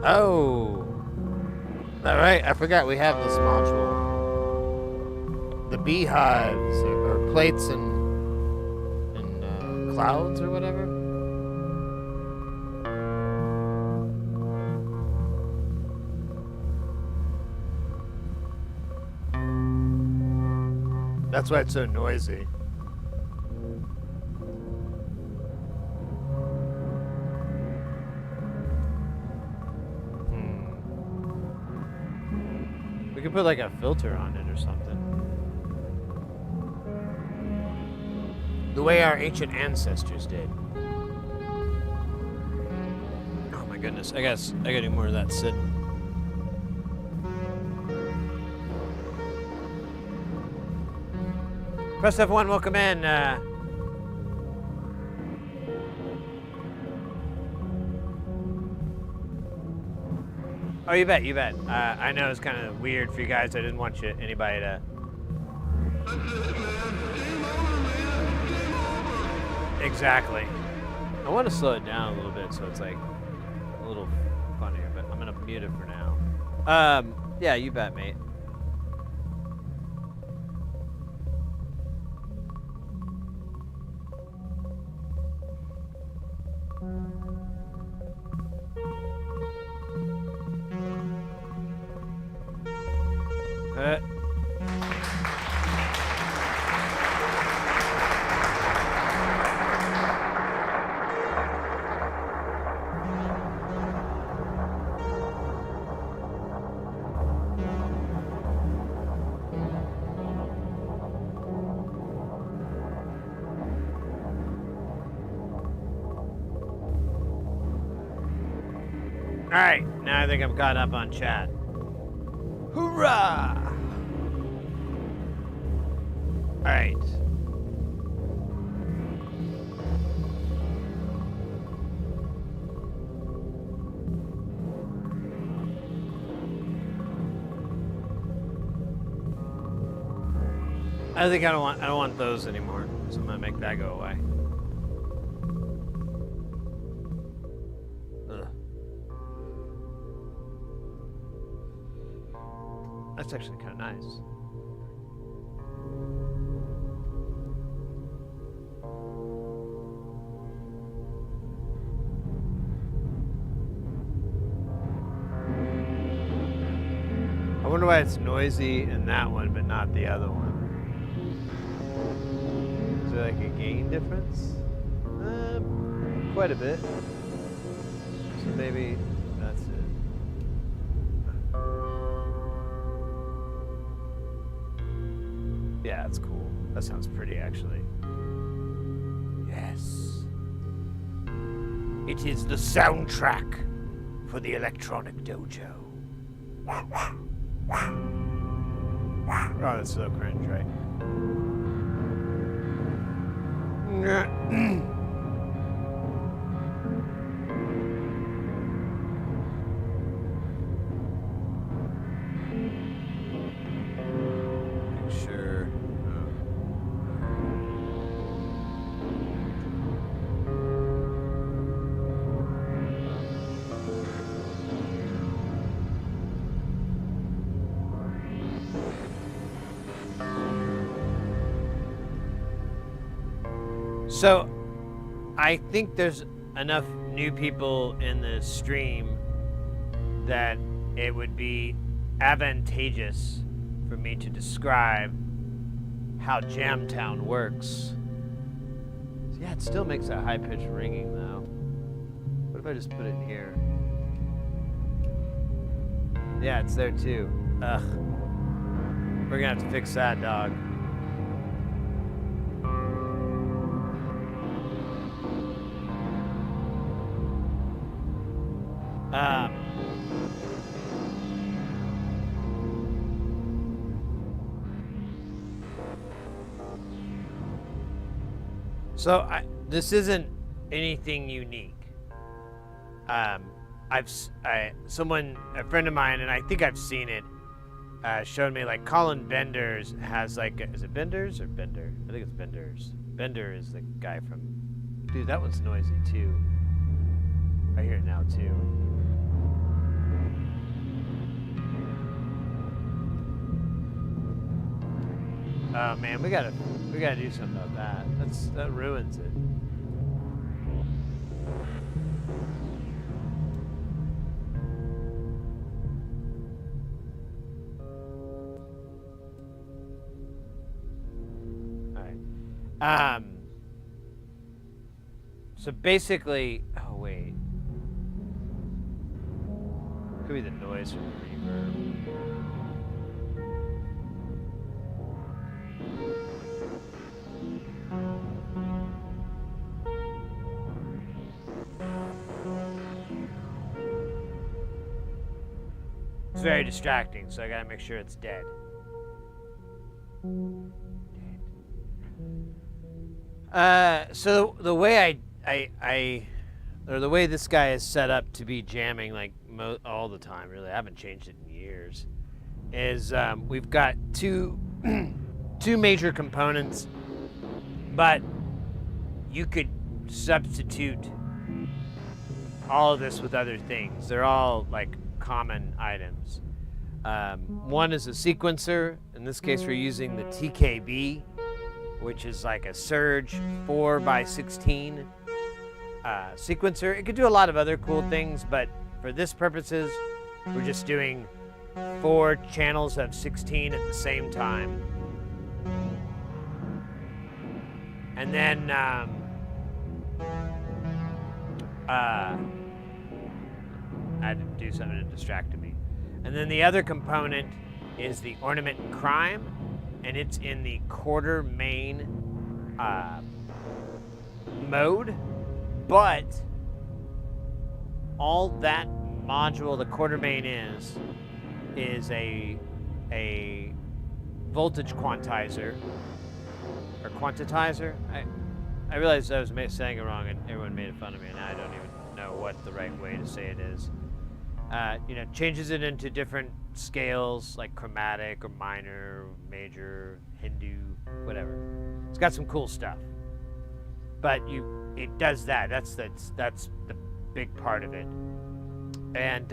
Oh, all right. I forgot we have this module. The beehives or plates and clouds or whatever. That's why it's so noisy. We could put like a filter on it or something. The way our ancient ancestors did. Oh my goodness, I guess I gotta do more of that sitting. Press F1, welcome in. Oh, you bet, you bet. I know it's kind of weird for you guys. I didn't want anybody to... Exactly. I want to slow it down a little bit so it's like a little funnier, but I'm going to mute it for now. Yeah, you bet, mate. Alright, now I think I'm caught up on chat. Hoorah! Alright. I think I don't want those anymore, so I'm gonna make that go away. Ugh. That's actually kind of nice. I wonder why it's noisy in that one, but not the other one. Is there like a gain difference? Quite a bit. So maybe that's it. Yeah, that's cool. That sounds pretty, actually. Yes. It is the soundtrack for the electronic dojo. Oh, that's so cringe, right? Sure. So, I think there's enough new people in the stream that it would be advantageous for me to describe how Jamtown works. So yeah, it still makes that high-pitched ringing though. What if I just put it in here? Yeah, it's there too. Ugh. We're gonna have to fix that, dog. So this isn't anything unique. A friend of mine, and I think I've seen it, showed me like Colin Benders has like, is it Benders or Bender? I think it's Benders. Bender is the guy from, dude, that one's noisy too. I hear it now too. Oh man, we gotta do something about that. That ruins it. All right. So basically, oh wait, could be the noise from the reverb. It's very distracting, so I gotta make sure it's dead. So the way the way this guy is set up to be jamming like all the time, really, I haven't changed it in years, is we've got two major components, but you could substitute all of this with other things. They're all like common items. One is a sequencer. In this case, we're using the TKB, which is like a Surge 4x16 sequencer. It could do a lot of other cool things, but for this purposes, we're just doing 4 channels of 16 at the same time. And then I had to do something that distracted me. And then the other component is the Ornament Crime, and it's in the quarter main mode, but all that module, the quarter main is a voltage quantizer or quantitizer. I realized I was saying it wrong, and everyone made fun of me, and I don't even know what the right way to say it is. You know, changes it into different scales, like chromatic or minor, major, Hindu, whatever. It's got some cool stuff, but it does that. That's the big part of it, and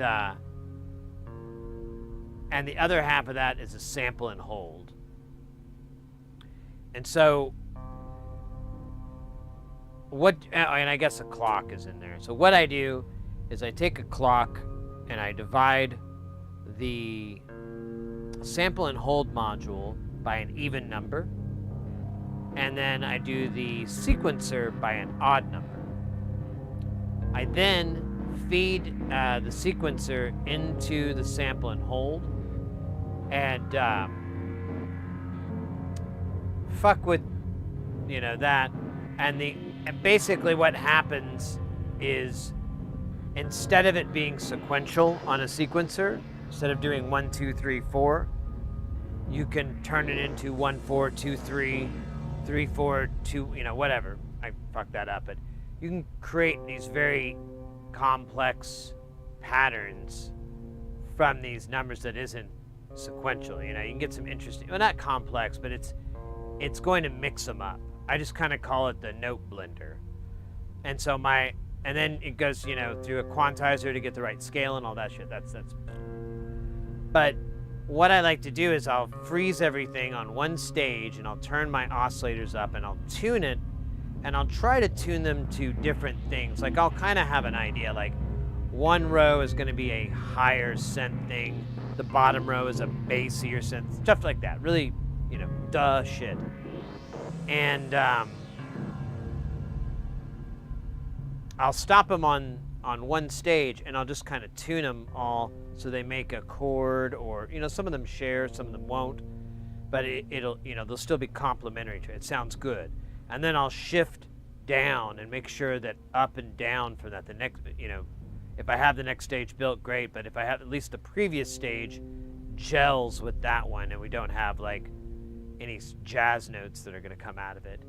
the other half of that is a sample and hold. And so and I guess a clock is in there. So what I do is I take a clock and I divide the sample and hold module by an even number, and then I do the sequencer by an odd number. I then feed the sequencer into the sample and hold, and fuck with, you know, that, and basically what happens is, instead of it being sequential on a sequencer, instead of doing 1, 2, 3, 4, you can turn it into 1, 4, 2, 3, 3, 4, 2, you know, whatever. I fucked that up, but you can create these very complex patterns from these numbers that isn't sequential. You know, you can get some interesting, well, not complex, but it's going to mix them up. I just kind of call it the note blender. And so and then it goes, you know, through a quantizer to get the right scale and all that shit. That's. But what I like to do is I'll freeze everything on one stage, and I'll turn my oscillators up, and I'll tune it, and I'll try to tune them to different things. Like, I'll kind of have an idea, like one row is going to be a higher synth thing, the bottom row is a bassier synth, stuff like that. Really, you know, duh shit. And I'll stop them on one stage, and I'll just kind of tune them all so they make a chord, or, you know, some of them share, some of them won't, but it'll, you know, they'll still be complementary to it. It sounds good. And then I'll shift down and make sure that up and down for that, the next, you know, if I have the next stage built, great, but if I have at least the previous stage gels with that one, and we don't have like any jazz notes that are going to come out of it.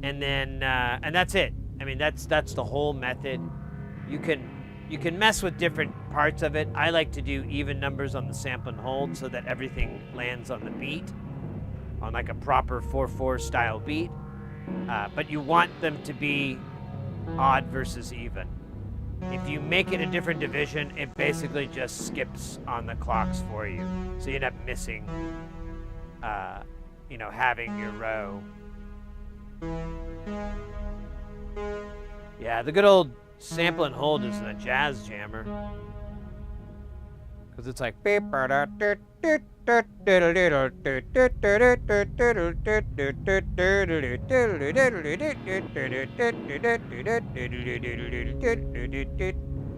And then and that's it. I mean, that's the whole method. You can mess with different parts of it. I like to do even numbers on the sample and hold so that everything lands on the beat, on like a proper 4/4 style beat. But you want them to be odd versus even. If you make it a different division, it basically just skips on the clocks for you. So you end up missing, you know, having your row. Yeah, the good old sample and hold is the jazz jammer. Because it's like...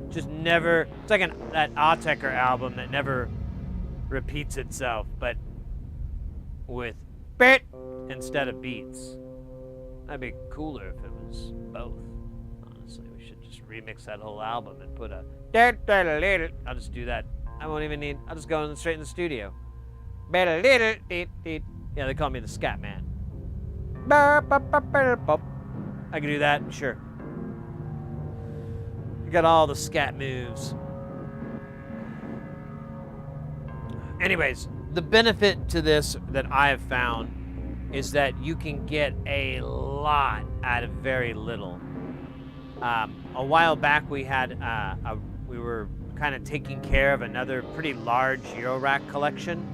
just never... It's like that Autechre album that never repeats itself, but with bit instead of beats. That'd be cooler if it was both. Honestly, we should just remix that whole album and put a... I'll just do that. I won't even need... I'll just go straight in the studio. Yeah, they call me the Scat Man. I can do that, sure. I got all the scat moves. Anyways, the benefit to this that I have found is that you can get a lot out of very little. A while back we had we were kind of taking care of another pretty large eurorack collection,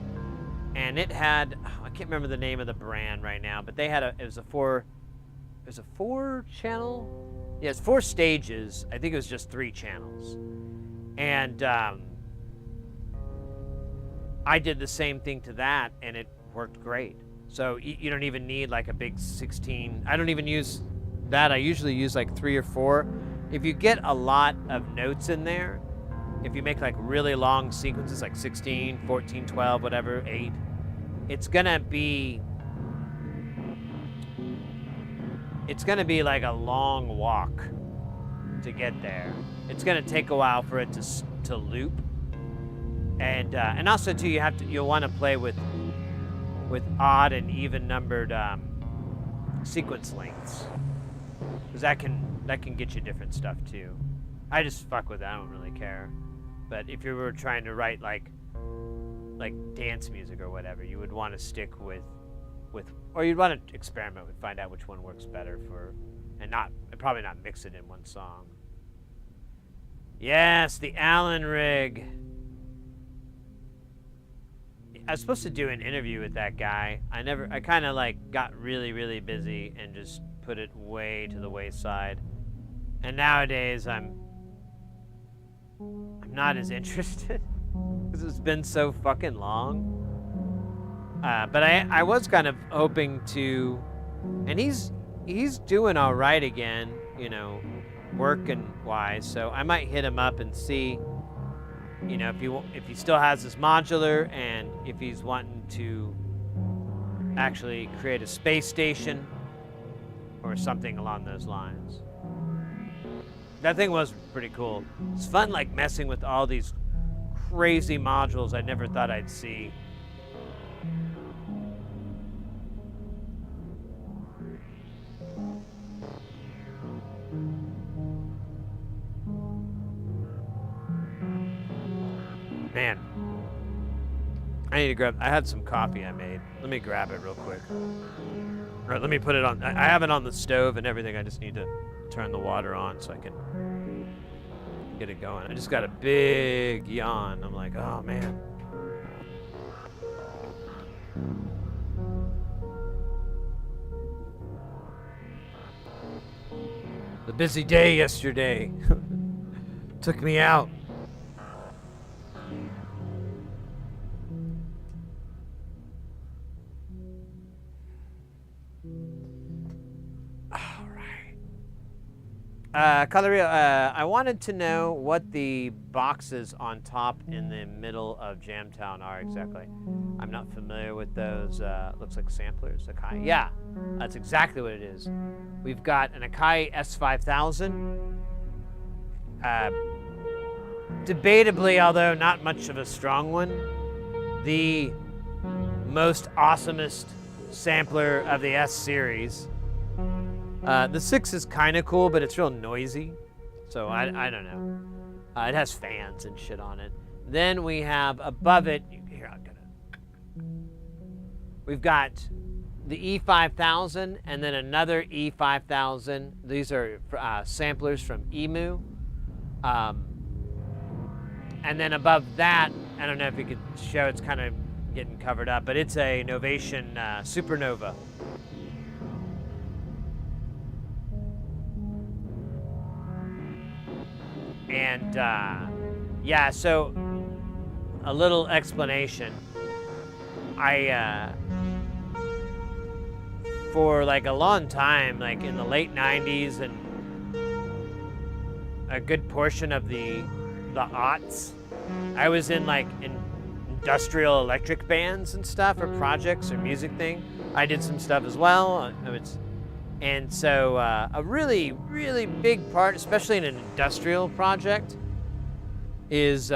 and it had, I can't remember the name of the brand right now, but they had it was a 4 channel. Yeah, it's 4 stages. I think it was just 3 channels, and I did the same thing to that, and it worked great. So you don't even need like a big 16. I don't even use that. I usually use like 3 or 4. If you get a lot of notes in there, if you make like really long sequences, like 16, 14, 12, whatever, 8, it's gonna be like a long walk to get there. It's gonna take a while for it to to loop, and also too you'll want to play with odd and even numbered sequence lengths, because that can get you different stuff too. I just fuck with it. I don't really care. But if you were trying to write like dance music or whatever, you would want to stick with, or you'd want to experiment with, find out which one works better for, and probably not mix it in one song. Yes, the Allen rig. I was supposed to do an interview with that guy. I kind of like got really, really busy and just put it way to the wayside. And nowadays I'm not as interested because it's been so fucking long. But I was kind of hoping to, and he's doing all right again, you know, working wise. So I might hit him up and see, you know, if he still has this modular, and if he's wanting to actually create a space station or something along those lines. That thing was pretty cool. It's fun, like messing with all these crazy modules I never thought I'd see. Man, I need to grab, I had some coffee I made. Let me grab it real quick. All right, let me put it on, I have it on the stove and everything. I just need to turn the water on so I can get it going. I just got a big yawn. I'm like, oh man. The busy day yesterday took me out. Colorio, I wanted to know what the boxes on top in the middle of Jamtown are exactly. I'm not familiar with those. Looks like samplers. Akai. Yeah, that's exactly what it is. We've got an Akai S5000. Debatably, although not much of a strong one, the most awesomest sampler of the S series. The 6 is kind of cool, but it's real noisy, so I don't know. It has fans and shit on it. Then we have above it, here, I'll get it. We've got the E5000 and then another E5000. These are samplers from Emu. And then above that, I don't know if you could show, it's kind of getting covered up, but it's a Novation Supernova. And yeah, so a little explanation. For like a long time, like in the late 90s and a good portion of the aughts, I was in like industrial electric bands and stuff, or projects or music thing. I did some stuff as well. And so a really, really big part, especially in an industrial project, is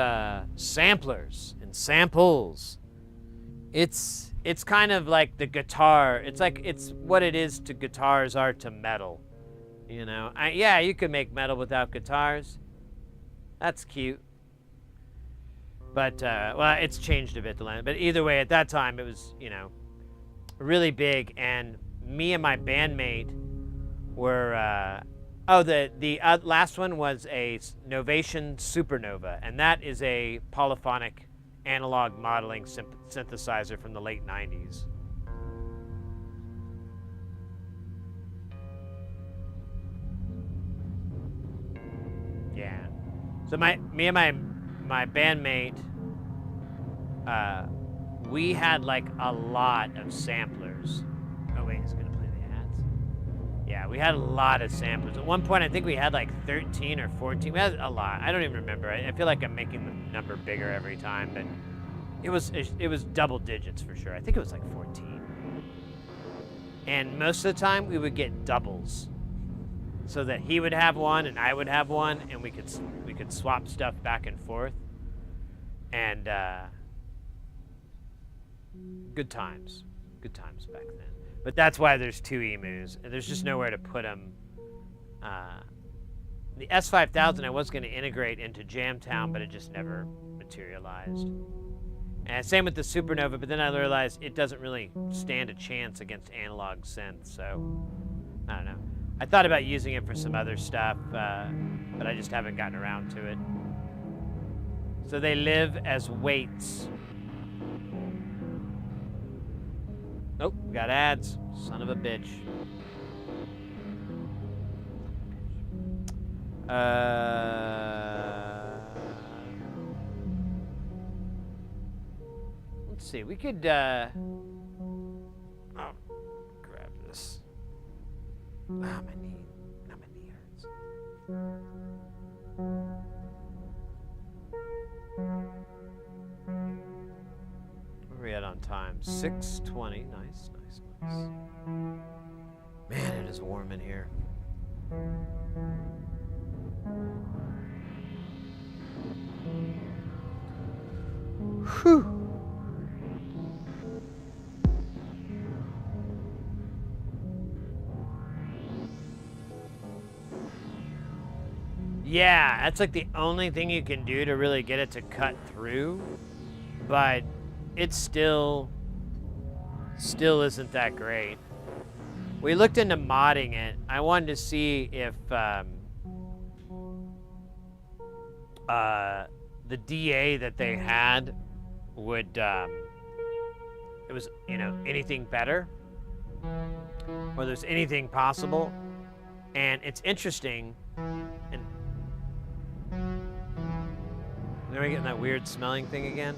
samplers and samples. It's kind of like the guitar. It's what it is to guitars are to metal. You know, yeah, you could make metal without guitars. That's cute. But well, it's changed a bit, but either way, at that time it was, you know, really big. And me and my bandmate were, the last one was a Novation Supernova, and that is a polyphonic analog modeling synthesizer from the late 90s. Yeah. So me and my bandmate, we had like a lot of samplers. Oh wait, he's gonna play the ads. Yeah, we had a lot of samplers. At one point, I think we had like 13 or 14. We had a lot. I don't even remember. I feel like I'm making the number bigger every time, but it was double digits for sure. I think it was like 14. And most of the time, we would get doubles, so that he would have one and I would have one, and we could swap stuff back and forth. And good times back then. But that's why there's 2 emus, and there's just nowhere to put them. The S5000 I was going to integrate into Jamtown, but it just never materialized. And same with the Supernova, but then I realized it doesn't really stand a chance against analog synth, so I don't know. I thought about using it for some other stuff, but I just haven't gotten around to it. So they live as weights. Nope, we got ads. Son of a bitch. Let's see, we could, oh, grab this. Ah, my knee hurts. Where are we at on time? 6:20, nice. Man, it is warm in here. Whew. Yeah, that's like the only thing you can do to really get it to cut through, but it still isn't that great. We looked into modding it. I wanted to see if the DA that they had would it was, you know, anything better, or there's anything possible. And it's interesting, and are we getting that weird smelling thing again?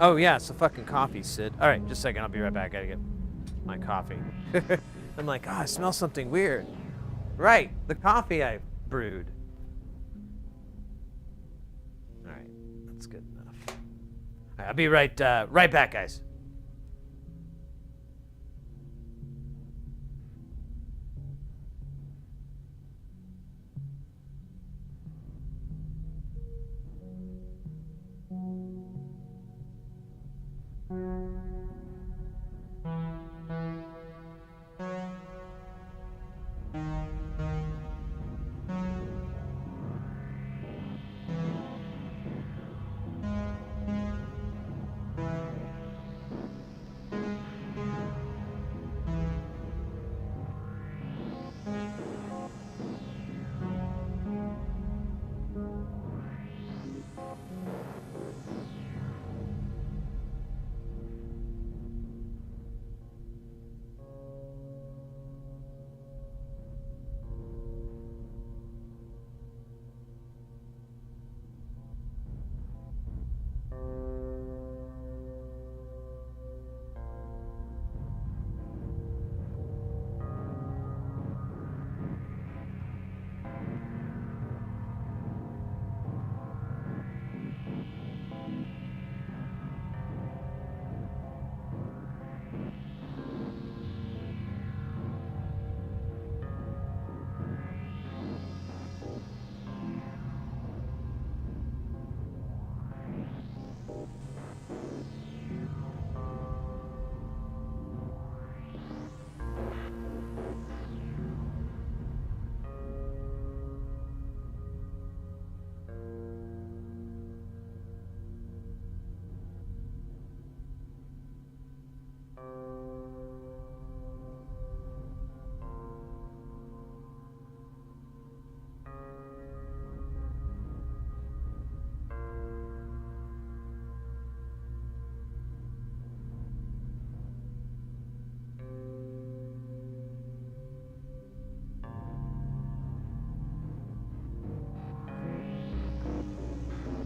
Oh yeah, it's the fucking coffee, Sid. All right, just a second, I'll be right back. I gotta get my coffee. I'm like, oh, I smell something weird. Right, the coffee I brewed. All right, that's good enough. All right, I'll be right back, guys.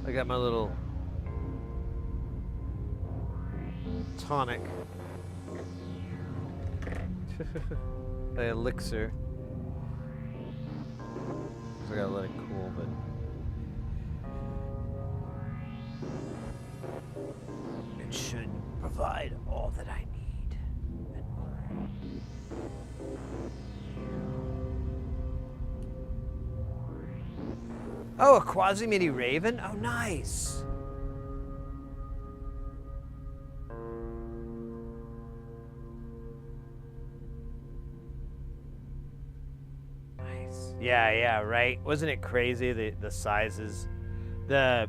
I got my little tonic. The elixir. So I gotta let it cool, but it should provide all that I need and more. Oh, a quasi-MIDI Raven? Oh, nice. Nice. Yeah, right. Wasn't it crazy, the sizes? The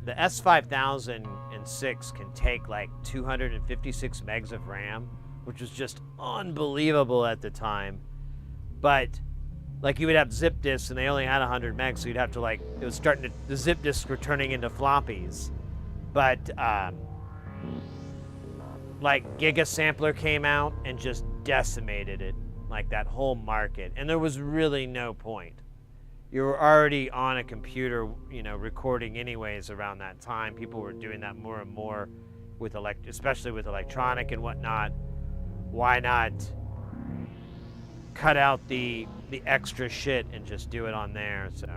S5006 can take like 256 megs of RAM, which was just unbelievable at the time. But like you would have zip disks and they only had 100 megs, so you'd have to like, it was starting to, the zip disks were turning into floppies. But like Giga Sampler came out and just decimated it, like that whole market. And there was really no point. You were already on a computer, you know, recording anyways around that time. People were doing that more and more with especially with electronic and whatnot. Why not cut out the extra shit and just do it on there? So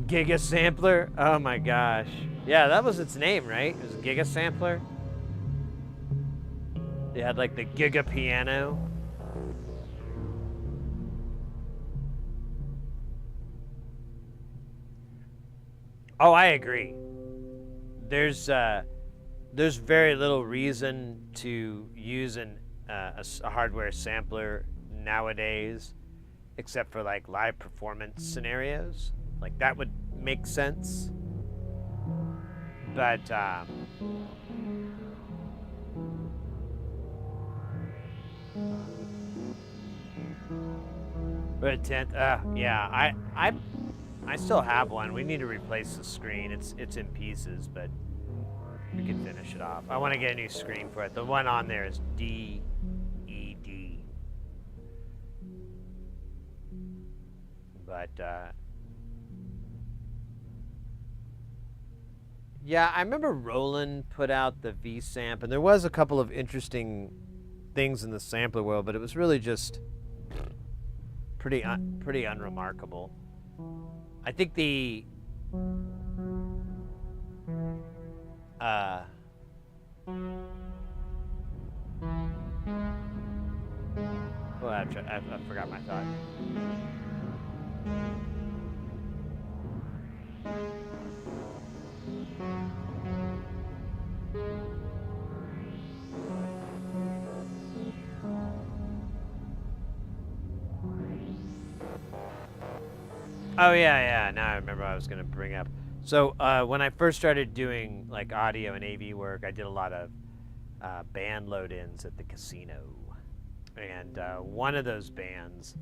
Giga Sampler? Oh my gosh. Yeah, that was its name, right? It was Giga Sampler. They had like the Giga Piano. Oh, I agree. There's very little reason to use a hardware sampler nowadays, except for like live performance scenarios. Like that would make sense. But but 10th, yeah, I still have one. We need to replace the screen. It's in pieces, but we can finish it off. I want to get a new screen for it. The one on there is DED. But yeah, I remember Roland put out the V-Samp, and there was a couple of interesting things in the sampler world, but it was really just pretty unremarkable. I think the well, I forgot my thought. Oh yeah. Now I remember what I was gonna bring up. So when I first started doing like audio and AV work, I did a lot of band load-ins at the casino, and one of those bands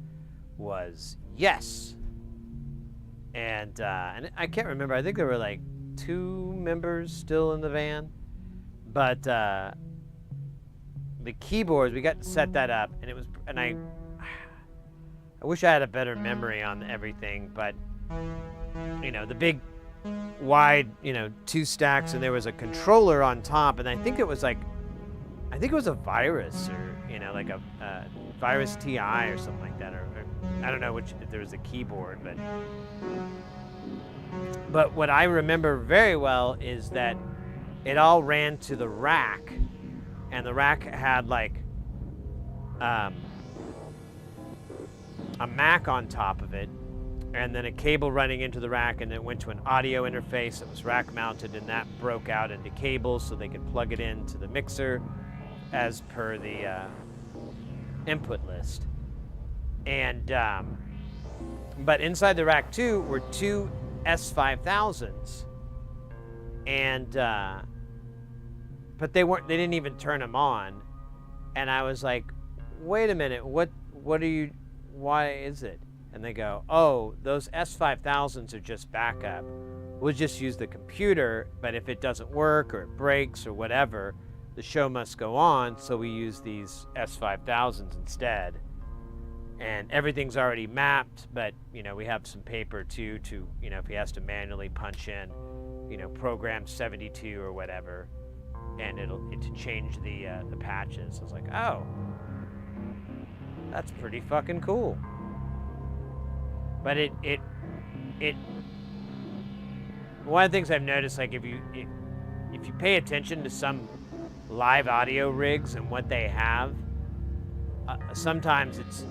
was Yes, and I can't remember. I think there were like 2 members still in the band, but the keyboards, we got to set that up, and it was, and I wish I had a better memory on everything, but you know, the big wide, you know, 2 stacks, and there was a controller on top, and I think it was a Virus, or you know, like a Virus TI or something like that, or I don't know which, if there was a keyboard, but what I remember very well is that it all ran to the rack, and the rack had like a Mac on top of it, and then a cable running into the rack, and then it went to an audio interface that was rack mounted, and that broke out into cables so they could plug it into the mixer as per the input list. And but inside the rack too were 2 S5000s, and but they didn't even turn them on, and I was like, wait a minute, what are you, why is it? And they go, oh, those S5000s are just backup. We'll just use the computer, but if it doesn't work or it breaks or whatever, the show must go on, so we use these S5000s instead. And everything's already mapped, but you know, we have some paper too to, you know, if he has to manually punch in, you know, program 72 or whatever, and to change the patches. I was like, oh, that's pretty fucking cool. But it one of the things I've noticed, like if you pay attention to some live audio rigs and what they have, sometimes it's,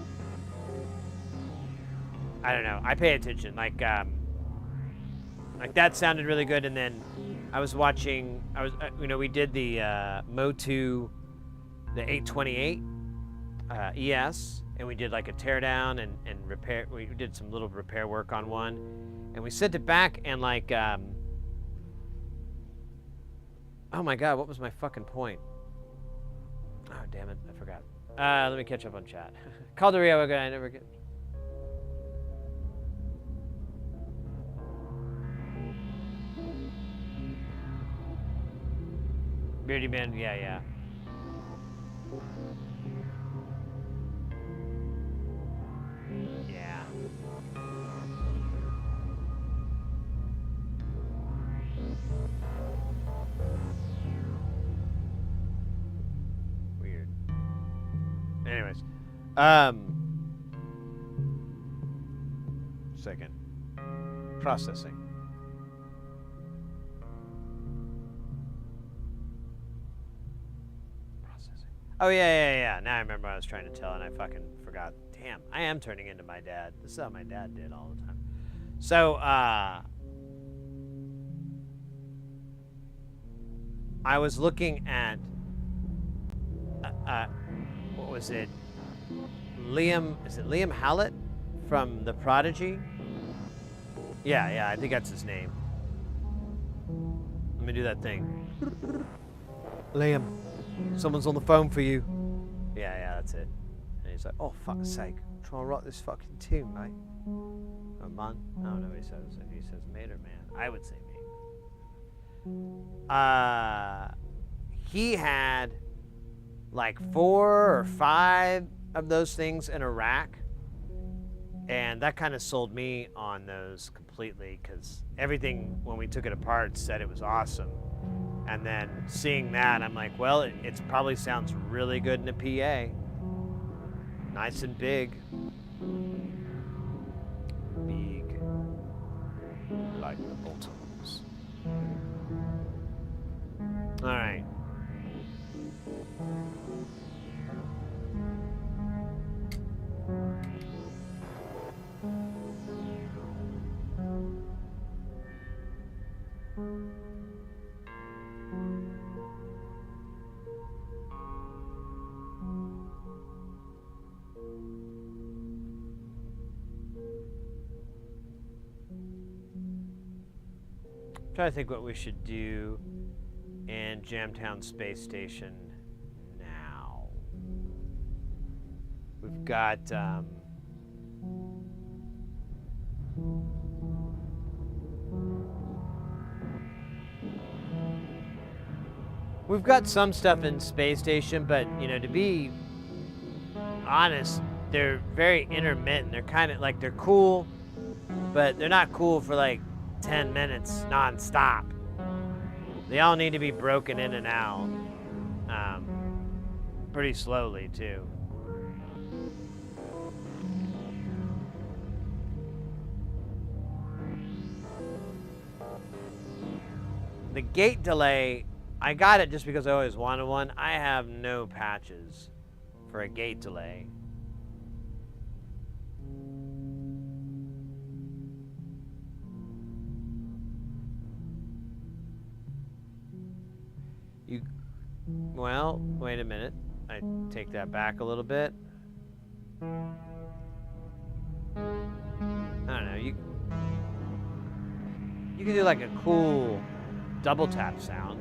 I don't know, I pay attention. Like that sounded really good, and then I was watching, we did the Motu, the 828 ES, and we did like a teardown and repair. We did some little repair work on one, and we sent it back, and like, oh my God, what was my fucking point? Oh, damn it, I forgot. Let me catch up on chat. Calderia, I never get. Beardy Man, yeah. Yeah. Weird. Anyways, second. Processing. Oh, yeah. Now I remember what I was trying to tell, and I fucking forgot. Damn, I am turning into my dad. This is how my dad did all the time. So, I was looking at, what was it? Liam Hallett from The Prodigy? Yeah, I think that's his name. Let me do that thing. Liam. Someone's on the phone for you. Yeah, that's it. And he's like, oh, fuck's sake. I'm trying to write this fucking tune, mate. Oh, man. I don't know what he says. If he says mate or man. I would say mate. He had like 4 or 5 of those things in a rack. And that kind of sold me on those completely, because everything, when we took it apart, said it was awesome. And then seeing that, I'm like, well, it probably sounds really good in a PA. Nice and big. Big. Like the Boltons. All right. Trying to think what we should do in Jamtown Space Station now. We've got some stuff in Space Station, but to be honest, they're very intermittent. They're kind of like, they're cool, but they're not cool for like 10 minutes non-stop. They all need to be broken in and out pretty slowly too. The gate delay, I got it just because I always wanted one. I have no patches for a gate delay. Well, wait a minute. I take that back a little bit. I don't know. You can do like a cool double tap sound.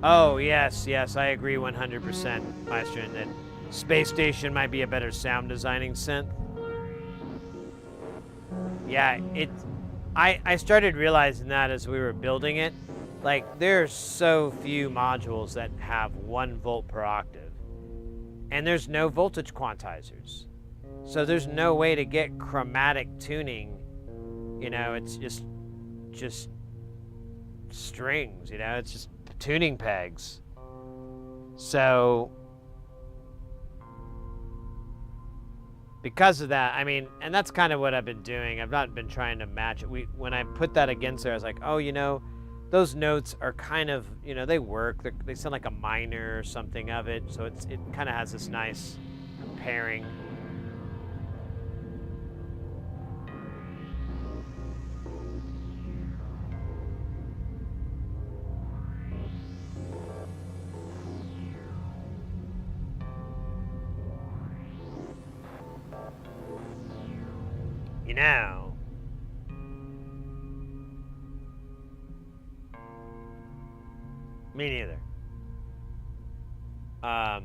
Oh, yes, I agree 100%, Maestro, that Space Station might be a better sound designing synth. Yeah, I started realizing that as we were building it. Like, there's so few modules that have 1 volt per octave. And there's no voltage quantizers. So there's no way to get chromatic tuning. It's just strings, it's just tuning pegs. So because of that, I mean, and that's kind of what I've been doing. I've not been trying to match it. When I put that against there, I was like, oh, you know, those notes are kind of, you know, they work. They sound like a minor or something of it, so it kind of has this nice pairing. You know, me neither. I'm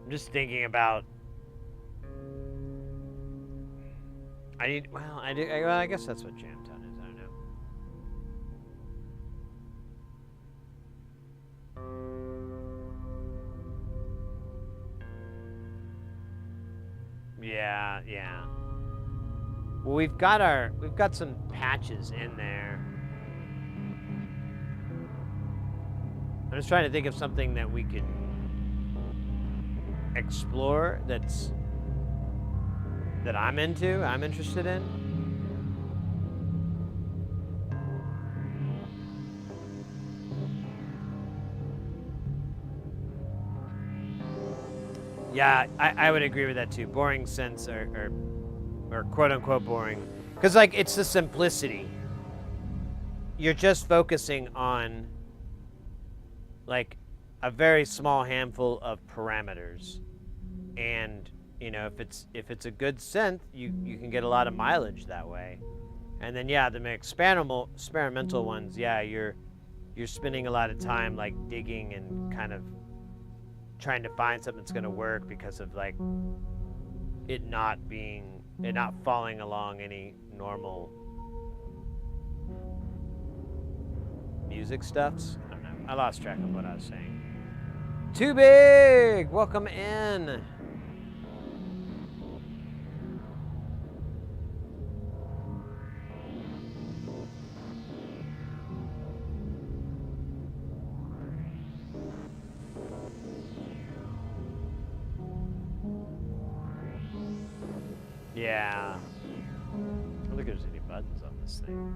just thinking about. I guess that's what Jamtown is. I don't know. Yeah. Well, we've got some patches in there. I'm just trying to think of something that we could explore that I'm interested in. Yeah, I would agree with that too. Boring synths or quote unquote boring. Because like it's the simplicity. You're just focusing on like a very small handful of parameters. And you know, if it's a good synth, you can get a lot of mileage that way. And then yeah, the experimental ones, yeah, you're spending a lot of time like digging and kind of trying to find something that's going to work because of like it not falling along any normal music stuffs. I don't know. I lost track of what I was saying. Too Big, welcome in. Yeah. I don't think there's any buttons on this thing.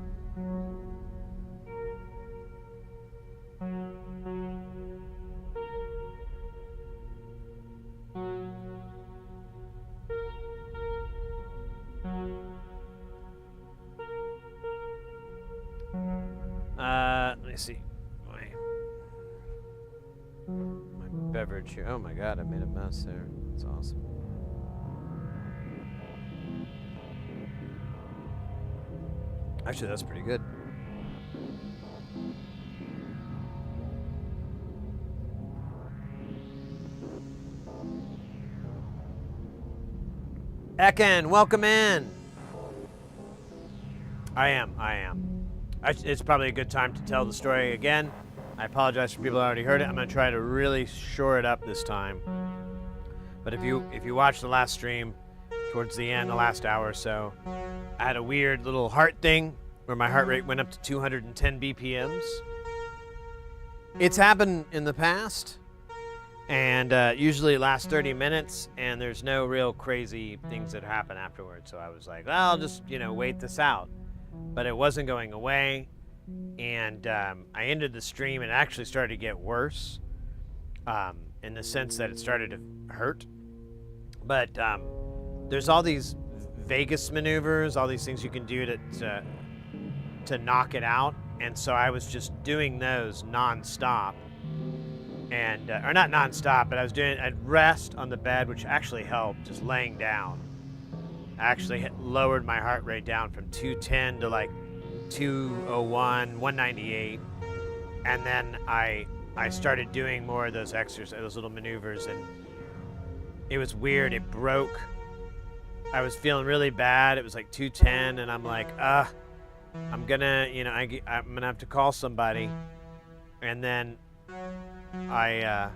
Let me see. My beverage here. Oh my god, I made a mess there. That's awesome. Actually, that's pretty good. Ekin, welcome in. I am. It's probably a good time to tell the story again. I apologize for people who already heard it. I'm going to try to really shore it up this time. But if you watch the last stream, towards the end, the last hour or so, I had a weird little heart thing where my heart rate went up to 210 BPMs. It's happened in the past, and usually it lasts 30 minutes, and there's no real crazy things that happen afterwards. So I was like, well, I'll just, wait this out. But it wasn't going away, and I ended the stream, and it actually started to get worse in the sense that it started to hurt. But there's all these Vegas maneuvers, all these things you can do to knock it out, and so I was just doing those nonstop, and or not nonstop, but I'd rest on the bed, which actually helped, just laying down. I actually lowered my heart rate down from 210 to like 201, 198, and then I started doing more of those exercises, those little maneuvers, and it was weird. It broke. I was feeling really bad. It was like 210, and I'm like, I'm gonna, I'm gonna have to call somebody. And then I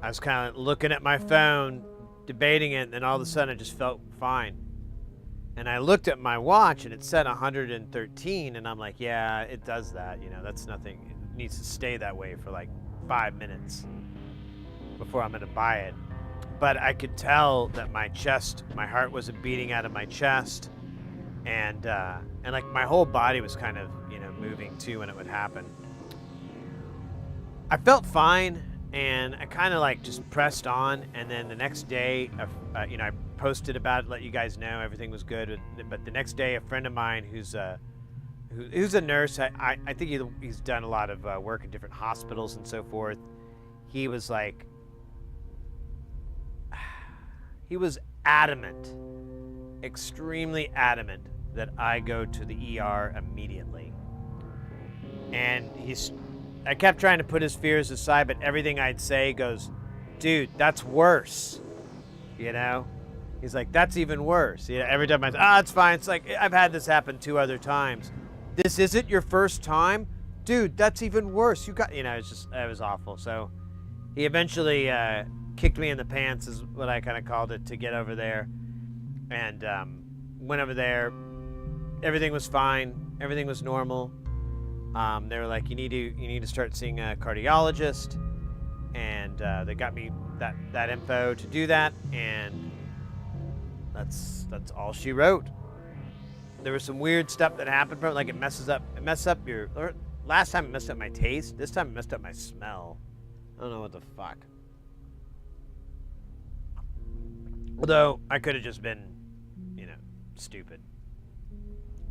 was kind of looking at my phone, debating it, and then all of a sudden I just felt fine. And I looked at my watch, and it said 113, and I'm like, yeah, it does that. That's nothing. It needs to stay that way for like 5 minutes before I'm going to buy it. But I could tell that my heart wasn't beating out of my chest, and like my whole body was kind of, moving too when it would happen. I felt fine, and I kind of like just pressed on, and then the next day, I posted about it, let you guys know everything was good. But the next day, a friend of mine who's a nurse, I think he's done a lot of work in different hospitals and so forth. He was like, he was adamant, extremely adamant, that I go to the ER immediately. And I kept trying to put his fears aside, but everything I'd say goes, dude, that's worse. He's like, that's even worse. Every time I say, it's fine. It's like, I've had this happen 2 other times. This isn't your first time? Dude, that's even worse. You got, it was awful. So he eventually kicked me in the pants, is what I kind of called it, to get over there. And went over there. Everything was fine. Everything was normal. They were like, you need to start seeing a cardiologist. And they got me that info to do that. And that's all she wrote. There was some weird stuff that happened from it, like it messes up your, or last time it messed up my taste. This time it messed up my smell. I don't know what the fuck. Although I could have just been, stupid.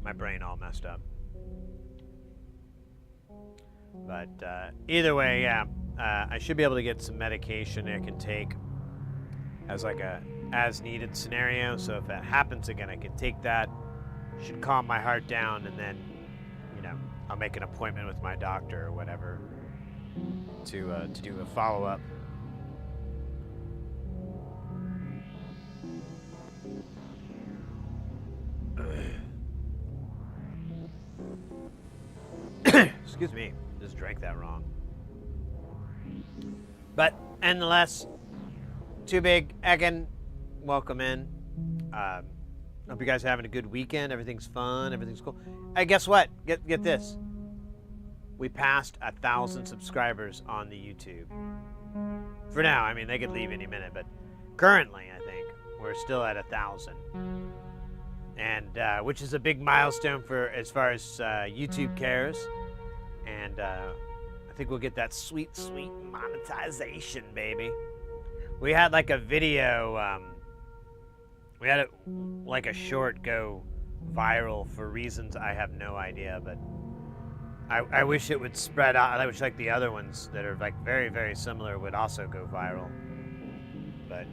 My brain all messed up. But either way, yeah, I should be able to get some medication I can take as like a as needed scenario. So if that happens again, I can take that. Should calm my heart down, and then, I'll make an appointment with my doctor or whatever to do a follow-up. Excuse me, just drank that wrong. But nonetheless, Too Big Egan, welcome in. Hope you guys are having a good weekend. Everything's fun. Everything's cool. Hey, guess what? Get this. We passed 1,000 subscribers on the YouTube. For now, I mean, they could leave any minute, but currently, I think we're still at 1,000, and which is a big milestone for as far as YouTube cares. And I think we'll get that sweet, sweet monetization, baby. We had like a video. We had like a short go viral for reasons I have no idea, but I wish it would spread out. I wish like the other ones that are like very, very similar would also go viral. But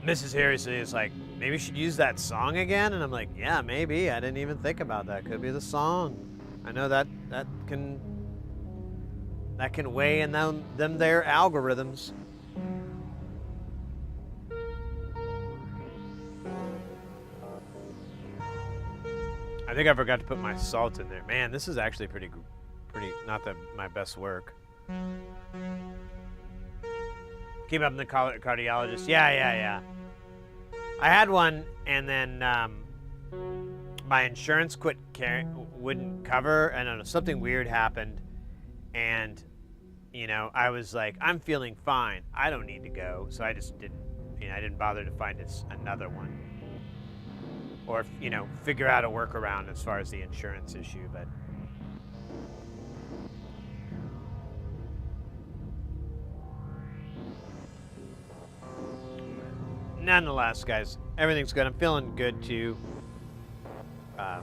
Mrs. Harrison is like, maybe we should use that song again, and I'm like, yeah, maybe. I didn't even think about that. Could be the song. I know that can weigh in them their algorithms. I think I forgot to put my salt in there. Man, this is actually pretty not my best work. Keep up in the cardiologist. Yeah. I had one, and then my insurance wouldn't cover, and I don't know, something weird happened, and I was like, I'm feeling fine. I don't need to go, so I just didn't. I didn't bother to find another one, or figure out a workaround as far as the insurance issue, but. Nonetheless, guys, everything's good. I'm feeling good too. Yeah,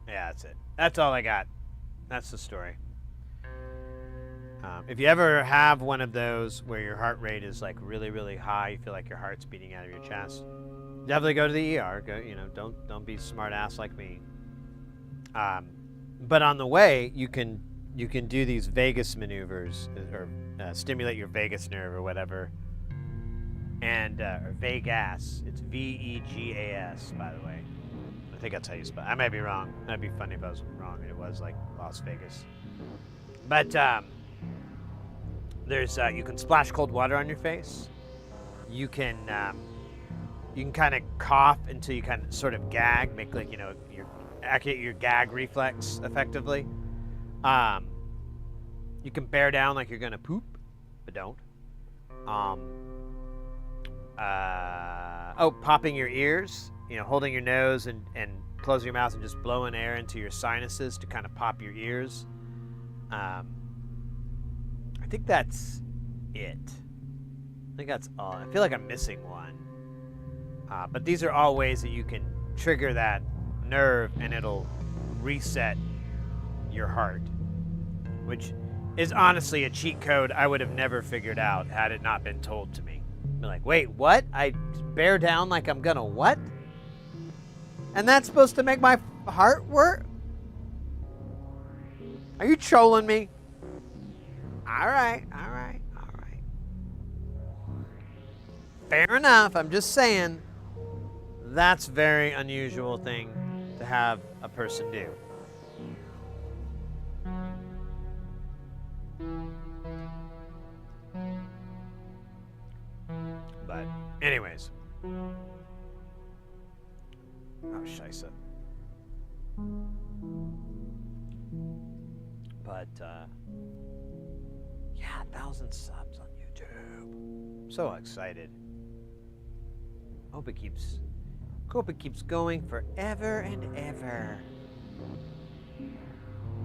that's it. That's all I got. That's the story. If you ever have one of those where your heart rate is like really, really high, you feel like your heart's beating out of your chest, definitely go to the ER. Go, don't be smart ass like me. But on the way, you can do these vagus maneuvers, or stimulate your vagus nerve or whatever, and or vagas. It's VEGAS, by the way. I think that's how you spell it. I might be wrong. That'd be funny if I was wrong and it was like Las Vegas. But there's you can splash cold water on your face. You can you can kind of cough until you kind of sort of gag, make like, you know, activate your gag reflex effectively. You can bear down like you're gonna poop, but don't. Popping your ears, you know, holding your nose and closing your mouth and just blowing air into your sinuses to kind of pop your ears. I think that's it. I think that's all. I feel like I'm missing one. But these are all ways that you can trigger that nerve and it'll reset your heart, which is honestly a cheat code I would have never figured out had it not been told to me. Be like, wait, what? I bear down like I'm gonna what? And that's supposed to make my heart work? Are you trolling me? All right. Fair enough. I'm just saying that's a very unusual thing to have a person do. But anyways. Oh, scheisse. But, yeah, 1,000 subs on YouTube. So excited. Hope it keeps going forever and ever.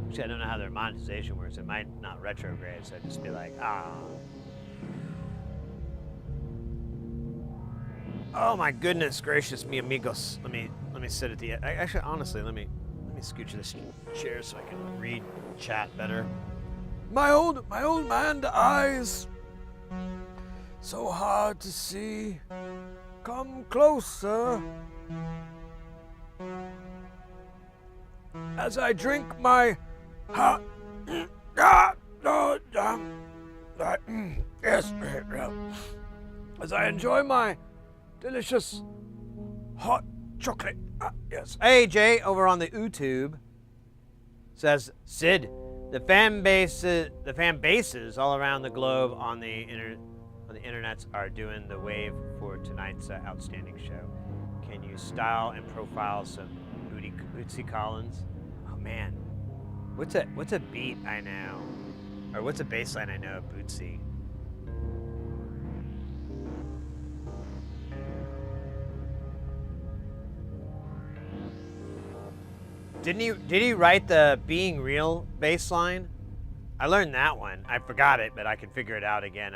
Actually, I don't know how their monetization works. It might not retrograde, so I'd just be like, Oh my goodness gracious me amigos. Let me sit at the end. Actually, honestly, let me scooch this chair so I can read chat better. My old man eyes. So hard to see. Come closer. As I drink my hot yes, as I enjoy my delicious hot chocolate. Yes. Hey, Jay, over on the YouTube says, Sid, the fan bases all around the globe on the internets are doing the wave for tonight's outstanding show. Can you style and profile some Bootsy Collins? Oh man, what's a beat I know, or what's a bass line I know of Bootsy? Did he write the Being Real bass line? I learned that one. I forgot it, but I can figure it out again.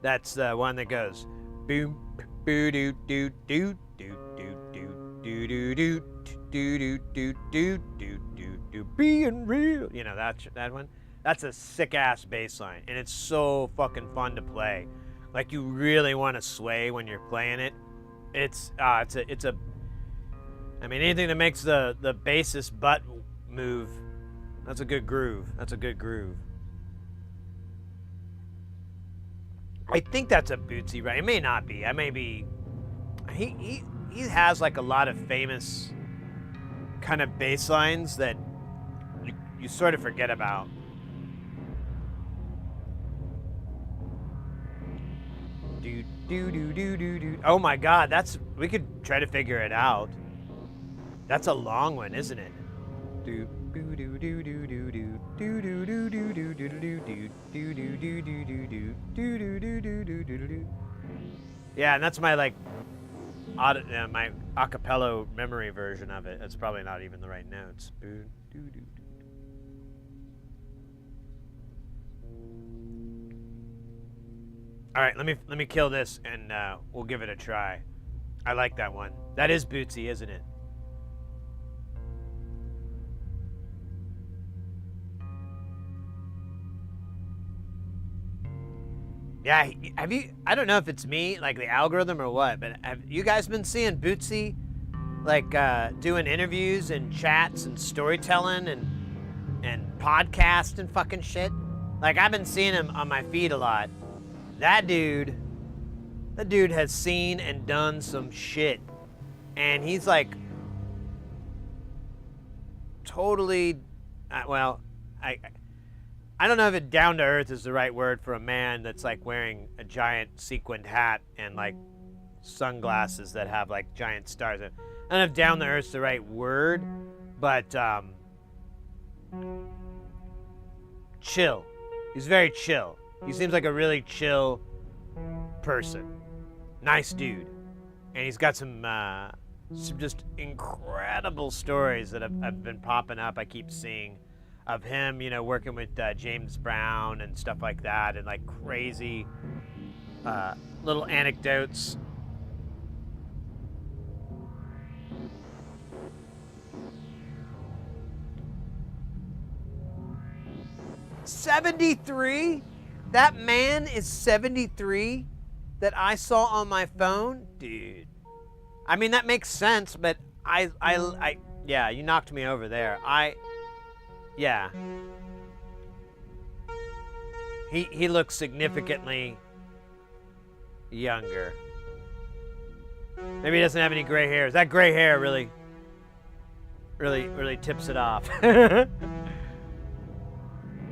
That's the one that goes boom boo doo doo doo doo doo doo doo doo doo doo doo doo doo doo Being Real. You know that one? That's a sick ass bass line, and it's so fucking fun to play. Like you really want to sway when you're playing it. It's a I mean, anything that makes the bassist butt move, that's a good groove. I think that's a Bootsy, right? It may not be. I may be. He has like a lot of famous kind of bass lines that you sort of forget about. Do. Oh my God, we could try to figure it out. That's a long one, isn't it? Yeah, and that's my my acapella memory version of it. That's probably not even the right notes. All right, let me kill this and we'll give it a try. I like that one. That is Bootsy, isn't it? Yeah, have you, I don't know if it's me, like the algorithm or what, but have you guys been seeing Bootsy, like, doing interviews and chats and storytelling and podcasts and fucking shit? Like, I've been seeing him on my feed a lot. That dude has seen and done some shit. And he's like, totally, I don't know if down to earth is the right word for a man that's like wearing a giant sequined hat and like sunglasses that have like giant stars. I don't know if down to earth's the right word, but chill. He's very chill. He seems like a really chill person. Nice dude. And he's got some just incredible stories that have been popping up. I keep seeing of him, you know, working with James Brown and stuff like that, and like crazy little anecdotes. $73? That man is 73 that I saw on my phone? Dude. I mean, that makes sense, but yeah, you knocked me over there. Yeah. He looks significantly younger. Maybe he doesn't have any gray hairs. That gray hair really tips it off.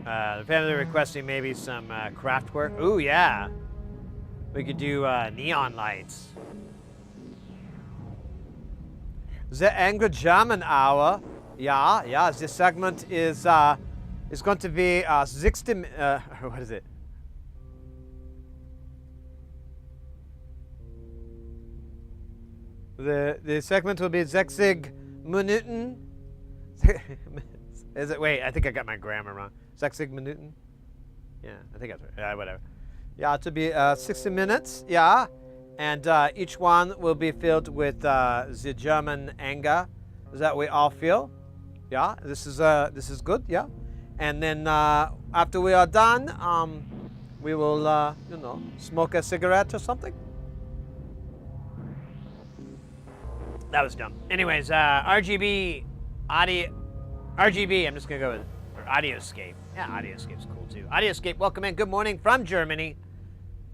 The family requesting maybe some craft work. Ooh, yeah. We could do neon lights. The Anglo German hour. Yeah. This segment is going to be 60. What is it? The segment will be 60 Minuten. Is it? Wait, I think I got my grammar wrong. 60 Minuten? Yeah, I think that's right. Yeah, whatever. Yeah, to be 60 minutes. Yeah, and each one will be filled with the German anger that we all feel. Yeah, this is good. Yeah, and then after we are done, we will smoke a cigarette or something. That was dumb. Anyways, RGB audio. RGB. I'm just gonna go with Audioscape. Yeah, Audioscape's cool too. Audioscape, welcome in. Good morning from Germany.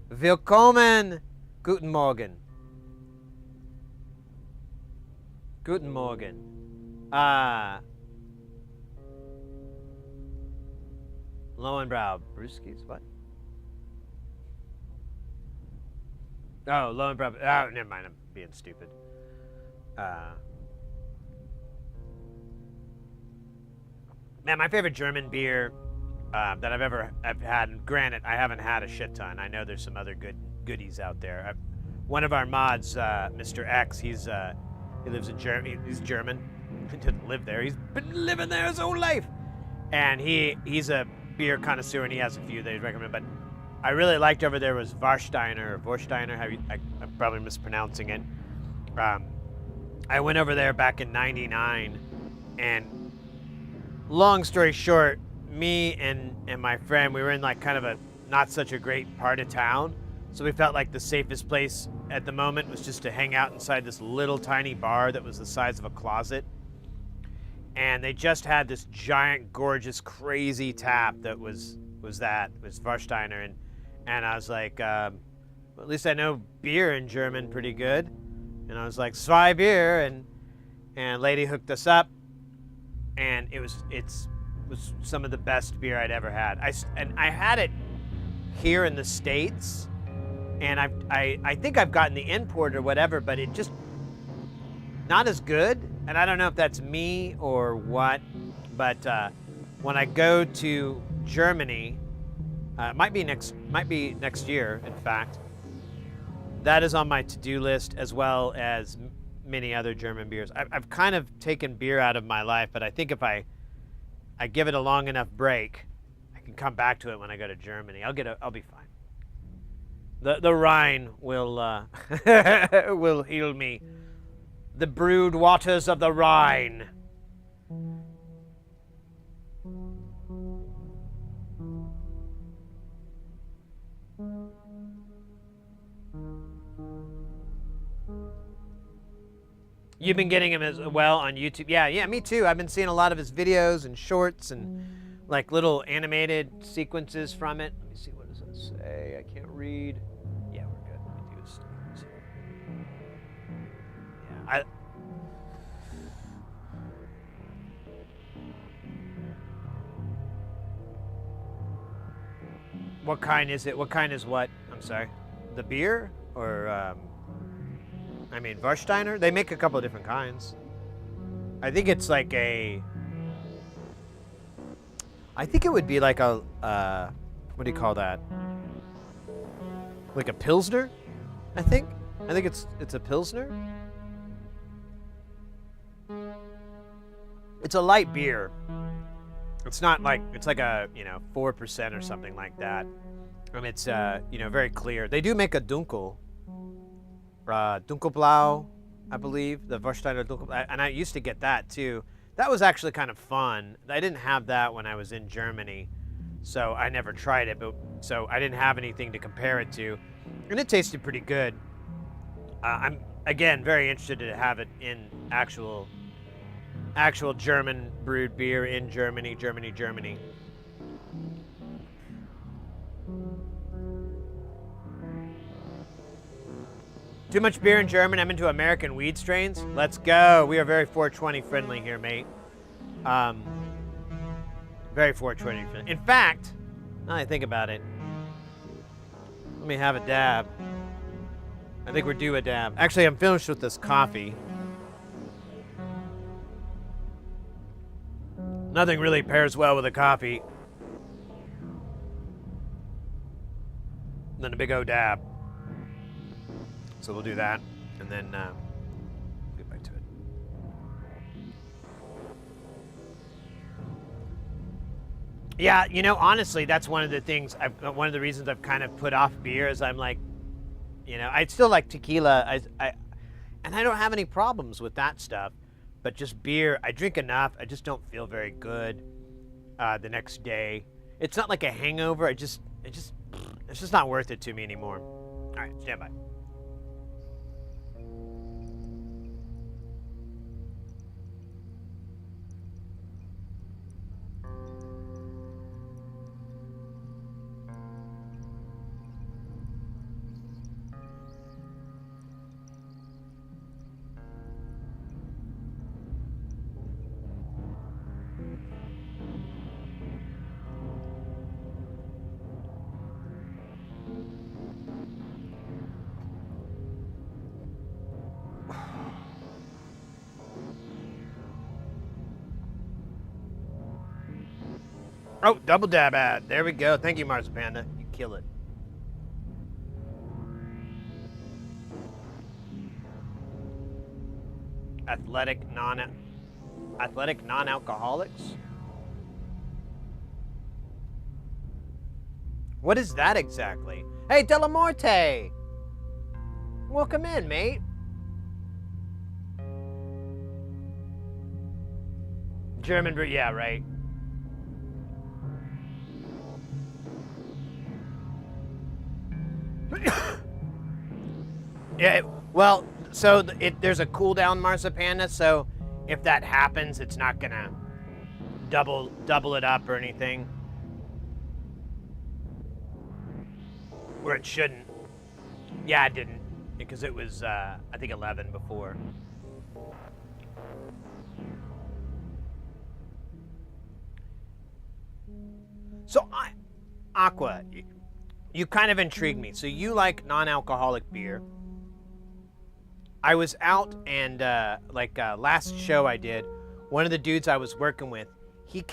Willkommen. Guten Morgen. Guten Morgen. Lowenbrow Brewskis, what? Oh, Lowenbrow. Oh, never mind. I'm being stupid. Man, my favorite German beer that I've had, and granted, I haven't had a shit ton. I know there's some other goodies out there. One of our mods, Mr. X, he lives in Germany. He's German. He didn't live there. He's been living there his whole life. And he's a beer connoisseur, and he has a few that he'd recommend. But I really liked over there was Warsteiner or Vorsteiner. I'm probably mispronouncing it. I went over there back in '99, and long story short, me and my friend, we were in like kind of a not such a great part of town, so we felt like the safest place at the moment was just to hang out inside this little tiny bar that was the size of a closet. And they just had this giant, gorgeous, crazy tap that was Warsteiner, and I was like, well, at least I know beer in German pretty good. And I was like, Zwei Bier, and lady hooked us up, and it was some of the best beer I'd ever had. I had it here in the States, and I think I've gotten the import or whatever, but it just not as good. And I don't know if that's me or what, but when I go to Germany, it might be next year, in fact. That is on my to-do list, as well as many other German beers. I've kind of taken beer out of my life, but I think if I give it a long enough break, I can come back to it when I go to Germany. I'll be fine. The Rhine will will heal me. The brewed waters of the Rhine. You've been getting him as well on YouTube. Yeah, me too. I've been seeing a lot of his videos and shorts and like little animated sequences from it. Let me see, what does that say? I can't read. Yeah, we're good. Let me do his statements here. Yeah, What kind is it? What kind is what? I'm sorry. The beer or I mean, Warsteiner, they make a couple of different kinds. I think it's like a... I think it would be like a, what do you call that? Like a Pilsner, I think. I think it's a Pilsner. It's a light beer. It's not like, it's like a, 4% or something like that. And it's, very clear. They do make a Dunkel. Dunkelblau, I believe. The Warsteiner Dunkelblau. And I used to get that too. That was actually kind of fun. I didn't have that when I was in Germany. So I never tried it. So I didn't have anything to compare it to. And it tasted pretty good. I'm, again, very interested to have it in actual German brewed beer in Germany. Too much beer in German, I'm into American weed strains. Let's go. We are very 420 friendly here, mate. Very 420 friendly. In fact, now that I think about it, let me have a dab. I think we're due a dab. Actually, I'm finished with this coffee. Nothing really pairs well with a coffee than a big O dab. So we'll do that, and then get back to it. Yeah, honestly, that's one of the things. One of the reasons I've kind of put off beer is I'm like, I still like tequila. And I don't have any problems with that stuff. But just beer, I drink enough. I just don't feel very good the next day. It's not like a hangover. It's just not worth it to me anymore. All right, stand by. Oh, double dab ad. There we go. Thank you, Mars Panda. You kill it. Athletic non-alcoholics. What is that exactly? Hey, Delamorte! Welcome in, mate. German brew, yeah, right. Yeah, well, so there's a cooldown Marzipanda, so if that happens, it's not gonna double it up or anything. Or it shouldn't. Yeah, it didn't, because it was, I think 11 before. So, Aqua, you kind of intrigued me. So you like non-alcoholic beer. I was out and last show I did, one of the dudes I was working with, he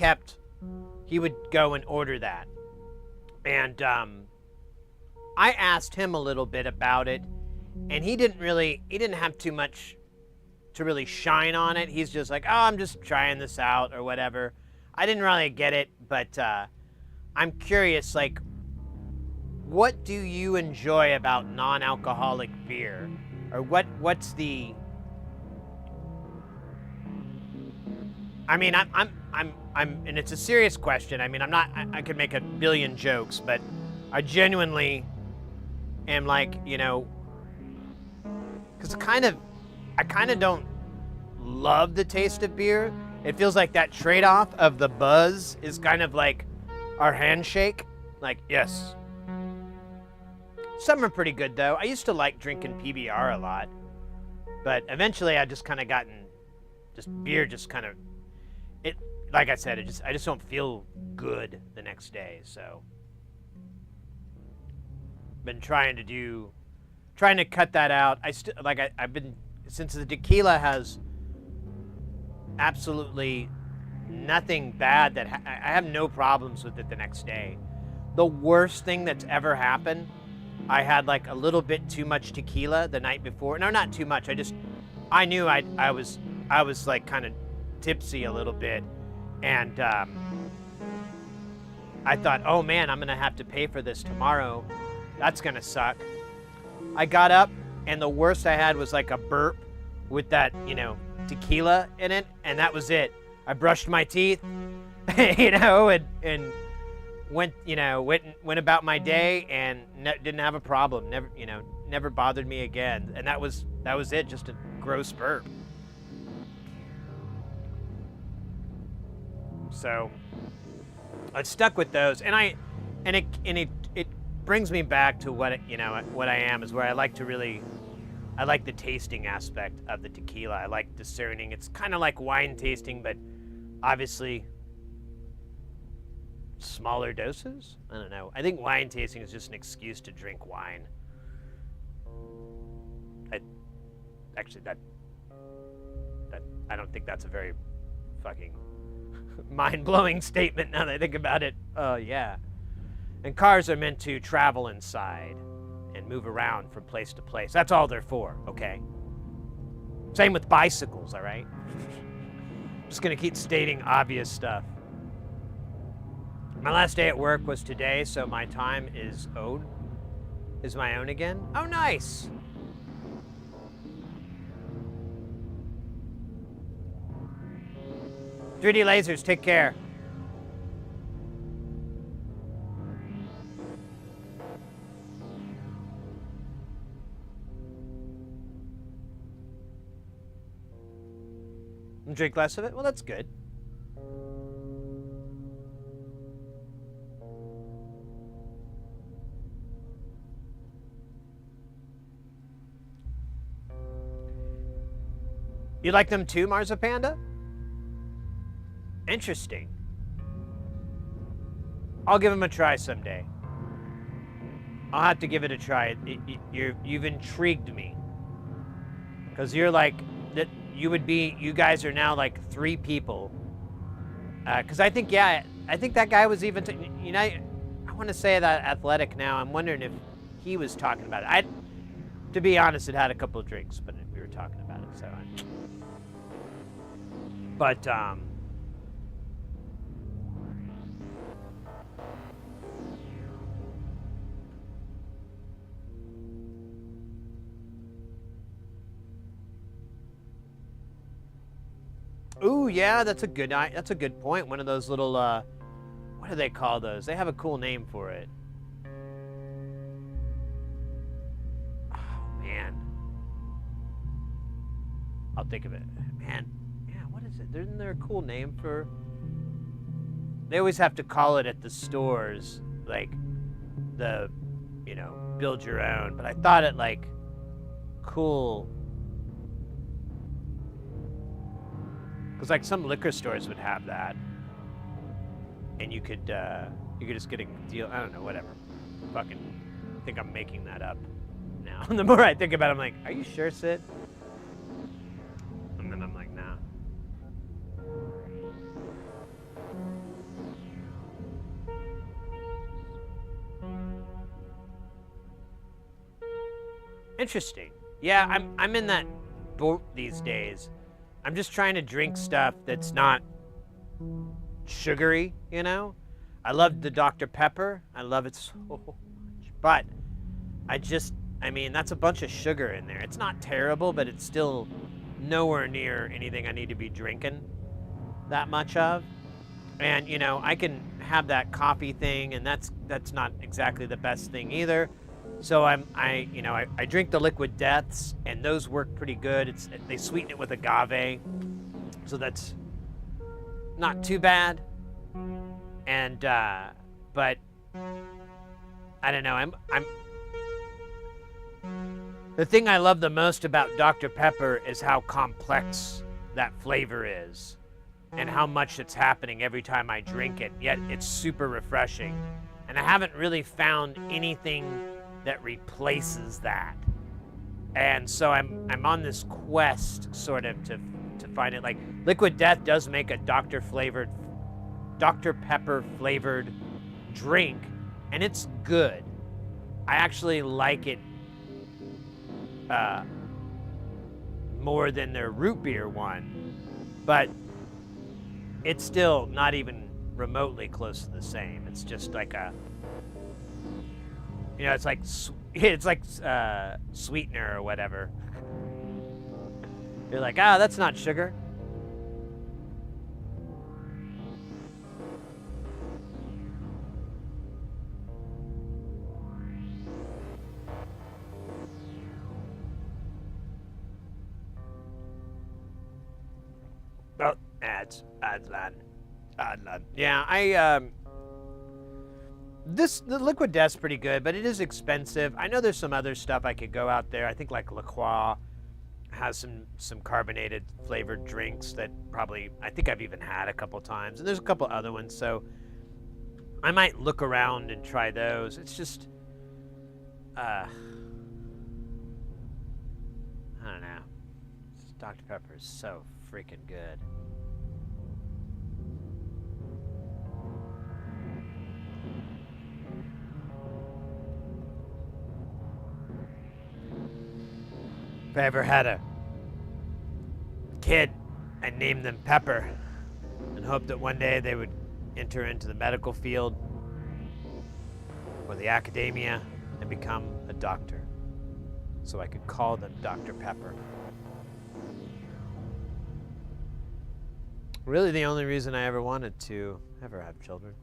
would go and order that. And I asked him a little bit about it, and he didn't have too much to really shine on it. He's just like, oh, I'm just trying this out or whatever. I didn't really get it, but I'm curious, like, what do you enjoy about non-alcoholic beer? Or what's the... I mean, I'm and it's a serious question. I mean, I could make a billion jokes, but I genuinely am like, because I kind of don't love the taste of beer. It feels like that trade-off of the buzz is kind of like our handshake. Like, yes. Some are pretty good, though. I used to like drinking PBR a lot. But eventually I just kind of beer just kind of, like I said, I just don't feel good the next day, so. Been trying to do trying to cut that out. I've been, since the tequila has absolutely nothing bad that I have no problems with it the next day. The worst thing that's ever happened, I had like a little bit too much tequila the night before. No, not too much. I knew I was like kind of tipsy a little bit, and I thought, oh man, I'm gonna have to pay for this tomorrow. That's gonna suck. I got up, and the worst I had was like a burp with that, tequila in it, and that was it. I brushed my teeth, and went about my day, and didn't have a problem. Never bothered me again. And that was it. Just a gross burp. So I stuck with those, and it brings me back to what I am, is where I like the tasting aspect of the tequila. I like discerning. It's kind of like wine tasting, but obviously smaller doses. I don't know. I think wine tasting is just an excuse to drink wine. I don't think that's a very fucking mind-blowing statement now that I think about it. Yeah. And cars are meant to travel inside and move around from place to place. That's all they're for, okay? Same with bicycles, all right? Just gonna keep stating obvious stuff. My last day at work was today, so my time is my own again. Oh, nice. 3D lasers, take care. Drink less of it? Well, that's good. You like them too, Marzapanda? Interesting. I'll give them a try someday. I'll have to give it a try. You've intrigued me. Because you're like, that. You guys are now like 3 people. Because I think that guy was even, I want to say that Athletic now. I'm wondering if he was talking about it. To be honest, it had a couple of drinks, but we were talking about it, so. Ooh, yeah, that's a good point. One of those little, what do they call those? They have a cool name for it. Oh, man. I'll think of it. Man, yeah, what is it? Isn't there a cool name for... They always have to call it at the stores, like, the, build your own. But I thought it, like, cool... Because like some liquor stores would have that, and you could just get a deal. I don't know, whatever. Fucking think I'm making that up now. The more I think about it, I'm like, are you sure, Sid? And then I'm like, nah. Interesting. Yeah, I'm in that boat these days. I'm just trying to drink stuff that's not sugary, I love the Dr. Pepper. I love it so much. But that's a bunch of sugar in there. It's not terrible, but it's still nowhere near anything I need to be drinking that much of. And, I can have that coffee thing, and that's not exactly the best thing either. So I drink the Liquid Deaths, and those work pretty good. They sweeten it with agave, so that's not too bad. And but I don't know. The thing I love the most about Dr. Pepper is how complex that flavor is, and how much it's happening every time I drink it. Yet it's super refreshing, and I haven't really found anything that replaces that. And so I'm on this quest sort of to find it. Like Liquid Death does make a Dr. Pepper flavored drink, and it's good. I actually like it more than their root beer one, but it's still not even remotely close to the same. It's just like it's like sweetener or whatever. You're like, that's not sugar. Oh, ads, lad. Yeah, the Liquid Death's pretty good, but it is expensive. I know there's some other stuff I could go out there. I think like La Croix has some carbonated flavored drinks that I think I've even had a couple times, and there's a couple other ones, so I might look around and try those. It's just, I don't know. Dr. Pepper is so freaking good. If I ever had a kid, I'd name them Pepper and hope that one day they would enter into the medical field or the academia and become a doctor, so I could call them Dr. Pepper. Really, the only reason I ever wanted to ever have children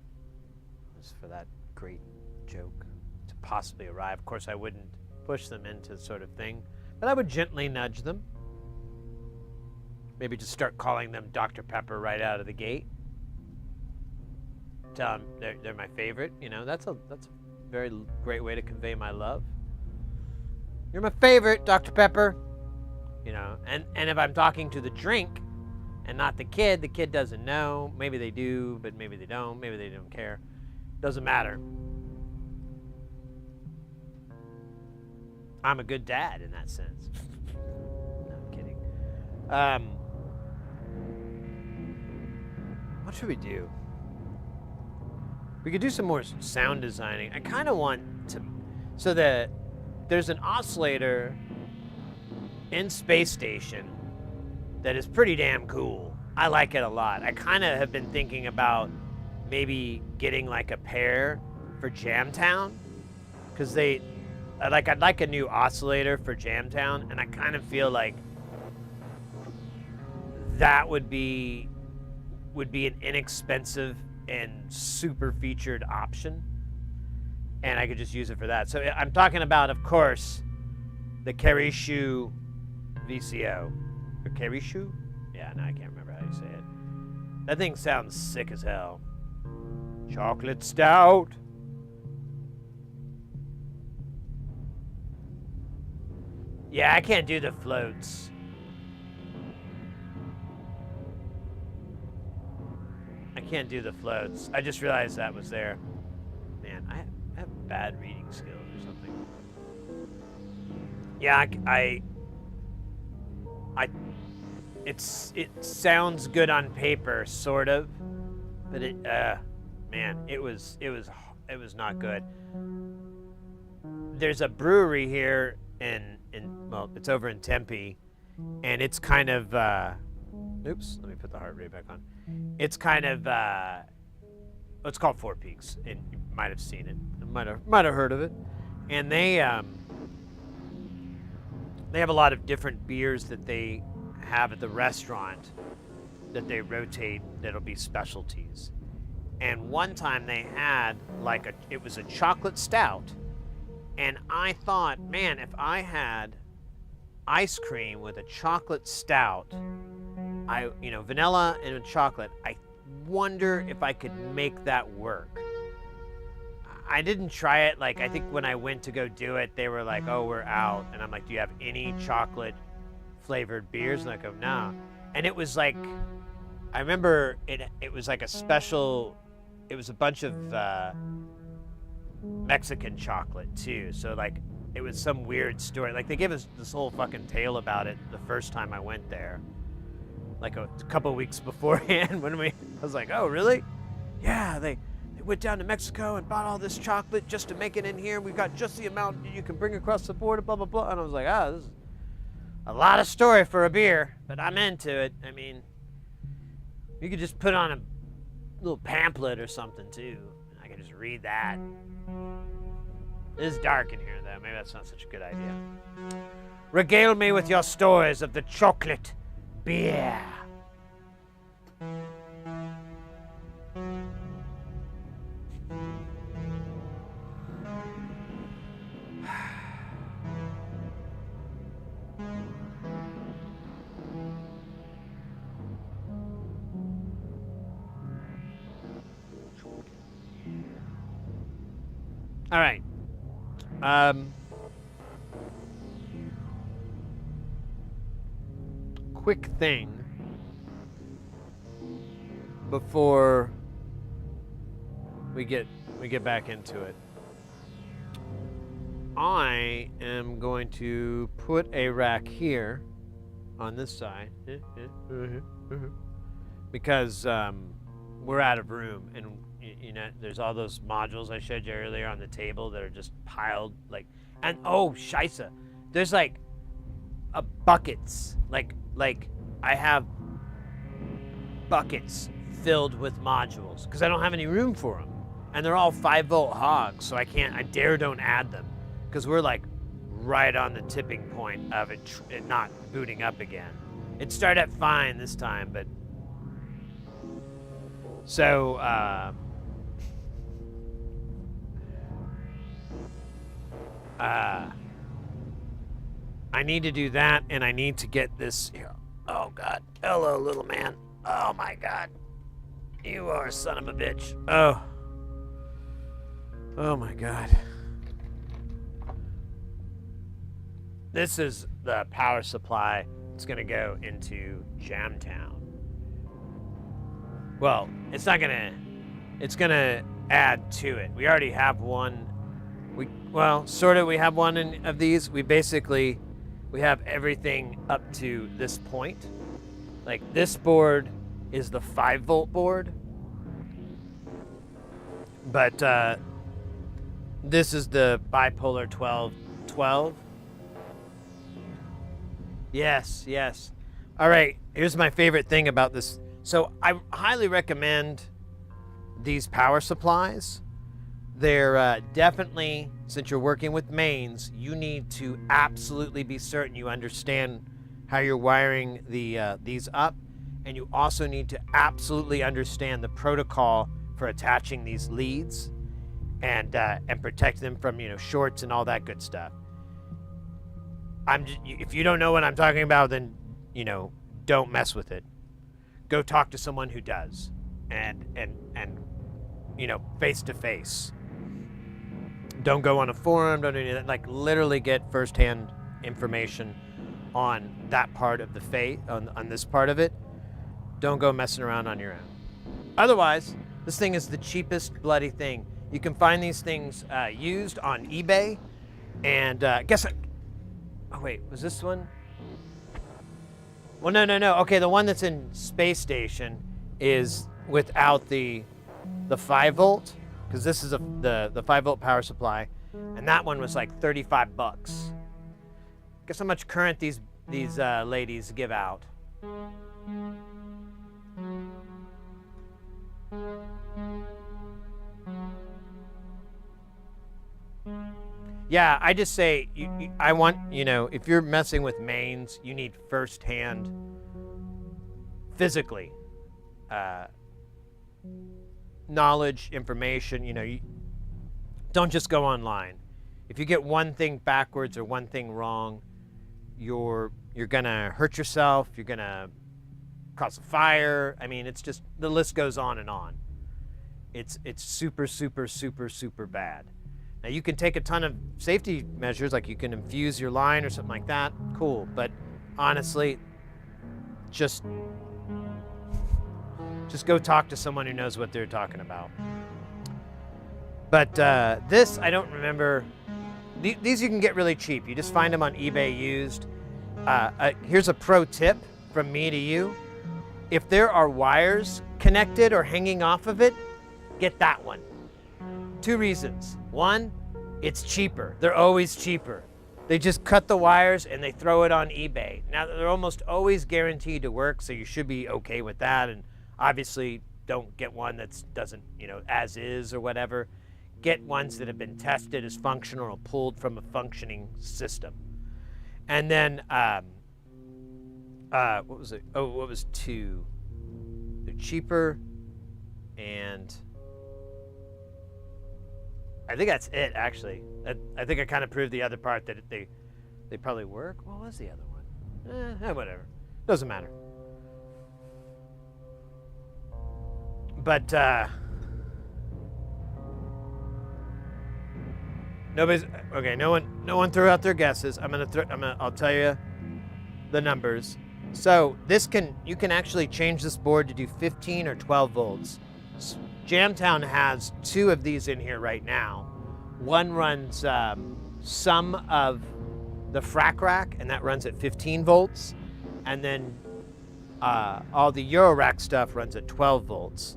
was for that great joke to possibly arrive. Of course, I wouldn't push them into sort of thing, but I would gently nudge them. Maybe just start calling them Dr. Pepper right out of the gate. Tell them they're my favorite. That's a very great way to convey my love. You're my favorite, Dr. Pepper. And if I'm talking to the drink and not the kid doesn't know. Maybe they do, but maybe they don't. Maybe they don't care. Doesn't matter. I'm a good dad in that sense. No, I'm kidding. What should we do? We could do some more sound designing. I kind of want to... So there's an oscillator in Space Station that is pretty damn cool. I like it a lot. I kind of have been thinking about maybe getting like a pair for Jamtown, because I'd like a new oscillator for Jamtown, and I kind of feel like that would be an inexpensive and super featured option, and I could just use it for that. So I'm talking about, of course, the Kerishu VCO. Or Kerishu? Yeah, no, I can't remember how you say it. That thing sounds sick as hell. Chocolate stout. Yeah, I can't do the floats. I can't do the floats. I just realized that was there. Man, I have bad reading skills or something. Yeah, it sounds good on paper, sort of, but man, it was not good. There's a brewery here well, it's over in Tempe, and it's kind of, oops, let me put the heart rate back on. It's kind of, it's called Four Peaks, and you might have seen it, might have heard of it, and they have a lot of different beers that they have at the restaurant that they rotate that'll be specialties. And one time they had it was a chocolate stout, and I thought, man, if I had ice cream with a chocolate stout, vanilla and chocolate, I wonder if I could make that work. I didn't try it. I think when I went to go do it, they were like, oh, we're out. And I'm like, do you have any chocolate flavored beers? And I go, no. And it was like, I remember it was like a special, it was a bunch of Mexican chocolate too. So it was some weird story. Like, they gave us this whole fucking tale about it the first time I went there. Like a couple of weeks beforehand I was like, oh, really? Yeah, they went down to Mexico and bought all this chocolate just to make it in here. We've got just the amount you can bring across the border, blah, blah, blah. And I was like, this is a lot of story for a beer, but I'm into it. I mean, you could just put on a little pamphlet or something, too. I could just read that. It is dark in here, though. Maybe that's not such a good idea. Regale me with your stories of the chocolate beer. All right. Quick thing before we get back into it. I am going to put a rack here on this side because we're out of room, and you know, there's all those modules I showed you earlier on the table that are just piled, like, and oh, scheisse, there's like buckets, like I have buckets filled with modules because I don't have any room for them, and they're all 5-volt hogs, so I dare don't add them because we're like right on the tipping point of it not booting up again. It started out fine this time, but so I need to do that, and I need to get this here. Oh God, hello little man. Oh my God, you are a son of a bitch. Oh my God. This is the power supply. It's gonna go into Jamtown. Well, it's gonna add to it. We already have one. We have one of these. We have everything up to this point. Like, this board is the 5-volt board. But this is the bipolar 12. Yes. All right, here's my favorite thing about this. So I highly recommend these power supplies. They're definitely, since you're working with mains, you need to absolutely be certain you understand how you're wiring these up, and you also need to absolutely understand the protocol for attaching these leads and protect them from, you know, shorts and all that good stuff. If you don't know what I'm talking about, then, you know, don't mess with it. Go talk to someone who does, and you know, face to face. Don't go on a forum, don't do any of that. Like, literally get firsthand information on that part of the on this part of it. Don't go messing around on your own. Otherwise, this thing is the cheapest bloody thing. You can find these things used on eBay, and oh wait, was this one? Well, no. Okay, the one that's in Space Station is without the 5-volt, because this is the 5-volt power supply, and that one was like $35. Guess how much current these ladies give out. Yeah, I just say, I want, you know, if you're messing with mains, you need firsthand, physically, knowledge, information. You know, don't just go online. If you get one thing backwards or one thing wrong, you're gonna hurt yourself. You're gonna cause a fire. I mean, it's just, the list goes on and on. It's super, super, super, super bad. Now, you can take a ton of safety measures, like you can infuse your line or something like that. Cool, but honestly, just go talk to someone who knows what they're talking about. But this, I don't remember these you can get really cheap. You just find them on eBay used. Here's a pro tip from me to you. If there are wires connected or hanging off of it, get that one. 2 reasons. 1, it's cheaper. They're always cheaper. They just cut the wires and they throw it on eBay. Now, they're almost always guaranteed to work, so you should be okay with that. And obviously, don't get one that doesn't, as is or whatever. Get ones that have been tested as functional or pulled from a functioning system. And then, what was it? Oh, what was 2? They're cheaper, and I think that's it, actually. I think I kind of proved the other part that they probably work. What was the other one? Whatever. Doesn't matter. But, nobody's okay. No one threw out their guesses. I'll tell you the numbers. So you can actually change this board to do 15 or 12 volts. Jamtown has 2 of these in here right now. One runs some of the frac rack, and that runs at 15 volts, and then all the eurorack stuff runs at 12 volts.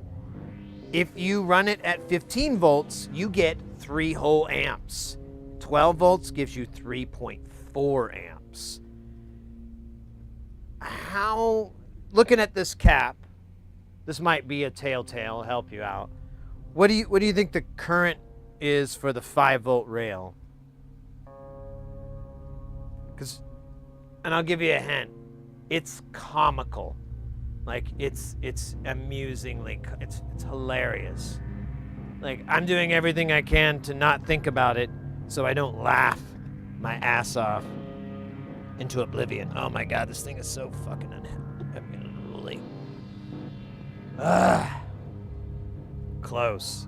If you run it at 15 volts, you get 3 whole amps. 12 volts gives you 3.4 amps. Looking at this cap, this might be a telltale, help you out. What do you think the current is for the 5-volt rail? And I'll give you a hint. It's comical. Like, it's amusingly, it's hilarious. Like, I'm doing everything I can to not think about it so I don't laugh my ass off into oblivion. Oh my God, this thing is so fucking unruly. Close.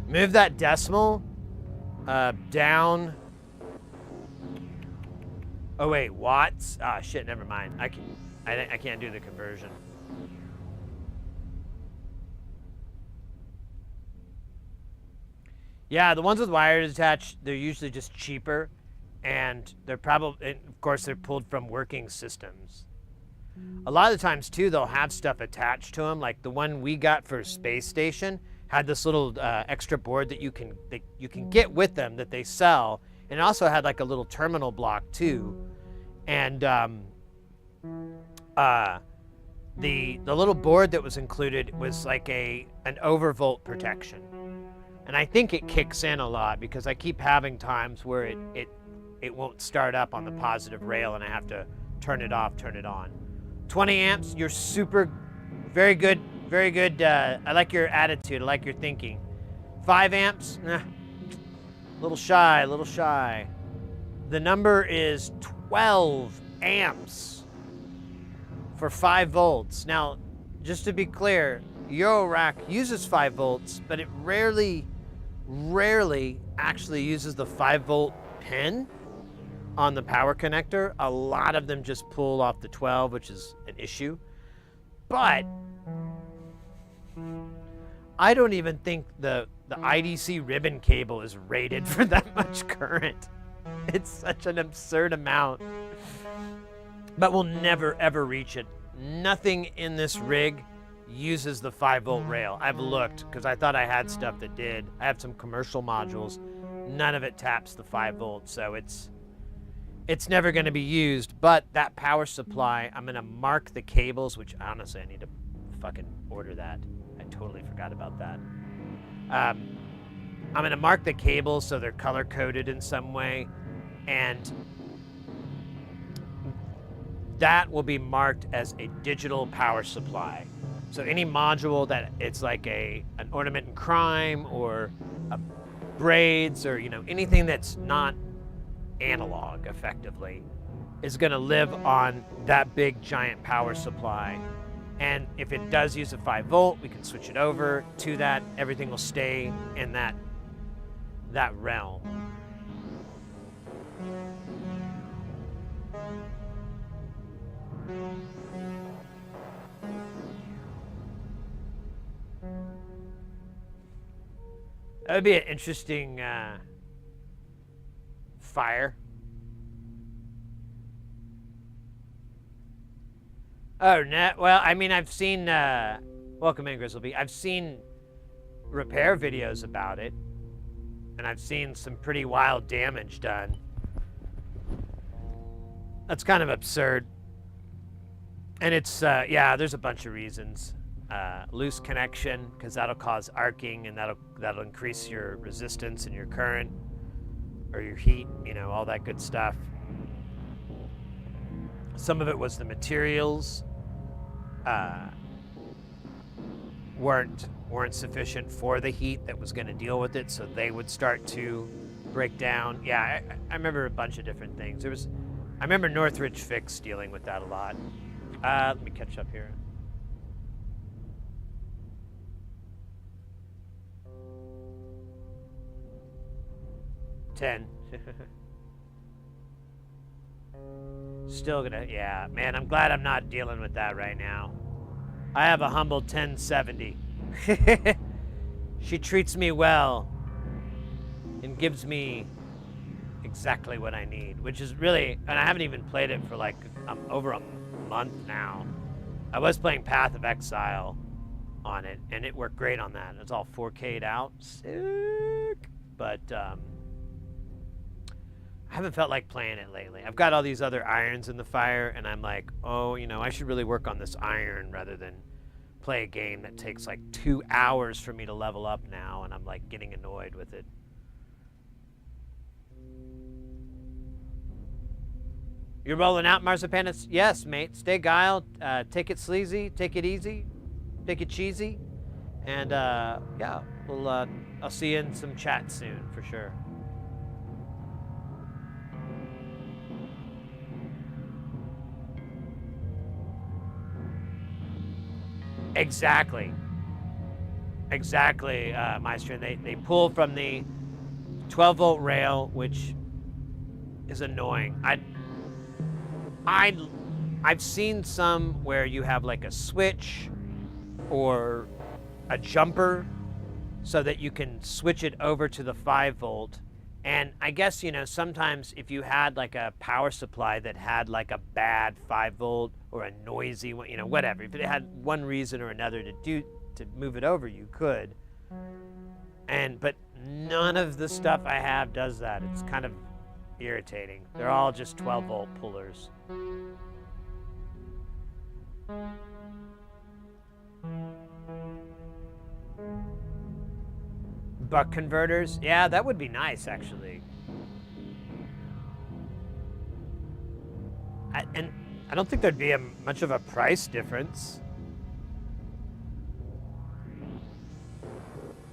Move that decimal down. Oh wait, watts? Ah, shit, never mind. I can't do the conversion. Yeah, the ones with wires attached, they're usually just cheaper, and they're probably, of course, they're pulled from working systems. A lot of the times too, they'll have stuff attached to them. Like the one we got for Space Station had this little extra board that you can get with them that they sell, and it also had like a little terminal block too. And the little board that was included was like an overvolt protection. And I think it kicks in a lot because I keep having times where it won't start up on the positive rail and I have to turn it off, turn it on. 20 amps, you're very good, very good. I like your attitude, I like your thinking. 5 amps, a little shy. The number is 12 amps for 5 volts. Now, just to be clear, eurorack uses 5 volts, but it rarely actually uses the 5-volt pin on the power connector. A lot of them just pull off the 12, which is an issue. But I don't even think the IDC ribbon cable is rated for that much current. It's such an absurd amount. But we'll never, ever reach it. Nothing in this rig uses the 5-volt rail. I've looked because I thought I had stuff that did. I have some commercial modules. None of it taps the 5 volts, so it's never going to be used. But that power supply, I'm going to mark the cables, which honestly I need to fucking order that. I totally forgot about that. I'm going to mark the cables so they're color coded in some way, and that will be marked as a digital power supply. So any module that it's like an ornament in crime or braids or anything that's not analog effectively is going to live on that big giant power supply. And if it does use a 5-volt, we can switch it over to that. Everything will stay in that realm. That would be an interesting fire. Oh, no. Well, I mean, I've seen, welcome in, Grizzleby. I've seen repair videos about it, and I've seen some pretty wild damage done. That's kind of absurd. And it's, yeah, there's a bunch of reasons. Loose connection, because that'll cause arcing, and that'll increase your resistance and your current, or your heat, you know, all that good stuff. Some of it was the materials weren't sufficient for the heat that was going to deal with it, so they would start to break down. Yeah, I remember a bunch of different things. I remember Northridge Fix dealing with that a lot. Let me catch up here. Still gonna, yeah, man, I'm glad I'm not dealing with that right now. I have a humble 1070. She treats me well and gives me exactly what I need, which is really, and I haven't even played it for like over a month now. I was playing Path of Exile on it, and it worked great on that. It's all 4K'd out, sick. But I haven't felt like playing it lately. I've got all these other irons in the fire, and I'm like, oh, you know, I should really work on this iron rather than play a game that takes like 2 hours for me to level up now, and I'm like getting annoyed with it. You're rolling out, Marzipanus? Yes, mate. Stay guile. Take it sleazy. Take it easy. Take it cheesy. And yeah, I'll see you in some chat soon for sure. Exactly, Maestro. They pull from the 12-volt rail, which is annoying. I've seen some where you have like a switch or a jumper so that you can switch it over to the 5-volt. And I guess, you know, sometimes if you had like a power supply that had like a bad 5-volt or a noisy one, you know, whatever, if it had one reason or another to move it over, you could. But none of the stuff I have does that. It's kind of irritating. They're all just 12-volt pullers. Buck converters? Yeah, that would be nice, actually. And I don't think there'd be much of a price difference.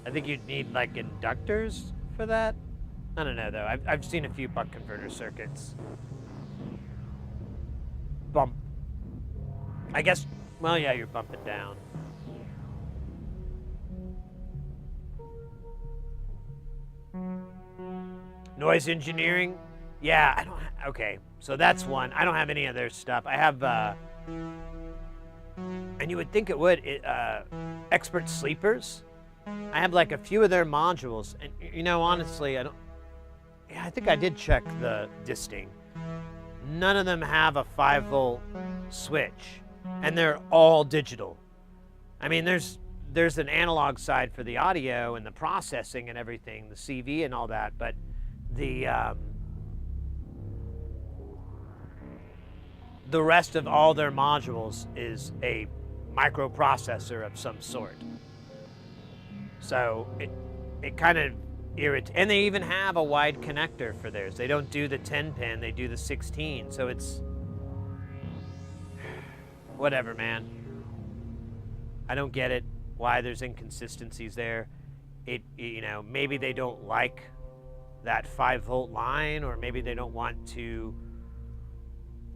I think you'd need, like, inductors for that. I don't know, though. I've seen a few buck converter circuits. Bump. I guess, well, yeah, you're bumping down. Noise engineering? Yeah, I don't, okay, so that's one. I don't have any of their stuff. I have, and you would think it would, Expert Sleepers. I have like a few of their modules, and you know, honestly, I think I did check the disting. None of them have a 5-volt switch, and they're all digital. I mean, there's an analog side for the audio and the processing and everything, the CV and all that, but the rest of all their modules is a microprocessor of some sort. So it kind of irritates. And they even have a wide connector for theirs. They don't do the 10-pin, they do the 16. So it's whatever, man. I don't get it. Why there's inconsistencies there. You know, maybe they don't like that 5-volt line, or maybe they don't want to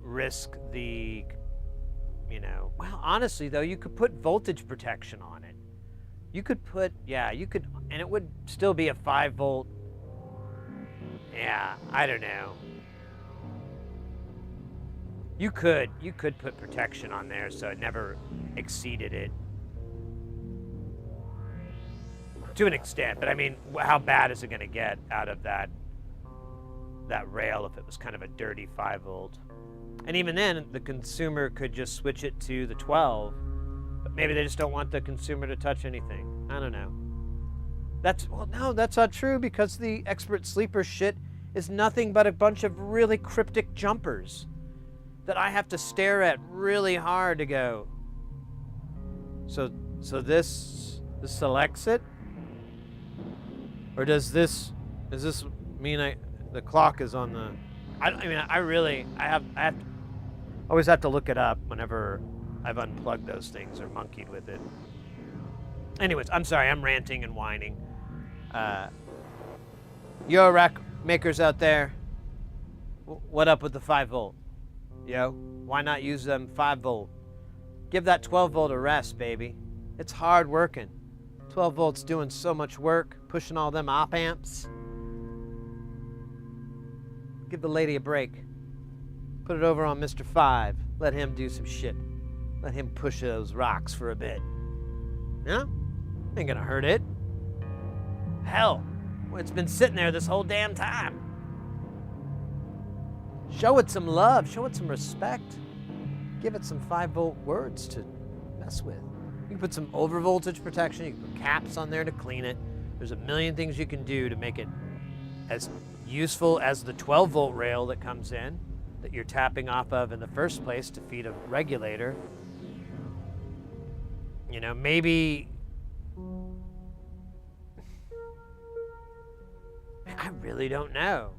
risk the, you know, well, honestly though, you could put voltage protection on it. You could put, yeah, you could, and it would still be a 5-volt. Yeah, I don't know. You could put protection on there so it never exceeded it. To an extent, but I mean, how bad is it going to get out of that rail if it was kind of a dirty 5-volt? And even then, the consumer could just switch it to the 12, but maybe they just don't want the consumer to touch anything. I don't know. No, that's not true, because the expert sleeper shit is nothing but a bunch of really cryptic jumpers that I have to stare at really hard to go. So this selects it? Or does this mean the clock is on the? I always have to look it up whenever I've unplugged those things or monkeyed with it. Anyways, I'm sorry, I'm ranting and whining. Eurorack makers out there, what up with the 5-volt? Yo, why not use them 5-volt? Give that 12-volt a rest, baby. It's hard working. 12 volts doing so much work, pushing all them op amps. Give the lady a break. Put it over on Mr. 5. Let him do some shit. Let him push those rocks for a bit. Yeah? Ain't gonna hurt it. Hell, it's been sitting there this whole damn time. Show it some love. Show it some respect. Give it some 5-volt words to mess with. You can put some overvoltage protection. You can put caps on there to clean it. There's a million things you can do to make it as useful as the 12-volt rail that comes in, that you're tapping off of in the first place to feed a regulator. You know, maybe... I really don't know.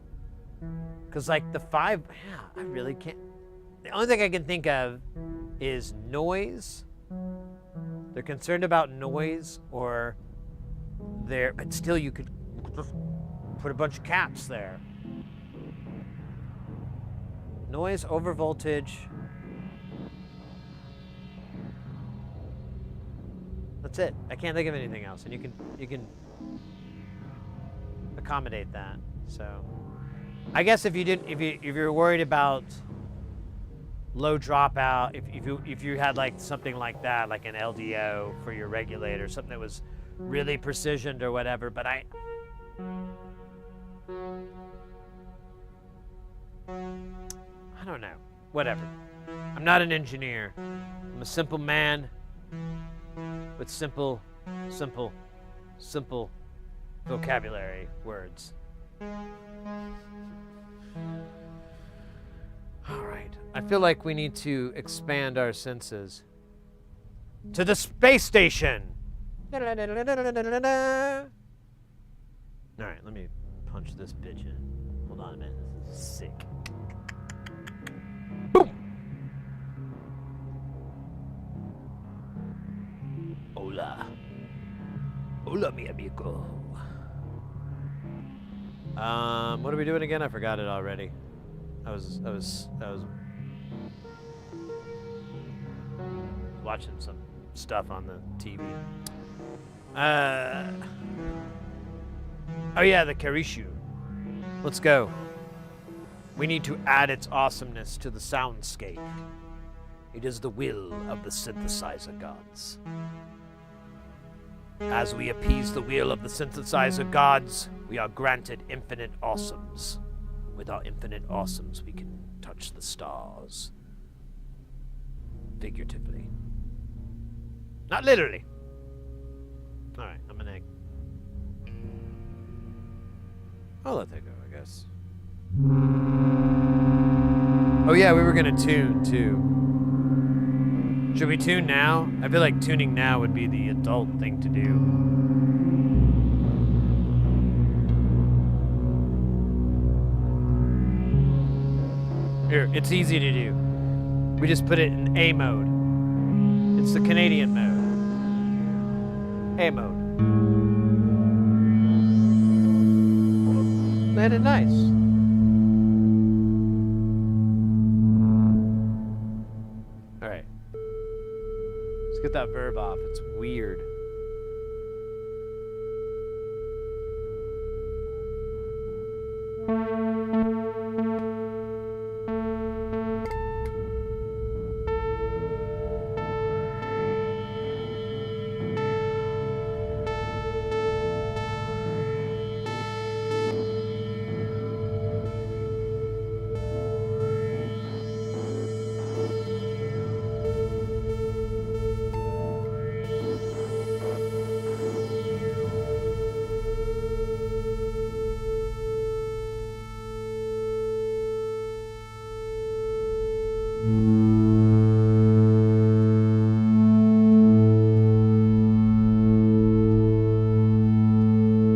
Because, like, the 5... Yeah, I really can't... The only thing I can think of is noise. They're concerned about noise, or they're... But still, you could put a bunch of caps there. Noise, over voltage. That's it. I can't think of anything else, and you can accommodate that. So, I guess if you're worried about low dropout, if you had like something like that, like an LDO for your regulator, something that was really precisioned or whatever, but I don't know. Whatever. I'm not an engineer. I'm a simple man with simple vocabulary words. All right. I feel like we need to expand our senses to the space station. All right, let me punch this bitch in. Hold on a minute. This is sick. Boom. Hola. Hola, mi amigo. What are we doing again? I forgot it already. I was watching some stuff on the TV. Oh yeah, the Karishu. Let's go. We need to add its awesomeness to the soundscape. It is the will of the synthesizer gods. As we appease the will of the synthesizer gods, we are granted infinite awesomes. With our infinite awesomes, we can touch the stars. Figuratively. Not literally. Alright, I'm gonna... I'll let that go, I guess. Oh yeah, we were gonna tune, too. Should we tune now? I feel like tuning now would be the adult thing to do. Here, it's easy to do. We just put it in A mode. It's the Canadian mode. A mode. Landed nice. Alright. Let's get that verb off. It's weird.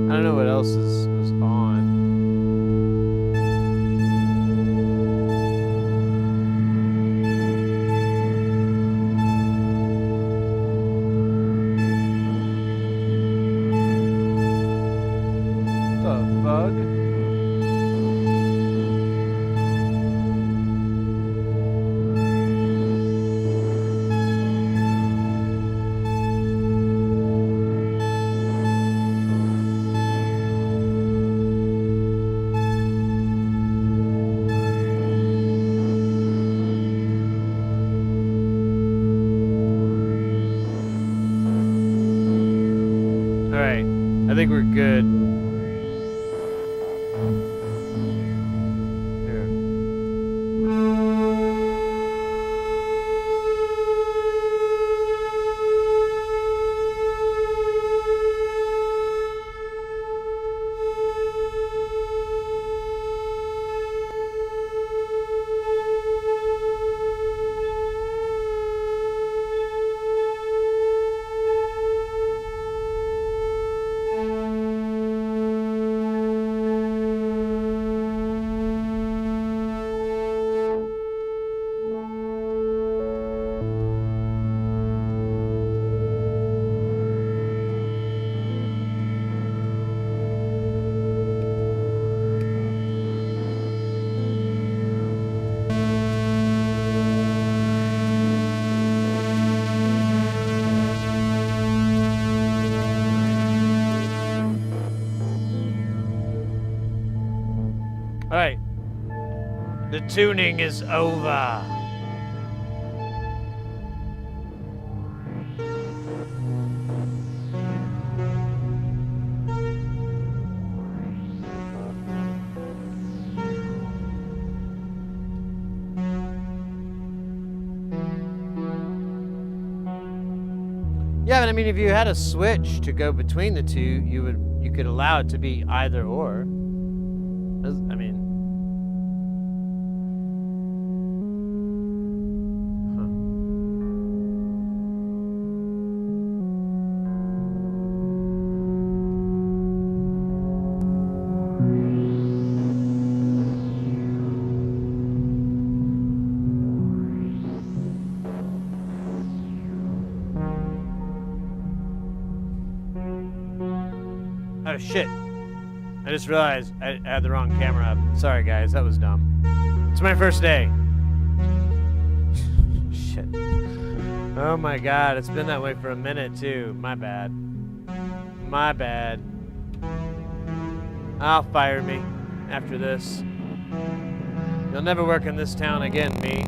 I don't know what else was on. The fuck? Alright, I think we're good. Here. Alright. The tuning is over. Yeah, but I mean, if you had a switch to go between the two, you could allow it to be either or. I mean, oh shit. I just realized I had the wrong camera up. Sorry guys, that was dumb. It's my first day. Shit. Oh my god, it's been that way for a minute too. My bad. My bad. I'll fire me after this. You'll never work in this town again, me.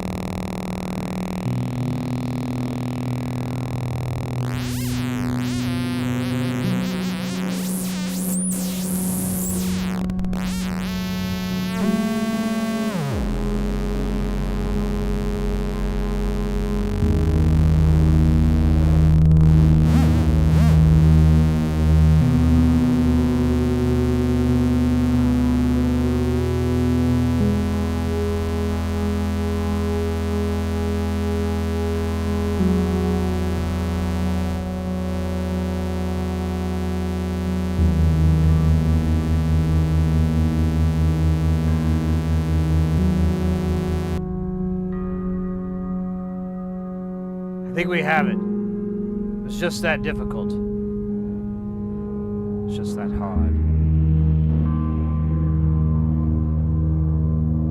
I think we have it. It's just that difficult. It's just that hard.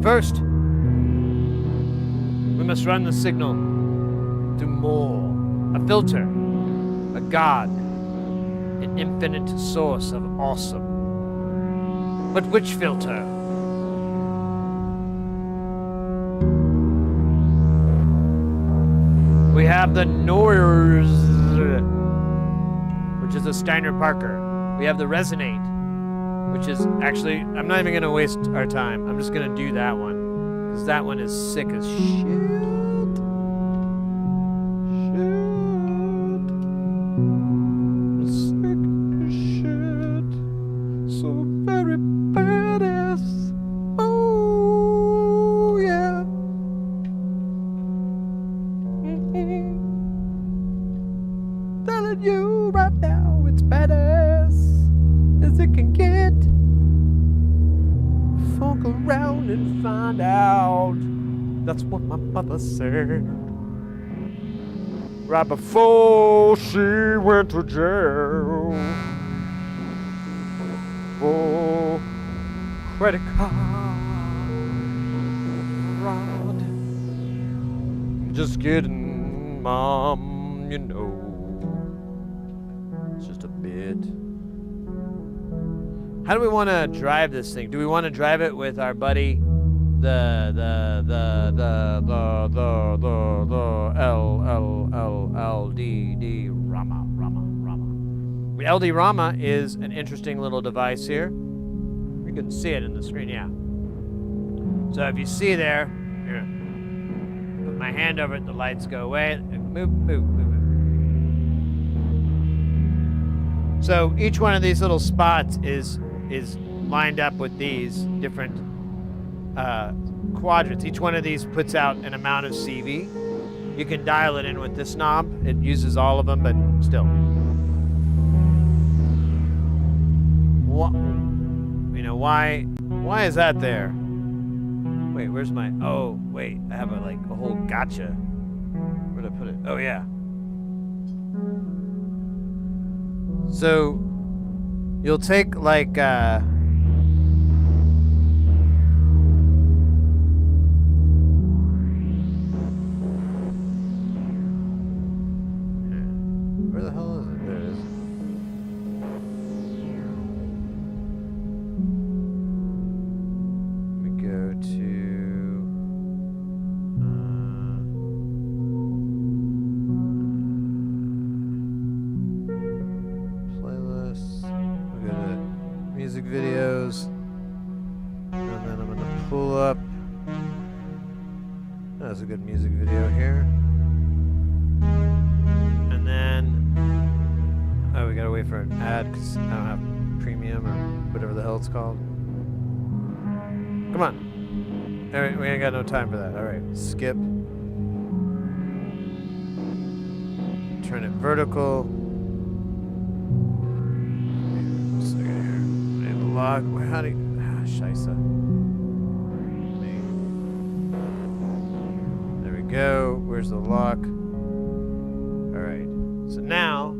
First, we must run the signal through more. A filter. A god. An infinite source of awesome. But which filter? We have the Noise, which is a Steiner Parker. We have the Resonate, which is actually, I'm not even going to waste our time. I'm just going to do that one, because that one is sick as shit. Sick as shit. So very badass. Oh, yeah. Telling you right now, it's badass as it can down and find out. That's what my mother said. Right before she went to jail. For Credit card fraud. just kidding, Mom, you know. It's just a bit. How do we want to drive this thing? Do we want to drive it with our buddy, the LLLLD Rama. LD Rama is an interesting little device here. You can see it in the screen, yeah. So if you see there, here, put my hand over it, the lights go away, move. So each one of these little spots is lined up with these different quadrants. Each one of these puts out an amount of CV. You can dial it in with this knob. It uses all of them, but still. You know, why is that there? Wait, where's my, oh, wait, I have a whole gotcha. Where'd I put it? Oh, yeah. So, you'll take where the hell is it? There it is. We go to playlists. We go to music videos, and then I'm gonna pull up. That's a good music video here. And then, oh, we gotta wait for an ad because I don't have premium or whatever the hell it's called. Come on. All right, we ain't got no time for that. All right, skip. Turn it vertical. Just a second here. We have a lock. How do you, scheisse. There we go. Where's the lock? All right. So now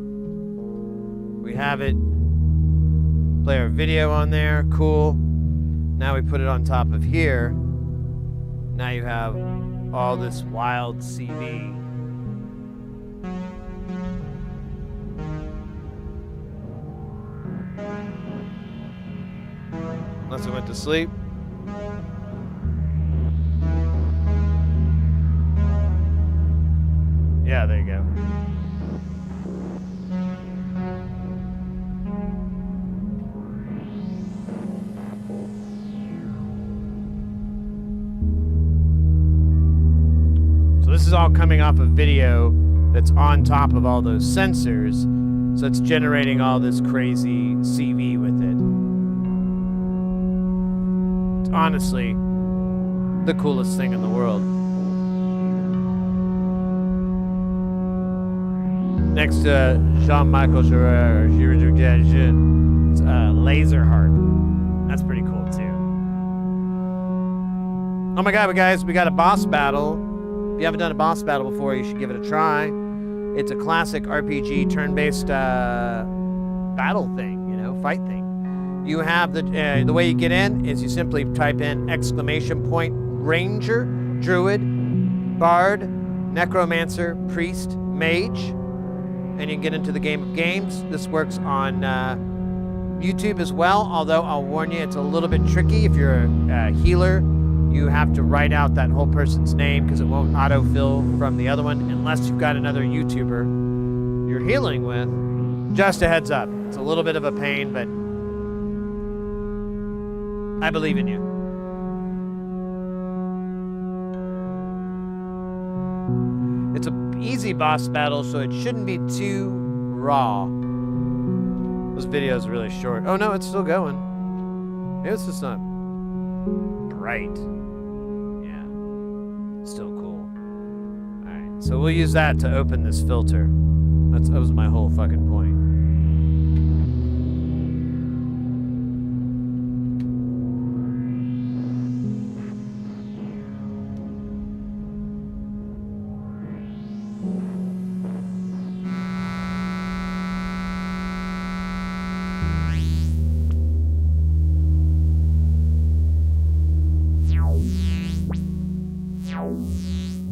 we have it. Play our video on there. Cool. Now we put it on top of here. Now you have all this wild CV. Unless it went to sleep. Yeah, there you go. So this is all coming off of video that's on top of all those sensors. So it's generating all this crazy CV with it. It's honestly the coolest thing in the world. Next to Jean-Michel Jarre, it's Laser Heart. That's pretty cool too. Oh my god, guys, we got a boss battle. If you haven't done a boss battle before, you should give it a try. It's a classic RPG turn-based battle thing, you know, fight thing. You have the way you get in is you simply type in ! Ranger, Druid, Bard, Necromancer, Priest, Mage, and you can get into the game of games. This works on YouTube as well, although I'll warn you, it's a little bit tricky. If you're a healer, you have to write out that whole person's name because it won't autofill from the other one unless you've got another YouTuber you're healing with. Just a heads up. It's a little bit of a pain, but I believe in you. It's an easy boss battle, so it shouldn't be too raw. This video is really short. Oh no, it's still going. Maybe it's just not bright. Yeah, still cool. All right, so we'll use that to open this filter. That was my whole fucking point.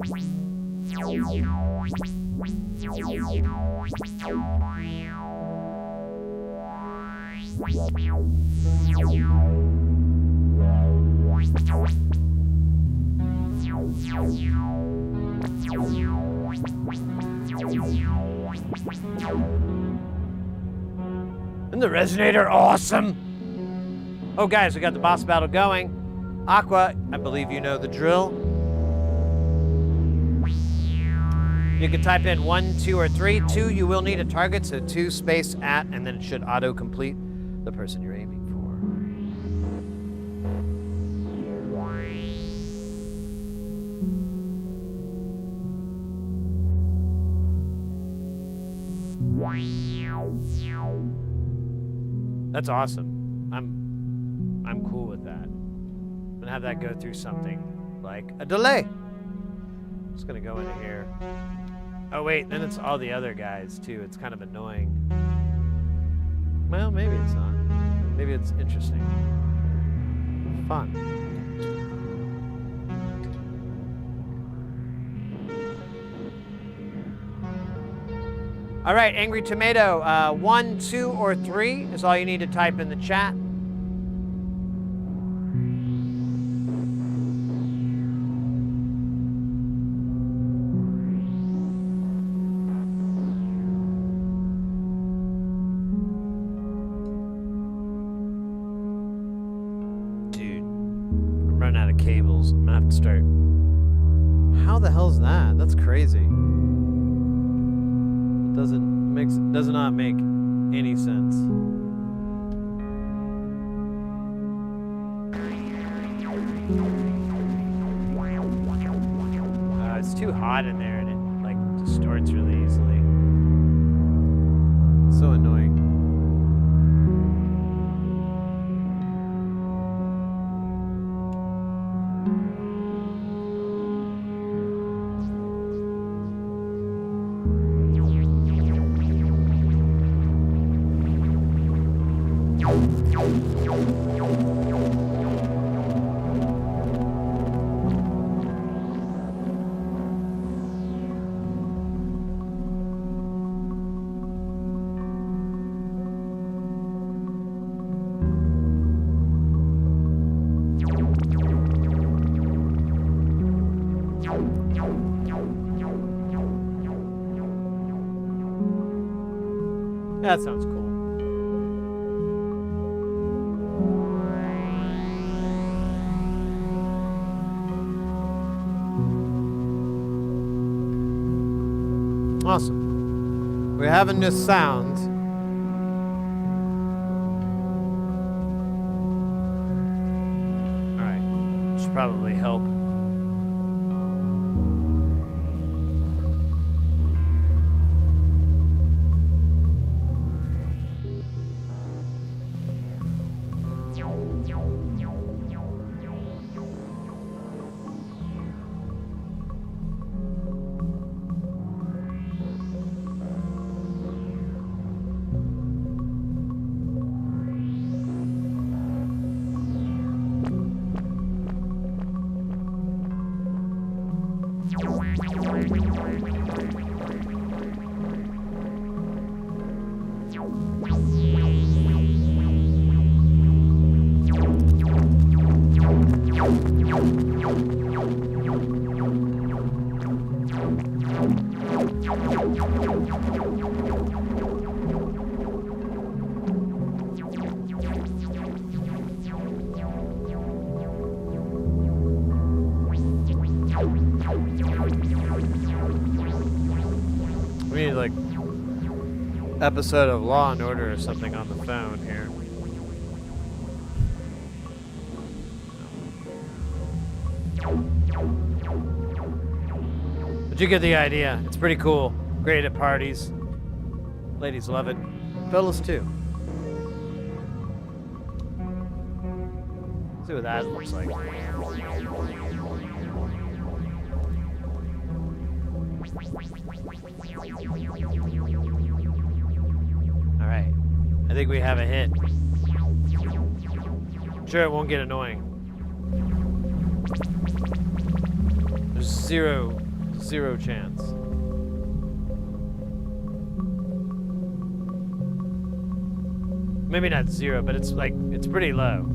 Isn't the resonator awesome? Oh, guys, we got the boss battle going. Aqua, I believe you know the drill. You can type in 1, 2, or 3. 2, you will need a target, so 2 space at, and then it should auto-complete the person you're aiming for. That's awesome. I'm cool with that. I'm gonna have that go through something like a delay. Just gonna go into here. Oh wait, then it's all the other guys too. It's kind of annoying. Well, maybe it's not. Maybe it's interesting. Fun. All right, Angry Tomato, 1, 2, or 3 is all you need to type in the chat. Dude, I'm running out of cables. I'm gonna have to start. How the hell's that? That's crazy. Does not make any sense. It's too hot in there and it like distorts really easily. It's so annoying. That sounds cool. Awesome. We're having this sound. All right. Should probably help. We need like episode of Law and Order or something on the phone here. But you get the idea. It's pretty cool. Great at parties. Ladies love it. Fellas too. See what that looks like. All right. I think we have a hit. I'm sure it won't get annoying. There's zero Zero chance. Maybe not zero, but it's like, it's pretty low.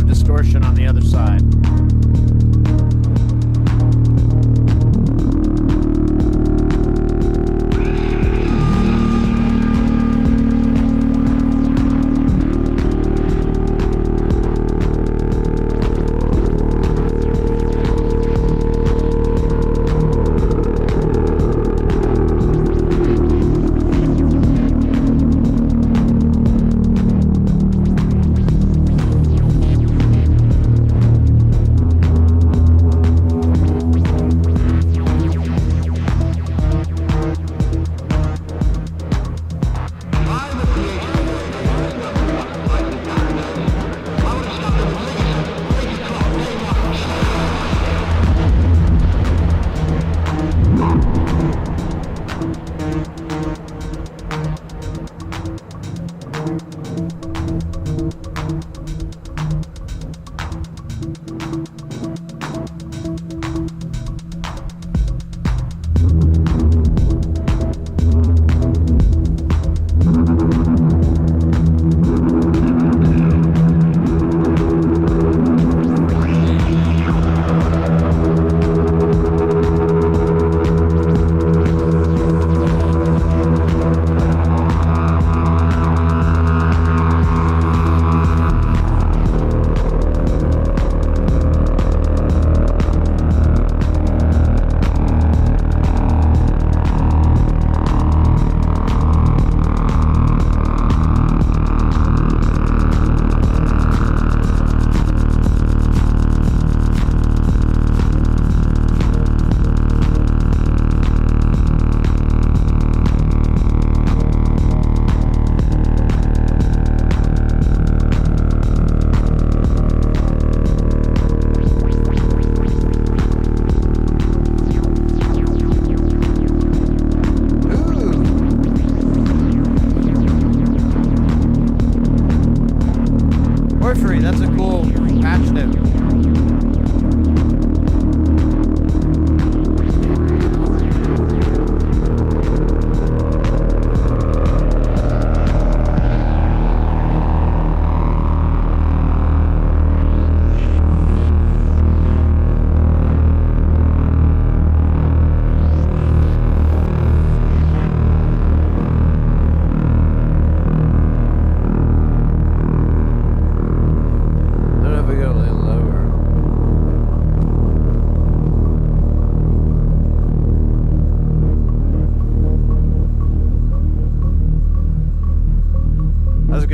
of distortion on the other side. That's a cool patch note.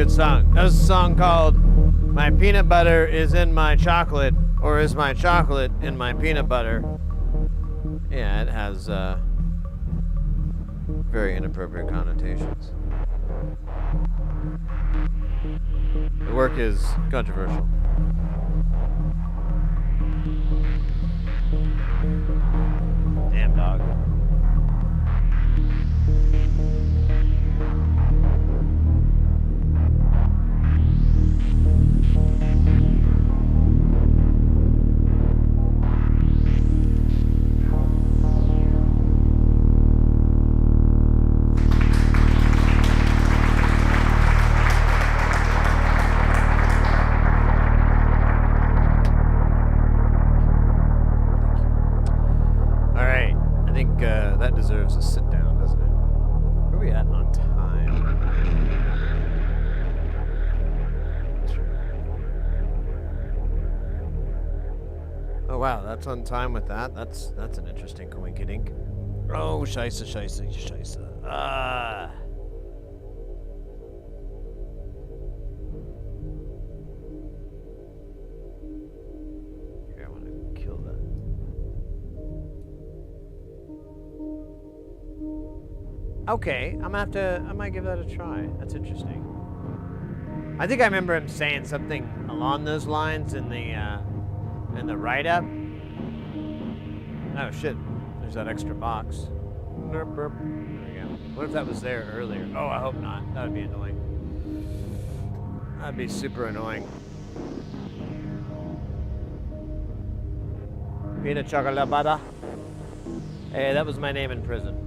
Song. That was a song called My Peanut Butter is in My Chocolate, or Is My Chocolate in My Peanut Butter? Yeah, it has very inappropriate connotations. The work is controversial. Damn dog. That deserves a sit down, doesn't it? Where are we at on time? Oh wow, that's on time with that. That's an interesting coinkydink. Oh, scheisse. Ah. Here, I want to kill that. Okay, I might give that a try. That's interesting. I think I remember him saying something along those lines in the write-up. Oh shit, there's that extra box. There we go. What if that was there earlier? Oh, I hope not. That would be annoying. That'd be super annoying. Peanut chocolate butter. Hey, that was my name in prison.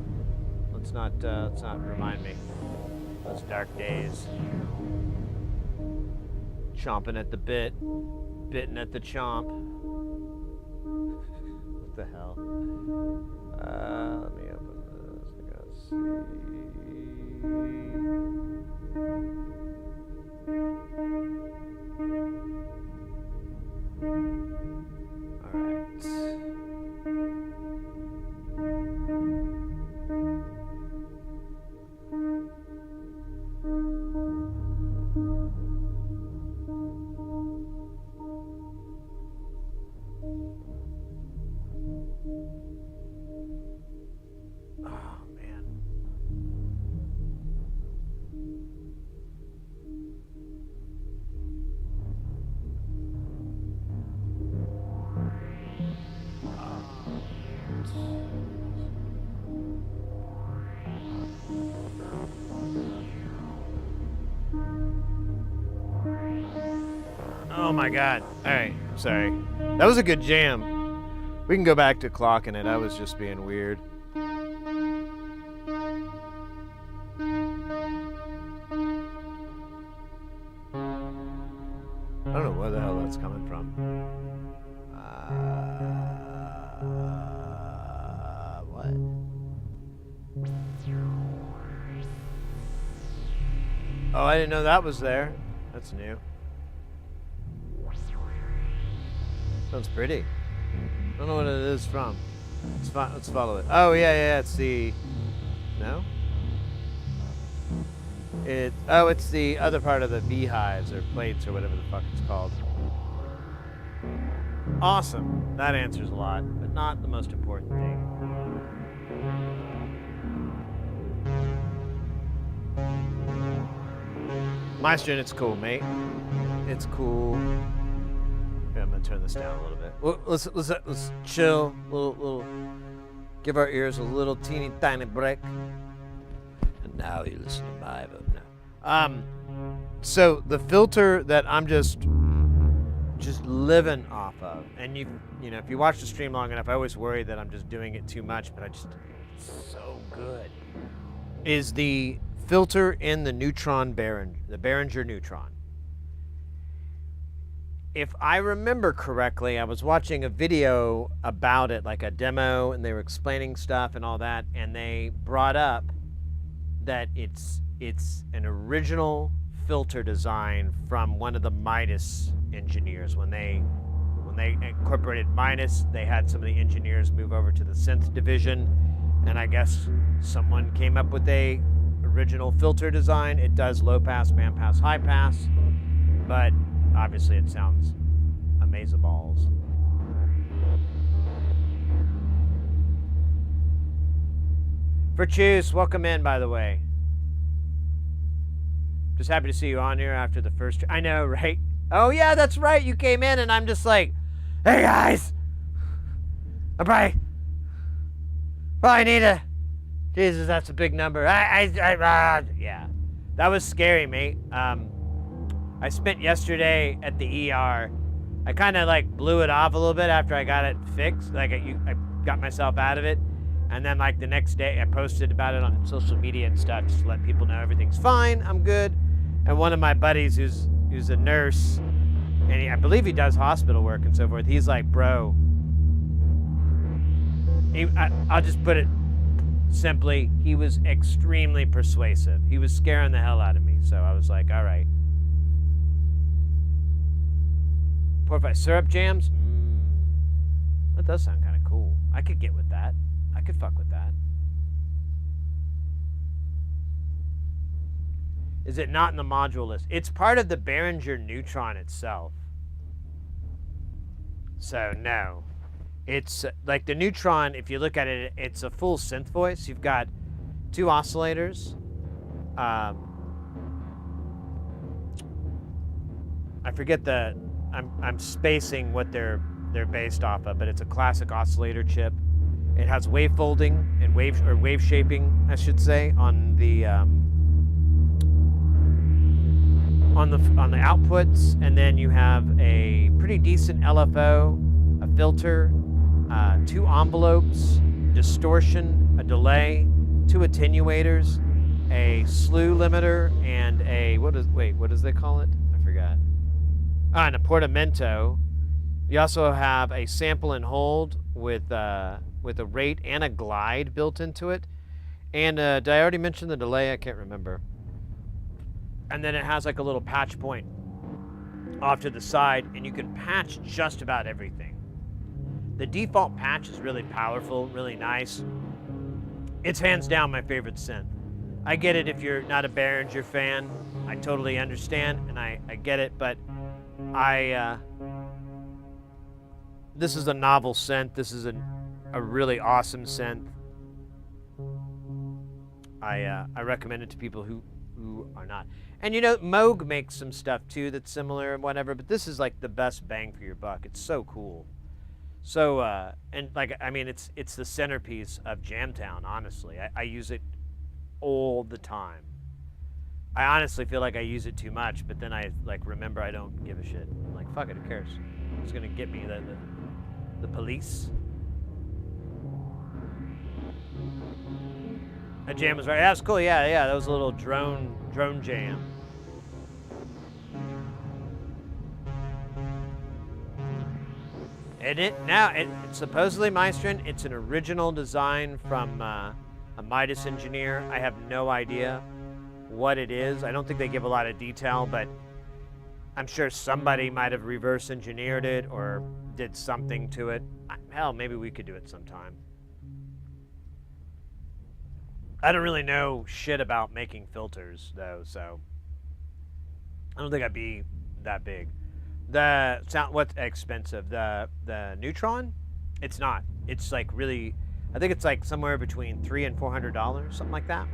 Let's not remind me. Those dark days. Chomping at the bit. bitten at the chomp. What the hell? Let me open this. I gotta see. All right. Oh, man. Oh my god. Alright, sorry. That was a good jam. We can go back to clocking it. I was just being weird. I don't know where the hell that's coming from. What? Oh, I didn't know that was there. That's new. Sounds pretty. I don't know what it is from. Let's follow it. Oh, yeah, it's the... No? It's the other part of the beehives or plates or whatever the fuck it's called. Awesome. That answers a lot, but not the most important thing. Maestro, it's cool, mate. It's cool. Okay, I'm gonna turn this down a little bit. Well, let's chill. Little. Give our ears a little teeny tiny break. And now you listen to my vote now. So the filter that I'm just living off of, and you know, if you watch the stream long enough, I always worry that I'm just doing it too much, but it's so good. Is the filter in the neutron the Behringer neutron. If I remember correctly, I was watching a video about it, like a demo, and they were explaining stuff and all that, and they brought up that it's an original filter design from one of the Midas engineers. When they incorporated Midas, they had some of the engineers move over to the synth division, and I guess someone came up with a original filter design. It does low pass, band pass, high pass, but obviously it sounds amazeballs. Virtues, welcome in, by the way. Just happy to see you on here after the first... I know, right? Oh, yeah, that's right. You came in, and I'm just like, hey, guys. I probably need a... Jesus, that's a big number. Yeah. That was scary, mate. I spent yesterday at the ER. I kind of like blew it off a little bit after I got it fixed. Like I got myself out of it. And then like the next day I posted about it on social media and stuff just to let people know everything's fine, I'm good. And one of my buddies who's a nurse, and I believe he does hospital work and so forth, he's like, bro, I'll just put it simply, he was extremely persuasive. He was scaring the hell out of me. So I was like, all right. Porphyry syrup jams? That does sound kind of cool. I could get with that. I could fuck with that. Is it not in the module list? It's part of the Behringer neutron itself. So, no. It's like the neutron, if you look at it, it's a full synth voice. You've got 2 oscillators. I forget I'm spacing what they're based off of, but it's a classic oscillator chip. It has wave folding and wave shaping, I should say, on the outputs, and then you have a pretty decent LFO, a filter, 2 envelopes, distortion, a delay, 2 attenuators, a slew limiter, and a what does they call it? I forgot. And a portamento. You also have a sample and hold with a rate and a glide built into it. And did I already mention the delay? I can't remember. And then it has like a little patch point off to the side, and you can patch just about everything. The default patch is really powerful, really nice. It's hands down my favorite synth. I get it if you're not a Behringer fan. I totally understand, and I get it, but this is a novel synth. This is a really awesome synth. I recommend it to people who are not. And you know, Moog makes some stuff too that's similar and whatever, but this is like the best bang for your buck. It's so cool. So, and like, I mean, it's the centerpiece of Jamtown, honestly. I use it all the time. I honestly feel like I use it too much, but then I like remember I don't give a shit. I'm like, fuck it, who cares? It's gonna get me the police. That jam was right. That was cool. Yeah. That was a little drone jam. And it's supposedly Maestrin. It's an original design from a Midas engineer. I have no idea what it is. I don't think they give a lot of detail, but I'm sure somebody might have reverse engineered it or did something to it. Hell, maybe we could do it sometime. I don't really know shit about making filters, though, so I don't think I'd be that big. The sound, what's expensive? The Neutron? It's not. It's like really, I think it's like somewhere between $300 and $400, something like that.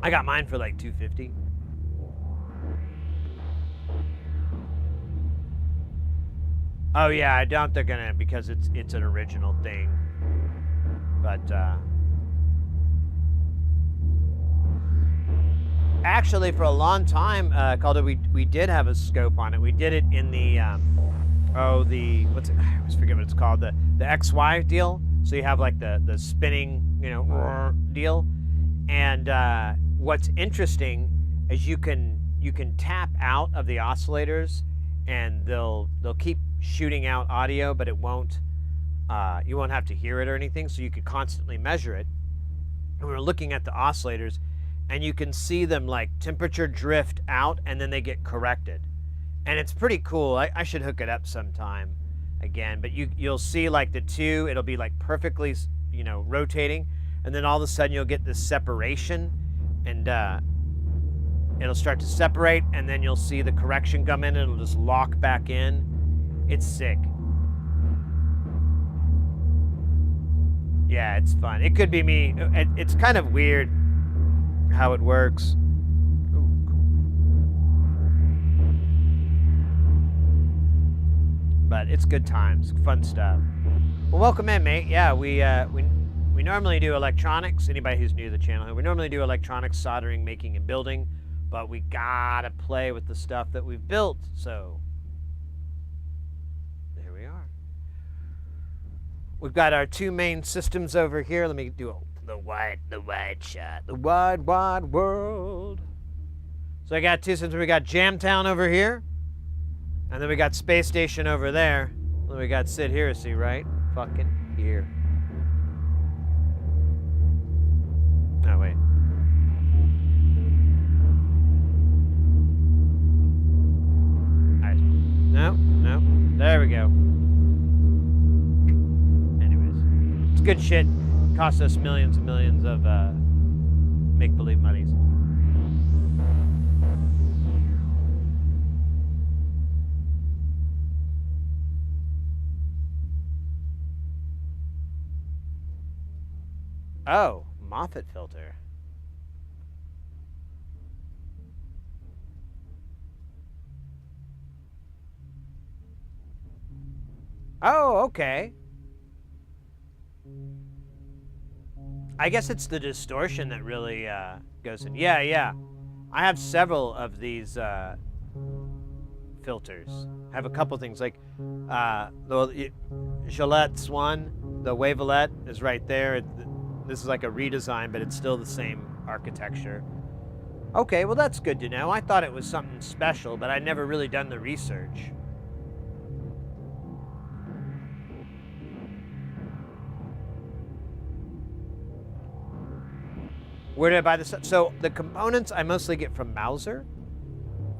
I got mine for like $250. Oh yeah, I doubt they're gonna, because it's an original thing. But actually, for a long time, Calder, we did have a scope on it. We did it in the what's it? I always forget what it's called. The XY deal. So you have like the spinning, you know, deal. And what's interesting is you can tap out of the oscillators, and they'll keep shooting out audio, but it won't. You won't have to hear it or anything. So you could constantly measure it. And we're looking at the oscillators, and you can see them like temperature drift out, and then they get corrected. And it's pretty cool. I should hook it up sometime again, but you'll see like the two, it'll be like perfectly, you know, rotating, and then all of a sudden you'll get this separation, and it'll start to separate, and then you'll see the correction come in, and it'll just lock back in. It's sick. Yeah, it's fun. It could be me. It's kind of weird how it works. Ooh, cool. But it's good times, fun stuff. Well, welcome in, mate. Yeah, we normally do electronics. Anybody who's new to the channel, we normally do electronics, soldering, making, and building, but we gotta play with the stuff that we've built. So there we are. We've got our two main systems over here. Let me do the wide shot, the wide world. So I got two systems. We got Jamtown over here, and then we got Space Station over there. Then we got Sid here, see, right? Fucking here. Oh, wait. All right. No. There we go. Anyways, it's good shit. Cost us millions and millions of make-believe monies. Oh, Moffat filter. Oh, okay. I guess it's the distortion that really goes in. Yeah. I have several of these filters. I have a couple things like the Letz one, the Wavelet is right there. This is like a redesign, but it's still the same architecture. Okay, well that's good to know. I thought it was something special, but I never really done the research. Where did I buy this? So the components I mostly get from Mauser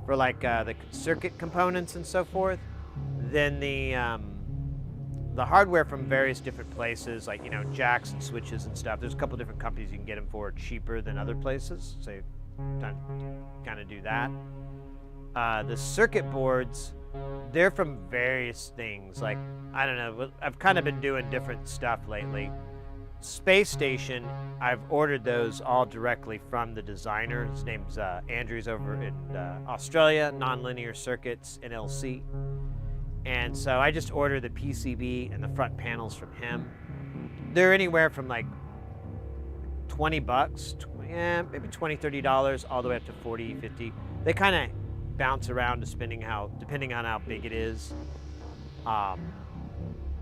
for like the circuit components and so forth. Then the hardware from various different places, like, you know, jacks and switches and stuff. There's a couple different companies you can get them for cheaper than other places. So you kind of do that. The circuit boards, they're from various things. Like, I don't know, I've kind of been doing different stuff lately. Space Station, I've ordered those all directly from the designer. His name's Andrew's over in Australia, Nonlinear Circuits LLC. And so I just ordered the PCB and the front panels from him. They're anywhere from like $20, maybe $20, $30, all the way up to $40, $50. They kind of bounce around depending on how big it is.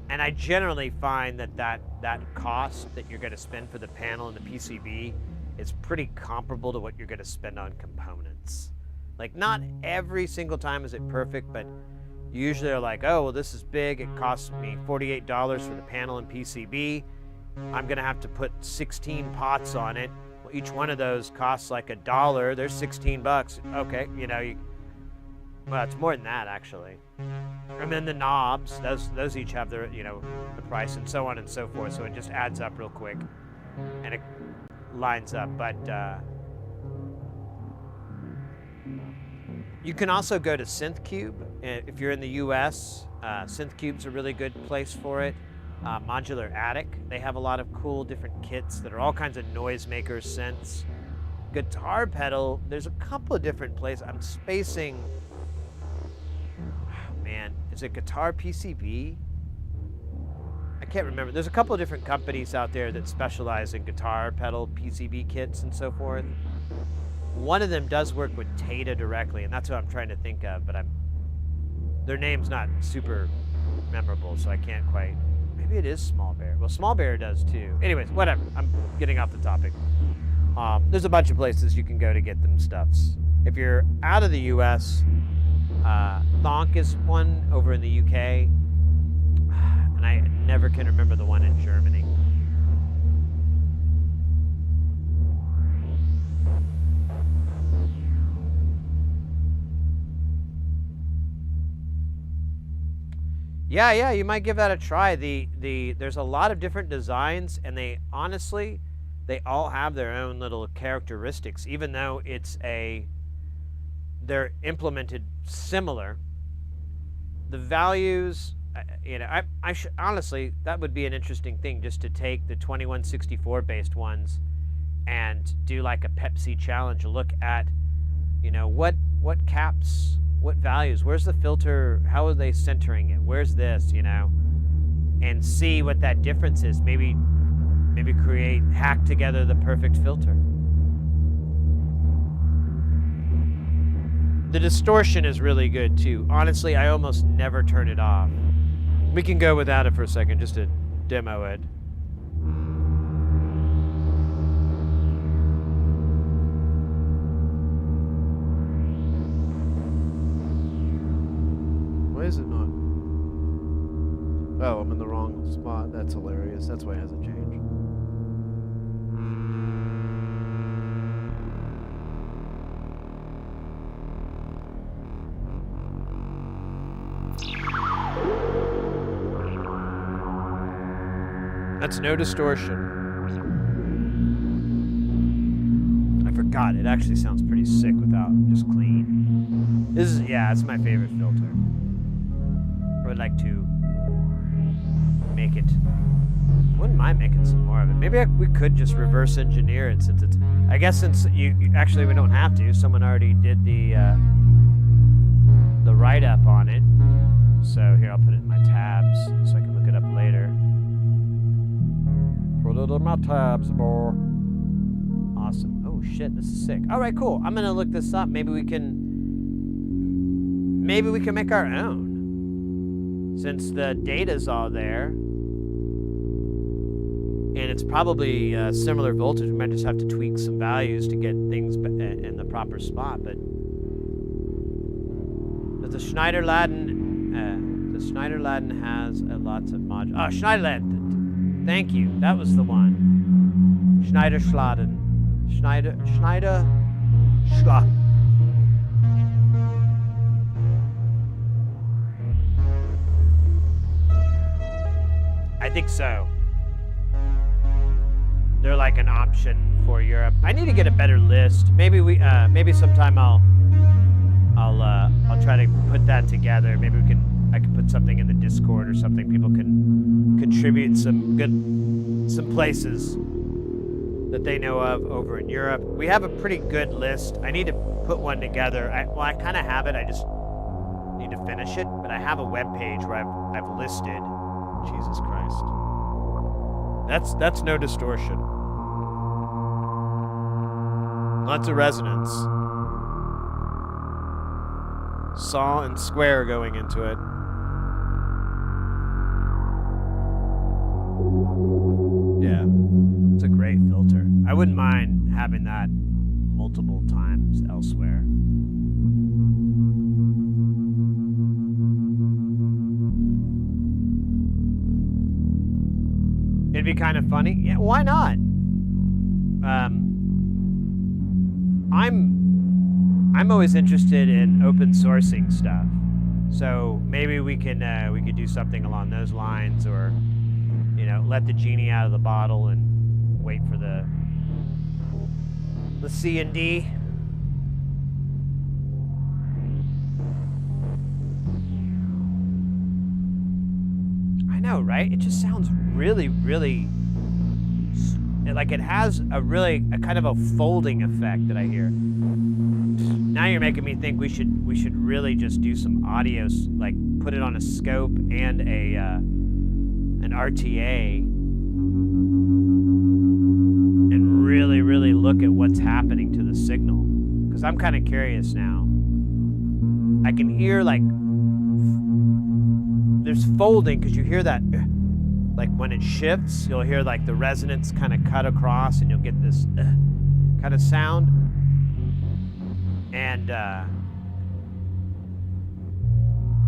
And I generally find that cost that you're going to spend for the panel and the PCB is pretty comparable to what you're going to spend on components. Like, not every single time is it perfect, but usually they're like, oh, well, this is big. It costs me $48 for the panel and PCB. I'm going to have to put 16 pots on it. Well, each one of those costs like $1. There's 16 bucks. Okay, you know, well, it's more than that, actually. And then the knobs, those each have their, you know, the price and so on and so forth. So it just adds up real quick, and it lines up. But you can also go to SynthCube if you're in the U.S. SynthCube's a really good place for it. Modular Attic, they have a lot of cool different kits that are all kinds of noisemakers, synths. Guitar pedal, there's a couple of different places. I'm spacing. Man, is it Guitar PCB? I can't remember. There's a couple of different companies out there that specialize in guitar pedal PCB kits and so forth. One of them does work with Tata directly, and that's what I'm trying to think of, but their name's not super memorable, so I can't quite. Maybe it is Small Bear. Well, Small Bear does too. Anyways, whatever. I'm getting off the topic. There's a bunch of places you can go to get them stuffs. If you're out of the U.S., Thonk is one over in the UK, and I never can remember the one in Germany. Yeah, you might give that a try. There's a lot of different designs, and they all have their own little characteristics, even though they're implemented similar. The values, you know, honestly, that would be an interesting thing, just to take the 2164 based ones and do like a Pepsi challenge, look at, you know, what caps, what values, where's the filter, how are they centering it, where's this, you know, and see what that difference is. Maybe hack together the perfect filter. The distortion is really good too. Honestly, I almost never turn it off. We can go without it for a second just to demo it. Why is it not? Oh, I'm in the wrong spot. That's hilarious. That's why it hasn't changed. That's no distortion. I forgot. It actually sounds pretty sick without just clean. It's my favorite filter. I would like to make it. Wouldn't mind making some more of it. Maybe we could just reverse engineer it, since it's. I guess since we don't have to. Someone already did the write-up on it. So here, I'll put it in my tabs so I can look it up later. Put it in my tabs, boy. Awesome. Oh shit, this is sick. All right, cool. I'm gonna look this up. Maybe we can make our own, since the data's all there. and it's probably similar voltage. We might just have to tweak some values to get things in the proper spot. But the Schneiderladen has lots of modules. Oh, Schneiderladen. Thank you. That was the one. Schneiderschladen. Schneiderschladen. I think so. They're like an option for Europe. I need to get a better list. Maybe maybe sometime I'll try to put that together. Maybe I can put something in the Discord or something. People can contribute some places that they know of over in Europe. We have a pretty good list. I need to put one together. I kind of have it. I just need to finish it. But I have a web page where I've listed. Jesus Christ. That's no distortion. Lots of resonance. Saw and square going into it. Yeah, it's a great filter. I wouldn't mind having that multiple times elsewhere. It'd be kind of funny. Yeah, why not? I'm always interested in open sourcing stuff. So maybe we could do something along those lines, or let the genie out of the bottle and wait for the C and D. I know, right? It just sounds really, really like it has a kind of a folding effect that I hear. Now you're making me think we should really just do some audio, like put it on a scope and an RTA, and really, really look at what's happening to the signal. Because I'm kind of curious now. I can hear like there's folding, because you hear that. Like when it shifts, you'll hear like the resonance kind of cut across, and you'll get this kind of sound. And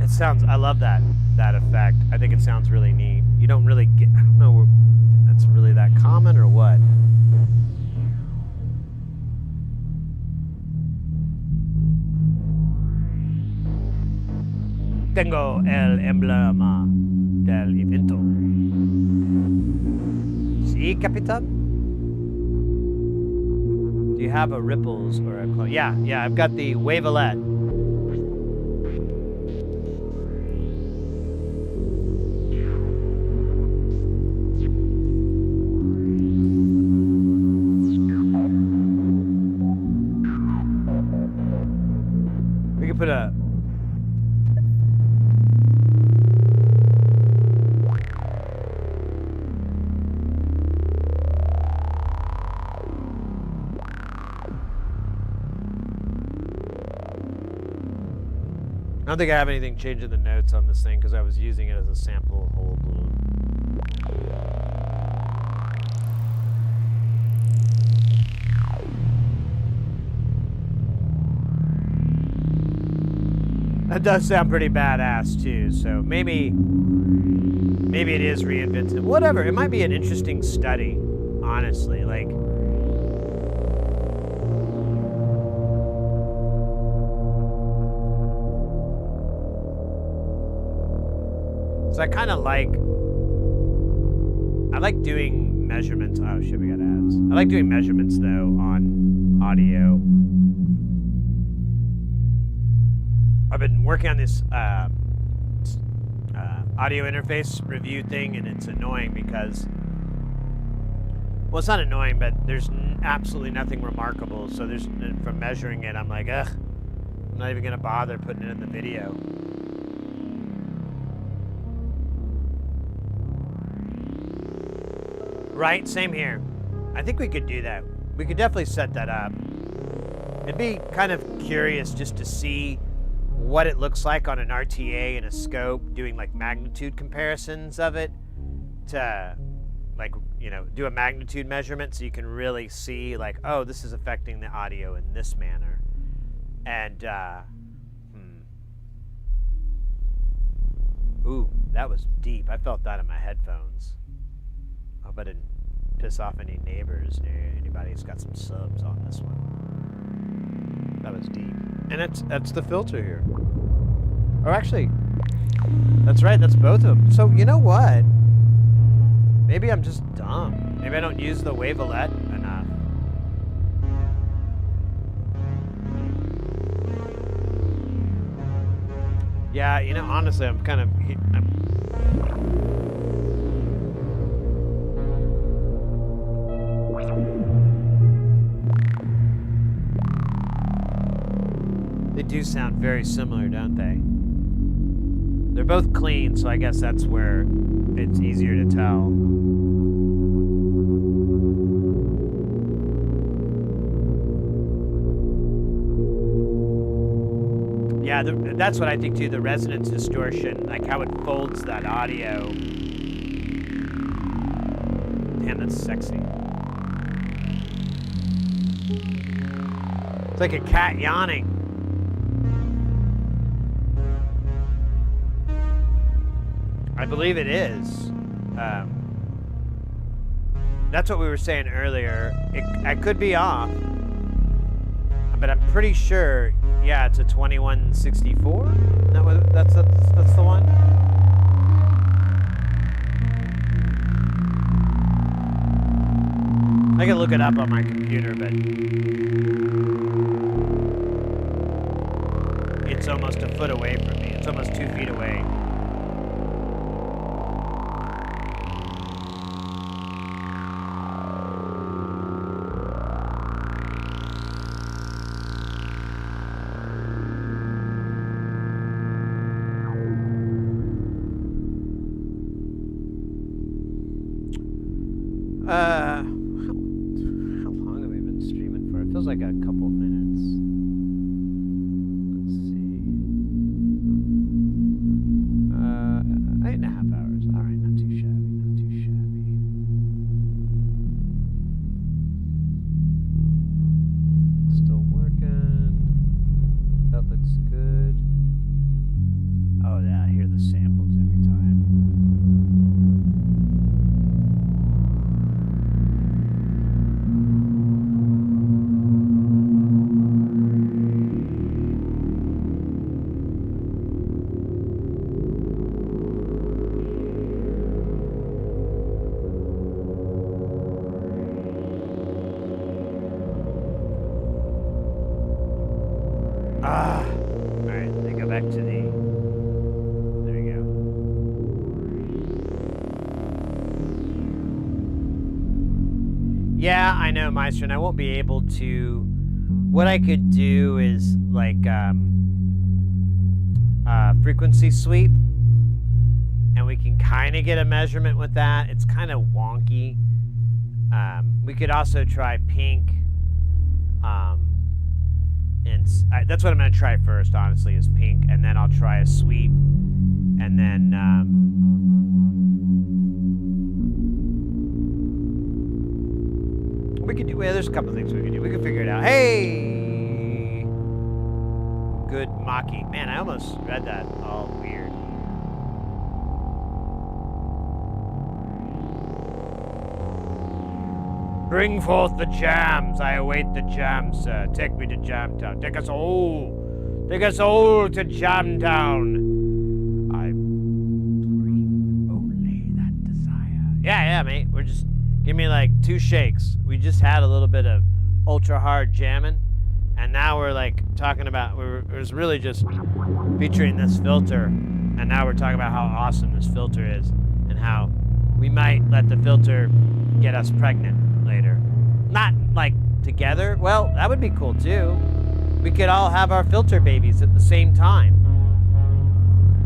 it sounds, I love that effect. I think it sounds really neat. You don't really get, I don't know if that's really that common or what. Tengo el emblema del evento. Sí, Capitán? Do you have a ripples or a clone? Yeah, I've got the wavelet. We can put a I don't think I have anything changing the notes on this thing because I was using it as a sample whole balloon. That does sound pretty badass too, so maybe it is reinvented. Whatever, it might be an interesting study, honestly, like. So I kind of like doing measurements. Oh shit, we got ads. I like doing measurements though on audio. I've been working on this audio interface review thing, and it's annoying because, well, it's not annoying, but there's absolutely nothing remarkable. So from measuring it, I'm like, ugh, I'm not even gonna bother putting it in the video. Right, same here. I think we could do that. We could definitely set that up. It'd be kind of curious just to see what it looks like on an RTA and a scope, doing like magnitude comparisons of it to like you know, do a magnitude measurement so you can really see, like, oh, this is affecting the audio in this manner. And, Ooh, that was deep. I felt that in my headphones. I hope I didn't piss off any neighbors or anybody who's got some subs on this one. That was deep. And that's the filter here. Oh, actually, that's right. That's both of them. So, you know what? Maybe I'm just dumb. Maybe I don't use the wavelet enough. Yeah, you know, honestly, I'm kind of... They do sound very similar, don't they? They're both clean, so I guess that's where it's easier to tell. Yeah, that's what I think too, the resonance distortion, like how it folds that audio. Damn, that's sexy. It's like a cat yawning. I believe it is. That's what we were saying earlier. I could be off, but I'm pretty sure, yeah, it's a 2164. That's the one. I can look it up on my computer, but it's almost a foot away from me. It's almost 2 feet away. How long have we been streaming for? It feels like a couple of minutes. Let's see. 8.5 hours. All right, not too shabby, not too shabby. Still working. That looks good. Oh yeah, I hear the samples every time. Alright, let me go back to the... There we go. Yeah, I know, Meister, and I won't be able to... What I could do is, like, frequency sweep. And we can kind of get a measurement with that. It's kind of wonky. We could also try pink. And that's what I'm going to try first, honestly, is pink. And then I'll try a sweep. And then... we could do... Well, there's a couple of things we could do. We could figure it out. Hey! Good Maki. Man, I almost read that all weird. Bring forth the jams. I await the jams, sir. Take me to Jamtown. Take us all. Take us all to Jamtown. I bring only that desire. Yeah, mate. We're just... Give me like 2 shakes. We just had a little bit of ultra hard jamming. And now we're like talking about... It was really just featuring this filter. And now we're talking about how awesome this filter is. And how we might let the filter get us pregnant later. Not like together. Well, that would be cool too. We could all have our filter babies at the same time.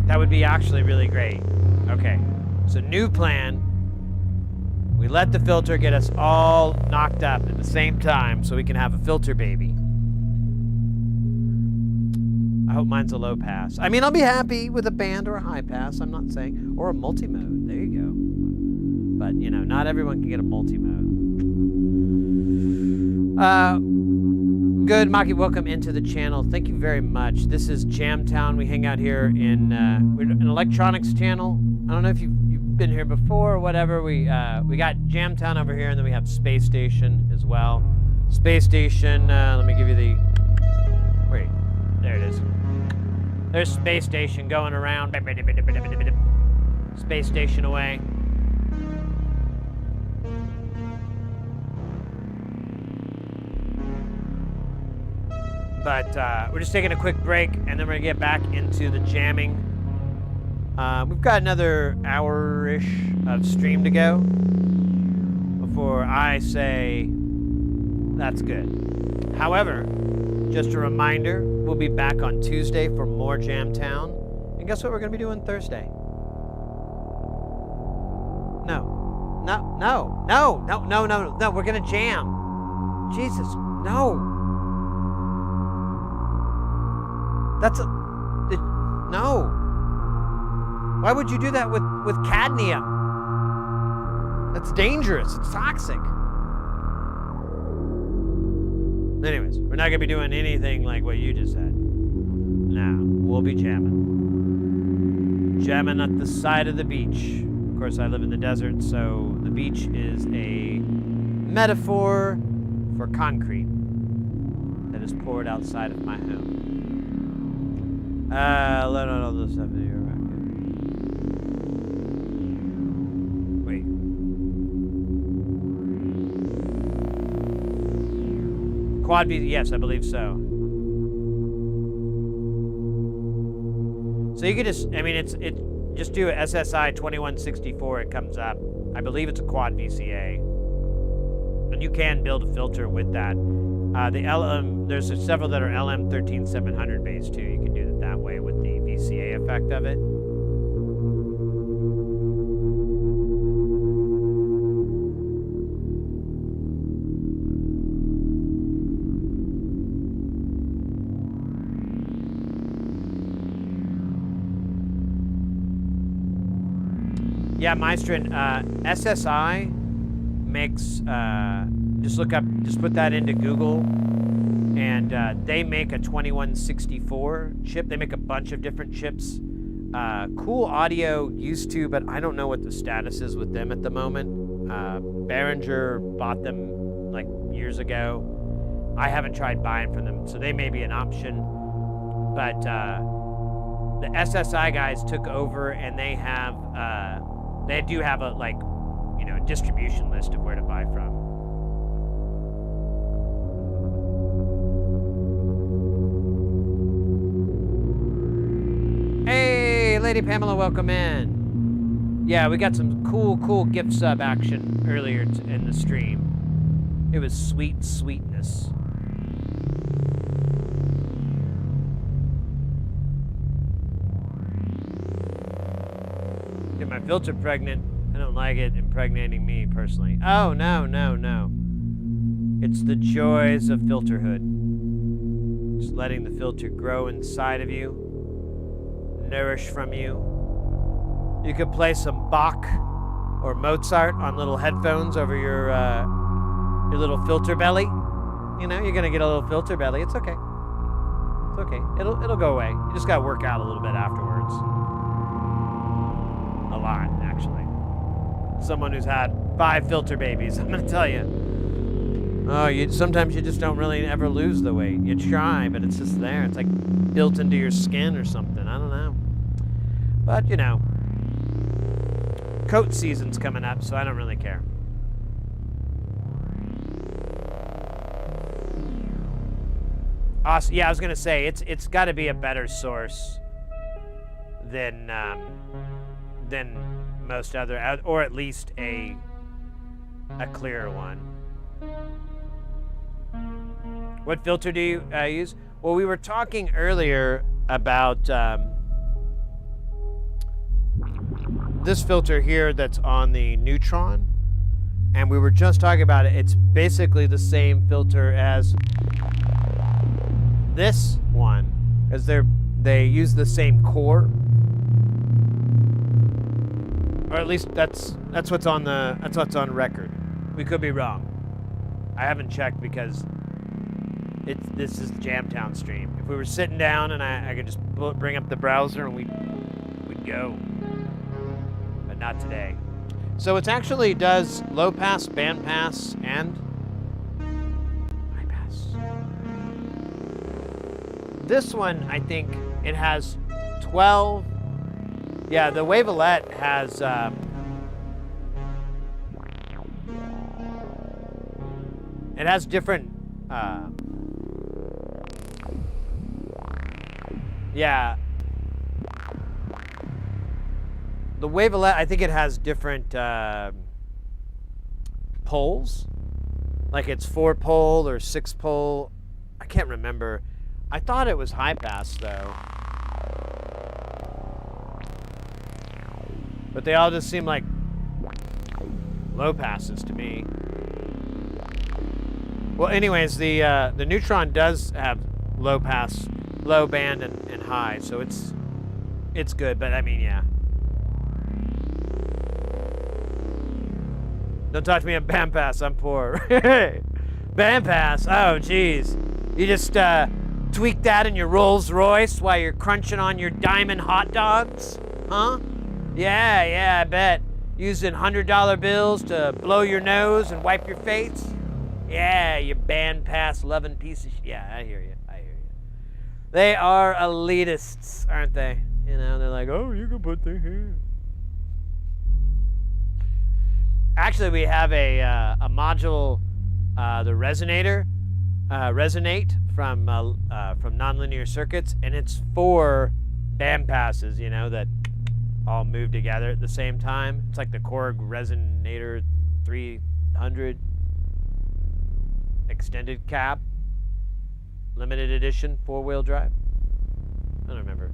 That would be actually really great. Okay, so new plan. We let the filter get us all knocked up at the same time so we can have a filter baby. I hope mine's a low pass. I mean, I'll be happy with a band or a high pass, I'm not saying. Or a multi-mode. There you go. but you know, not everyone can get a multi-mode. Good, Maki, welcome into the channel. Thank you very much. This is Jamtown. We hang out here in we're an electronics channel. I don't know if you've been here before or whatever. We got Jamtown over here, and then we have Space Station as well. Space Station, let me give you the... Wait, there it is. There's Space Station going around. Space Station away. But we're just taking a quick break, and then we're gonna get back into the jamming. We've got another hour-ish of stream to go before I say that's good. However, just a reminder, we'll be back on Tuesday for more Jamtown. And guess what we're gonna be doing Thursday? No, we're gonna jam. Jesus, no. No. Why would you do that with cadmium? That's dangerous. It's toxic. Anyways, we're not gonna be doing anything like what you just said. No, we'll be jamming. Jamming at the side of the beach. Of course, I live in the desert, so the beach is a metaphor for concrete that is poured outside of my home. Let out all this stuff in your racket. Wait. Quad V, yes, I believe so. So you could just, I mean, just do a SSI 2164, it comes up. I believe it's a quad VCA. And you can build a filter with that. The LM, there's several that are LM13700 based too. You can do it that way with the VCA effect of it. Yeah, Maestrin, SSI makes, just put that into Google, and they make a 2164 chip. They make a bunch of different chips. Cool Audio used to, but I don't know what the status is with them at the moment. Behringer bought them like years ago. I haven't tried buying from them, so they may be an option. But the SSI guys took over, and they have, they do have a, like, you know, distribution list of where to buy from. Hey, Lady Pamela, welcome in. Yeah, we got some cool gift sub action earlier in the stream. It was sweetness. Get my filter pregnant. I don't like it impregnating me personally. Oh, no. It's the joys of filterhood. Just letting the filter grow inside of you. Nourish from you. You could play some Bach or Mozart on little headphones over your little filter belly. You know, you're gonna get a little filter belly. It's okay. It's okay. It'll go away. You just gotta work out a little bit afterwards. A lot, actually. Someone who's had 5 filter babies, I'm gonna tell you. Oh, sometimes you just don't really ever lose the weight. You try, but it's just there. It's like built into your skin or something. I don't know. But, you know, coat season's coming up, so I don't really care. Awesome. Yeah, I was gonna say it's got to be a better source than most other, or at least a clearer one. What filter do you use? Well, we were talking earlier about this filter here that's on the Neutron, and we were just talking about it. It's basically the same filter as this one, because they use the same core. Or at least that's what's on record. We could be wrong. I haven't checked because this is the Jamtown stream. If we were sitting down and I could just bring up the browser and we'd go. But not today. So it actually does low pass, band pass, and high pass. This one, I think it has 12. Yeah, the Wavelet has it has different yeah. The Wavelet, I think it has different poles. Like it's 4-pole or 6-pole. I can't remember. I thought it was high pass though. But they all just seem like low passes to me. Well, anyways, the Neutron does have low pass, low band, and high, so it's good. But I mean, yeah. Don't talk to me on band pass. I'm poor. Band pass. Oh, jeez. You just tweak that in your Rolls Royce while you're crunching on your diamond hot dogs, huh? Yeah, I bet. Using $100 bills to blow your nose and wipe your face. Yeah, you band pass loving piece of shit. Yeah, I hear you. They are elitists, aren't they? You know, they're like, oh, you can put the here. Actually, we have a module, the resonator, resonate from nonlinear circuits, and it's 4 band passes, you know, that all move together at the same time. It's like the Korg Resonator 300 extended cab, limited edition, 4-wheel drive. I don't remember.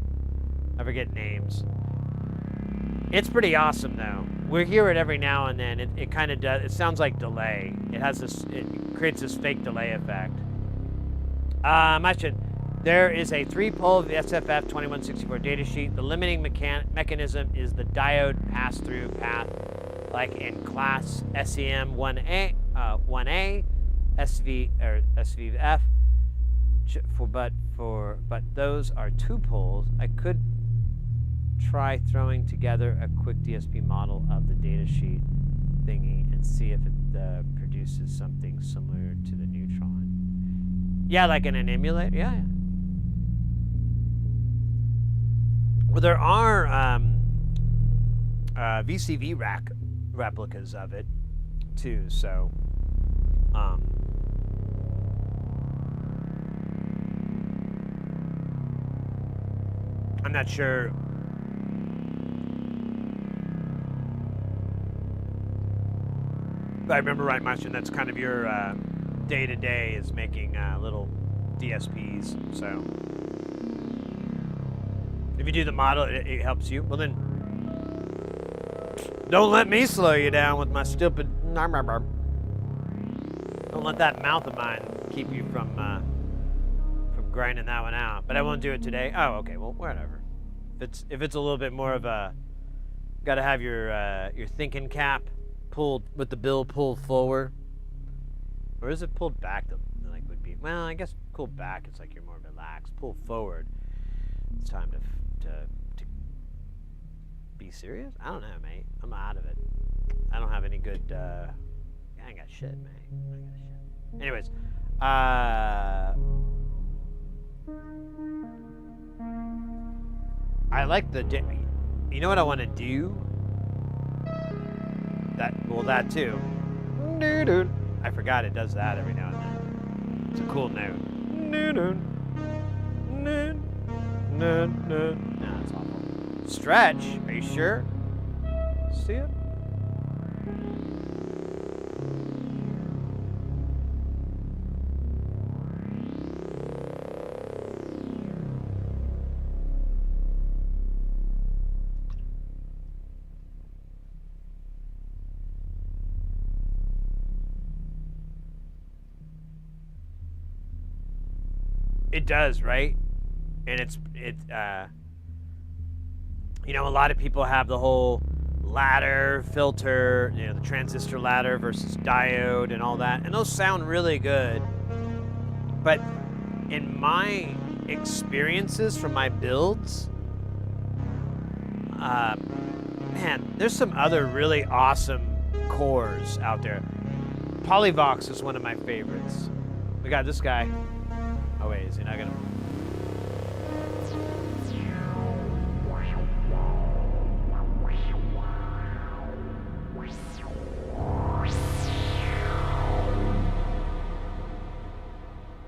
I forget names. It's pretty awesome though. We hear it every now and then. It kind of does. It sounds like delay. It has this. It creates this fake delay effect. I should. There is a 3-pole SFF 2164 datasheet. The limiting mechanism is the diode pass-through path, like in class SEM 1A, 1A, SV or SVF. But those are 2 poles. I could try throwing together a quick DSP model of the datasheet thingy and see if it produces something similar to the Neutron. Yeah, like in an emulator. Yeah. Well, there are VCV rack replicas of it too. So, I'm not sure. If I remember right, Martian, that's kind of your day-to-day is making little DSPs. So. If you do the model, it helps you. Well then, don't let me slow you down with my stupid. Don't let that mouth of mine keep you from grinding that one out. But I won't do it today. Oh, okay. Well, whatever. If it's a little bit more of a, gotta have your thinking cap pulled with the bill pulled forward, or is it pulled back? Like would be. Well, I guess pulled back. It's like you're more relaxed. Pull forward. It's time to be serious? I don't know, mate. I'm out of it. I don't have any good, I ain't got shit, mate. I ain't got shit. Anyways, I like the, you know what I want to do? That too. I forgot it does that every now and then. It's a cool note. No, that's awful. Stretch, are you sure? See it? It does, right? And you know, a lot of people have the whole ladder, filter, you know, the transistor ladder versus diode and all that. And those sound really good. But in my experiences from my builds, man, there's some other really awesome cores out there. Polyvox is one of my favorites. We got this guy. Oh wait, is he not gonna?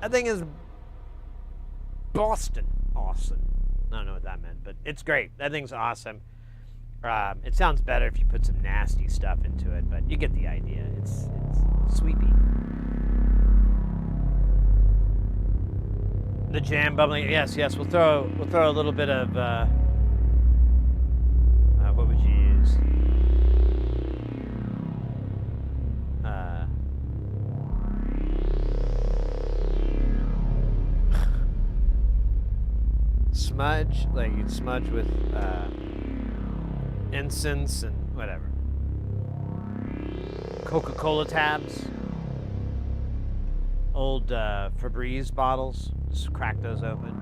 That thing is Boston. Awesome. I don't know what that meant, but it's great. That thing's awesome. It sounds better if you put some nasty stuff into it, but you get the idea. It's sweepy. The jam bubbling. Yes. We'll throw a little bit of. What would you use? Smudge, like you'd smudge with incense and whatever. Coca-Cola tabs. Old Febreze bottles. Just crack those open.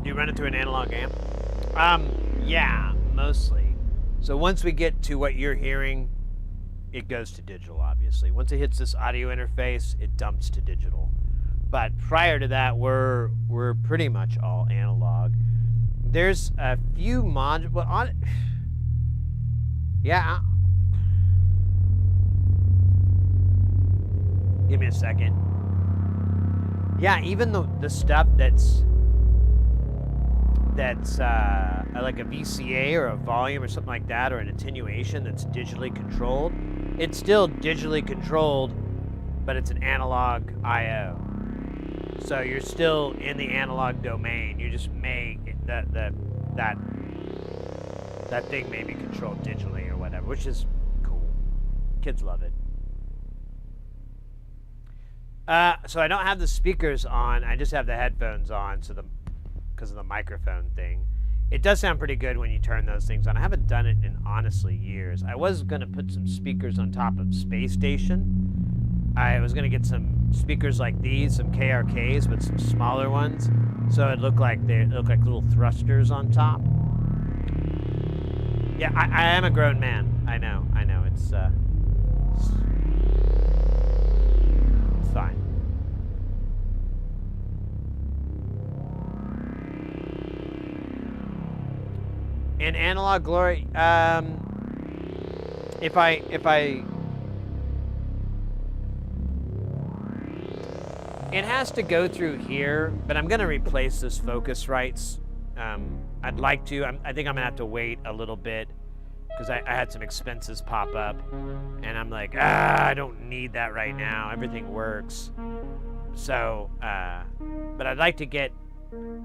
Do you run it through an analog amp? Yeah, mostly. So once we get to what you're hearing, it goes to digital, obviously. Once it hits this audio interface, it dumps to digital. But prior to that, we're pretty much all analog. There's a few modules. Well, yeah. Give me a second. Yeah, even the stuff that's like a VCA or a volume or something like that, or an attenuation that's digitally controlled, it's still digitally controlled, but it's an analog I/O. So you're still in the analog domain. You just may that thing may be controlled digitally or whatever, which is cool. Kids love it. So I don't have the speakers on. I just have the headphones on, so because of the microphone thing. It does sound pretty good when you turn those things on. I haven't done it in, honestly, years. I was going to put some speakers on top of Space Station. I was going to get some speakers like these, some KRKs, but some smaller ones, so it looked like little thrusters on top. Yeah, I am a grown man. I know. It's fine. In Analog Glory, if I it has to go through here, but I'm gonna replace this Focusrites. I'd like to. I think I'm gonna have to wait a little bit because I had some expenses pop up, and I'm like, I don't need that right now. Everything works. So, but I'd like to get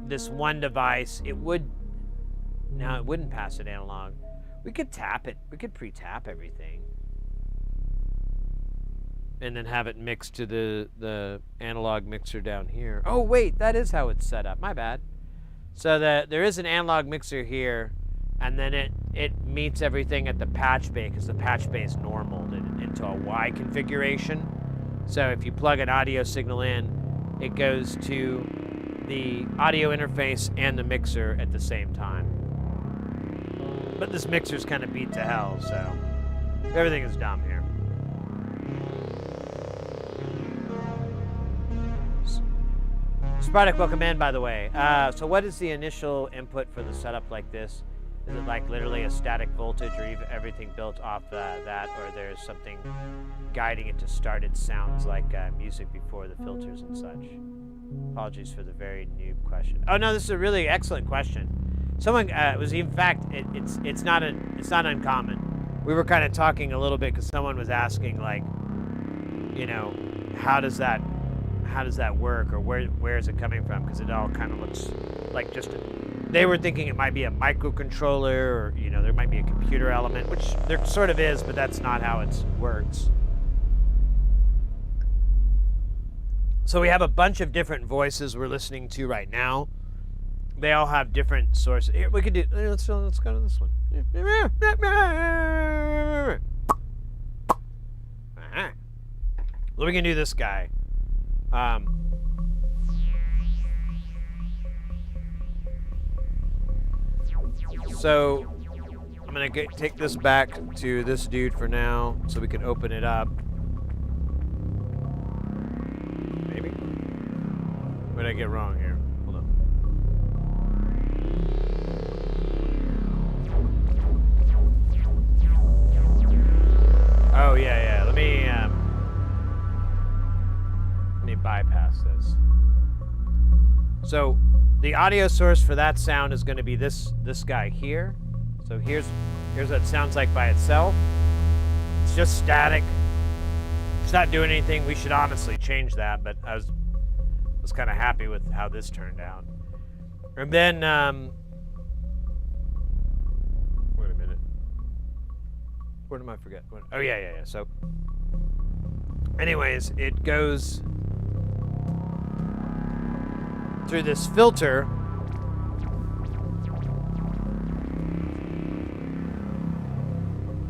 this one device. It wouldn't pass it analog. We could tap it. We could pre-tap everything. And then have it mixed to the analog mixer down here. Oh, wait, that is how it's set up. My bad. So there is an analog mixer here, and then it meets everything at the patch bay, because the patch bay is normaled into a Y configuration. So if you plug an audio signal in, it goes to the audio interface and the mixer at the same time. But this mixer's kind of beat to hell, so everything is dumb here. Spartak, welcome in, by the way. So what is the initial input for the setup like this? Is it like literally a static voltage, or even everything built off that, or there's something guiding it to start its sounds like music before the filters and such? Apologies for the very noob question. Oh no, this is a really excellent question. Someone was, in fact, it's not uncommon. We were kind of talking a little bit because someone was asking, like, you know, how does that work, or where is it coming from? Because it all kind of looks like just they were thinking it might be a microcontroller, or you know, there might be a computer element, which there sort of is, but that's not how it works. So we have a bunch of different voices we're listening to right now. they all have different sources. Here, we could do. Let's go to this one. Alright. Well, we can do this guy. So I'm gonna take this back to this dude for now, so we can open it up. Maybe. What did I get wrong here? Hold on. Oh yeah. Let me bypass this. So the audio source for that sound is going to be this guy here. So here's what it sounds like by itself. It's just static. It's not doing anything. We should honestly change that, but I was kind of happy with how this turned out. And then wait a minute. Where did I forget? Oh yeah. So anyways, it goes through this filter,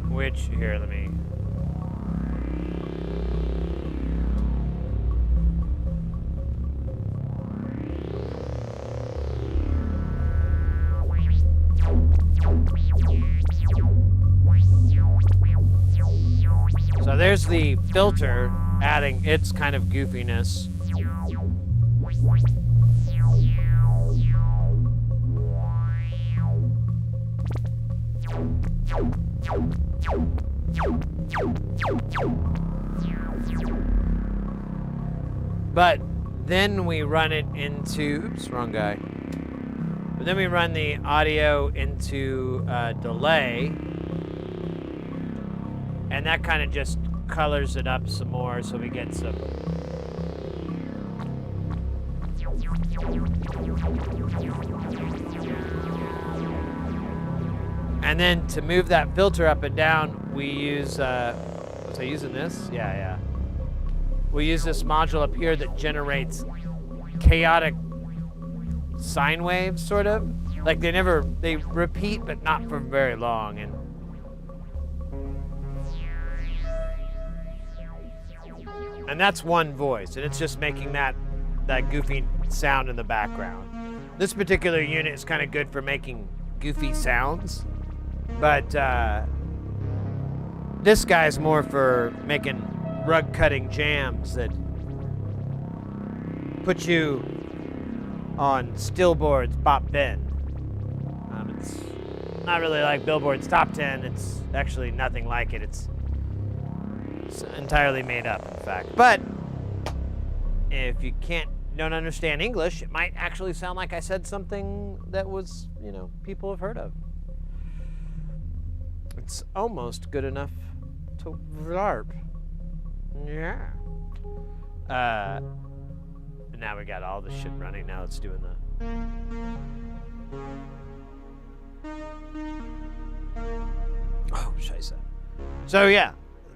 which, here, let me... So there's the filter adding its kind of goofiness. But then we run it into, oops, wrong guy. But then we run the audio into delay, and that kind of just colors it up some more, so we get some. And then to move that filter up and down, we use, was I using this? Yeah. We use this module up here that generates chaotic sine waves, sort of. Like they repeat, but not for very long. And that's one voice, and it's just making that goofy sound in the background. This particular unit is kind of good for making goofy sounds. But this guy's more for making rug-cutting jams that put you on Stillboard's Bop 10. It's not really like Billboard's Top 10. It's actually nothing like it. It's entirely made up, in fact. But if you don't understand English, it might actually sound like I said something that was, people have heard of. It's almost good enough to LARP. Yeah. Now we got all the shit running. Now it's doing the. Oh, scheisse. So yeah,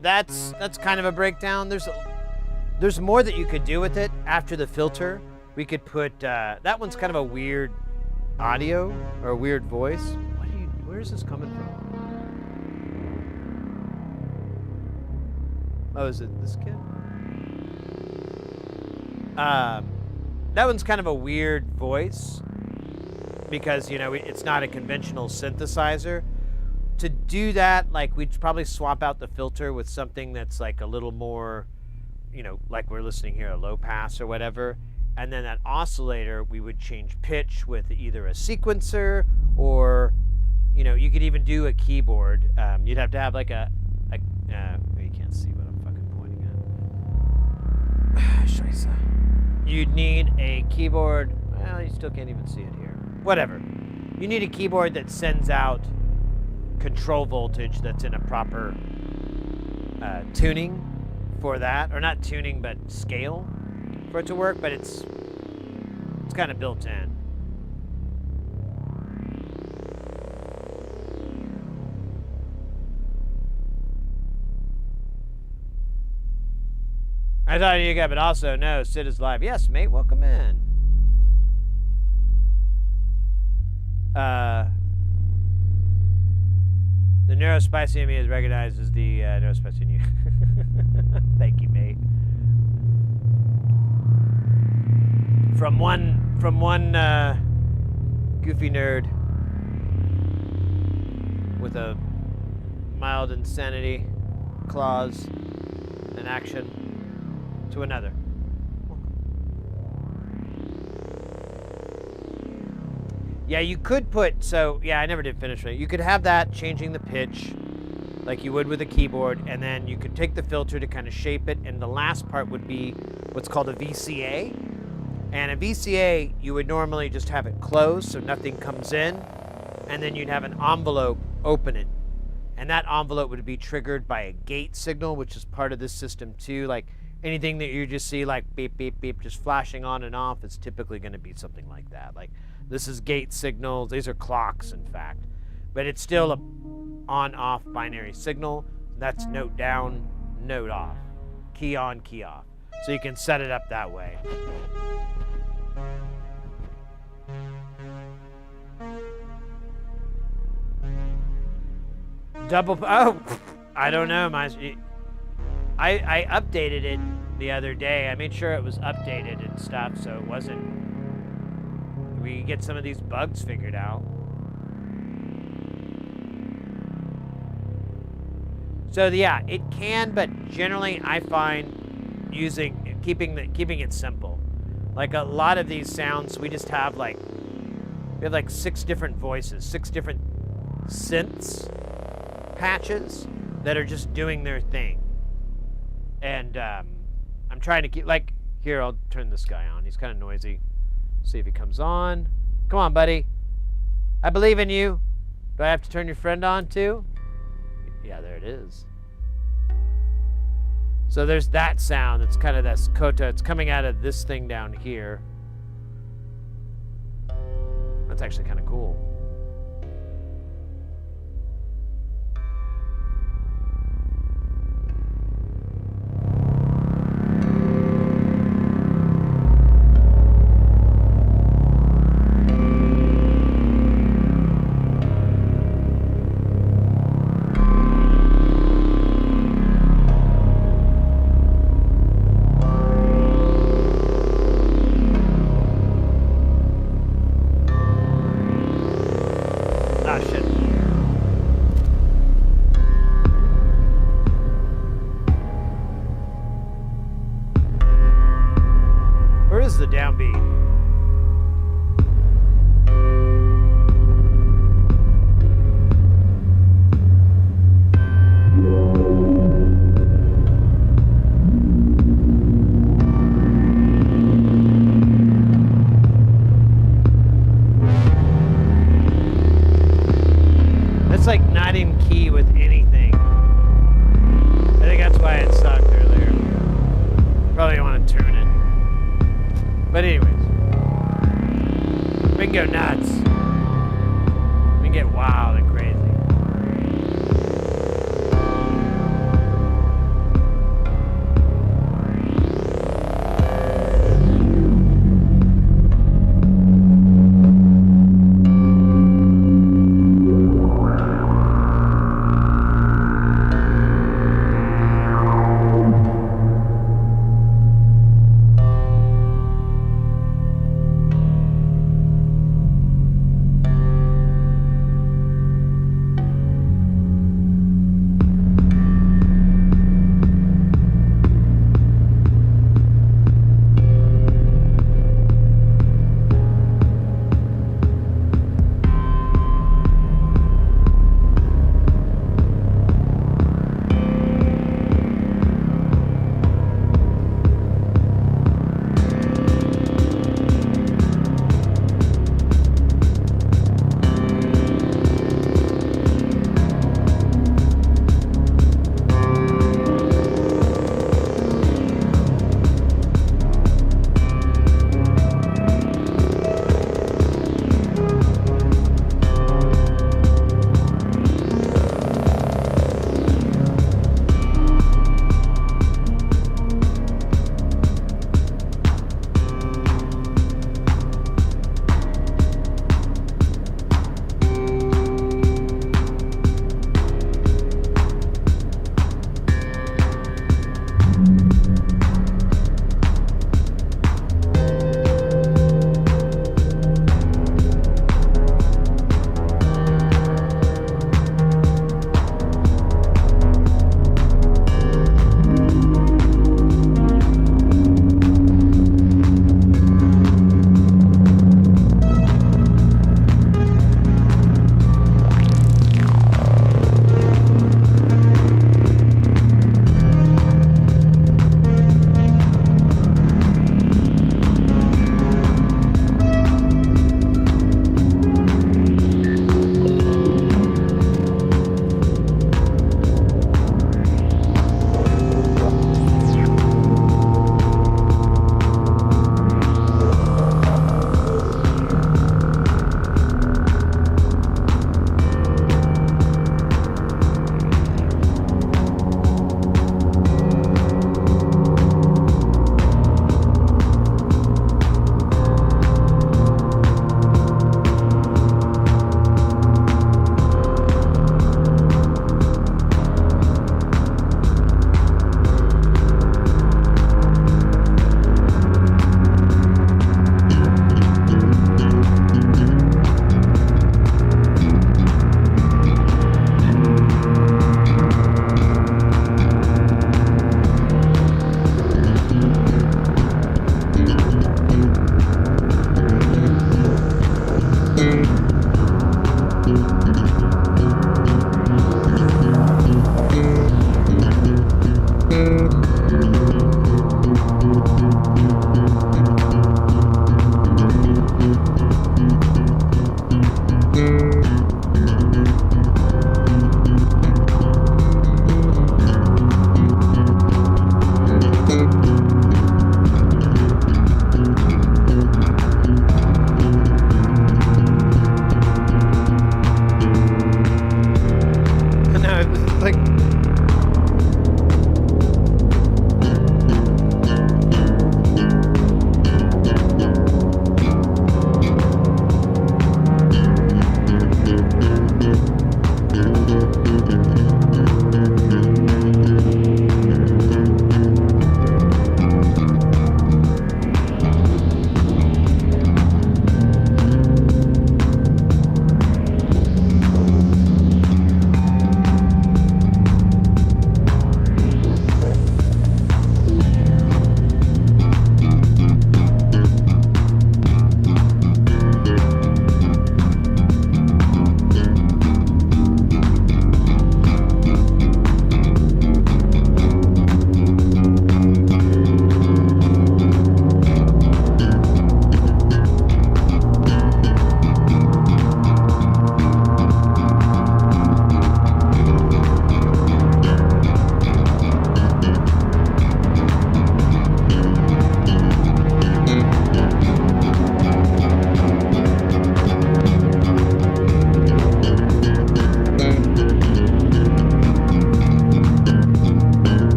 that's kind of a breakdown. There's more that you could do with it after the filter. We could put that one's kind of a weird audio or a weird voice. Where is this coming from? Oh, is it this kid? That one's kind of a weird voice because, it's not a conventional synthesizer. To do that, we'd probably swap out the filter with something that's like a little more, like we're listening here, a low pass or whatever. And then that oscillator, we would change pitch with either a sequencer or, you could even do a keyboard. You'd have to have like you can't see what I'm fucking pointing at. Scheisse. You'd need a keyboard. Well, you still can't even see it here. Whatever. You need a keyboard that sends out control voltage that's in a proper tuning for that, or not tuning, but scale for it to work. But it's kind of built in. I thought you got, but also no. Sid is live. Yes, mate. Welcome in. no spicy in me is recognized as the no spicy in you. Thank you, mate. From one goofy nerd with a mild insanity clause and action to another. Yeah, you could put, so, yeah, I never did finish it. You could have that changing the pitch like you would with a keyboard, and then you could take the filter to kind of shape it, and the last part would be what's called a VCA. And a VCA, you would normally just have it closed so nothing comes in, and then you'd have an envelope open it. And that envelope would be triggered by a gate signal, which is part of this system too. Like anything that you just see like beep, beep, beep, just flashing on and off is typically going to be something like that. Like this is gate signals. These are clocks, in fact. But it's still a on-off binary signal. That's note down, note off. Key on, key off. So you can set it up that way. Oh, I don't know. I updated it the other day. I made sure it was updated and stuff, so it wasn't. We could get some of these bugs figured out. So yeah, it can, but generally I find keeping it simple. Like a lot of these sounds, we just have we have like 6 different voices, 6 different synths patches that are just doing their thing. And I'm trying to keep, like, here, I'll turn this guy on. He's kind of noisy. See if he comes on. Come on, buddy. I believe in you. Do I have to turn your friend on too? Yeah, there it is. So there's that sound. It's kind of that kota. It's coming out of this thing down here. That's actually kind of cool. The downbeat. That's like not in key with anything. I think that's why it sucked earlier. Probably want to tune it. But anyways, we can go nuts. We can get wild and crazy.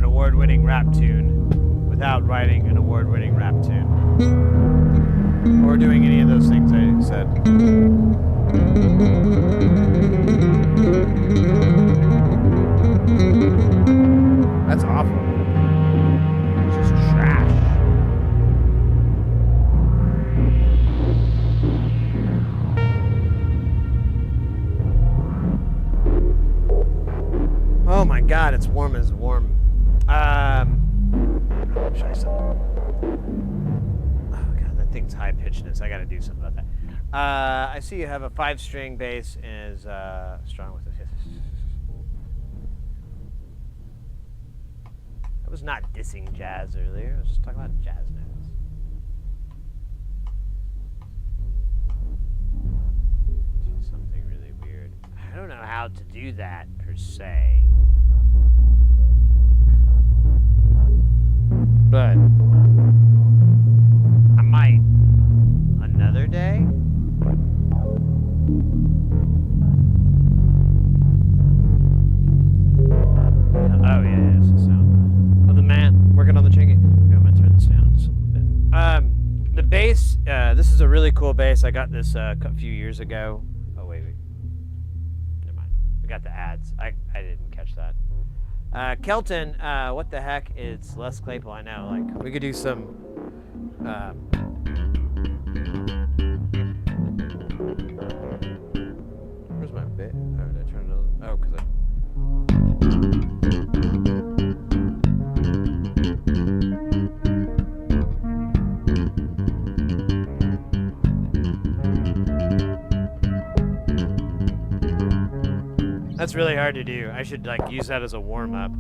an award-winning rap tune without writing an award-winning rap tune. Or doing any of those things I said. That's awful. It's just trash. Oh my god, it's warm as warm. Scheiße. Oh god, that thing's high pitchedness. I gotta do something about that. I see you have a 5-string bass and is strong with it. I was not dissing jazz earlier. I was just talking about jazz notes. Do something really weird. I don't know how to do that per se. But I might another day. Oh yeah, it's the sound. Oh, the man working on the chingy. Okay, I'm gonna turn this down just a little bit. The bass. This is a really cool bass. I got this a few years ago. Oh wait. Never mind. We got the ads. I didn't catch that. Kelton, what the heck? It's Les Claypool. I know. Like we could do some. Where's my bit? Oh, did I turn it on? Oh, because I. That's really hard to do. I should like use that as a warm-up.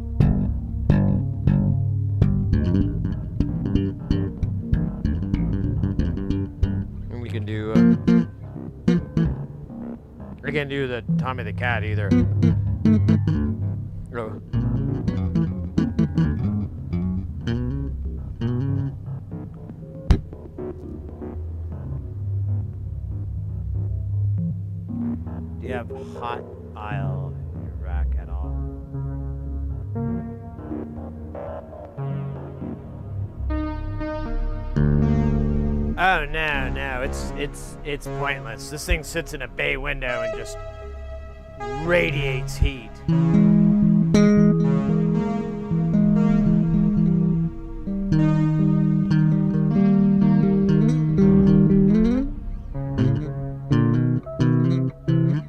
And we can do I can do the Tommy the Cat either. Oh. Do you have hot aisle in your rack at all? Oh no, it's pointless. This thing sits in a bay window and just radiates heat.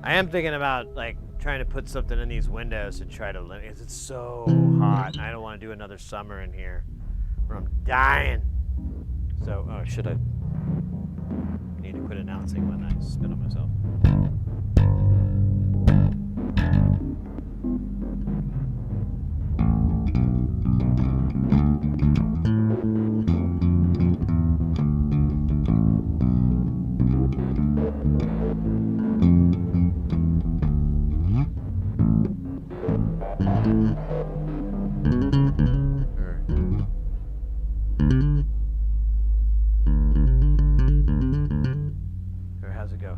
I am thinking about like trying to put something in these windows to try to limit, because it's so hot and I don't want to do another summer in here where I'm dying. So, oh, should I need to quit announcing when I spit on myself? How's it go?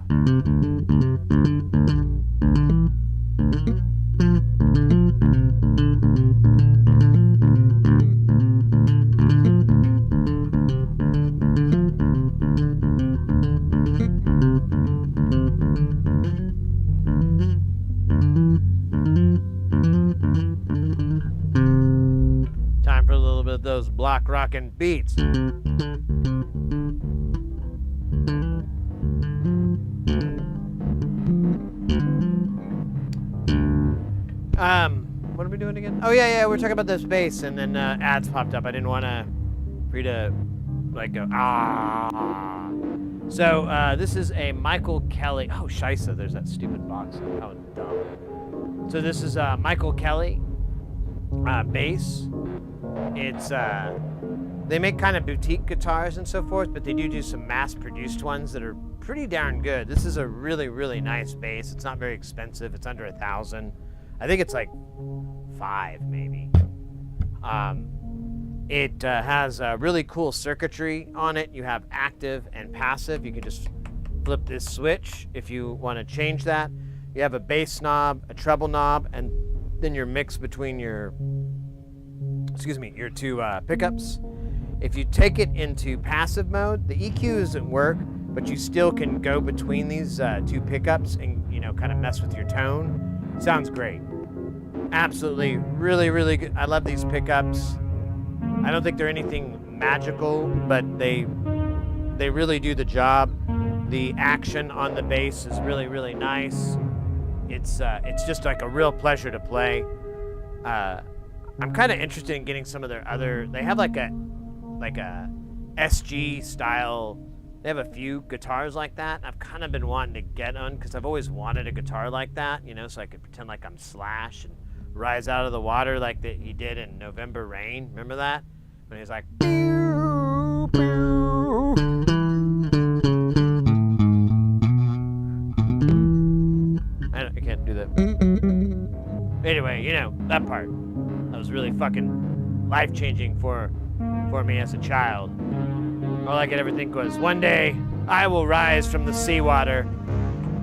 Time for a little bit of those block rockin' beats. What are we doing again? Oh yeah, we're talking about this bass, and then ads popped up. I didn't want for you to like go ah. So this is a Michael Kelly. Oh scheisse, there's that stupid box. How dumb. So this is Michael Kelly bass. It's they make kind of boutique guitars and so forth, but they do some mass-produced ones that are pretty darn good. This is a really nice bass. It's not very expensive. It's under $1,000. I think it's like 5 maybe. It has really cool circuitry on it. You have active and passive. You can just flip this switch if you want to change that. You have a bass knob, a treble knob, and then your mix between your excuse me, your two pickups. If you take it into passive mode, the EQ doesn't work, but you still can go between these two pickups and, you know, kind of mess with your tone. Sounds great. Absolutely, really, really good. I love these pickups. I don't think they're anything magical, but they really do the job. The action on the bass is really, really nice. It's just like a real pleasure to play. I'm kind of interested in getting some of their other. They have like a SG style. They have a few guitars like that. I've kind of been wanting to get one because I've always wanted a guitar like that, you know, so I could pretend like I'm Slash and rise out of the water like that he did in November Rain. Remember that? When he's like, pew, pew. I can't do that. Anyway, you know, that part. That was really fucking life-changing for me as a child. All I could ever think was, one day, I will rise from the seawater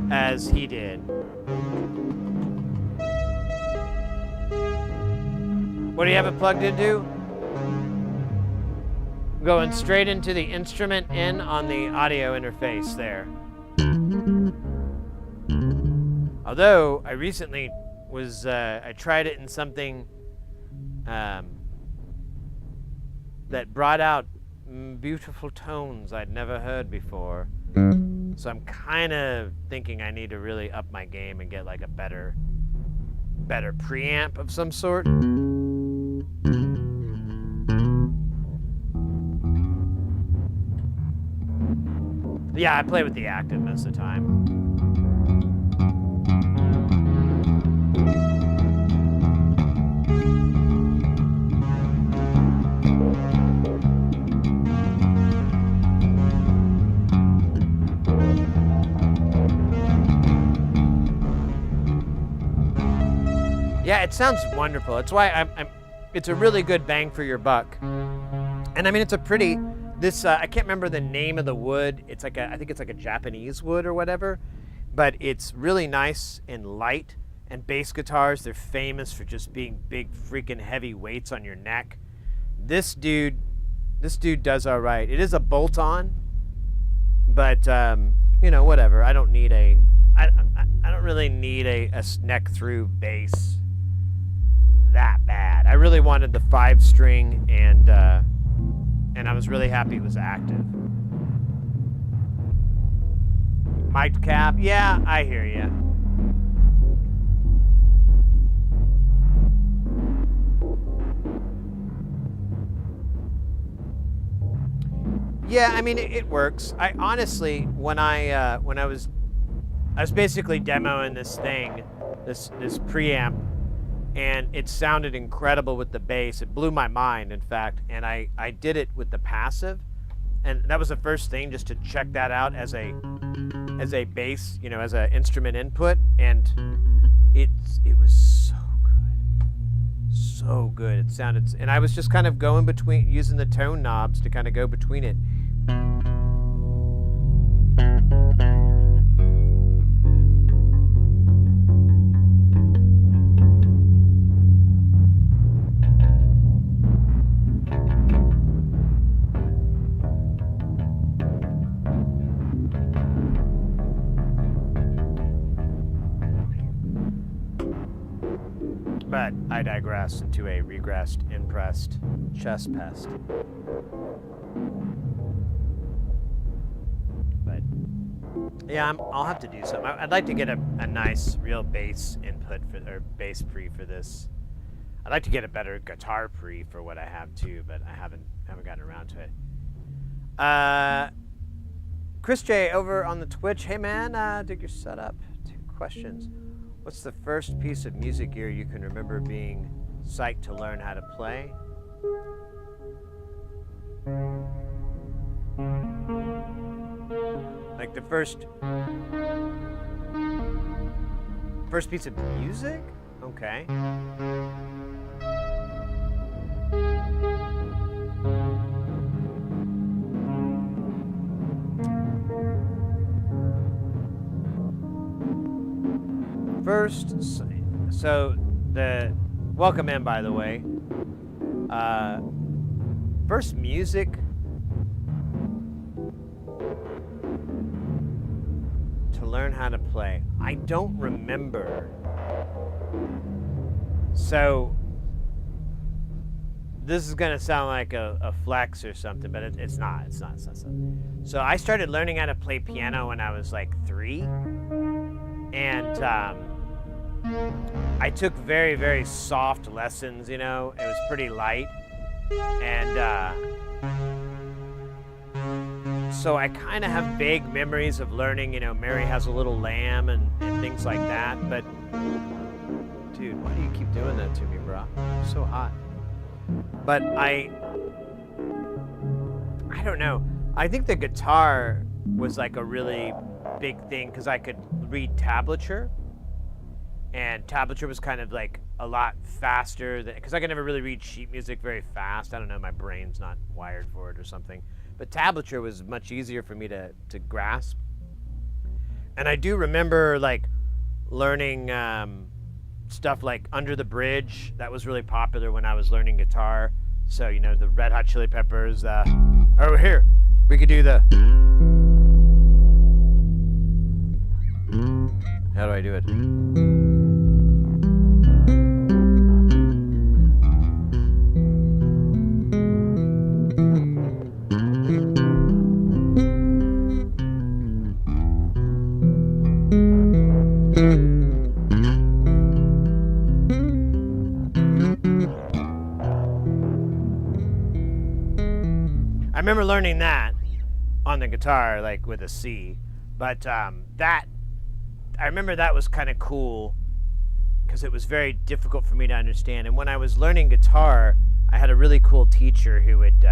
as he did. What do you have it plugged into? I'm going straight into the instrument in on the audio interface there. Although, I recently was, I tried it in something that brought out beautiful tones I'd never heard before. So I'm kind of thinking I need to really up my game and get like a better preamp of some sort. Yeah, I play with the active most of the time. Yeah, it sounds wonderful. That's why it's a really good bang for your buck. And I mean, it's a pretty, I can't remember the name of the wood. It's like I think it's like a Japanese wood or whatever, but it's really nice and light. And bass guitars, they're famous for just being big freaking heavy weights on your neck. This dude does all right. It is a bolt-on, but you know, whatever. I don't need I don't really need a neck-through bass that bad. I really wanted the 5-string, and I was really happy it was active. Mic cap, yeah, I hear you. Yeah, I mean it works. I honestly, when I was basically demoing this thing, this preamp, and it sounded incredible with the bass. It blew my mind, in fact, and I did it with the passive, and that was the first thing, just to check that out as a bass, you know, as an instrument input, and it was so good. It sounded, and I was just kind of going between, using the tone knobs to kind of go between it. But I digress into a regressed, impressed chest pest. But yeah, I'll have to do something. I'd like to get a nice, real bass input or bass pre for this. I'd like to get a better guitar pre for what I have too, but I haven't gotten around to it. Chris J over on the Twitch. Hey man, dig your setup. 2 questions. What's the first piece of music gear you can remember being psyched to learn how to play? Like the first piece of music? Okay. First, so welcome in, by the way. First music to learn how to play. I don't remember. So this is gonna sound like a flex or something, but it's not. It's not. So I started learning how to play piano when I was like 3, and I took very, very soft lessons. You know, it was pretty light, and so I kind of have vague memories of learning. You know, Mary Has a Little Lamb and things like that. But dude, why do you keep doing that to me, bro? You're so hot. But I don't know. I think the guitar was like a really big thing because I could read tablature, and tablature was kind of like a lot faster than, because I could never really read sheet music very fast. I don't know, my brain's not wired for it or something. But tablature was much easier for me to grasp. And I do remember like learning stuff like Under the Bridge. That was really popular when I was learning guitar. So, you know, the Red Hot Chili Peppers. Over here, we could do the... How do I do it? I remember learning that on the guitar, like with a C, but I remember that was kind of cool because it was very difficult for me to understand. And when I was learning guitar, I had a really cool teacher who would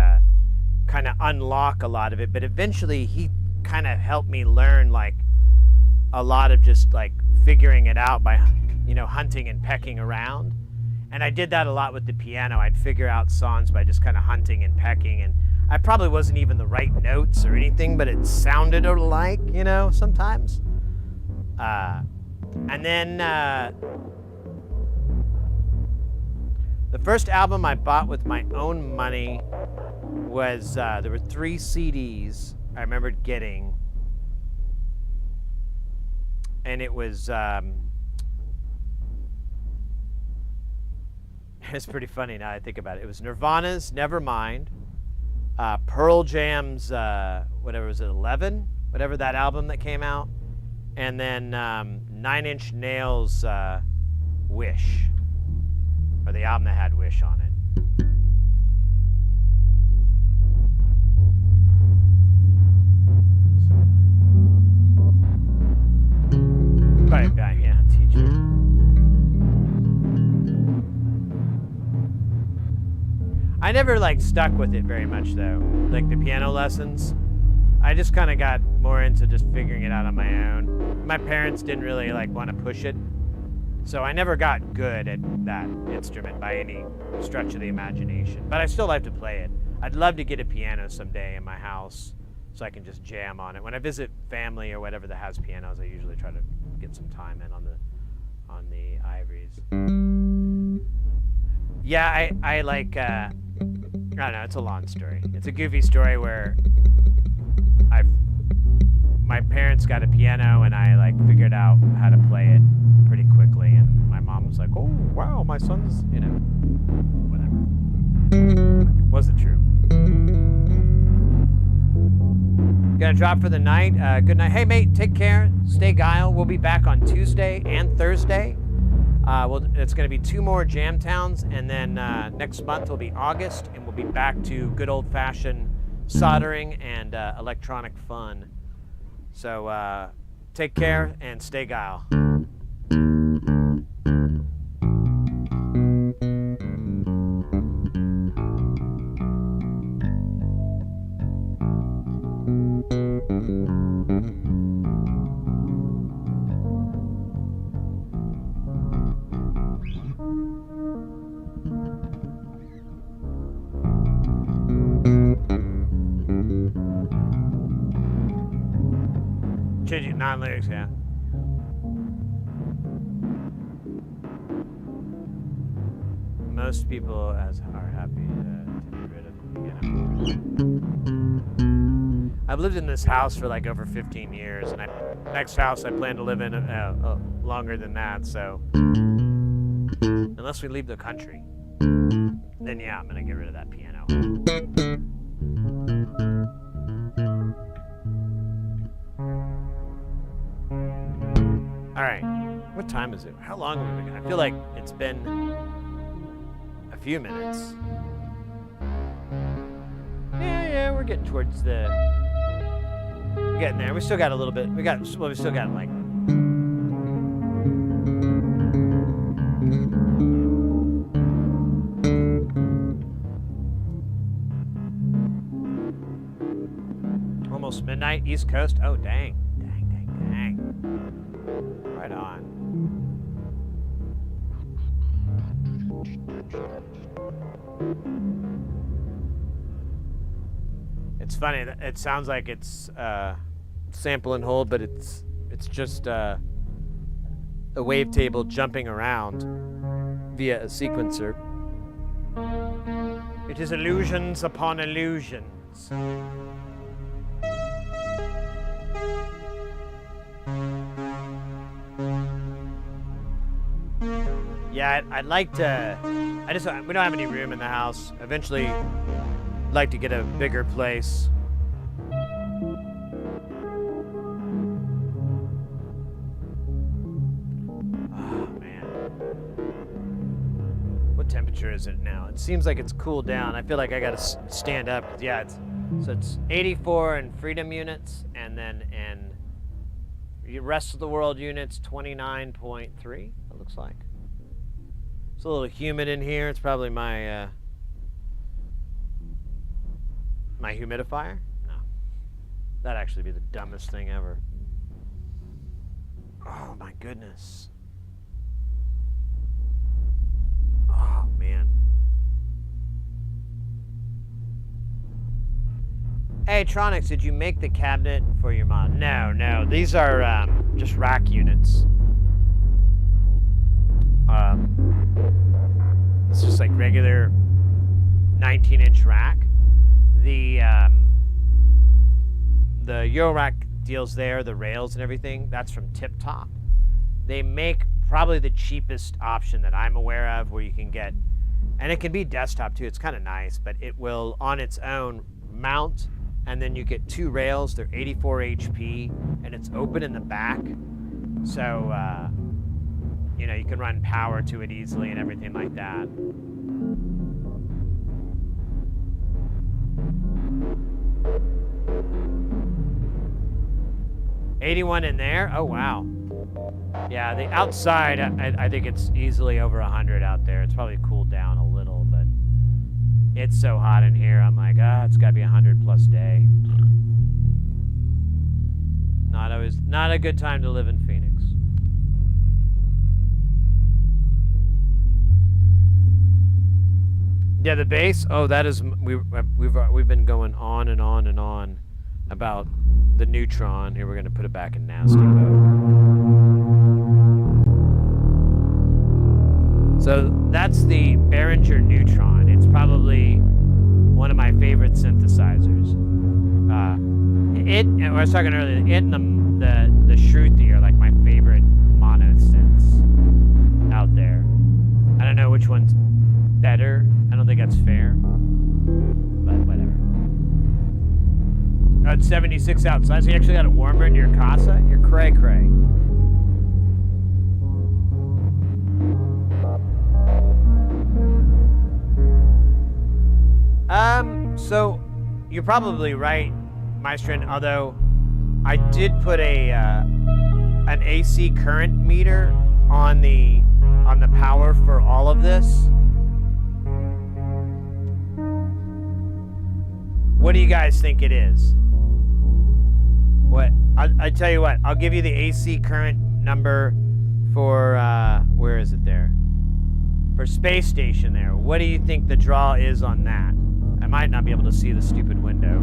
kind of unlock a lot of it, but eventually he kind of helped me learn like a lot of just like figuring it out by, you know, hunting and pecking around. And I did that a lot with the piano. I'd figure out songs by just kind of hunting and pecking, and I probably wasn't even the right notes or anything, but it sounded alike, you know, sometimes. And then the first album I bought with my own money was, there were 3 CDs I remembered getting. And it was, it's pretty funny now I think about it. It was Nirvana's Nevermind, Pearl Jam's, whatever was it, 11? Whatever that album that came out. And then 9 Inch Nails' Wish, or the album that had Wish on it. Right, yeah, teacher. I never like stuck with it very much though, like the piano lessons. I just kind of got more into just figuring it out on my own. My parents didn't really like want to push it, so I never got good at that instrument by any stretch of the imagination. But I still like to play it. I'd love to get a piano someday in my house so I can just jam on it. When I visit family or whatever that has pianos, I usually try to get some time in on the ivories. Yeah, I like, I don't know, it's a long story. It's a goofy story where my parents got a piano and I like figured out how to play it pretty quickly, and my mom was like, oh wow, my son's, you know, whatever. Wasn't true. Gonna drop for the night. Good night. Hey mate, take care, stay guile. We'll be back on Tuesday and Thursday. It's gonna be 2 more Jamtowns, and then next month will be August, and we'll be back to good old-fashioned soldering and electronic fun. So take care and stay guile. Changing non-lyrics, yeah. Most people are happy. I've lived in this house for like over 15 years, and next house I plan to live in longer than that. So unless we leave the country, then yeah, I'm gonna get rid of that piano. All right, what time is it? How long have we been? I feel like it's been a few minutes. Yeah, we're getting towards the. We're getting there. We still got a little bit. We still got like. Almost midnight, East Coast. Oh, dang. Right on. It's funny. It sounds like it's sample and hold, but it's just a wavetable jumping around via a sequencer. It is illusions upon illusions. Yeah, I'd like to. We don't have any room in the house. Eventually, I'd like to get a bigger place. Oh man, what temperature is it now? It seems like it's cooled down. I feel like I gotta stand up. Yeah, it's 84 in freedom units, and then in the rest of the world units 29.3. It looks like. It's a little humid in here. It's probably my my humidifier. No, that'd actually be the dumbest thing ever. Oh my goodness. Oh man. Hey Tronics, did you make the cabinet for your mom? No. These are just rack units. It's just like regular 19-inch rack. The eurorack deals there, the rails and everything, that's from Tip Top. They make probably the cheapest option that I'm aware of where you can get, and it can be desktop too, it's kind of nice, but it will on its own mount, and then you get two rails, they're 84 HP, and it's open in the back. So, you know, you can run power to it easily and everything like that. $81 in there? Oh, wow. Yeah, the outside, I think it's easily over 100 out there. It's probably cooled down a little, but it's so hot in here. I'm like, it's got to be 100 plus day. Not a good time to live in Phoenix. Yeah, the bass. Oh, that is we've been going on and on and on about the Neutron. Here we're gonna put it back in nasty mode. So that's the Behringer Neutron. It's probably one of my favorite synthesizers. I was talking earlier. It and the Shruti are like my favorite mono synths out there. I don't know which one's better. I don't think that's fair, but whatever. Oh, it's 76 outside, so you actually got it warmer in your casa? You're cray-cray. So you're probably right, Maestrin, although I did put an AC current meter on the power for all of this. What do you guys think it is? What? I tell you what, I'll give you the AC current number for, where is it there? For Space Station there. What do you think the draw is on that? I might not be able to see the stupid window.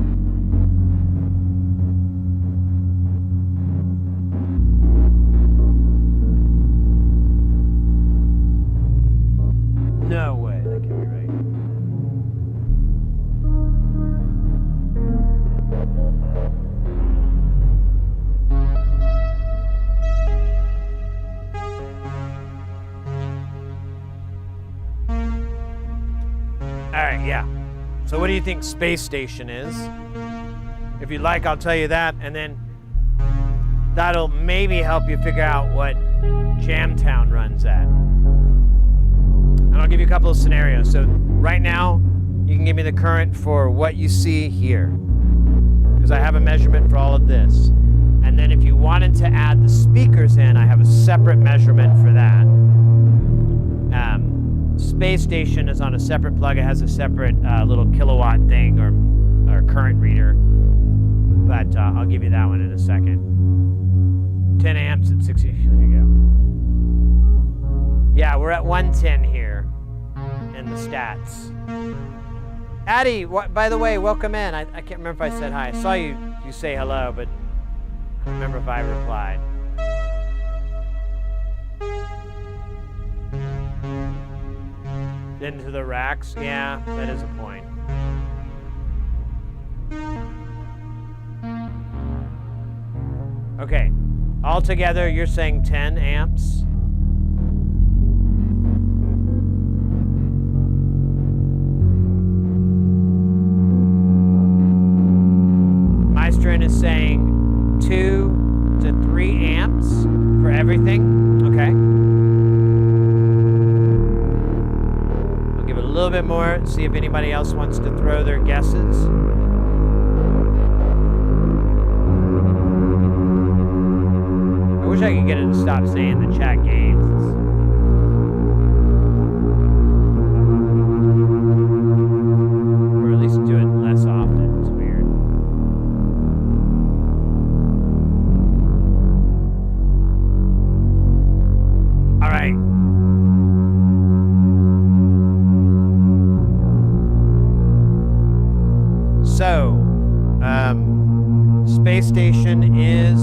No way, that can't be right. So what do you think space station is? If you'd like, I'll tell you that, and then that'll maybe help you figure out what Jamtown runs at. And I'll give you a couple of scenarios. So right now, you can give me the current for what you see here, because I have a measurement for all of this. And then if you wanted to add the speakers in, I have a separate measurement for that. Space station is on a separate plug. It has a separate little kilowatt thing or current reader. But I'll give you that one in a second. 10 amps at 60. There you go. Yeah, we're at 110 here in the stats. Addie, by the way, welcome in. I can't remember if I said hi. I saw you say hello, but I don't remember if I replied. Into the racks? Yeah, that is a point. Okay, altogether you're saying 10 amps? Maestrin is saying 2 to 3 amps for everything. Okay. I'll give it a little bit more, see if anybody else wants to throw their guesses. I wish I could get it to stop saying the chat games. Or at least do it less often. It's weird. All right. So, space station is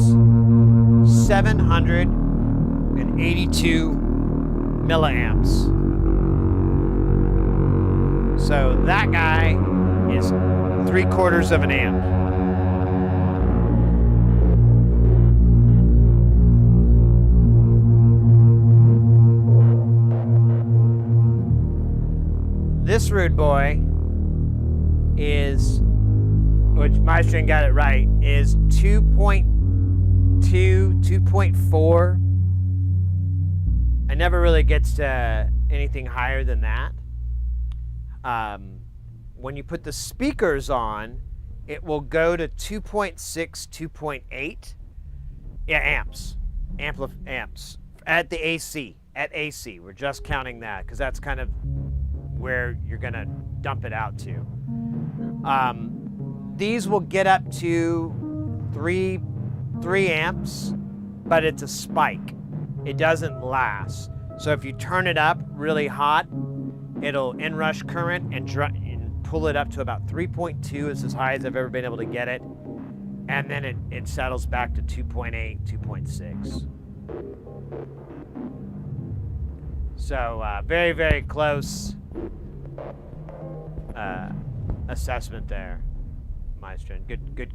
782 milliamps. So that guy is 3/4 of an amp. This rude boy is, which Maestrin got it right, is 2.2, 2.4. It never really gets to anything higher than that. When you put the speakers on, it will go to 2.6, 2.8. Yeah, amps. Amps. At the AC. At AC. We're just counting that because that's kind of where you're going to dump it out to. These will get up to 3 amps, but it's a spike. It doesn't last. So if you turn it up really hot, it'll inrush current and pull it up to about 3.2 is as high as I've ever been able to get it. And then it settles back to 2.8, 2.6. So very, very close assessment there, Maestrin. Good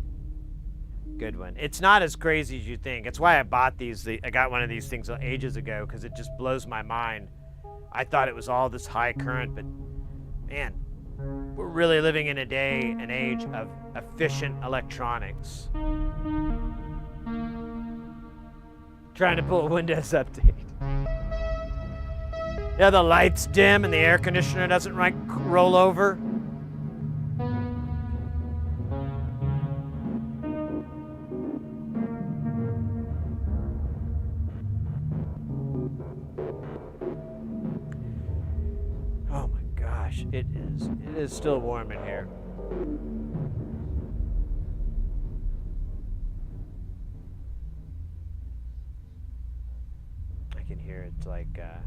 one. It's not as crazy as you think. It's why I bought these. I got one of these things ages ago because it just blows my mind. I thought it was all this high current, but man, we're really living in a day and age of efficient electronics. Trying to pull a Windows update. Yeah, the lights dim and the air conditioner doesn't roll over. Oh my gosh, it is still warm in here. I can hear it like I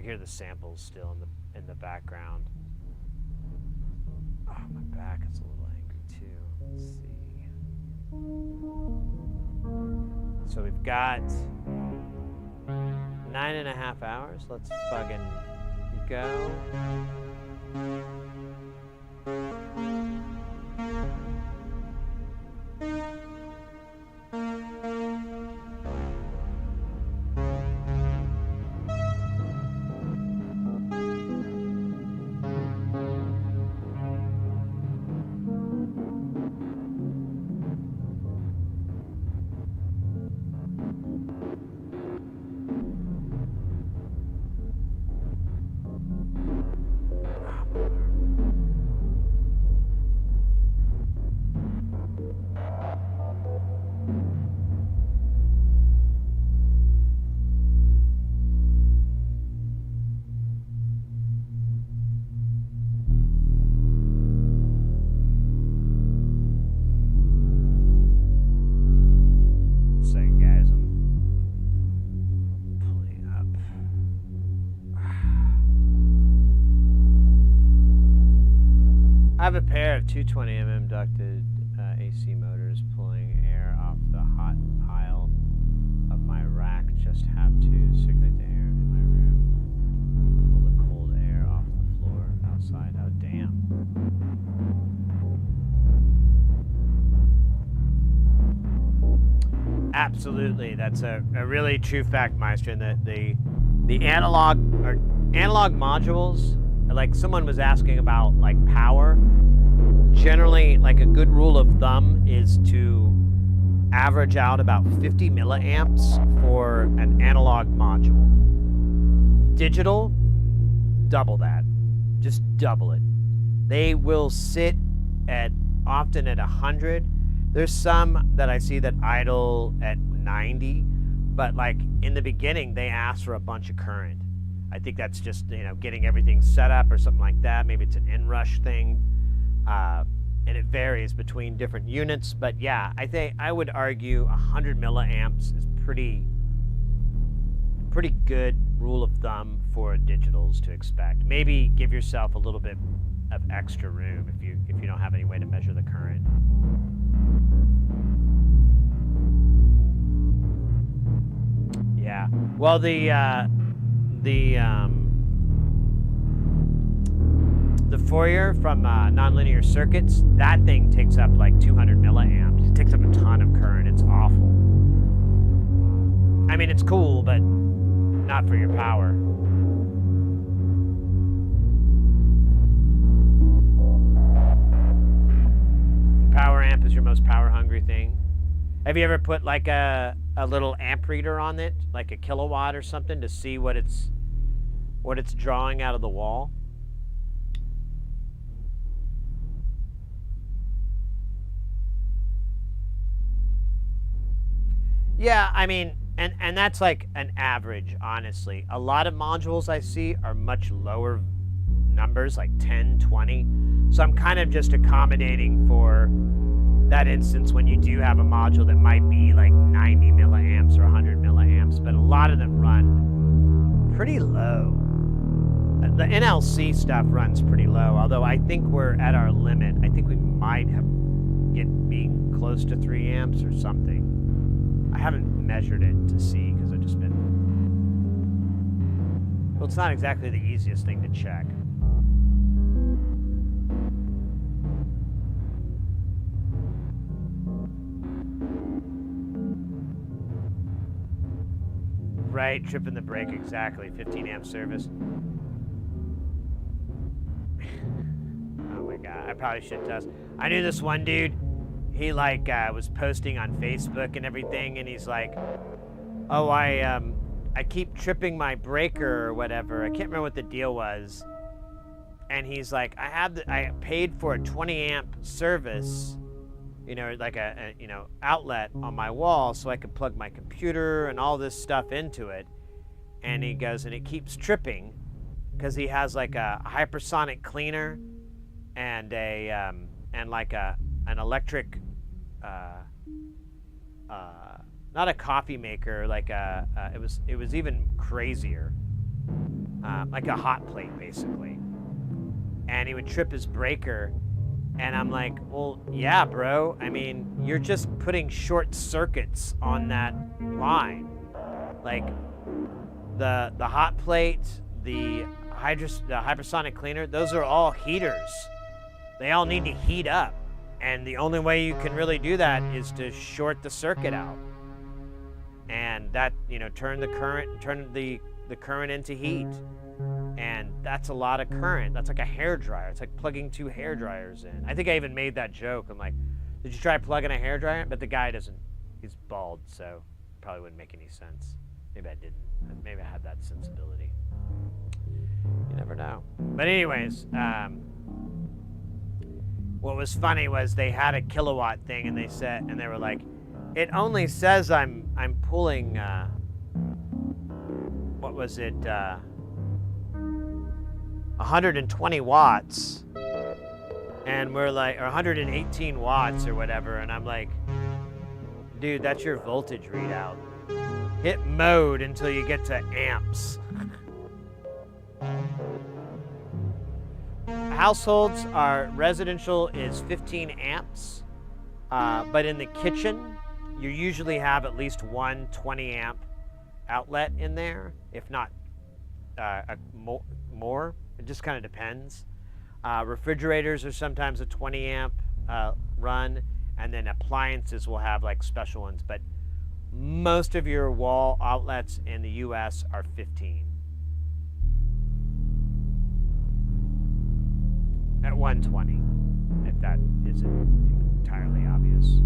hear the samples still in the background. Oh, my back is a little angry too. Let's see. So we've got 9.5 hours. Let's fucking go. I have a pair of 220mm ducted AC motors pulling air off the hot pile of my rack. Just have to circulate the air in my room. Pull the cold air off the floor outside. Oh, damn. Absolutely, that's a really true fact, Maestro. That the analog modules, like someone was asking about like power. Generally, like a good rule of thumb is to average out about 50 milliamps for an analog module. Digital, double that. Just double it. They will sit at often at 100. There's some that I see that idle at 90, but like in the beginning, they ask for a bunch of current. I think that's just, you know, getting everything set up or something like that. Maybe it's an inrush thing, and it varies between different units. But yeah, I would argue 100 milliamps is pretty good rule of thumb for digitals to expect. Maybe give yourself a little bit of extra room if you don't have any way to measure the current. Yeah. Well, the Fourier from nonlinear circuits, that thing takes up like 200 milliamps. It takes up a ton of current. It's awful. I mean, it's cool, but not for your power. Power amp is your most power-hungry thing. Have you ever put like a little amp reader on it, like a kilowatt or something, to see what it's drawing out of the wall? Yeah, I mean, and that's like an average, honestly. A lot of modules I see are much lower numbers, like 10, 20. So I'm kind of just accommodating for that instance when you do have a module that might be like 90 milliamps or 100 milliamps, but a lot of them run pretty low. The NLC stuff runs pretty low, although I think we're at our limit. I think we might have being close to 3 amps or something. I haven't measured it to see because I've just been... Well, it's not exactly the easiest thing to check. Right, tripping the brake, exactly. 15 amp service. Oh my god, I probably should test. I knew this one dude, he like was posting on Facebook and everything, and he's like, oh, I keep tripping my breaker or whatever. I can't remember what the deal was. And he's like, I paid for a 20 amp service, you know, like a outlet on my wall so I could plug my computer and all this stuff into it. And he goes, and it keeps tripping because he has like a hypersonic cleaner and an electric, not a coffee maker, like it was even crazier, like a hot plate basically. And he would trip his breaker. And I'm like, well, yeah, bro. I mean, you're just putting short circuits on that line. Like, the hot plate, the hypersonic cleaner, those are all heaters. They all need to heat up. And the only way you can really do that is to short the circuit out. And that, you know, turn the current into heat. And that's a lot of current. That's like a hairdryer. It's like plugging 2 hairdryers in. I think I even made that joke. I'm like, did you try plugging a hairdryer? But the guy doesn't, he's bald, so probably wouldn't make any sense. Maybe I didn't. Maybe I had that sensibility. You never know. But anyways, what was funny was they had a kilowatt thing, and they were like, it only says I'm pulling, what was it, 120 watts, and we're like, or 118 watts or whatever, and I'm like, dude, that's your voltage readout. Hit mode until you get to amps. households are residential is 15 amps, but in the kitchen, you usually have at least one 20 amp outlet in there, if not more. It just kind of depends. Refrigerators are sometimes a 20 amp run, and then appliances will have like special ones, but most of your wall outlets in the US are 15. At 120, if that isn't entirely obvious.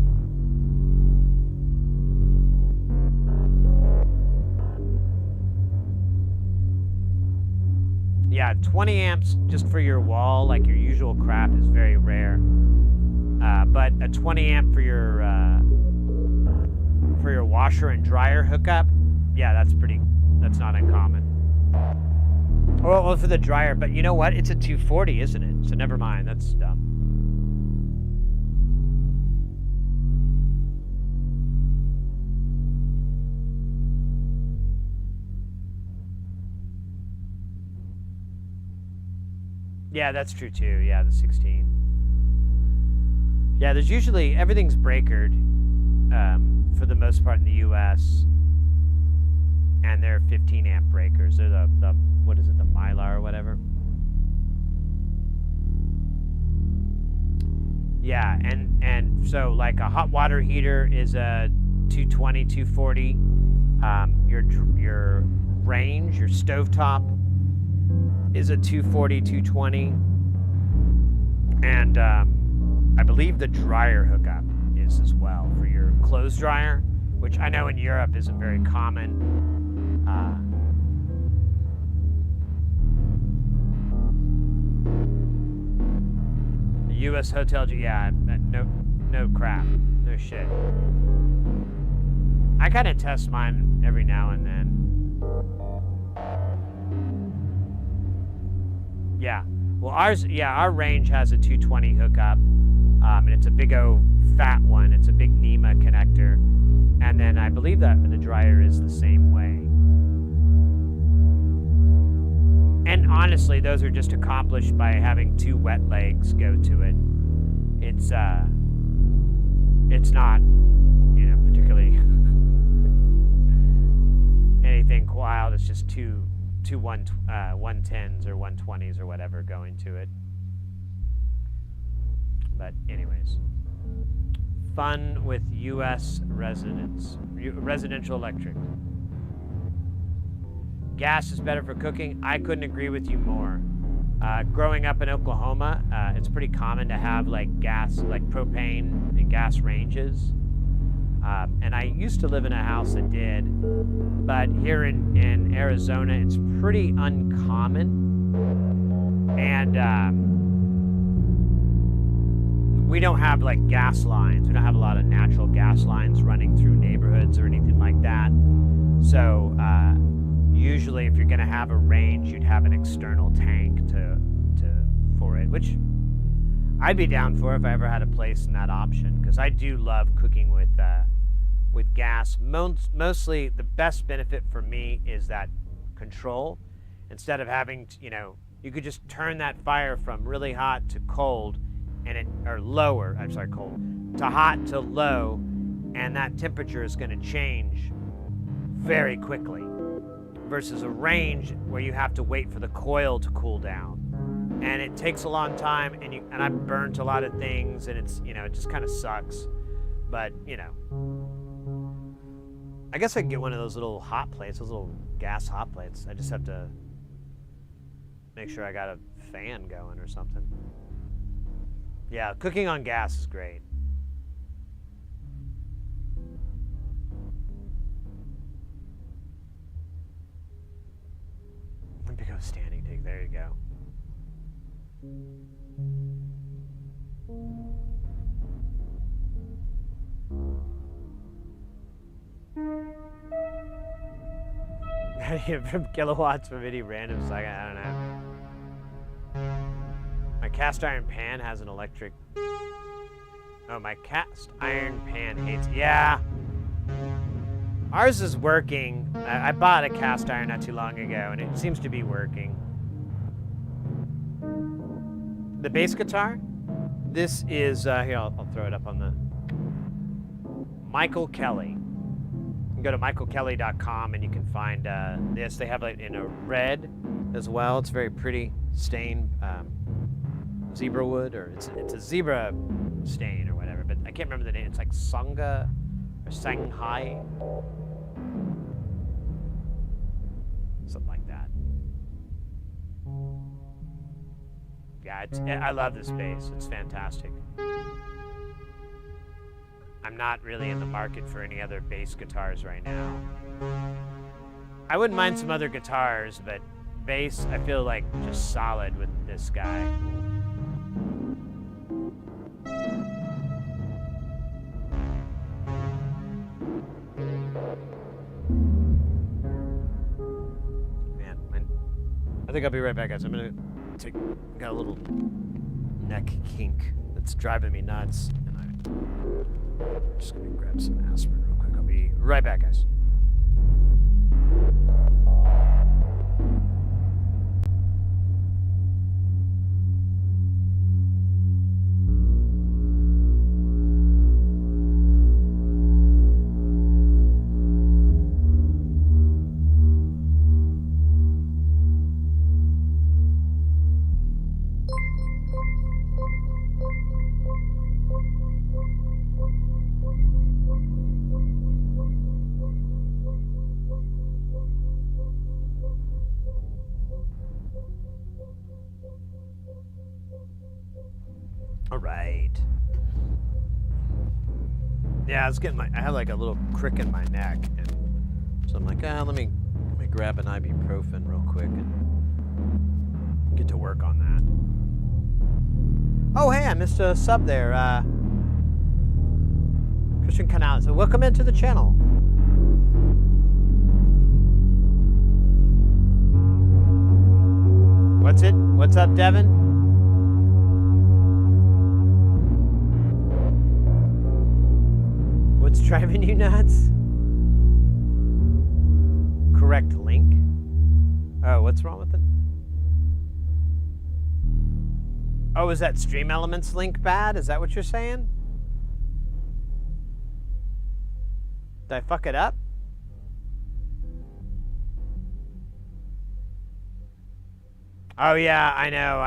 Yeah, 20 amps just for your wall, like your usual crap, is very rare. But a 20 amp for your washer and dryer hookup, yeah, that's not uncommon. Well, for the dryer, but you know what? It's a 240, isn't it? So never mind, that's dumb. Yeah, that's true too. Yeah, the 16. Yeah, there's usually, everything's breakered for the most part in the US. And they're 15 amp breakers. They're the what is it, the Mylar or whatever. Yeah, and so like a hot water heater is a 220, 240. Your range, your stovetop is a 240, 220. And I believe the dryer hookup is as well for your clothes dryer, which I know in Europe isn't very common. The U.S. hotel, yeah, no crap, no shit. I kind of test mine every now and then. Yeah, well our range has a 220 hookup, and it's a big old fat one. It's a big NEMA connector, and then I believe that the dryer is the same way. And honestly, those are just accomplished by having two wet legs go to it. It's not, particularly anything wild. It's just two 110s or 120s or whatever going to it. But anyways, fun with U.S. residential electric. Gas is better for cooking. I couldn't agree with you more. Growing up in Oklahoma, it's pretty common to have like gas, like propane and gas ranges. And I used to live in a house that did, but here in Arizona, it's pretty uncommon. And we don't have like gas lines. We don't have a lot of natural gas lines running through neighborhoods or anything like that. So usually if you're gonna have a range, you'd have an external tank for it, which I'd be down for if I ever had a place in that option, because I do love cooking with gas. Mostly the best benefit for me is that control. Instead of having to, you could just turn that fire from really hot to cold, cold to hot to low, and that temperature is going to change very quickly, versus a range where you have to wait for the coil to cool down, and it takes a long time, and I've burnt a lot of things, and it's it just kind of sucks. But I guess I can get one of those little hot plates, those little gas hot plates. I just have to make sure I got a fan going or something. Yeah, cooking on gas is great. Big old standing take, there you go. From kilowatts from any random second, I don't know. My cast iron pan has an electric. Oh, my cast iron pan hates. Yeah. Ours is working. I bought a cast iron not too long ago, and it seems to be working. the bass guitar. This is here. I'll throw it up on the Michael Kelly. You can go to michaelkelly.com and you can find this. They have it in a red as well. It's very pretty stain, zebra wood, or it's a zebra stain or whatever. But I can't remember the name. It's like Sangha or Shanghai, something like that. Yeah, I love this bass. It's fantastic. I'm not really in the market for any other bass guitars right now. I wouldn't mind some other guitars, but bass, I feel like just solid with this guy. Man, I think I'll be right back, guys. I'm gonna got a little neck kink that's driving me nuts, and I'm just gonna grab some aspirin real quick. I'll be right back, guys. All right. Yeah, I had like a little crick in my neck, and so I'm like, let me grab an ibuprofen real quick and get to work on that. Oh, hey, I missed a sub there. Christian Canal. So welcome into the channel. What's up, Devin? What's driving you nuts? Correct link? Oh, what's wrong with it? Oh, is that Stream Elements link bad? Is that what you're saying? Did I fuck it up? Oh yeah, I know.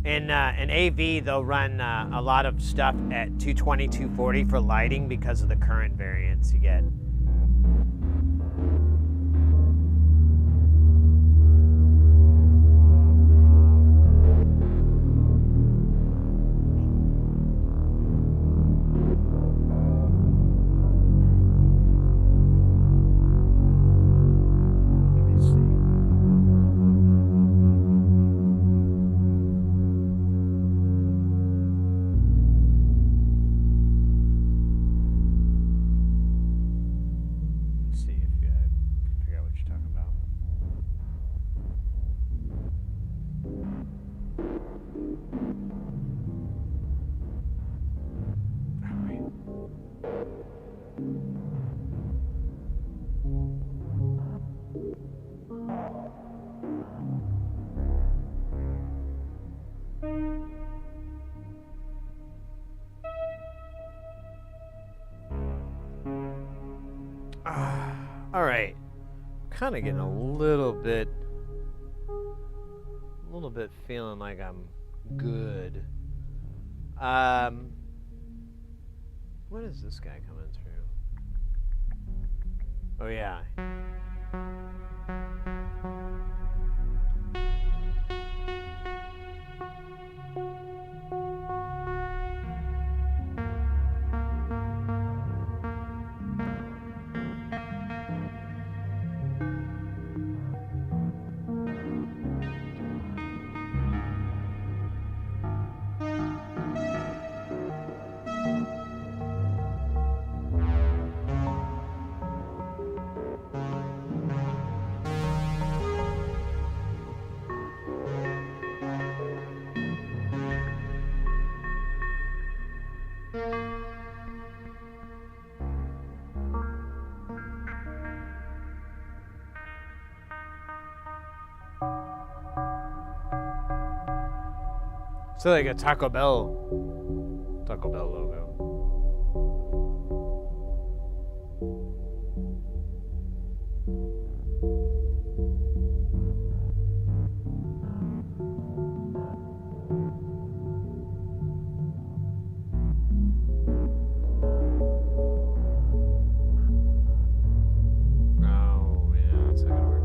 In AV, they'll run a lot of stuff at 220, 240 for lighting because of the current variance you get. All right, kind of getting a little bit feeling like I'm good. What is this guy coming through? Oh yeah. It's like a Taco Bell logo. Oh, yeah, that's not gonna work.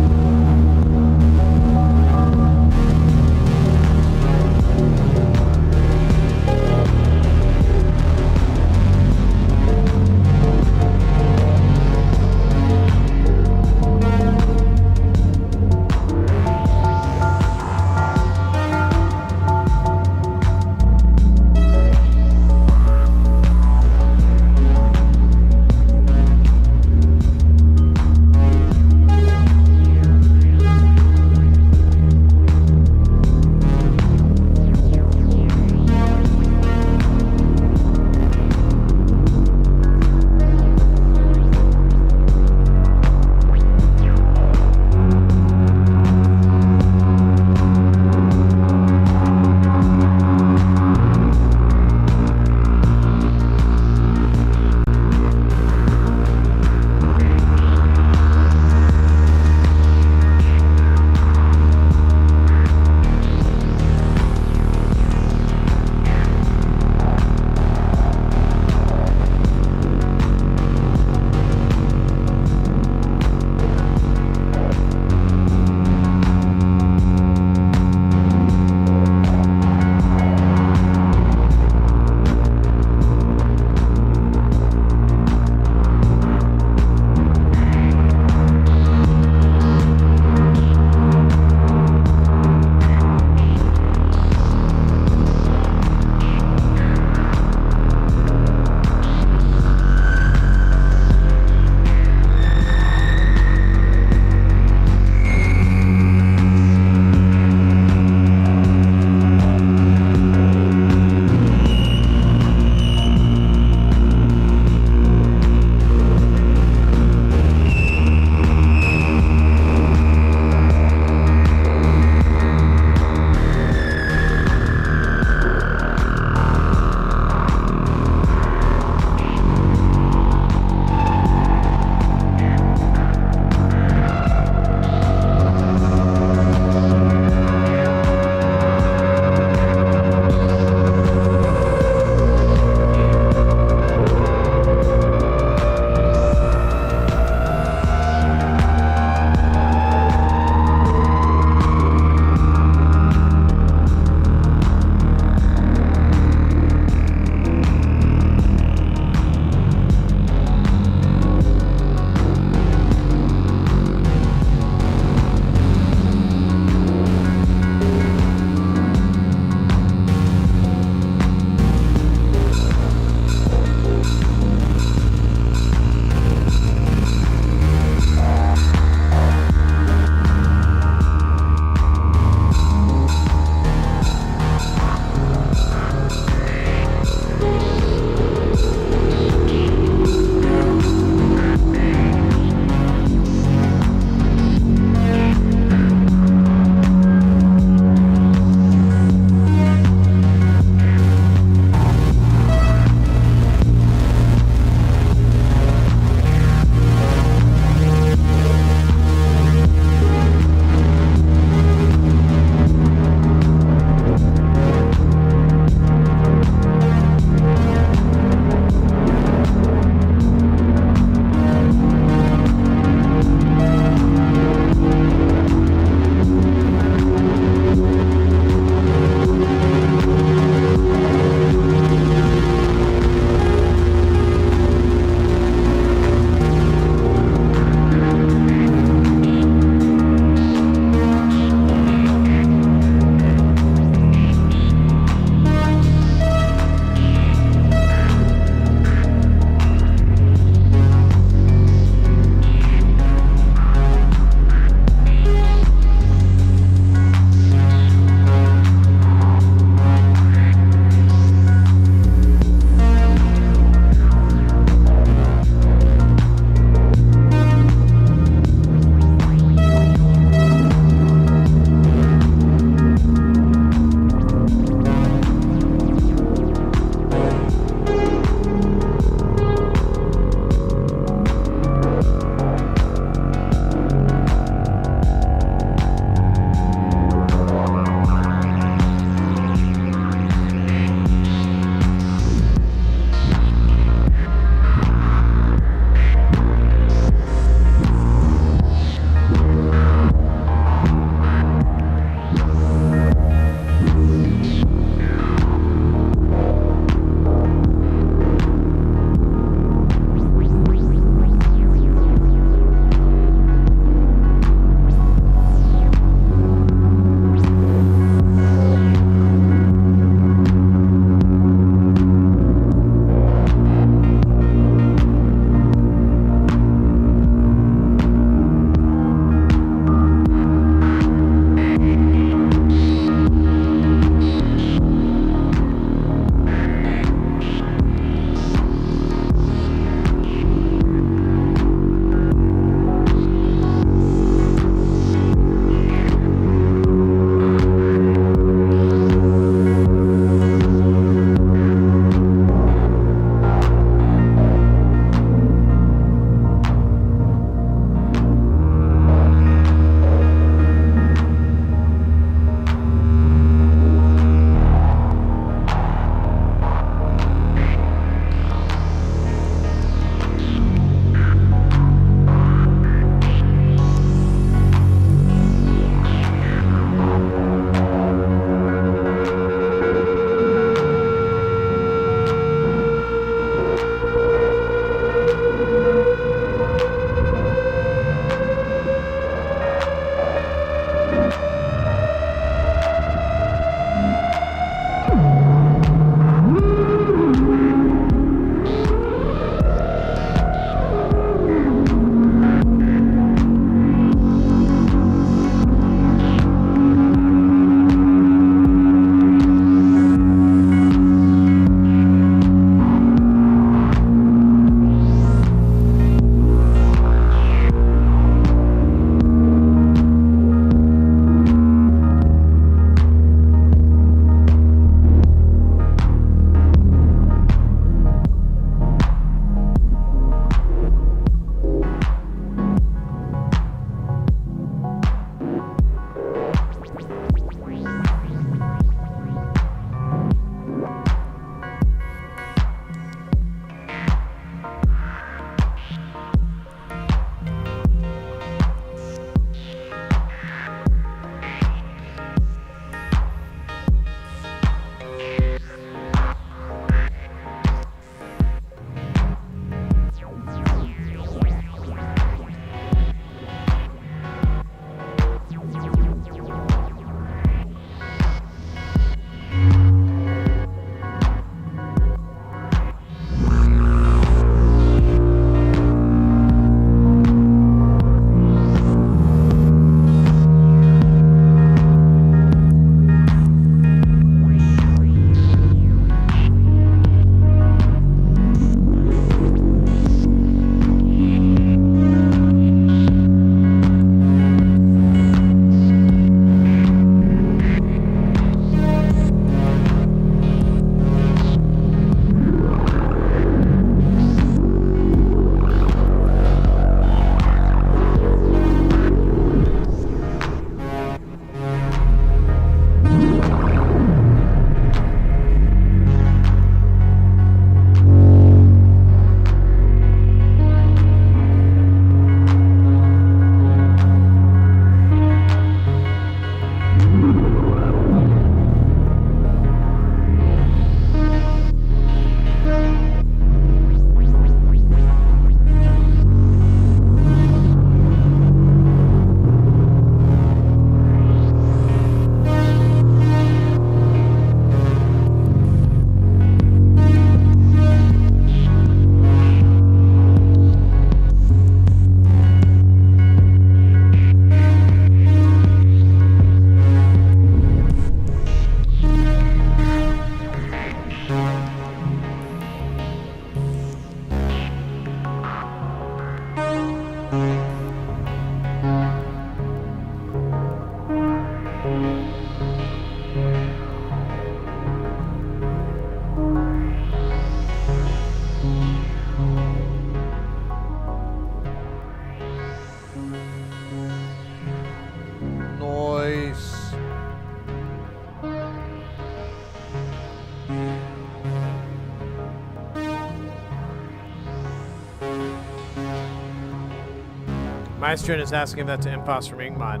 Maestron is asking if that's an impos from Ingmod.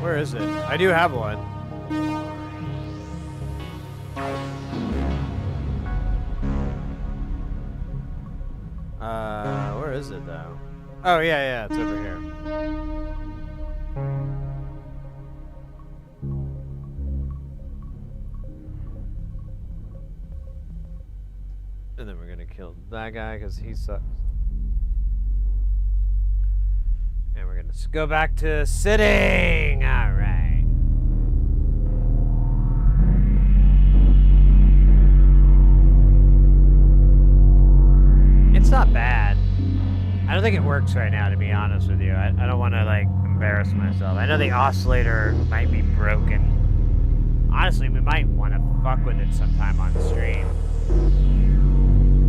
Where is it? I do have one. Where is it though? Oh yeah, it's over here. And then we're gonna kill that guy because he sucks. And we're gonna go back to sitting. All right. It's not bad. I don't think it works right now, to be honest with you. I don't want to like embarrass myself. I know the oscillator might be broken. Honestly, we might want to fuck with it sometime on stream.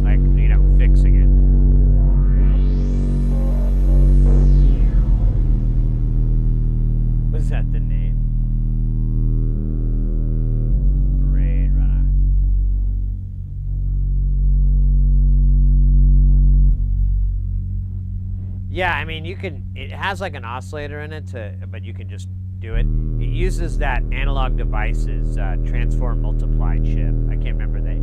Like, you know, fixing it. Was that the name? Raid Runner. Yeah, I mean, you can. It has like an oscillator in it, but you can just do it. It uses that Analog Devices transform multiply chip. I can't remember the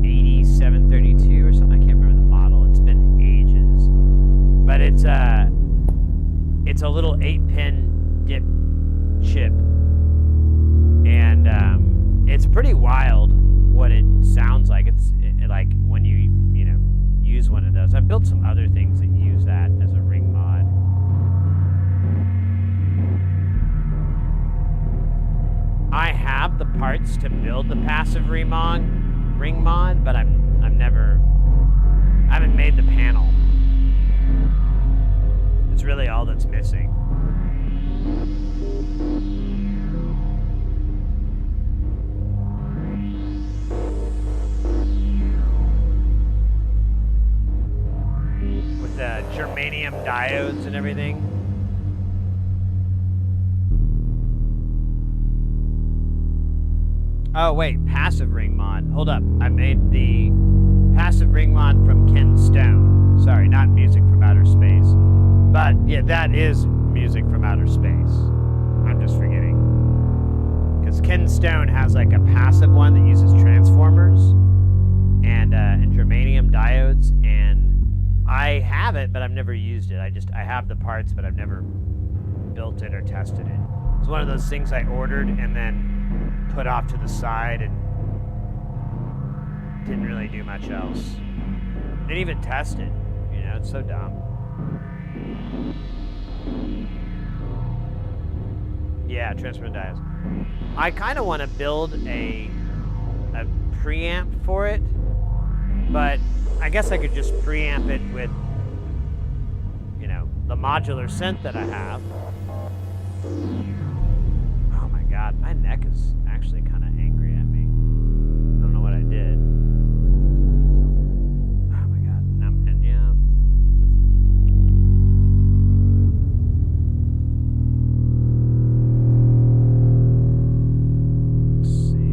8732 or something. I can't remember the model. It's been ages, but it's a little 8-pin dip chip, and it's pretty wild what it sounds like. It's like when you know use one of those. I've built some other things that use that as a ring mod. I have the parts to build the passive ring mod, but I haven't made the panel. It's really all that's missing. With the germanium diodes and everything. Oh wait, passive ring mod. Hold up, I made the passive ring mod from Ken Stone. Sorry, not Music from Outer Space. But yeah, that is Music from Outer Space. I'm just forgetting. Because Ken Stone has like a passive one that uses transformers and germanium diodes, and I have it, but I've never used it. I have the parts, but I've never built it or tested it. It's one of those things I ordered and then put off to the side and didn't really do much else. Didn't even test it. You know, it's so dumb. Yeah, transfer diodes. I kind of want to build a preamp for it, but I guess I could just preamp it with, you know, the modular synth that I have. Oh my god, my neck is actually kind of angry at me. I don't know what I did. Oh my god, and yeah. Let's see.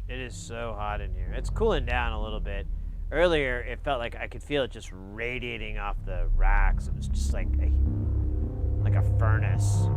It is so hot in here. It's cooling down a little bit. Earlier, it felt like I could feel it just radiating off the racks. It was just like a furnace.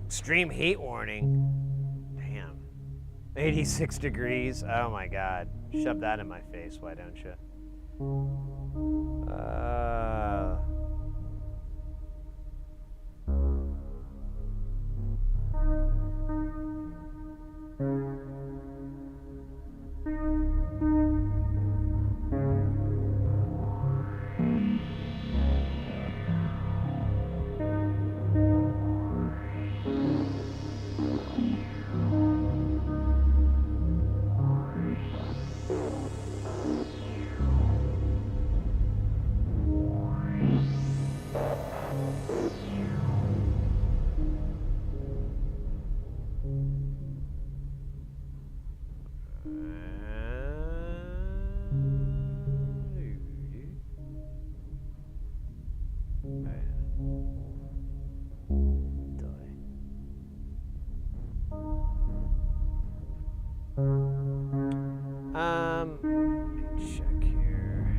Extreme heat warning. Damn. 86 degrees. Oh my god. Shove that in my face, why don't you? Let me check here.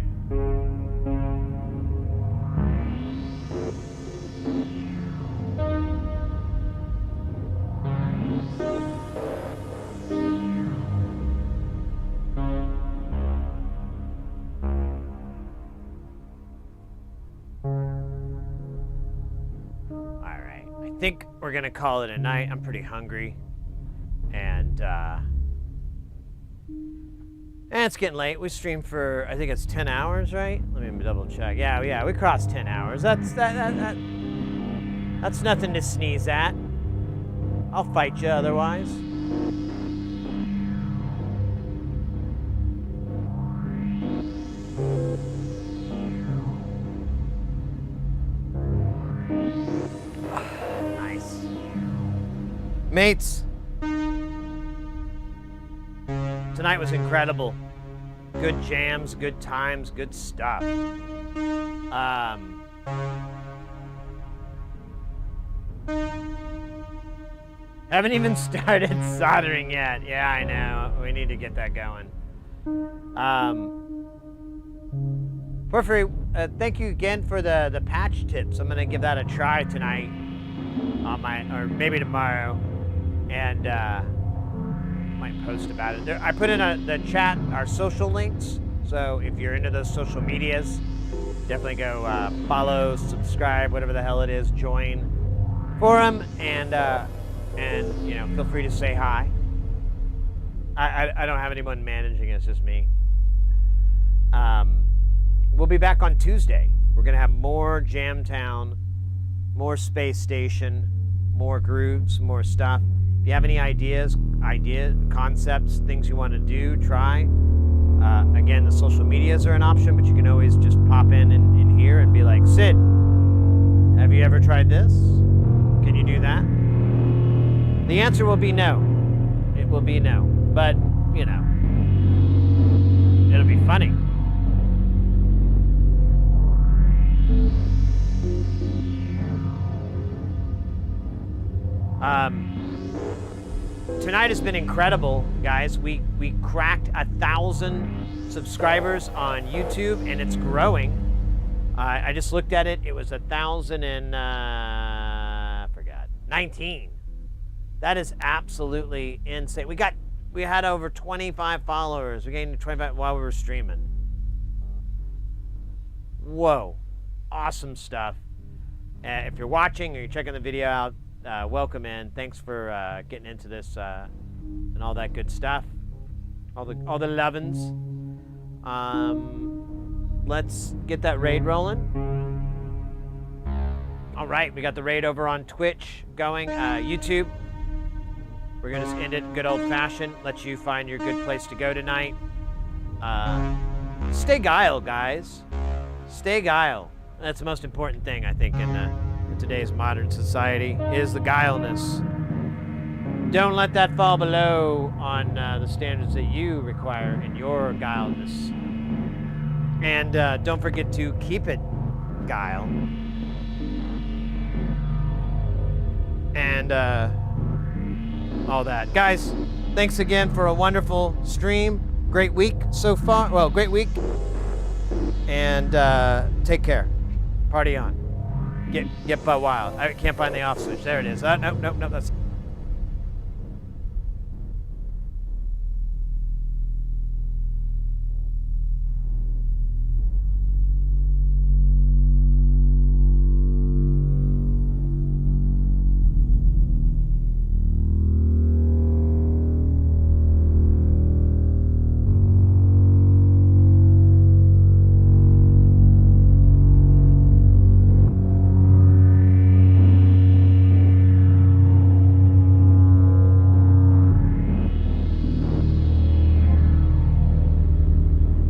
All right, I think we're gonna call it a night. I'm pretty hungry, and it's getting late. We streamed for, I think it's 10 hours, right? Let me double check. Yeah, we crossed 10 hours. That's nothing to sneeze at. I'll fight you otherwise. Nice. Mates. Tonight was incredible. Good jams, good times, good stuff. Haven't even started soldering yet. Yeah, I know. We need to get that going. Porphyry, thank you again for the patch tips. I'm gonna give that a try tonight on or maybe tomorrow, and might post about it. I put in the chat our social links, so if you're into those social medias, definitely go follow, subscribe, whatever the hell it is, join forum, and you know, feel free to say hi. I don't have anyone managing it, it's just me. We'll be back on Tuesday. We're gonna have more Jamtown, more Space Station, more grooves, more stuff. If you have any ideas, concepts, things you want to do, try. Again, the social medias are an option, but you can always just pop in here and be like, Sid, have you ever tried this? Can you do that? The answer will be no. It will be no. But, you know, it'll be funny. Tonight has been incredible, guys. We cracked 1,000 subscribers on YouTube, and it's growing. I just looked at it. It was 1,000 and I forgot, 19. That is absolutely insane. We had over 25 followers. We gained 25 while we were streaming. Whoa, awesome stuff. If you're watching or you're checking the video out, welcome in. Thanks for getting into this and all that good stuff. All the lovin's. Let's get that raid rolling. All right, we got the raid over on Twitch going. YouTube, we're gonna just end it good old fashioned. Let you find your good place to go tonight. Stay guile, guys. Stay guile. That's the most important thing, I think, in today's modern society, is the guileness. Don't let that fall below on the standards that you require in your guileness. And don't forget to keep it guile. And all that. Guys, thanks again for a wonderful stream. Great week so far. Well, great week. And take care. Party on. Get butt wild. I can't find the off switch. There it is. No, that's...